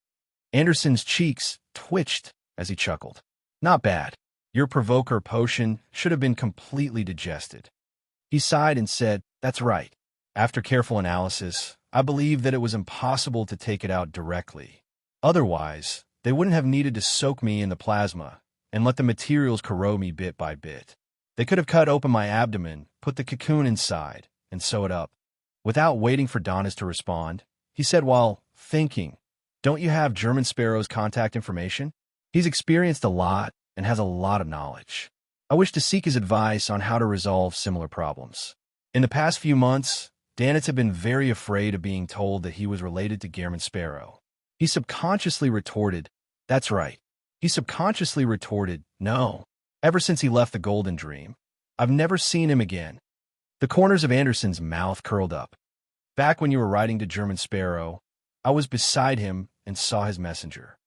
Anderson's cheeks twitched as he chuckled. "Not bad. Your provoker potion should have been completely digested." He sighed and said, "That's right. After careful analysis, I believe that it was impossible to take it out directly. Otherwise, they wouldn't have needed to soak me in the plasma and let the materials corrode me bit by bit. They could have cut open my abdomen, put the cocoon inside, and sew it up." Without waiting for Donis to respond, he said while thinking, "Don't you have German Sparrow's contact information? He's experienced a lot and has a lot of knowledge. I wish to seek his advice on how to resolve similar problems." In the past few months, Danitz had been very afraid of being told that he was related to German Sparrow. He subconsciously retorted, "That's right." He subconsciously retorted, "No. Ever since he left the Golden Dream, I've never seen him again." The corners of Anderson's mouth curled up. "Back when you were writing to German Sparrow, I was beside him and saw his messenger."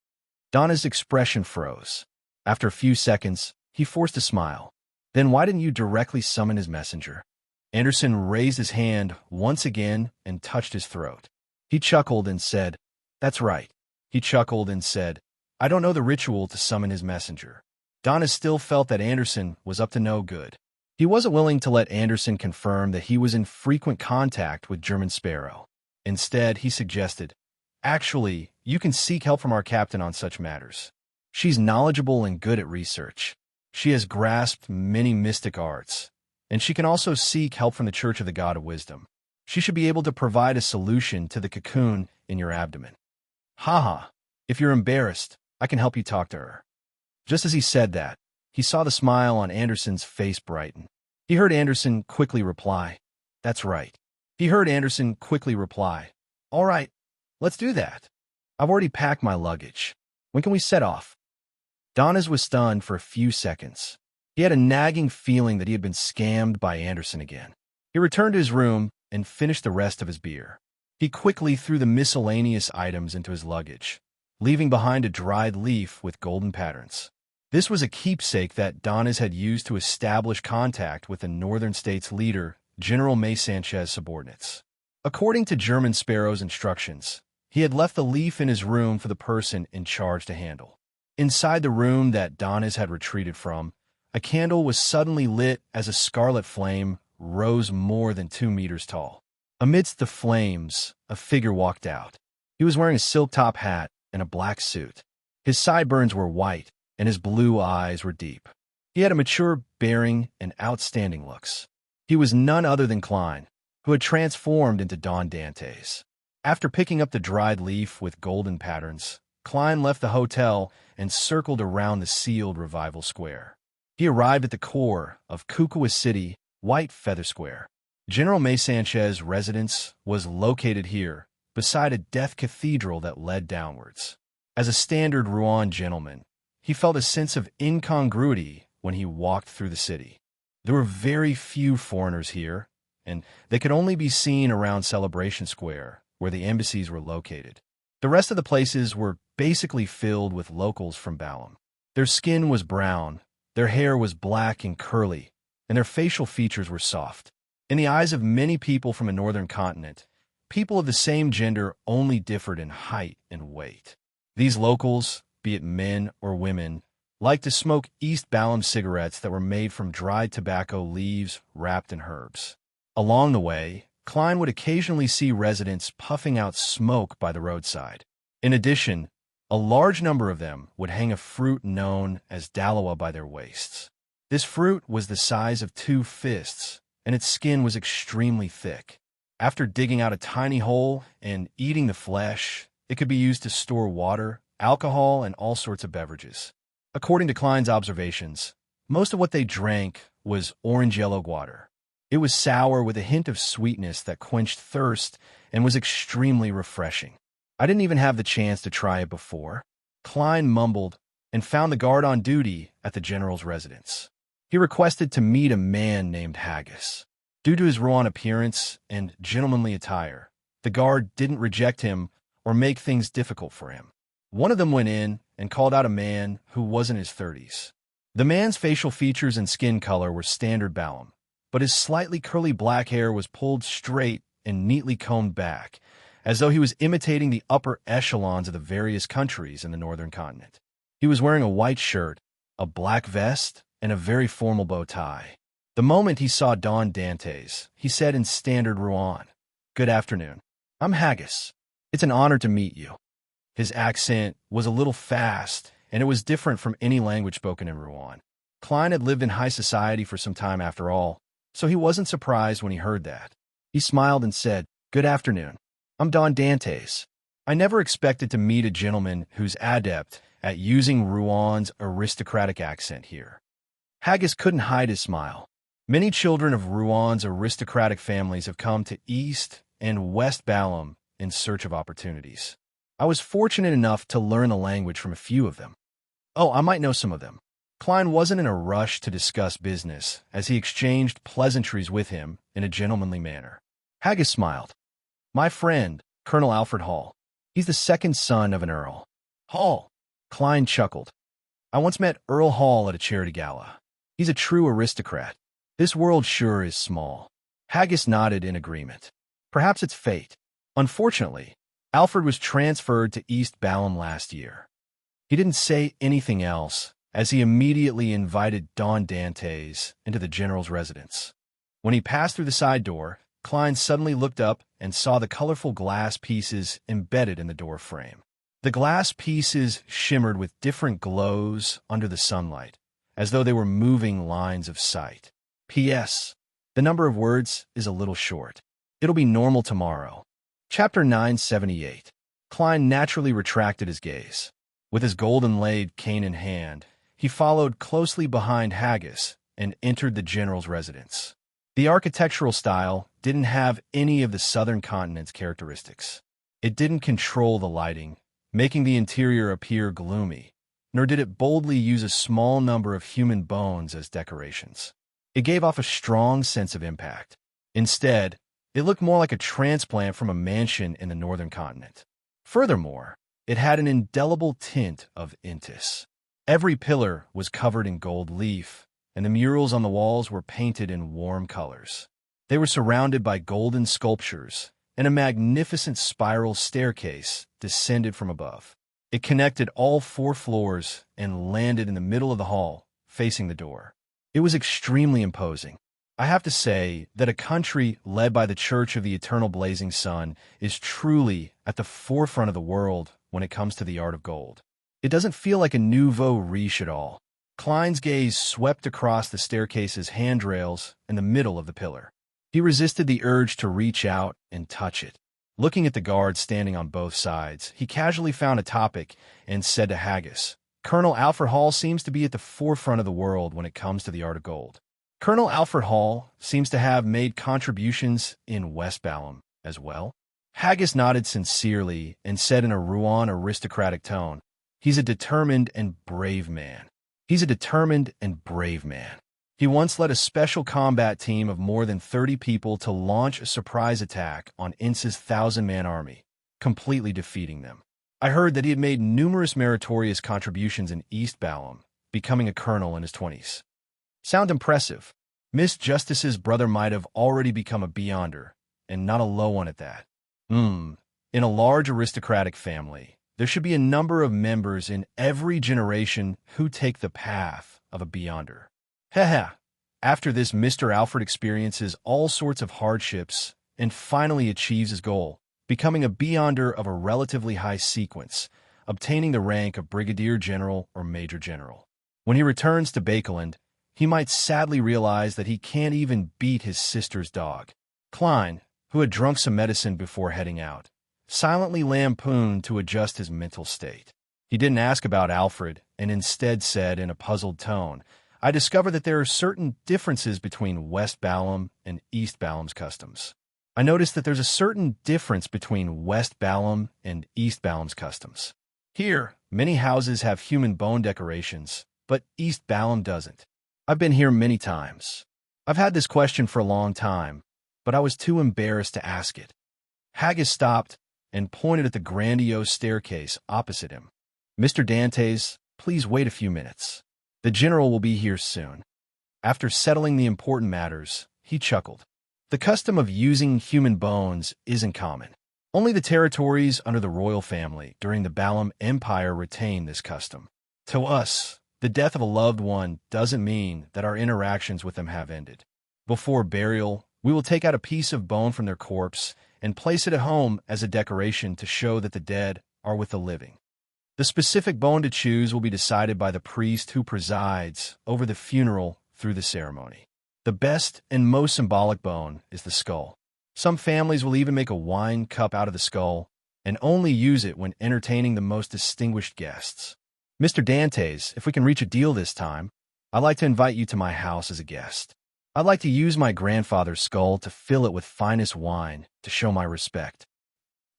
Donna's expression froze. After a few seconds, he forced a smile. "Then why didn't you directly summon his messenger?" Anderson raised his hand once again and touched his throat. He chuckled and said, "That's right." He chuckled and said, "I don't know the ritual to summon his messenger." Donna still felt that Anderson was up to no good. He wasn't willing to let Anderson confirm that he was in frequent contact with German Sparrow. Instead, he suggested, "Actually, you can seek help from our captain on such matters. She's knowledgeable and good at research. She has grasped many mystic arts, and she can also seek help from the Church of the God of Wisdom. She should be able to provide a solution to the cocoon in your abdomen." "Haha, if you're embarrassed, I can help you talk to her." Just as he said that, he saw the smile on Anderson's face brighten. He heard Anderson quickly reply, "That's right." He heard Anderson quickly reply, "All right, let's do that. I've already packed my luggage. When can we set off?" Donnas was stunned for a few seconds. He had a nagging feeling that he had been scammed by Anderson again. He returned to his room and finished the rest of his beer. He quickly threw the miscellaneous items into his luggage, leaving behind a dried leaf with golden patterns. This was a keepsake that Donnas had used to establish contact with the Northern States leader, General May Sanchez's subordinates. According to German Sparrow's instructions, he had left the leaf in his room for the person in charge to handle. Inside the room that Donnas had retreated from, a candle was suddenly lit as a scarlet flame rose more than 2 meters tall. Amidst the flames, a figure walked out. He was wearing a silk top hat and a black suit. His sideburns were white, and his blue eyes were deep. He had a mature bearing and outstanding looks. He was none other than Klein, who had transformed into Don Dantes. After picking up the dried leaf with golden patterns, Klein left the hotel and circled around the sealed Revival Square. He arrived at the core of Kukua City, White Feather Square. General May Sanchez's residence was located here, beside a death cathedral that led downwards. As a standard Rouen gentleman, he felt a sense of incongruity when he walked through the city. There were very few foreigners here, and they could only be seen around Celebration Square, where the embassies were located. The rest of the places were basically filled with locals from Balam. Their skin was brown, their hair was black and curly, and their facial features were soft. In the eyes of many people from a northern continent, people of the same gender only differed in height and weight. These locals, be it men or women, liked to smoke East Balam cigarettes that were made from dried tobacco leaves wrapped in herbs. Along the way, Klein would occasionally see residents puffing out smoke by the roadside. In addition, a large number of them would hang a fruit known as dalawa by their waists. This fruit was the size of 2 fists, and its skin was extremely thick. After digging out a tiny hole and eating the flesh, it could be used to store water, alcohol, and all sorts of beverages. According to Klein's observations, most of what they drank was orange-yellow water. It was sour with a hint of sweetness that quenched thirst and was extremely refreshing. "I didn't even have the chance to try it before," Klein mumbled, and found the guard on duty at the general's residence. He requested to meet a man named Haggis. Due to his Rouen appearance and gentlemanly attire, The guard didn't reject him or make things difficult for him. One of them went in and called out a man who was in his 30s. The man's facial features and skin color were standard Balam, but his slightly curly black hair was pulled straight and neatly combed back, as though he was imitating the upper echelons of the various countries in the northern continent. He was wearing a white shirt, a black vest, and a very formal bow tie. The moment he saw Don Dantes, he said in standard Rouen, "Good afternoon. I'm Haggis. It's an honor to meet you." His accent was a little fast, and it was different from any language spoken in Rouen. Klein had lived in high society for some time after all, so he wasn't surprised when he heard that. He smiled and said, "Good afternoon. I'm Don Dantes. I never expected to meet a gentleman who's adept at using Rouen's aristocratic accent here." Haggis couldn't hide his smile. Many children of Rouen's aristocratic families have come to East and West Balam in search of opportunities. I was fortunate enough to learn the language from a few of them. Oh, I might know some of them. Klein wasn't in a rush to discuss business, as he exchanged pleasantries with him in a gentlemanly manner. Haggis smiled. "My friend, Colonel Alfred Hall. He's the second son of an earl." "Hall?" Klein chuckled. "I once met Earl Hall at a charity gala. He's a true aristocrat. This world sure is small." Haggis nodded in agreement. "Perhaps it's fate. Unfortunately, Alfred was transferred to East Balam last year." He didn't say anything else, as he immediately invited Don Dantes into the general's residence. When he passed through the side door, Klein suddenly looked up and saw the colorful glass pieces embedded in the door frame. The glass pieces shimmered with different glows under the sunlight, as though they were moving lines of sight. P.S. The number of words is a little short. It'll be normal tomorrow. Chapter 978. Klein naturally retracted his gaze. With his golden-laid cane in hand, he followed closely behind Haggis and entered the general's residence. The architectural style didn't have any of the southern continent's characteristics. It didn't control the lighting, making the interior appear gloomy, nor did it boldly use a small number of human bones as decorations. It gave off a strong sense of impact. Instead, it looked more like a transplant from a mansion in the northern continent. Furthermore, it had an indelible tint of intis. Every pillar was covered in gold leaf, and the murals on the walls were painted in warm colors. They were surrounded by golden sculptures, and a magnificent spiral staircase descended from above. It connected all 4 floors and landed in the middle of the hall, facing the door. It was extremely imposing. I have to say that a country led by the Church of the Eternal Blazing Sun is truly at the forefront of the world when it comes to the art of gold. It doesn't feel like a nouveau riche at all. Klein's gaze swept across the staircase's handrails in the middle of the pillar. He resisted the urge to reach out and touch it. Looking at the guards standing on both sides, he casually found a topic and said to Haggis, "Colonel Alfred Hall seems to be at the forefront of the world when it comes to the art of gold." Colonel Alfred Hall seems to have made contributions in West Balam as well. Haggis nodded sincerely and said in a Rouen aristocratic tone, "He's a determined and brave man. He's a determined and brave man. He once led a special combat team of more than 30 people to launch a surprise attack on Ince's 1,000-man army, completely defeating them. I heard that he had made numerous meritorious contributions in East Balam, becoming a colonel in his 20s. Sound impressive. Miss Justice's brother might have already become a beyonder, and not a low one at that. In a large aristocratic family, there should be a number of members in every generation who take the path of a beyonder. Heh. After this, Mr. Alfred experiences all sorts of hardships and finally achieves his goal, becoming a beyonder of a relatively high sequence, obtaining the rank of brigadier general or major general. When he returns to Bakeland, he might sadly realize that he can't even beat his sister's dog. Klein, who had drunk some medicine before heading out, silently lampooned to adjust his mental state. He didn't ask about Alfred and instead said in a puzzled tone, "I discover that there are certain differences between West Balam and East Balam's customs. I noticed that there's a certain difference between West Balam and East Balam's customs. Here, many houses have human bone decorations, but East Balam doesn't. I've been here many times. I've had this question for a long time, but I was too embarrassed to ask it." Haggis stopped and pointed at the grandiose staircase opposite him. "Mr. Dantes, please wait a few minutes. The general will be here soon." After settling the important matters, he chuckled. The custom of using human bones isn't common. Only the territories under the royal family during the Balam Empire retain this custom. To us, the death of a loved one doesn't mean that our interactions with them have ended. Before burial, we will take out a piece of bone from their corpse and place it at home as a decoration to show that the dead are with the living. The specific bone to choose will be decided by the priest who presides over the funeral through the ceremony. The best and most symbolic bone is the skull. Some families will even make a wine cup out of the skull and only use it when entertaining the most distinguished guests. "Mr. Dantes, if we can reach a deal this time, I'd like to invite you to my house as a guest. I'd like to use my grandfather's skull to fill it with finest wine to show my respect."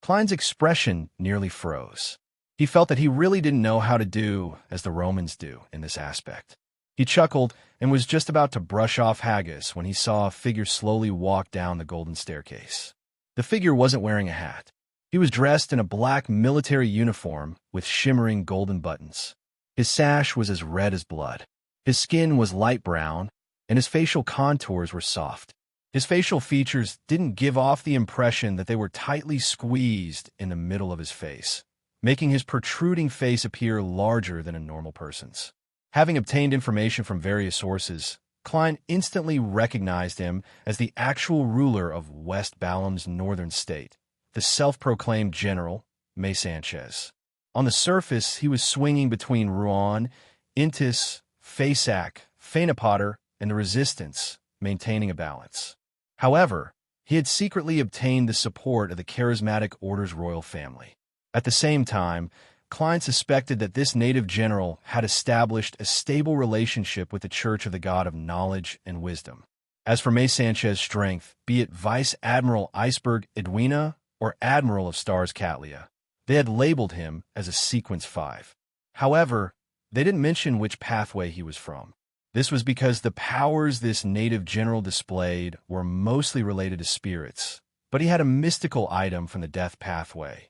Klein's expression nearly froze. He felt that he really didn't know how to do as the Romans do in this aspect. He chuckled and was just about to brush off Haggis when he saw a figure slowly walk down the golden staircase. The figure wasn't wearing a hat. He was dressed in a black military uniform with shimmering golden buttons. His sash was as red as blood. His skin was light brown, and his facial contours were soft. His facial features didn't give off the impression that they were tightly squeezed in the middle of his face, making his protruding face appear larger than a normal person's. Having obtained information from various sources, Klein instantly recognized him as the actual ruler of West Balam's northern state, the self-proclaimed general, May Sanchez. On the surface, he was swinging between Rouen, Intis, Faisac, Fainapotter, and the resistance, maintaining a balance. However, he had secretly obtained the support of the charismatic Order's royal family. At the same time, Klein suspected that this native general had established a stable relationship with the Church of the God of Knowledge and Wisdom. As for May Sanchez's strength, be it Vice Admiral Iceberg Edwina or Admiral of Stars Catlia, they had labeled him as a Sequence 5. However, they didn't mention which pathway he was from. This was because the powers this native general displayed were mostly related to spirits, but he had a mystical item from the death pathway.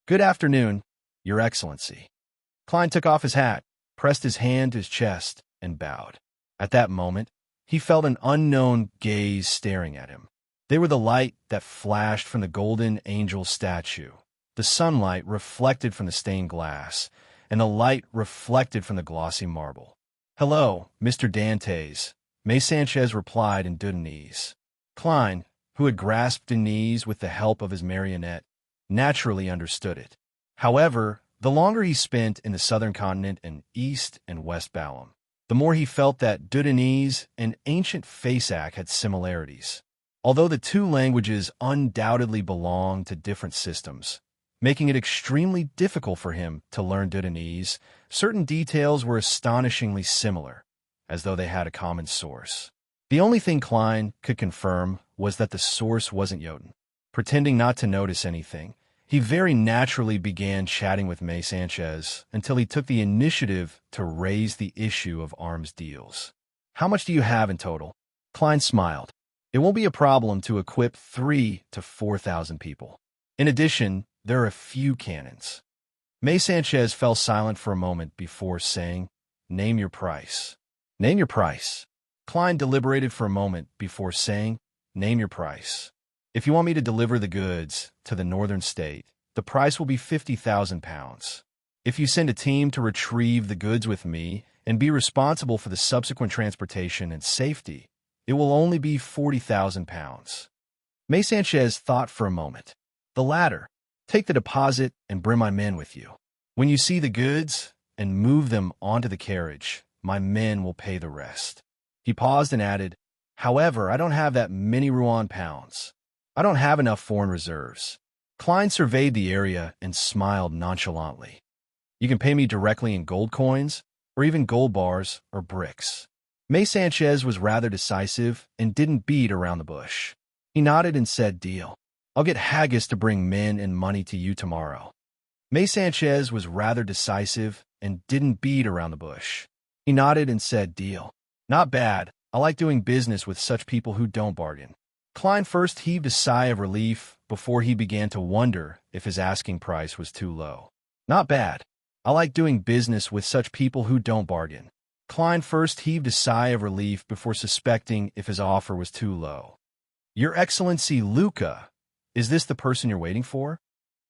"Good afternoon, Your Excellency." Klein took off his hat, pressed his hand to his chest, and bowed. At that moment, he felt an unknown gaze staring at him. They were the light that flashed from the golden angel statue, the sunlight reflected from the stained glass, and the light reflected from the glossy marble. "Hello, Mr. Dantes," May Sanchez replied in Dudanese. Klein, who had grasped Dudanese with the help of his marionette, naturally understood it. However, the longer he spent in the southern continent and East and West Balam, the more he felt that Dudanese and ancient Faisac had similarities. Although the two languages undoubtedly belong to different systems, making it extremely difficult for him to learn Dudanese, certain details were astonishingly similar, as though they had a common source. The only thing Klein could confirm was that the source wasn't Jotun. Pretending not to notice anything, he very naturally began chatting with May Sanchez until he took the initiative to raise the issue of arms deals. "How much do you have in total?" Klein smiled. "It won't be a problem to equip 3,000 to 4,000 people. In addition, there are a few cannons." May Sanchez fell silent for a moment before saying, "Name your price." "Name your price." Klein deliberated for a moment before saying, "Name your price." "If you want me to deliver the goods to the northern state, the price will be 50,000 pounds. If you send a team to retrieve the goods with me and be responsible for the subsequent transportation and safety, it will only be 40,000 pounds. May Sanchez thought for a moment. "The latter. Take the deposit and bring my men with you. When you see the goods and move them onto the carriage, my men will pay the rest." He paused and added, "However, I don't have that many Rouen pounds. I don't have enough foreign reserves." Klein surveyed the area and smiled nonchalantly. "You can pay me directly in gold coins, or even gold bars or bricks." May Sanchez was rather decisive and didn't beat around the bush. He nodded and said, "Deal. I'll get Haggis to bring men and money to you tomorrow." May Sanchez was rather decisive and didn't beat around the bush. He nodded and said, "Deal. Not bad. I like doing business with such people who don't bargain." Klein first heaved a sigh of relief before he began to wonder if his asking price was too low. Not bad. I like doing business with such people who don't bargain. Klein first heaved a sigh of relief before suspecting if his offer was too low. Your Excellency Luca, is this the person you're waiting for?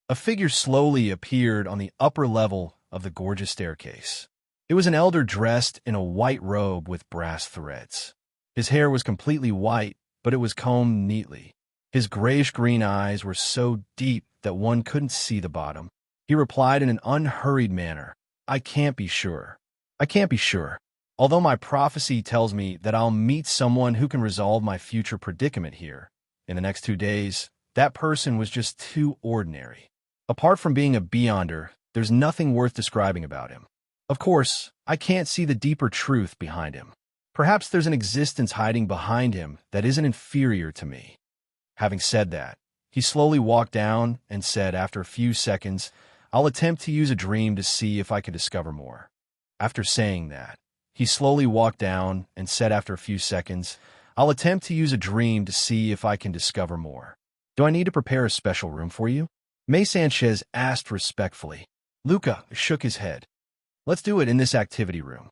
A figure slowly appeared on the upper level of the gorgeous staircase. It was an elder dressed in a white robe with brass threads. His hair was completely white, but it was combed neatly. His grayish-green eyes were so deep that one couldn't see the bottom. He replied in an unhurried manner, I can't be sure. I can't be sure. Although my prophecy tells me that I'll meet someone who can resolve my future predicament here in the next 2 days, that person was just too ordinary. Apart from being a beyonder, there's nothing worth describing about him. Of course, I can't see the deeper truth behind him. Perhaps there's an existence hiding behind him that isn't inferior to me. Having said that, he slowly walked down and said after a few seconds, I'll attempt to use a dream to see if I can discover more. After saying that, he slowly walked down and said after a few seconds, I'll attempt to use a dream to see if I can discover more. Do I need to prepare a special room for you? May Sanchez asked respectfully. Luca shook his head. Let's do it in this activity room.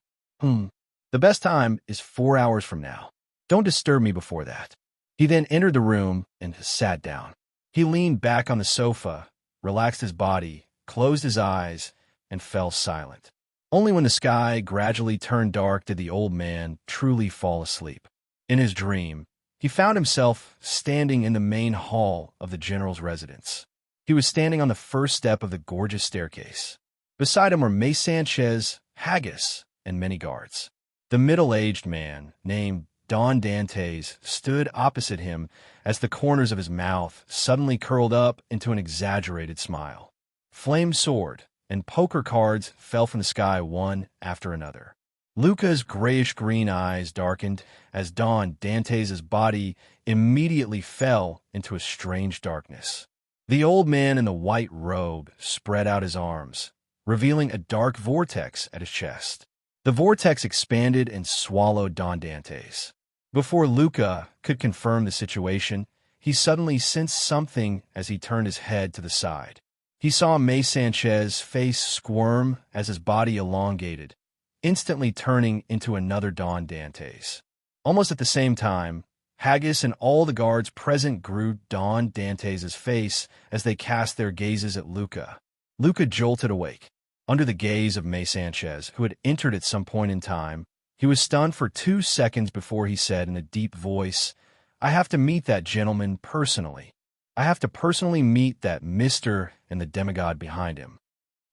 The best time is 4 hours from now. Don't disturb me before that. He then entered the room and sat down. He leaned back on the sofa, relaxed his body, closed his eyes, and fell silent. Only when the sky gradually turned dark did the old man truly fall asleep. In his dream, he found himself standing in the main hall of the general's residence. He was standing on the first step of the gorgeous staircase. Beside him were May Sanchez, Haggis, and many guards. The middle-aged man, named Don Dantes, stood opposite him as the corners of his mouth suddenly curled up into an exaggerated smile. Flamed sword and poker cards fell from the sky one after another. Luca's grayish-green eyes darkened as Don Dantes' body immediately fell into a strange darkness. The old man in the white robe spread out his arms, revealing a dark vortex at his chest. The vortex expanded and swallowed Don Dantes. Before Luca could confirm the situation, he suddenly sensed something as he turned his head to the side. He saw May Sanchez's face squirm as his body elongated, instantly turning into another Don Dantes. Almost at the same time, Haggis and all the guards present grew Don Dantes' face as they cast their gazes at Luca. Luca jolted awake. Under the gaze of May Sanchez, who had entered at some point in time, he was stunned for 2 seconds before he said in a deep voice, I have to meet that gentleman personally. I have to personally meet that Mr. and the demigod behind him.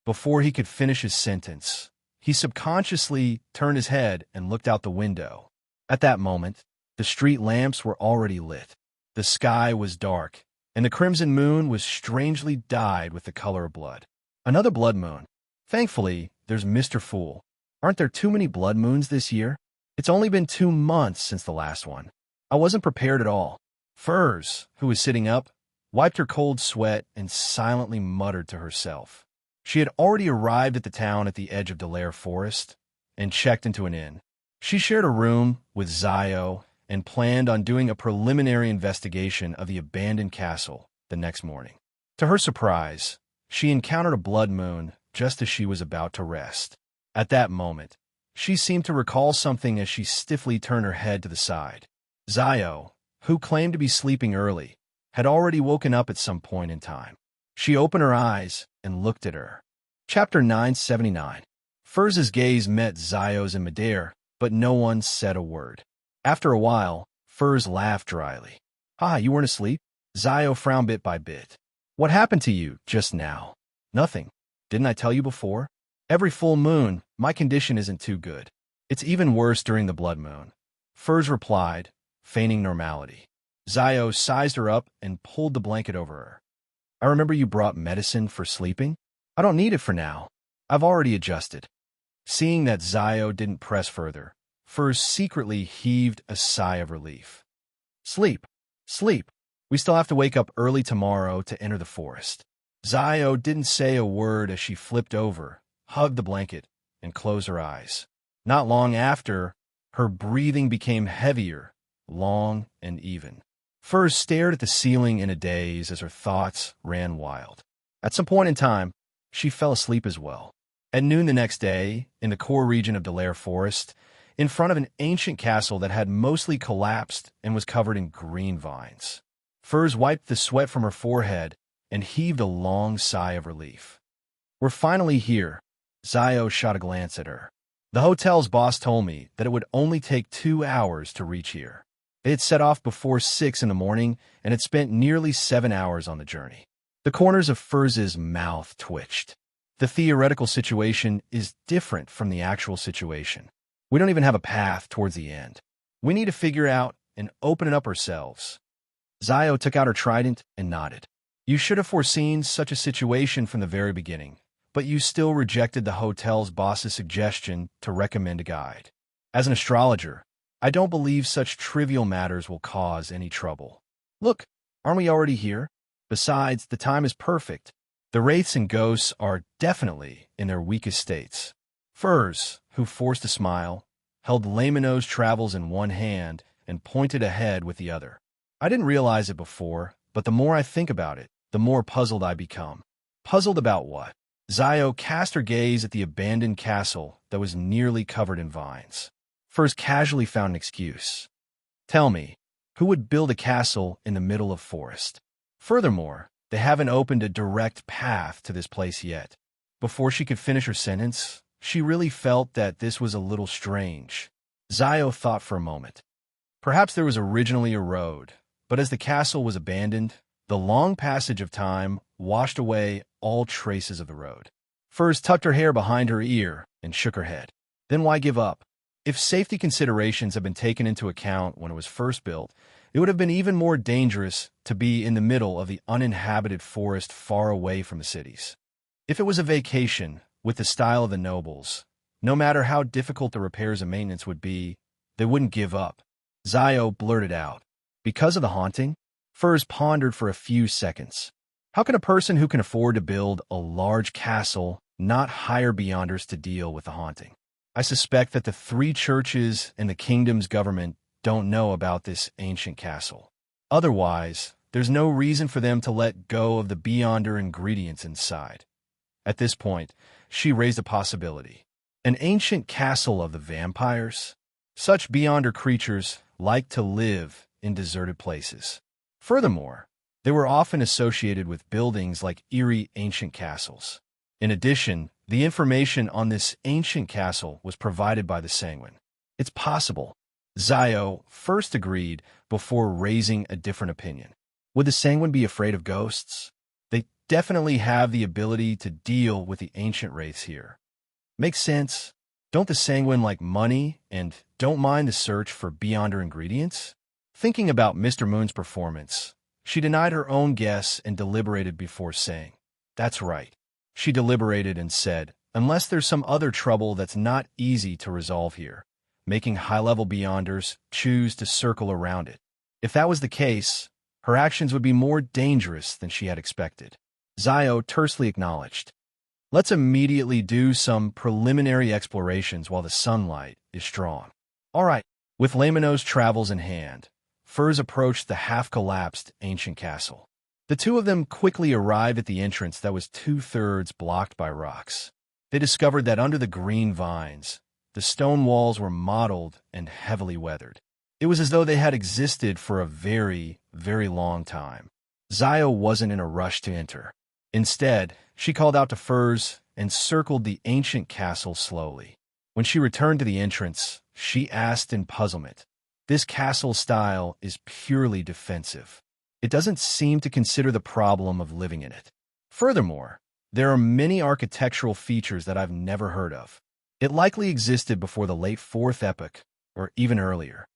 Before he could finish his sentence, he subconsciously turned his head and looked out the window. At that moment, the street lamps were already lit. The sky was dark, and the crimson moon was strangely dyed with the color of blood. Another blood moon. Thankfully, there's Mr. Fool. Aren't there too many blood moons this year? It's only been 2 months since the last one. I wasn't prepared at all. Furs, who was sitting up, wiped her cold sweat and silently muttered to herself. She had already arrived at the town at the edge of Delaire Forest and checked into an inn. She shared a room with Zio and planned on doing a preliminary investigation of the abandoned castle the next morning. To her surprise, she encountered a blood moon just as she was about to rest. At that moment, she seemed to recall something as she stiffly turned her head to the side. Zio, who claimed to be sleeping early, had already woken up at some point in time. She opened her eyes and looked at her. Chapter 979. Furz's gaze met Zio's in midair, but no one said a word. After a while, Furz laughed dryly. You weren't asleep? Zio frowned bit by bit. What happened to you just now? Nothing. Didn't I tell you before? Every full moon, my condition isn't too good. It's even worse during the blood moon. Furz replied, feigning normality. Zio sized her up and pulled the blanket over her. I remember you brought medicine for sleeping. I don't need it for now. I've already adjusted. Seeing that Zio didn't press further, Furz secretly heaved a sigh of relief. Sleep. Sleep. We still have to wake up early tomorrow to enter the forest. Zio didn't say a word as she flipped over, hugged the blanket, and closed her eyes. Not long after, her breathing became heavier, long and even. Furs stared at the ceiling in a daze as her thoughts ran wild. At some point in time, she fell asleep as well. At noon the next day, in the core region of Delaire Forest, in front of an ancient castle that had mostly collapsed and was covered in green vines, Furs wiped the sweat from her forehead and heaved a long sigh of relief. "We're finally here." Zio shot a glance at her. "The hotel's boss told me that it would only take 2 hours to reach here. They had set off before 6 in the morning and had spent nearly 7 hours on the journey." The corners of Furz's mouth twitched. The theoretical situation is different from the actual situation. We don't even have a path towards the end. We need to figure out and open it up ourselves. Zio took out her trident and nodded. "You should have foreseen such a situation from the very beginning, but you still rejected the hotel's boss's suggestion to recommend a guide. As an astrologer, I don't believe such trivial matters will cause any trouble. Look, aren't we already here? Besides, the time is perfect. The wraiths and ghosts are definitely in their weakest states." Furs, who forced a smile, held Lamino's travels in one hand and pointed ahead with the other. "I didn't realize it before, but the more I think about it, the more puzzled I become." "Puzzled about what?" Zio cast her gaze at the abandoned castle that was nearly covered in vines. Furs casually found an excuse. "Tell me, who would build a castle in the middle of forest? Furthermore, they haven't opened a direct path to this place yet." Before she could finish her sentence, she really felt that this was a little strange. Zio thought for a moment. Perhaps there was originally a road, but as the castle was abandoned, the long passage of time washed away all traces of the road. Furs tucked her hair behind her ear and shook her head. Then why give up? If safety considerations had been taken into account when it was first built, it would have been even more dangerous to be in the middle of the uninhabited forest far away from the cities. If it was a vacation with the style of the nobles, no matter how difficult the repairs and maintenance would be, they wouldn't give up. Zio blurted out. "Because of the haunting?" Furs pondered for a few seconds. How can a person who can afford to build a large castle not hire beyonders to deal with the haunting? "I suspect that the 3 churches and the kingdom's government don't know about this ancient castle. Otherwise, there's no reason for them to let go of the beyonder ingredients inside." At this point, she raised a possibility. An ancient castle of the vampires? Such beyonder creatures like to live in deserted places. Furthermore, they were often associated with buildings like eerie ancient castles. In addition, the information on this ancient castle was provided by the Sanguine. "It's possible," Zio first agreed before raising a different opinion. "Would the Sanguine be afraid of ghosts?" "They definitely have the ability to deal with the ancient wraiths here." "Makes sense. Don't the Sanguine like money and don't mind the search for beyonder ingredients?" Thinking about Mr. Moon's performance, she denied her own guess and deliberated before saying, "That's right." She deliberated and said, "Unless there's some other trouble that's not easy to resolve here, making high-level beyonders choose to circle around it. If that was the case, her actions would be more dangerous than she had expected." Zio tersely acknowledged. "Let's immediately do some preliminary explorations while the sunlight is strong." "All right." With Lamino's travels in hand, Furs approached the half-collapsed ancient castle. The two of them quickly arrived at the entrance that was 2/3 blocked by rocks. They discovered that under the green vines, the stone walls were mottled and heavily weathered. It was as though they had existed for a very, very long time. Zio wasn't in a rush to enter. Instead, she called out to Furs and circled the ancient castle slowly. When she returned to the entrance, she asked in puzzlement, "This castle style is purely defensive. It doesn't seem to consider the problem of living in it. Furthermore, there are many architectural features that I've never heard of. It likely existed before the late 4th epoch, or even earlier.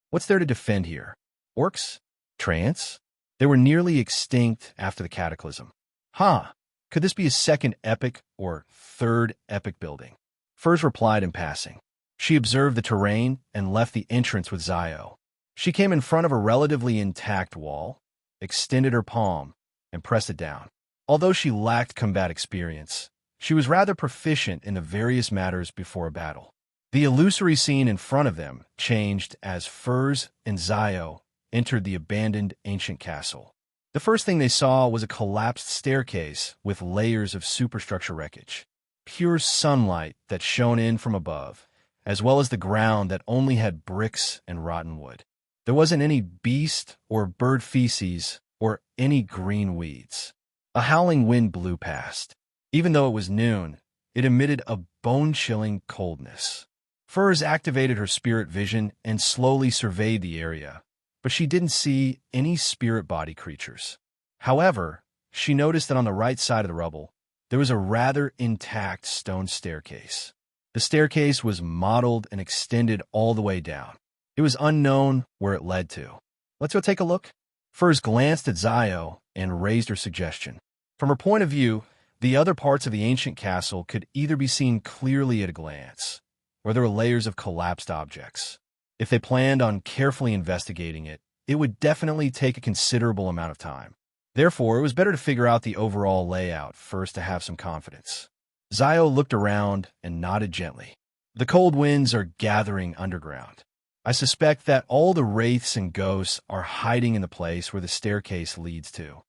What's there to defend here? Orcs? Trance? They were nearly extinct after the cataclysm. Huh, could this be a 2nd epoch or 3rd epoch building?" Furs replied in passing. She observed the terrain and left the entrance with Zio. She came in front of a relatively intact wall, extended her palm, and pressed it down. Although she lacked combat experience, she was rather proficient in the various matters before a battle. The illusory scene in front of them changed as Furs and Zio entered the abandoned ancient castle. The first thing they saw was a collapsed staircase with layers of superstructure wreckage. Pure sunlight that shone in from above, as well as the ground that only had bricks and rotten wood. There wasn't any beast or bird feces or any green weeds. A howling wind blew past. Even though it was noon, it emitted a bone-chilling coldness. Furs activated her spirit vision and slowly surveyed the area, but she didn't see any spirit body creatures. However, she noticed that on the right side of the rubble, there was a rather intact stone staircase. The staircase was modeled and extended all the way down. It was unknown where it led to. Let's go take a look. Furs glanced at Zio and raised her suggestion. From her point of view, the other parts of the ancient castle could either be seen clearly at a glance, or there were layers of collapsed objects. If they planned on carefully investigating it, it would definitely take a considerable amount of time. Therefore, it was better to figure out the overall layout first to have some confidence. Zio looked around and nodded gently. The cold winds are gathering underground. I suspect that all the wraiths and ghosts are hiding in the place where the staircase leads to.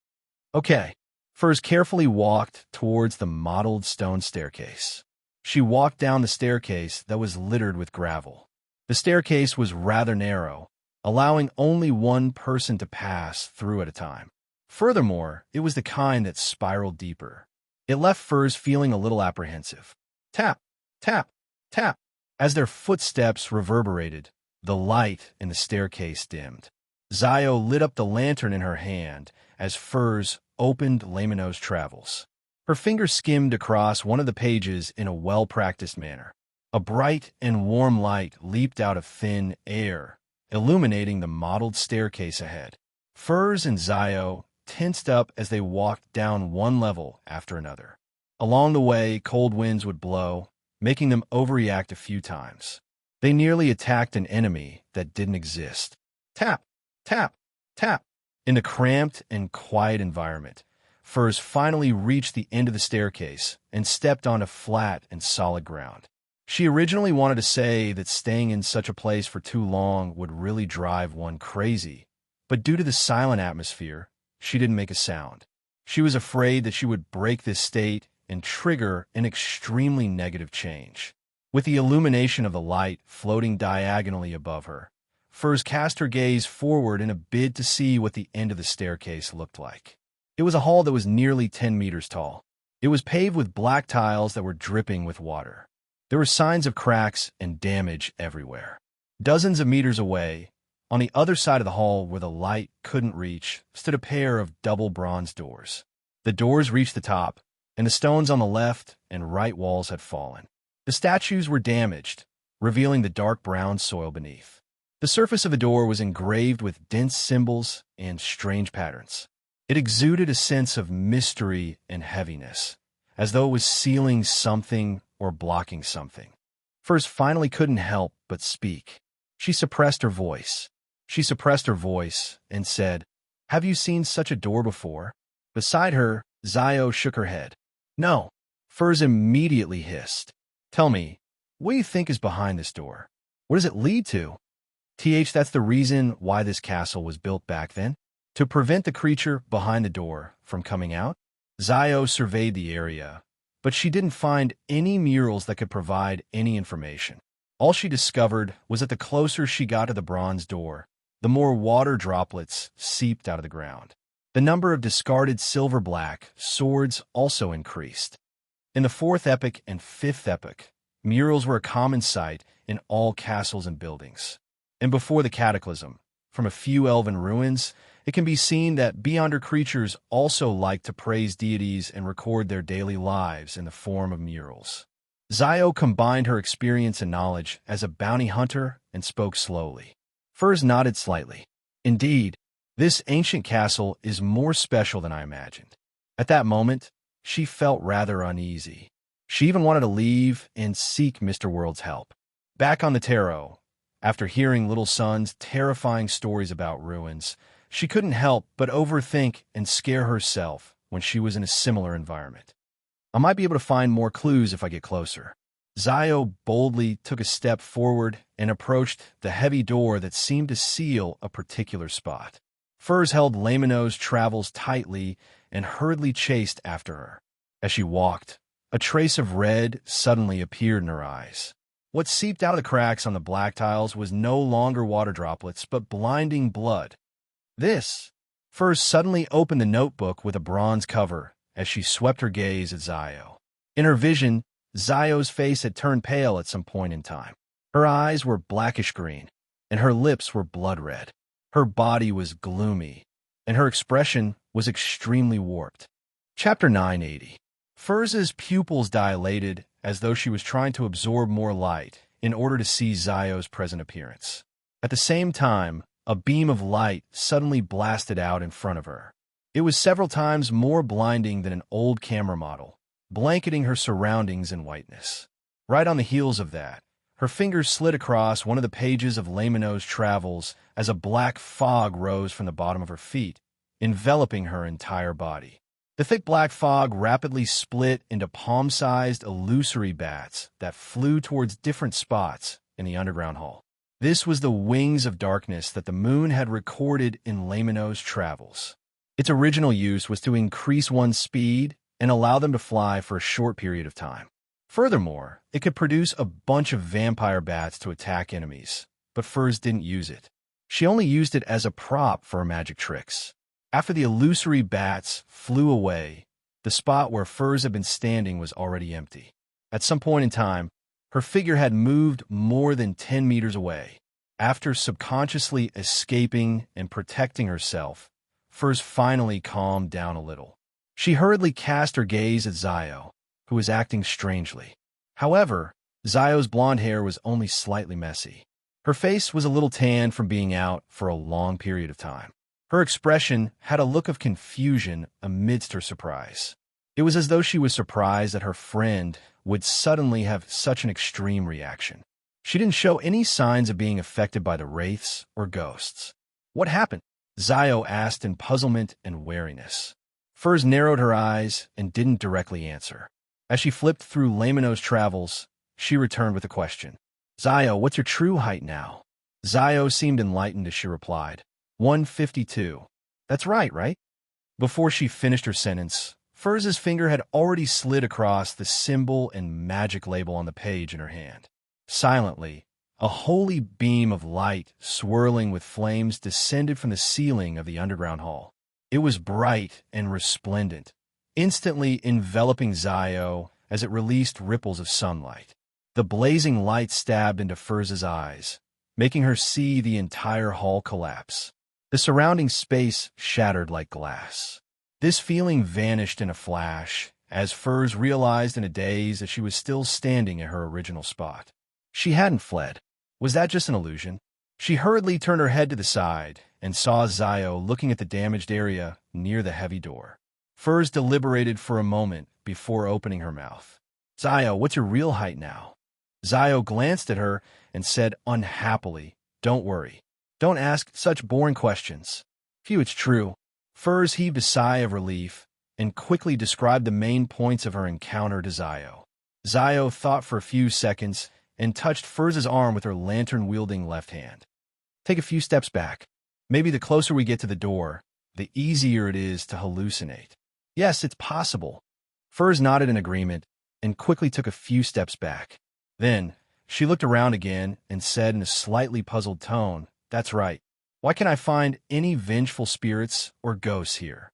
Okay. Furs carefully walked towards the mottled stone staircase. She walked down the staircase that was littered with gravel. The staircase was rather narrow, allowing only one person to pass through at a time. Furthermore, it was the kind that spiraled deeper. It left Furs feeling a little apprehensive. Tap, tap, tap. As their footsteps reverberated, the light in the staircase dimmed. Zio lit up the lantern in her hand as Furs opened Lamino's Travels. Her finger skimmed across one of the pages in a well-practiced manner. A bright and warm light leaped out of thin air, illuminating the mottled staircase ahead. Furs and Zio tensed up as they walked down one level after another. Along the way, cold winds would blow, making them overreact a few times. They nearly attacked an enemy that didn't exist. Tap, tap, tap. In the cramped and quiet environment, Furs finally reached the end of the staircase and stepped onto flat and solid ground. She originally wanted to say that staying in such a place for too long would really drive one crazy, but due to the silent atmosphere, she didn't make a sound. She was afraid that she would break this state and trigger an extremely negative change. With the illumination of the light floating diagonally above her, Furs cast her gaze forward in a bid to see what the end of the staircase looked like. It was a hall that was nearly 10 meters tall. It was paved with black tiles that were dripping with water. There were signs of cracks and damage everywhere. Dozens of meters away, on the other side of the hall where the light couldn't reach, stood a pair of double bronze doors. The doors reached the top, and the stones on the left and right walls had fallen. The statues were damaged, revealing the dark brown soil beneath. The surface of the door was engraved with dense symbols and strange patterns. It exuded a sense of mystery and heaviness, as though it was sealing something or blocking something. Furs finally couldn't help but speak. She suppressed her voice. And said, "Have you seen such a door before?" Beside her, Zio shook her head. "No." Furs immediately hissed. "Tell me, what do you think is behind this door? What does it lead to?" That's the reason why this castle was built back then? To prevent the creature behind the door from coming out? Zio surveyed the area, but she didn't find any murals that could provide any information. All she discovered was that the closer she got to the bronze door, the more water droplets seeped out of the ground. The number of discarded silver-black swords also increased. In the 4th epoch and 5th epoch, murals were a common sight in all castles and buildings. And before the cataclysm, from a few elven ruins, it can be seen that beyonder creatures also liked to praise deities and record their daily lives in the form of murals. Zio combined her experience and knowledge as a bounty hunter and spoke slowly. Furs nodded slightly. Indeed, this ancient castle is more special than I imagined. At that moment, she felt rather uneasy. She even wanted to leave and seek Mr. World's help. Back on the tarot, after hearing Little Sun's terrifying stories about ruins, she couldn't help but overthink and scare herself when she was in a similar environment. I might be able to find more clues if I get closer. Zio boldly took a step forward and approached the heavy door that seemed to seal a particular spot. Furs held Lamino's travels tightly and hurriedly chased after her. As she walked, a trace of red suddenly appeared in her eyes. What seeped out of the cracks on the black tiles was no longer water droplets, but blinding blood. This! Furs suddenly opened the notebook with a bronze cover as she swept her gaze at Zio. In her vision, Zio's face had turned pale at some point in time. Her eyes were blackish green, and her lips were blood red. Her body was gloomy, and her expression was extremely warped. Chapter 980. Furz's pupils dilated as though she was trying to absorb more light in order to see Zio's present appearance. At the same time, a beam of light suddenly blasted out in front of her. It was several times more blinding than an old camera model, blanketing her surroundings in whiteness. Right on the heels of that, her fingers slid across one of the pages of Lamino's travels as a black fog rose from the bottom of her feet, enveloping her entire body. The thick black fog rapidly split into palm-sized illusory bats that flew towards different spots in the underground hall. This was the wings of darkness that the moon had recorded in Lamino's travels. Its original use was to increase one's speed and allow them to fly for a short period of time. Furthermore, it could produce a bunch of vampire bats to attack enemies, but Furs didn't use it. She only used it as a prop for her magic tricks. After the illusory bats flew away, the spot where Furs had been standing was already empty. At some point in time, her figure had moved more than 10 meters away. After subconsciously escaping and protecting herself, Furs finally calmed down a little. She hurriedly cast her gaze at Zio, who was acting strangely. However, Zio's blonde hair was only slightly messy. Her face was a little tanned from being out for a long period of time. Her expression had a look of confusion amidst her surprise. It was as though she was surprised that her friend would suddenly have such an extreme reaction. She didn't show any signs of being affected by the wraiths or ghosts. What happened? Zio asked in puzzlement and wariness. Furs narrowed her eyes and didn't directly answer. As she flipped through Lamino's travels, she returned with a question. Zio, what's your true height now? Zio seemed enlightened as she replied. 152. That's right? Before she finished her sentence, Furz's finger had already slid across the symbol and magic label on the page in her hand. Silently, a holy beam of light swirling with flames descended from the ceiling of the underground hall. It was bright and resplendent, instantly enveloping Zio as it released ripples of sunlight. The blazing light stabbed into Furz's eyes, making her see the entire hall collapse. The surrounding space shattered like glass. This feeling vanished in a flash, as Furs realized in a daze that she was still standing at her original spot. She hadn't fled. Was that just an illusion? She hurriedly turned her head to the side and saw Zio looking at the damaged area near the heavy door. Furs deliberated for a moment before opening her mouth. Zio, what's your real height now? Zio glanced at her and said unhappily, Don't worry. Don't ask such boring questions. Phew, it's true. Furs heaved a sigh of relief and quickly described the main points of her encounter to Zio. Zio thought for a few seconds and touched Furz's arm with her lantern-wielding left hand. Take a few steps back. Maybe the closer we get to the door, the easier it is to hallucinate. Yes, it's possible. Furs nodded in agreement and quickly took a few steps back. Then, she looked around again and said in a slightly puzzled tone, That's right. Why can't I find any vengeful spirits or ghosts here?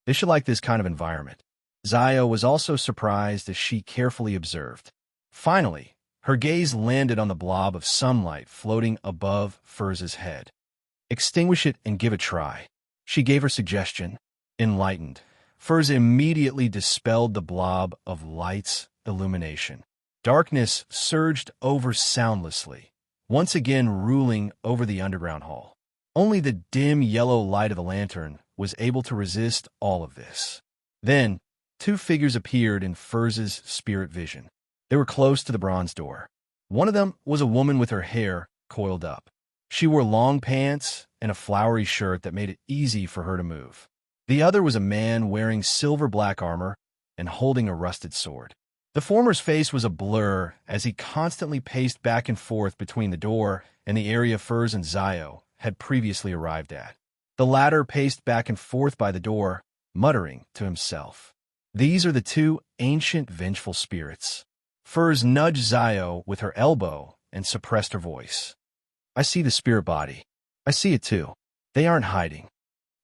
They should like this kind of environment. Zio was also surprised as she carefully observed. Finally, her gaze landed on the blob of sunlight floating above Furz's head. Extinguish it and give it a try. She gave her suggestion. Enlightened, Furs immediately dispelled the blob of light's illumination. Darkness surged over soundlessly, once again ruling over the underground hall. Only the dim yellow light of the lantern was able to resist all of this. Then, two figures appeared in Furz's spirit vision. They were close to the bronze door. One of them was a woman with her hair coiled up. She wore long pants and a flowery shirt that made it easy for her to move. The other was a man wearing silver-black armor and holding a rusted sword. The former's face was a blur as he constantly paced back and forth between the door and the area Furs and Zio had previously arrived at. The latter paced back and forth by the door, muttering to himself. These are the two ancient vengeful spirits. Furs nudged Zio with her elbow and suppressed her voice. I see the spirit body. I see it too. They aren't hiding.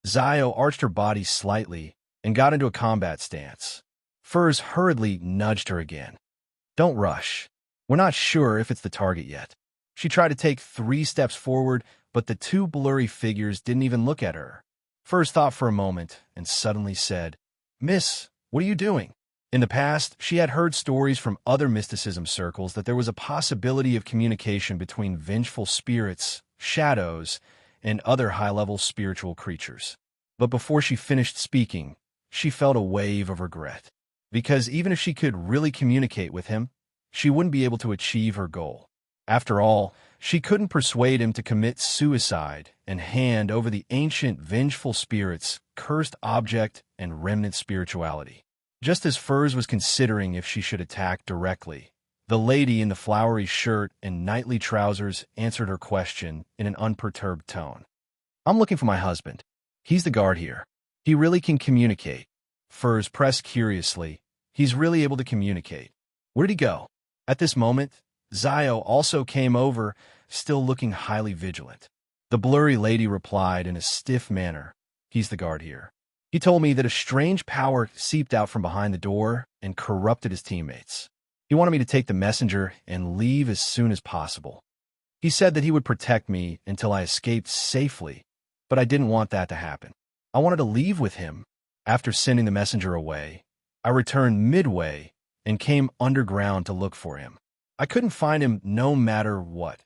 Zio arched her body slightly and got into a combat stance. Furs hurriedly nudged her again. Don't rush. We're not sure if it's the target yet. She tried to take 3 steps forward, but the two blurry figures didn't even look at her. Furs thought for a moment and suddenly said, Miss, what are you doing? In the past, she had heard stories from other mysticism circles that there was a possibility of communication between vengeful spirits, shadows, and other high-level spiritual creatures. But before she finished speaking, she felt a wave of regret. Because even if she could really communicate with him, she wouldn't be able to achieve her goal. After all, she couldn't persuade him to commit suicide and hand over the ancient vengeful spirits' cursed object and remnant spirituality. Just as Furs was considering if she should attack directly, the lady in the flowery shirt and knightly trousers answered her question in an unperturbed tone. I'm looking for my husband. He's the guard here. He really can communicate. Furs pressed curiously. He's really able to communicate. Where'd he go? At this moment, Zio also came over, still looking highly vigilant. The blurry lady replied in a stiff manner. He's the guard here. He told me that a strange power seeped out from behind the door and corrupted his teammates. He wanted me to take the messenger and leave as soon as possible. He said that he would protect me until I escaped safely, but I didn't want that to happen. I wanted to leave with him. After sending the messenger away, I returned midway and came underground to look for him. I couldn't find him no matter what.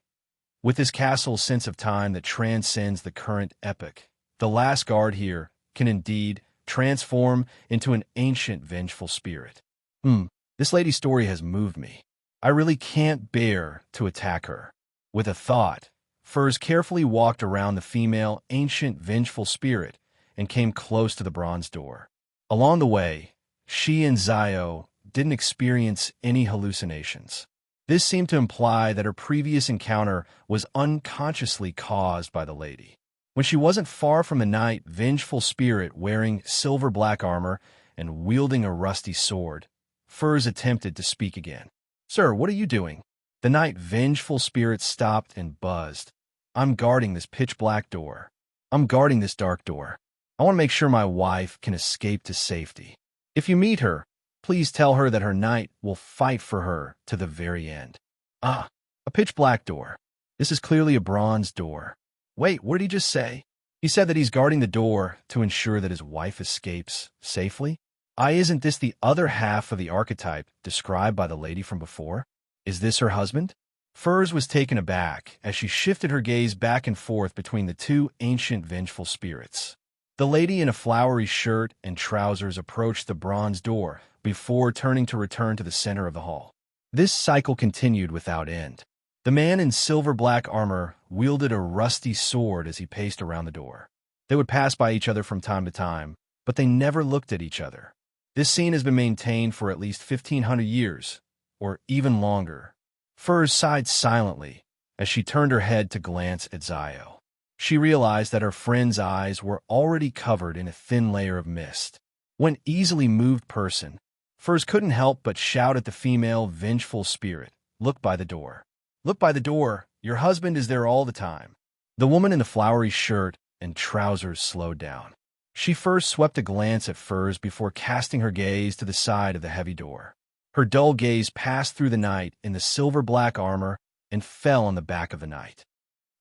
With his castle's sense of time that transcends the current epoch, the last guard here can indeed transform into an ancient vengeful spirit. This lady's story has moved me. I really can't bear to attack her. With a thought, Furs carefully walked around the female ancient vengeful spirit and came close to the bronze door. Along the way, she and Zio didn't experience any hallucinations. This seemed to imply that her previous encounter was unconsciously caused by the lady. When she wasn't far from the knight vengeful spirit wearing silver-black armor and wielding a rusty sword, Furs attempted to speak again. Sir, what are you doing? The knight vengeful spirit stopped and buzzed. I'm guarding this pitch-black door. I'm guarding this dark door. I want to make sure my wife can escape to safety. If you meet her, please tell her that her knight will fight for her to the very end. Ah, a pitch-black door. This is clearly a bronze door. Wait, what did he just say? He said that he's guarding the door to ensure that his wife escapes safely? Isn't this the other half of the archetype described by the lady from before? Is this her husband? Furs was taken aback as she shifted her gaze back and forth between the two ancient vengeful spirits. The lady in a flowery shirt and trousers approached the bronze door before turning to return to the center of the hall. This cycle continued without end. The man in silver-black armor wielded a rusty sword as he paced around the door. They would pass by each other from time to time, but they never looked at each other. This scene has been maintained for at least 1,500 years, or even longer. Furs sighed silently as she turned her head to glance at Zio. She realized that her friend's eyes were already covered in a thin layer of mist. When easily moved person, Furs couldn't help but shout at the female vengeful spirit, "Look by the door. Look by the door. Your husband is there all the time." The woman in the flowery shirt and trousers slowed down. She first swept a glance at Furs before casting her gaze to the side of the heavy door. Her dull gaze passed through the knight in the silver-black armor and fell on the back of the knight.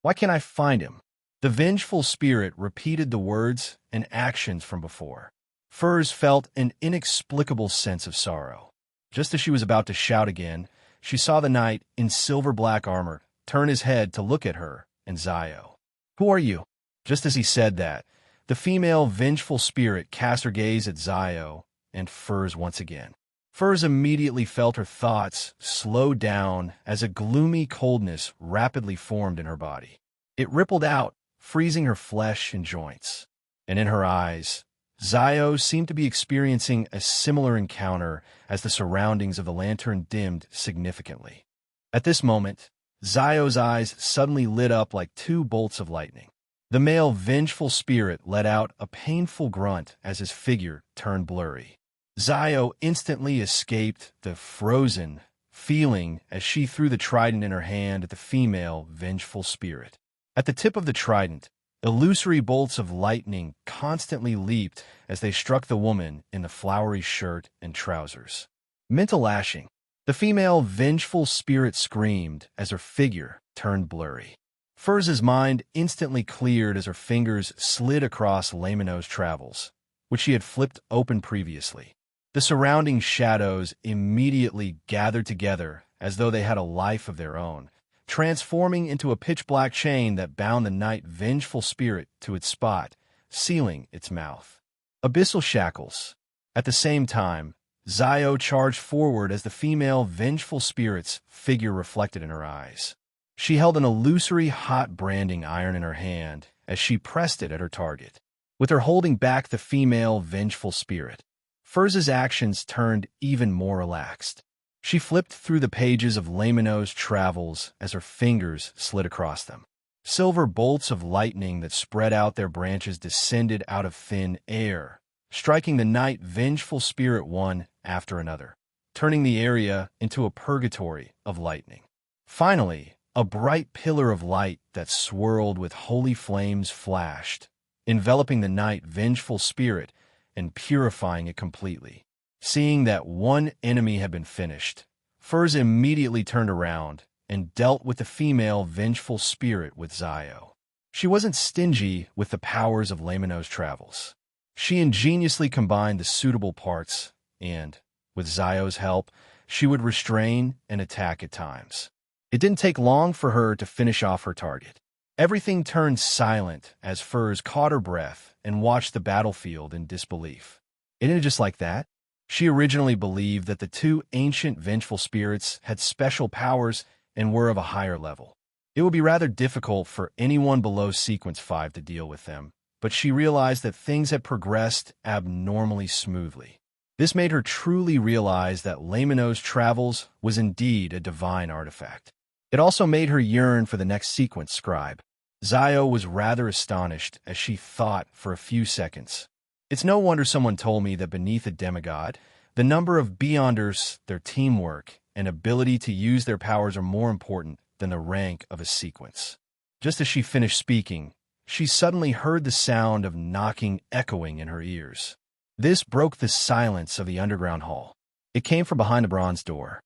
Why can't I find him? The vengeful spirit repeated the words and actions from before. Furs felt an inexplicable sense of sorrow. Just as she was about to shout again, she saw the knight in silver-black armor turn his head to look at her and Zio. "Who are you?" Just as he said that, the female vengeful spirit cast her gaze at Zio and Furs once again. Furs immediately felt her thoughts slow down as a gloomy coldness rapidly formed in her body. It rippled out, freezing her flesh and joints. And in her eyes, Zio seemed to be experiencing a similar encounter as the surroundings of the lantern dimmed significantly. At this moment, Zio's eyes suddenly lit up like two bolts of lightning. The male vengeful spirit let out a painful grunt as his figure turned blurry. Zio instantly escaped the frozen feeling as she threw the trident in her hand at the female vengeful spirit. At the tip of the trident, illusory bolts of lightning constantly leaped as they struck the woman in the flowery shirt and trousers. Mental lashing. The female vengeful spirit screamed as her figure turned blurry. Furz's mind instantly cleared as her fingers slid across Lamino's travels, which she had flipped open previously. The surrounding shadows immediately gathered together as though they had a life of their own, transforming into a pitch-black chain that bound the night vengeful spirit to its spot, sealing its mouth. Abyssal shackles. At the same time, Zio charged forward as the female vengeful spirit's figure reflected in her eyes. She held an illusory hot branding iron in her hand as she pressed it at her target. With her holding back the female vengeful spirit, Furz's actions turned even more relaxed. She flipped through the pages of Lamino's travels as her fingers slid across them. Silver bolts of lightning that spread out their branches descended out of thin air, striking the night vengeful spirit one after another, turning the area into a purgatory of lightning. Finally, a bright pillar of light that swirled with holy flames flashed, enveloping the night vengeful spirit and purifying it completely. Seeing that one enemy had been finished, Furz immediately turned around and dealt with the female vengeful spirit with Zio. She wasn't stingy with the powers of Lamino's travels. She ingeniously combined the suitable parts and, with Zio's help, she would restrain and attack at times. It didn't take long for her to finish off her target. Everything turned silent as Furz caught her breath and watched the battlefield in disbelief. It ended just like that. She originally believed that the two ancient vengeful spirits had special powers and were of a higher level. It would be rather difficult for anyone below Sequence 5 to deal with them, but she realized that things had progressed abnormally smoothly. This made her truly realize that Lamino's travels was indeed a divine artifact. It also made her yearn for the next sequence scribe. Zio was rather astonished as she thought for a few seconds. It's no wonder someone told me that beneath a demigod, the number of Beyonders, their teamwork, and ability to use their powers are more important than the rank of a sequence. Just as she finished speaking, she suddenly heard the sound of knocking echoing in her ears. This broke the silence of the underground hall. It came from behind the bronze door.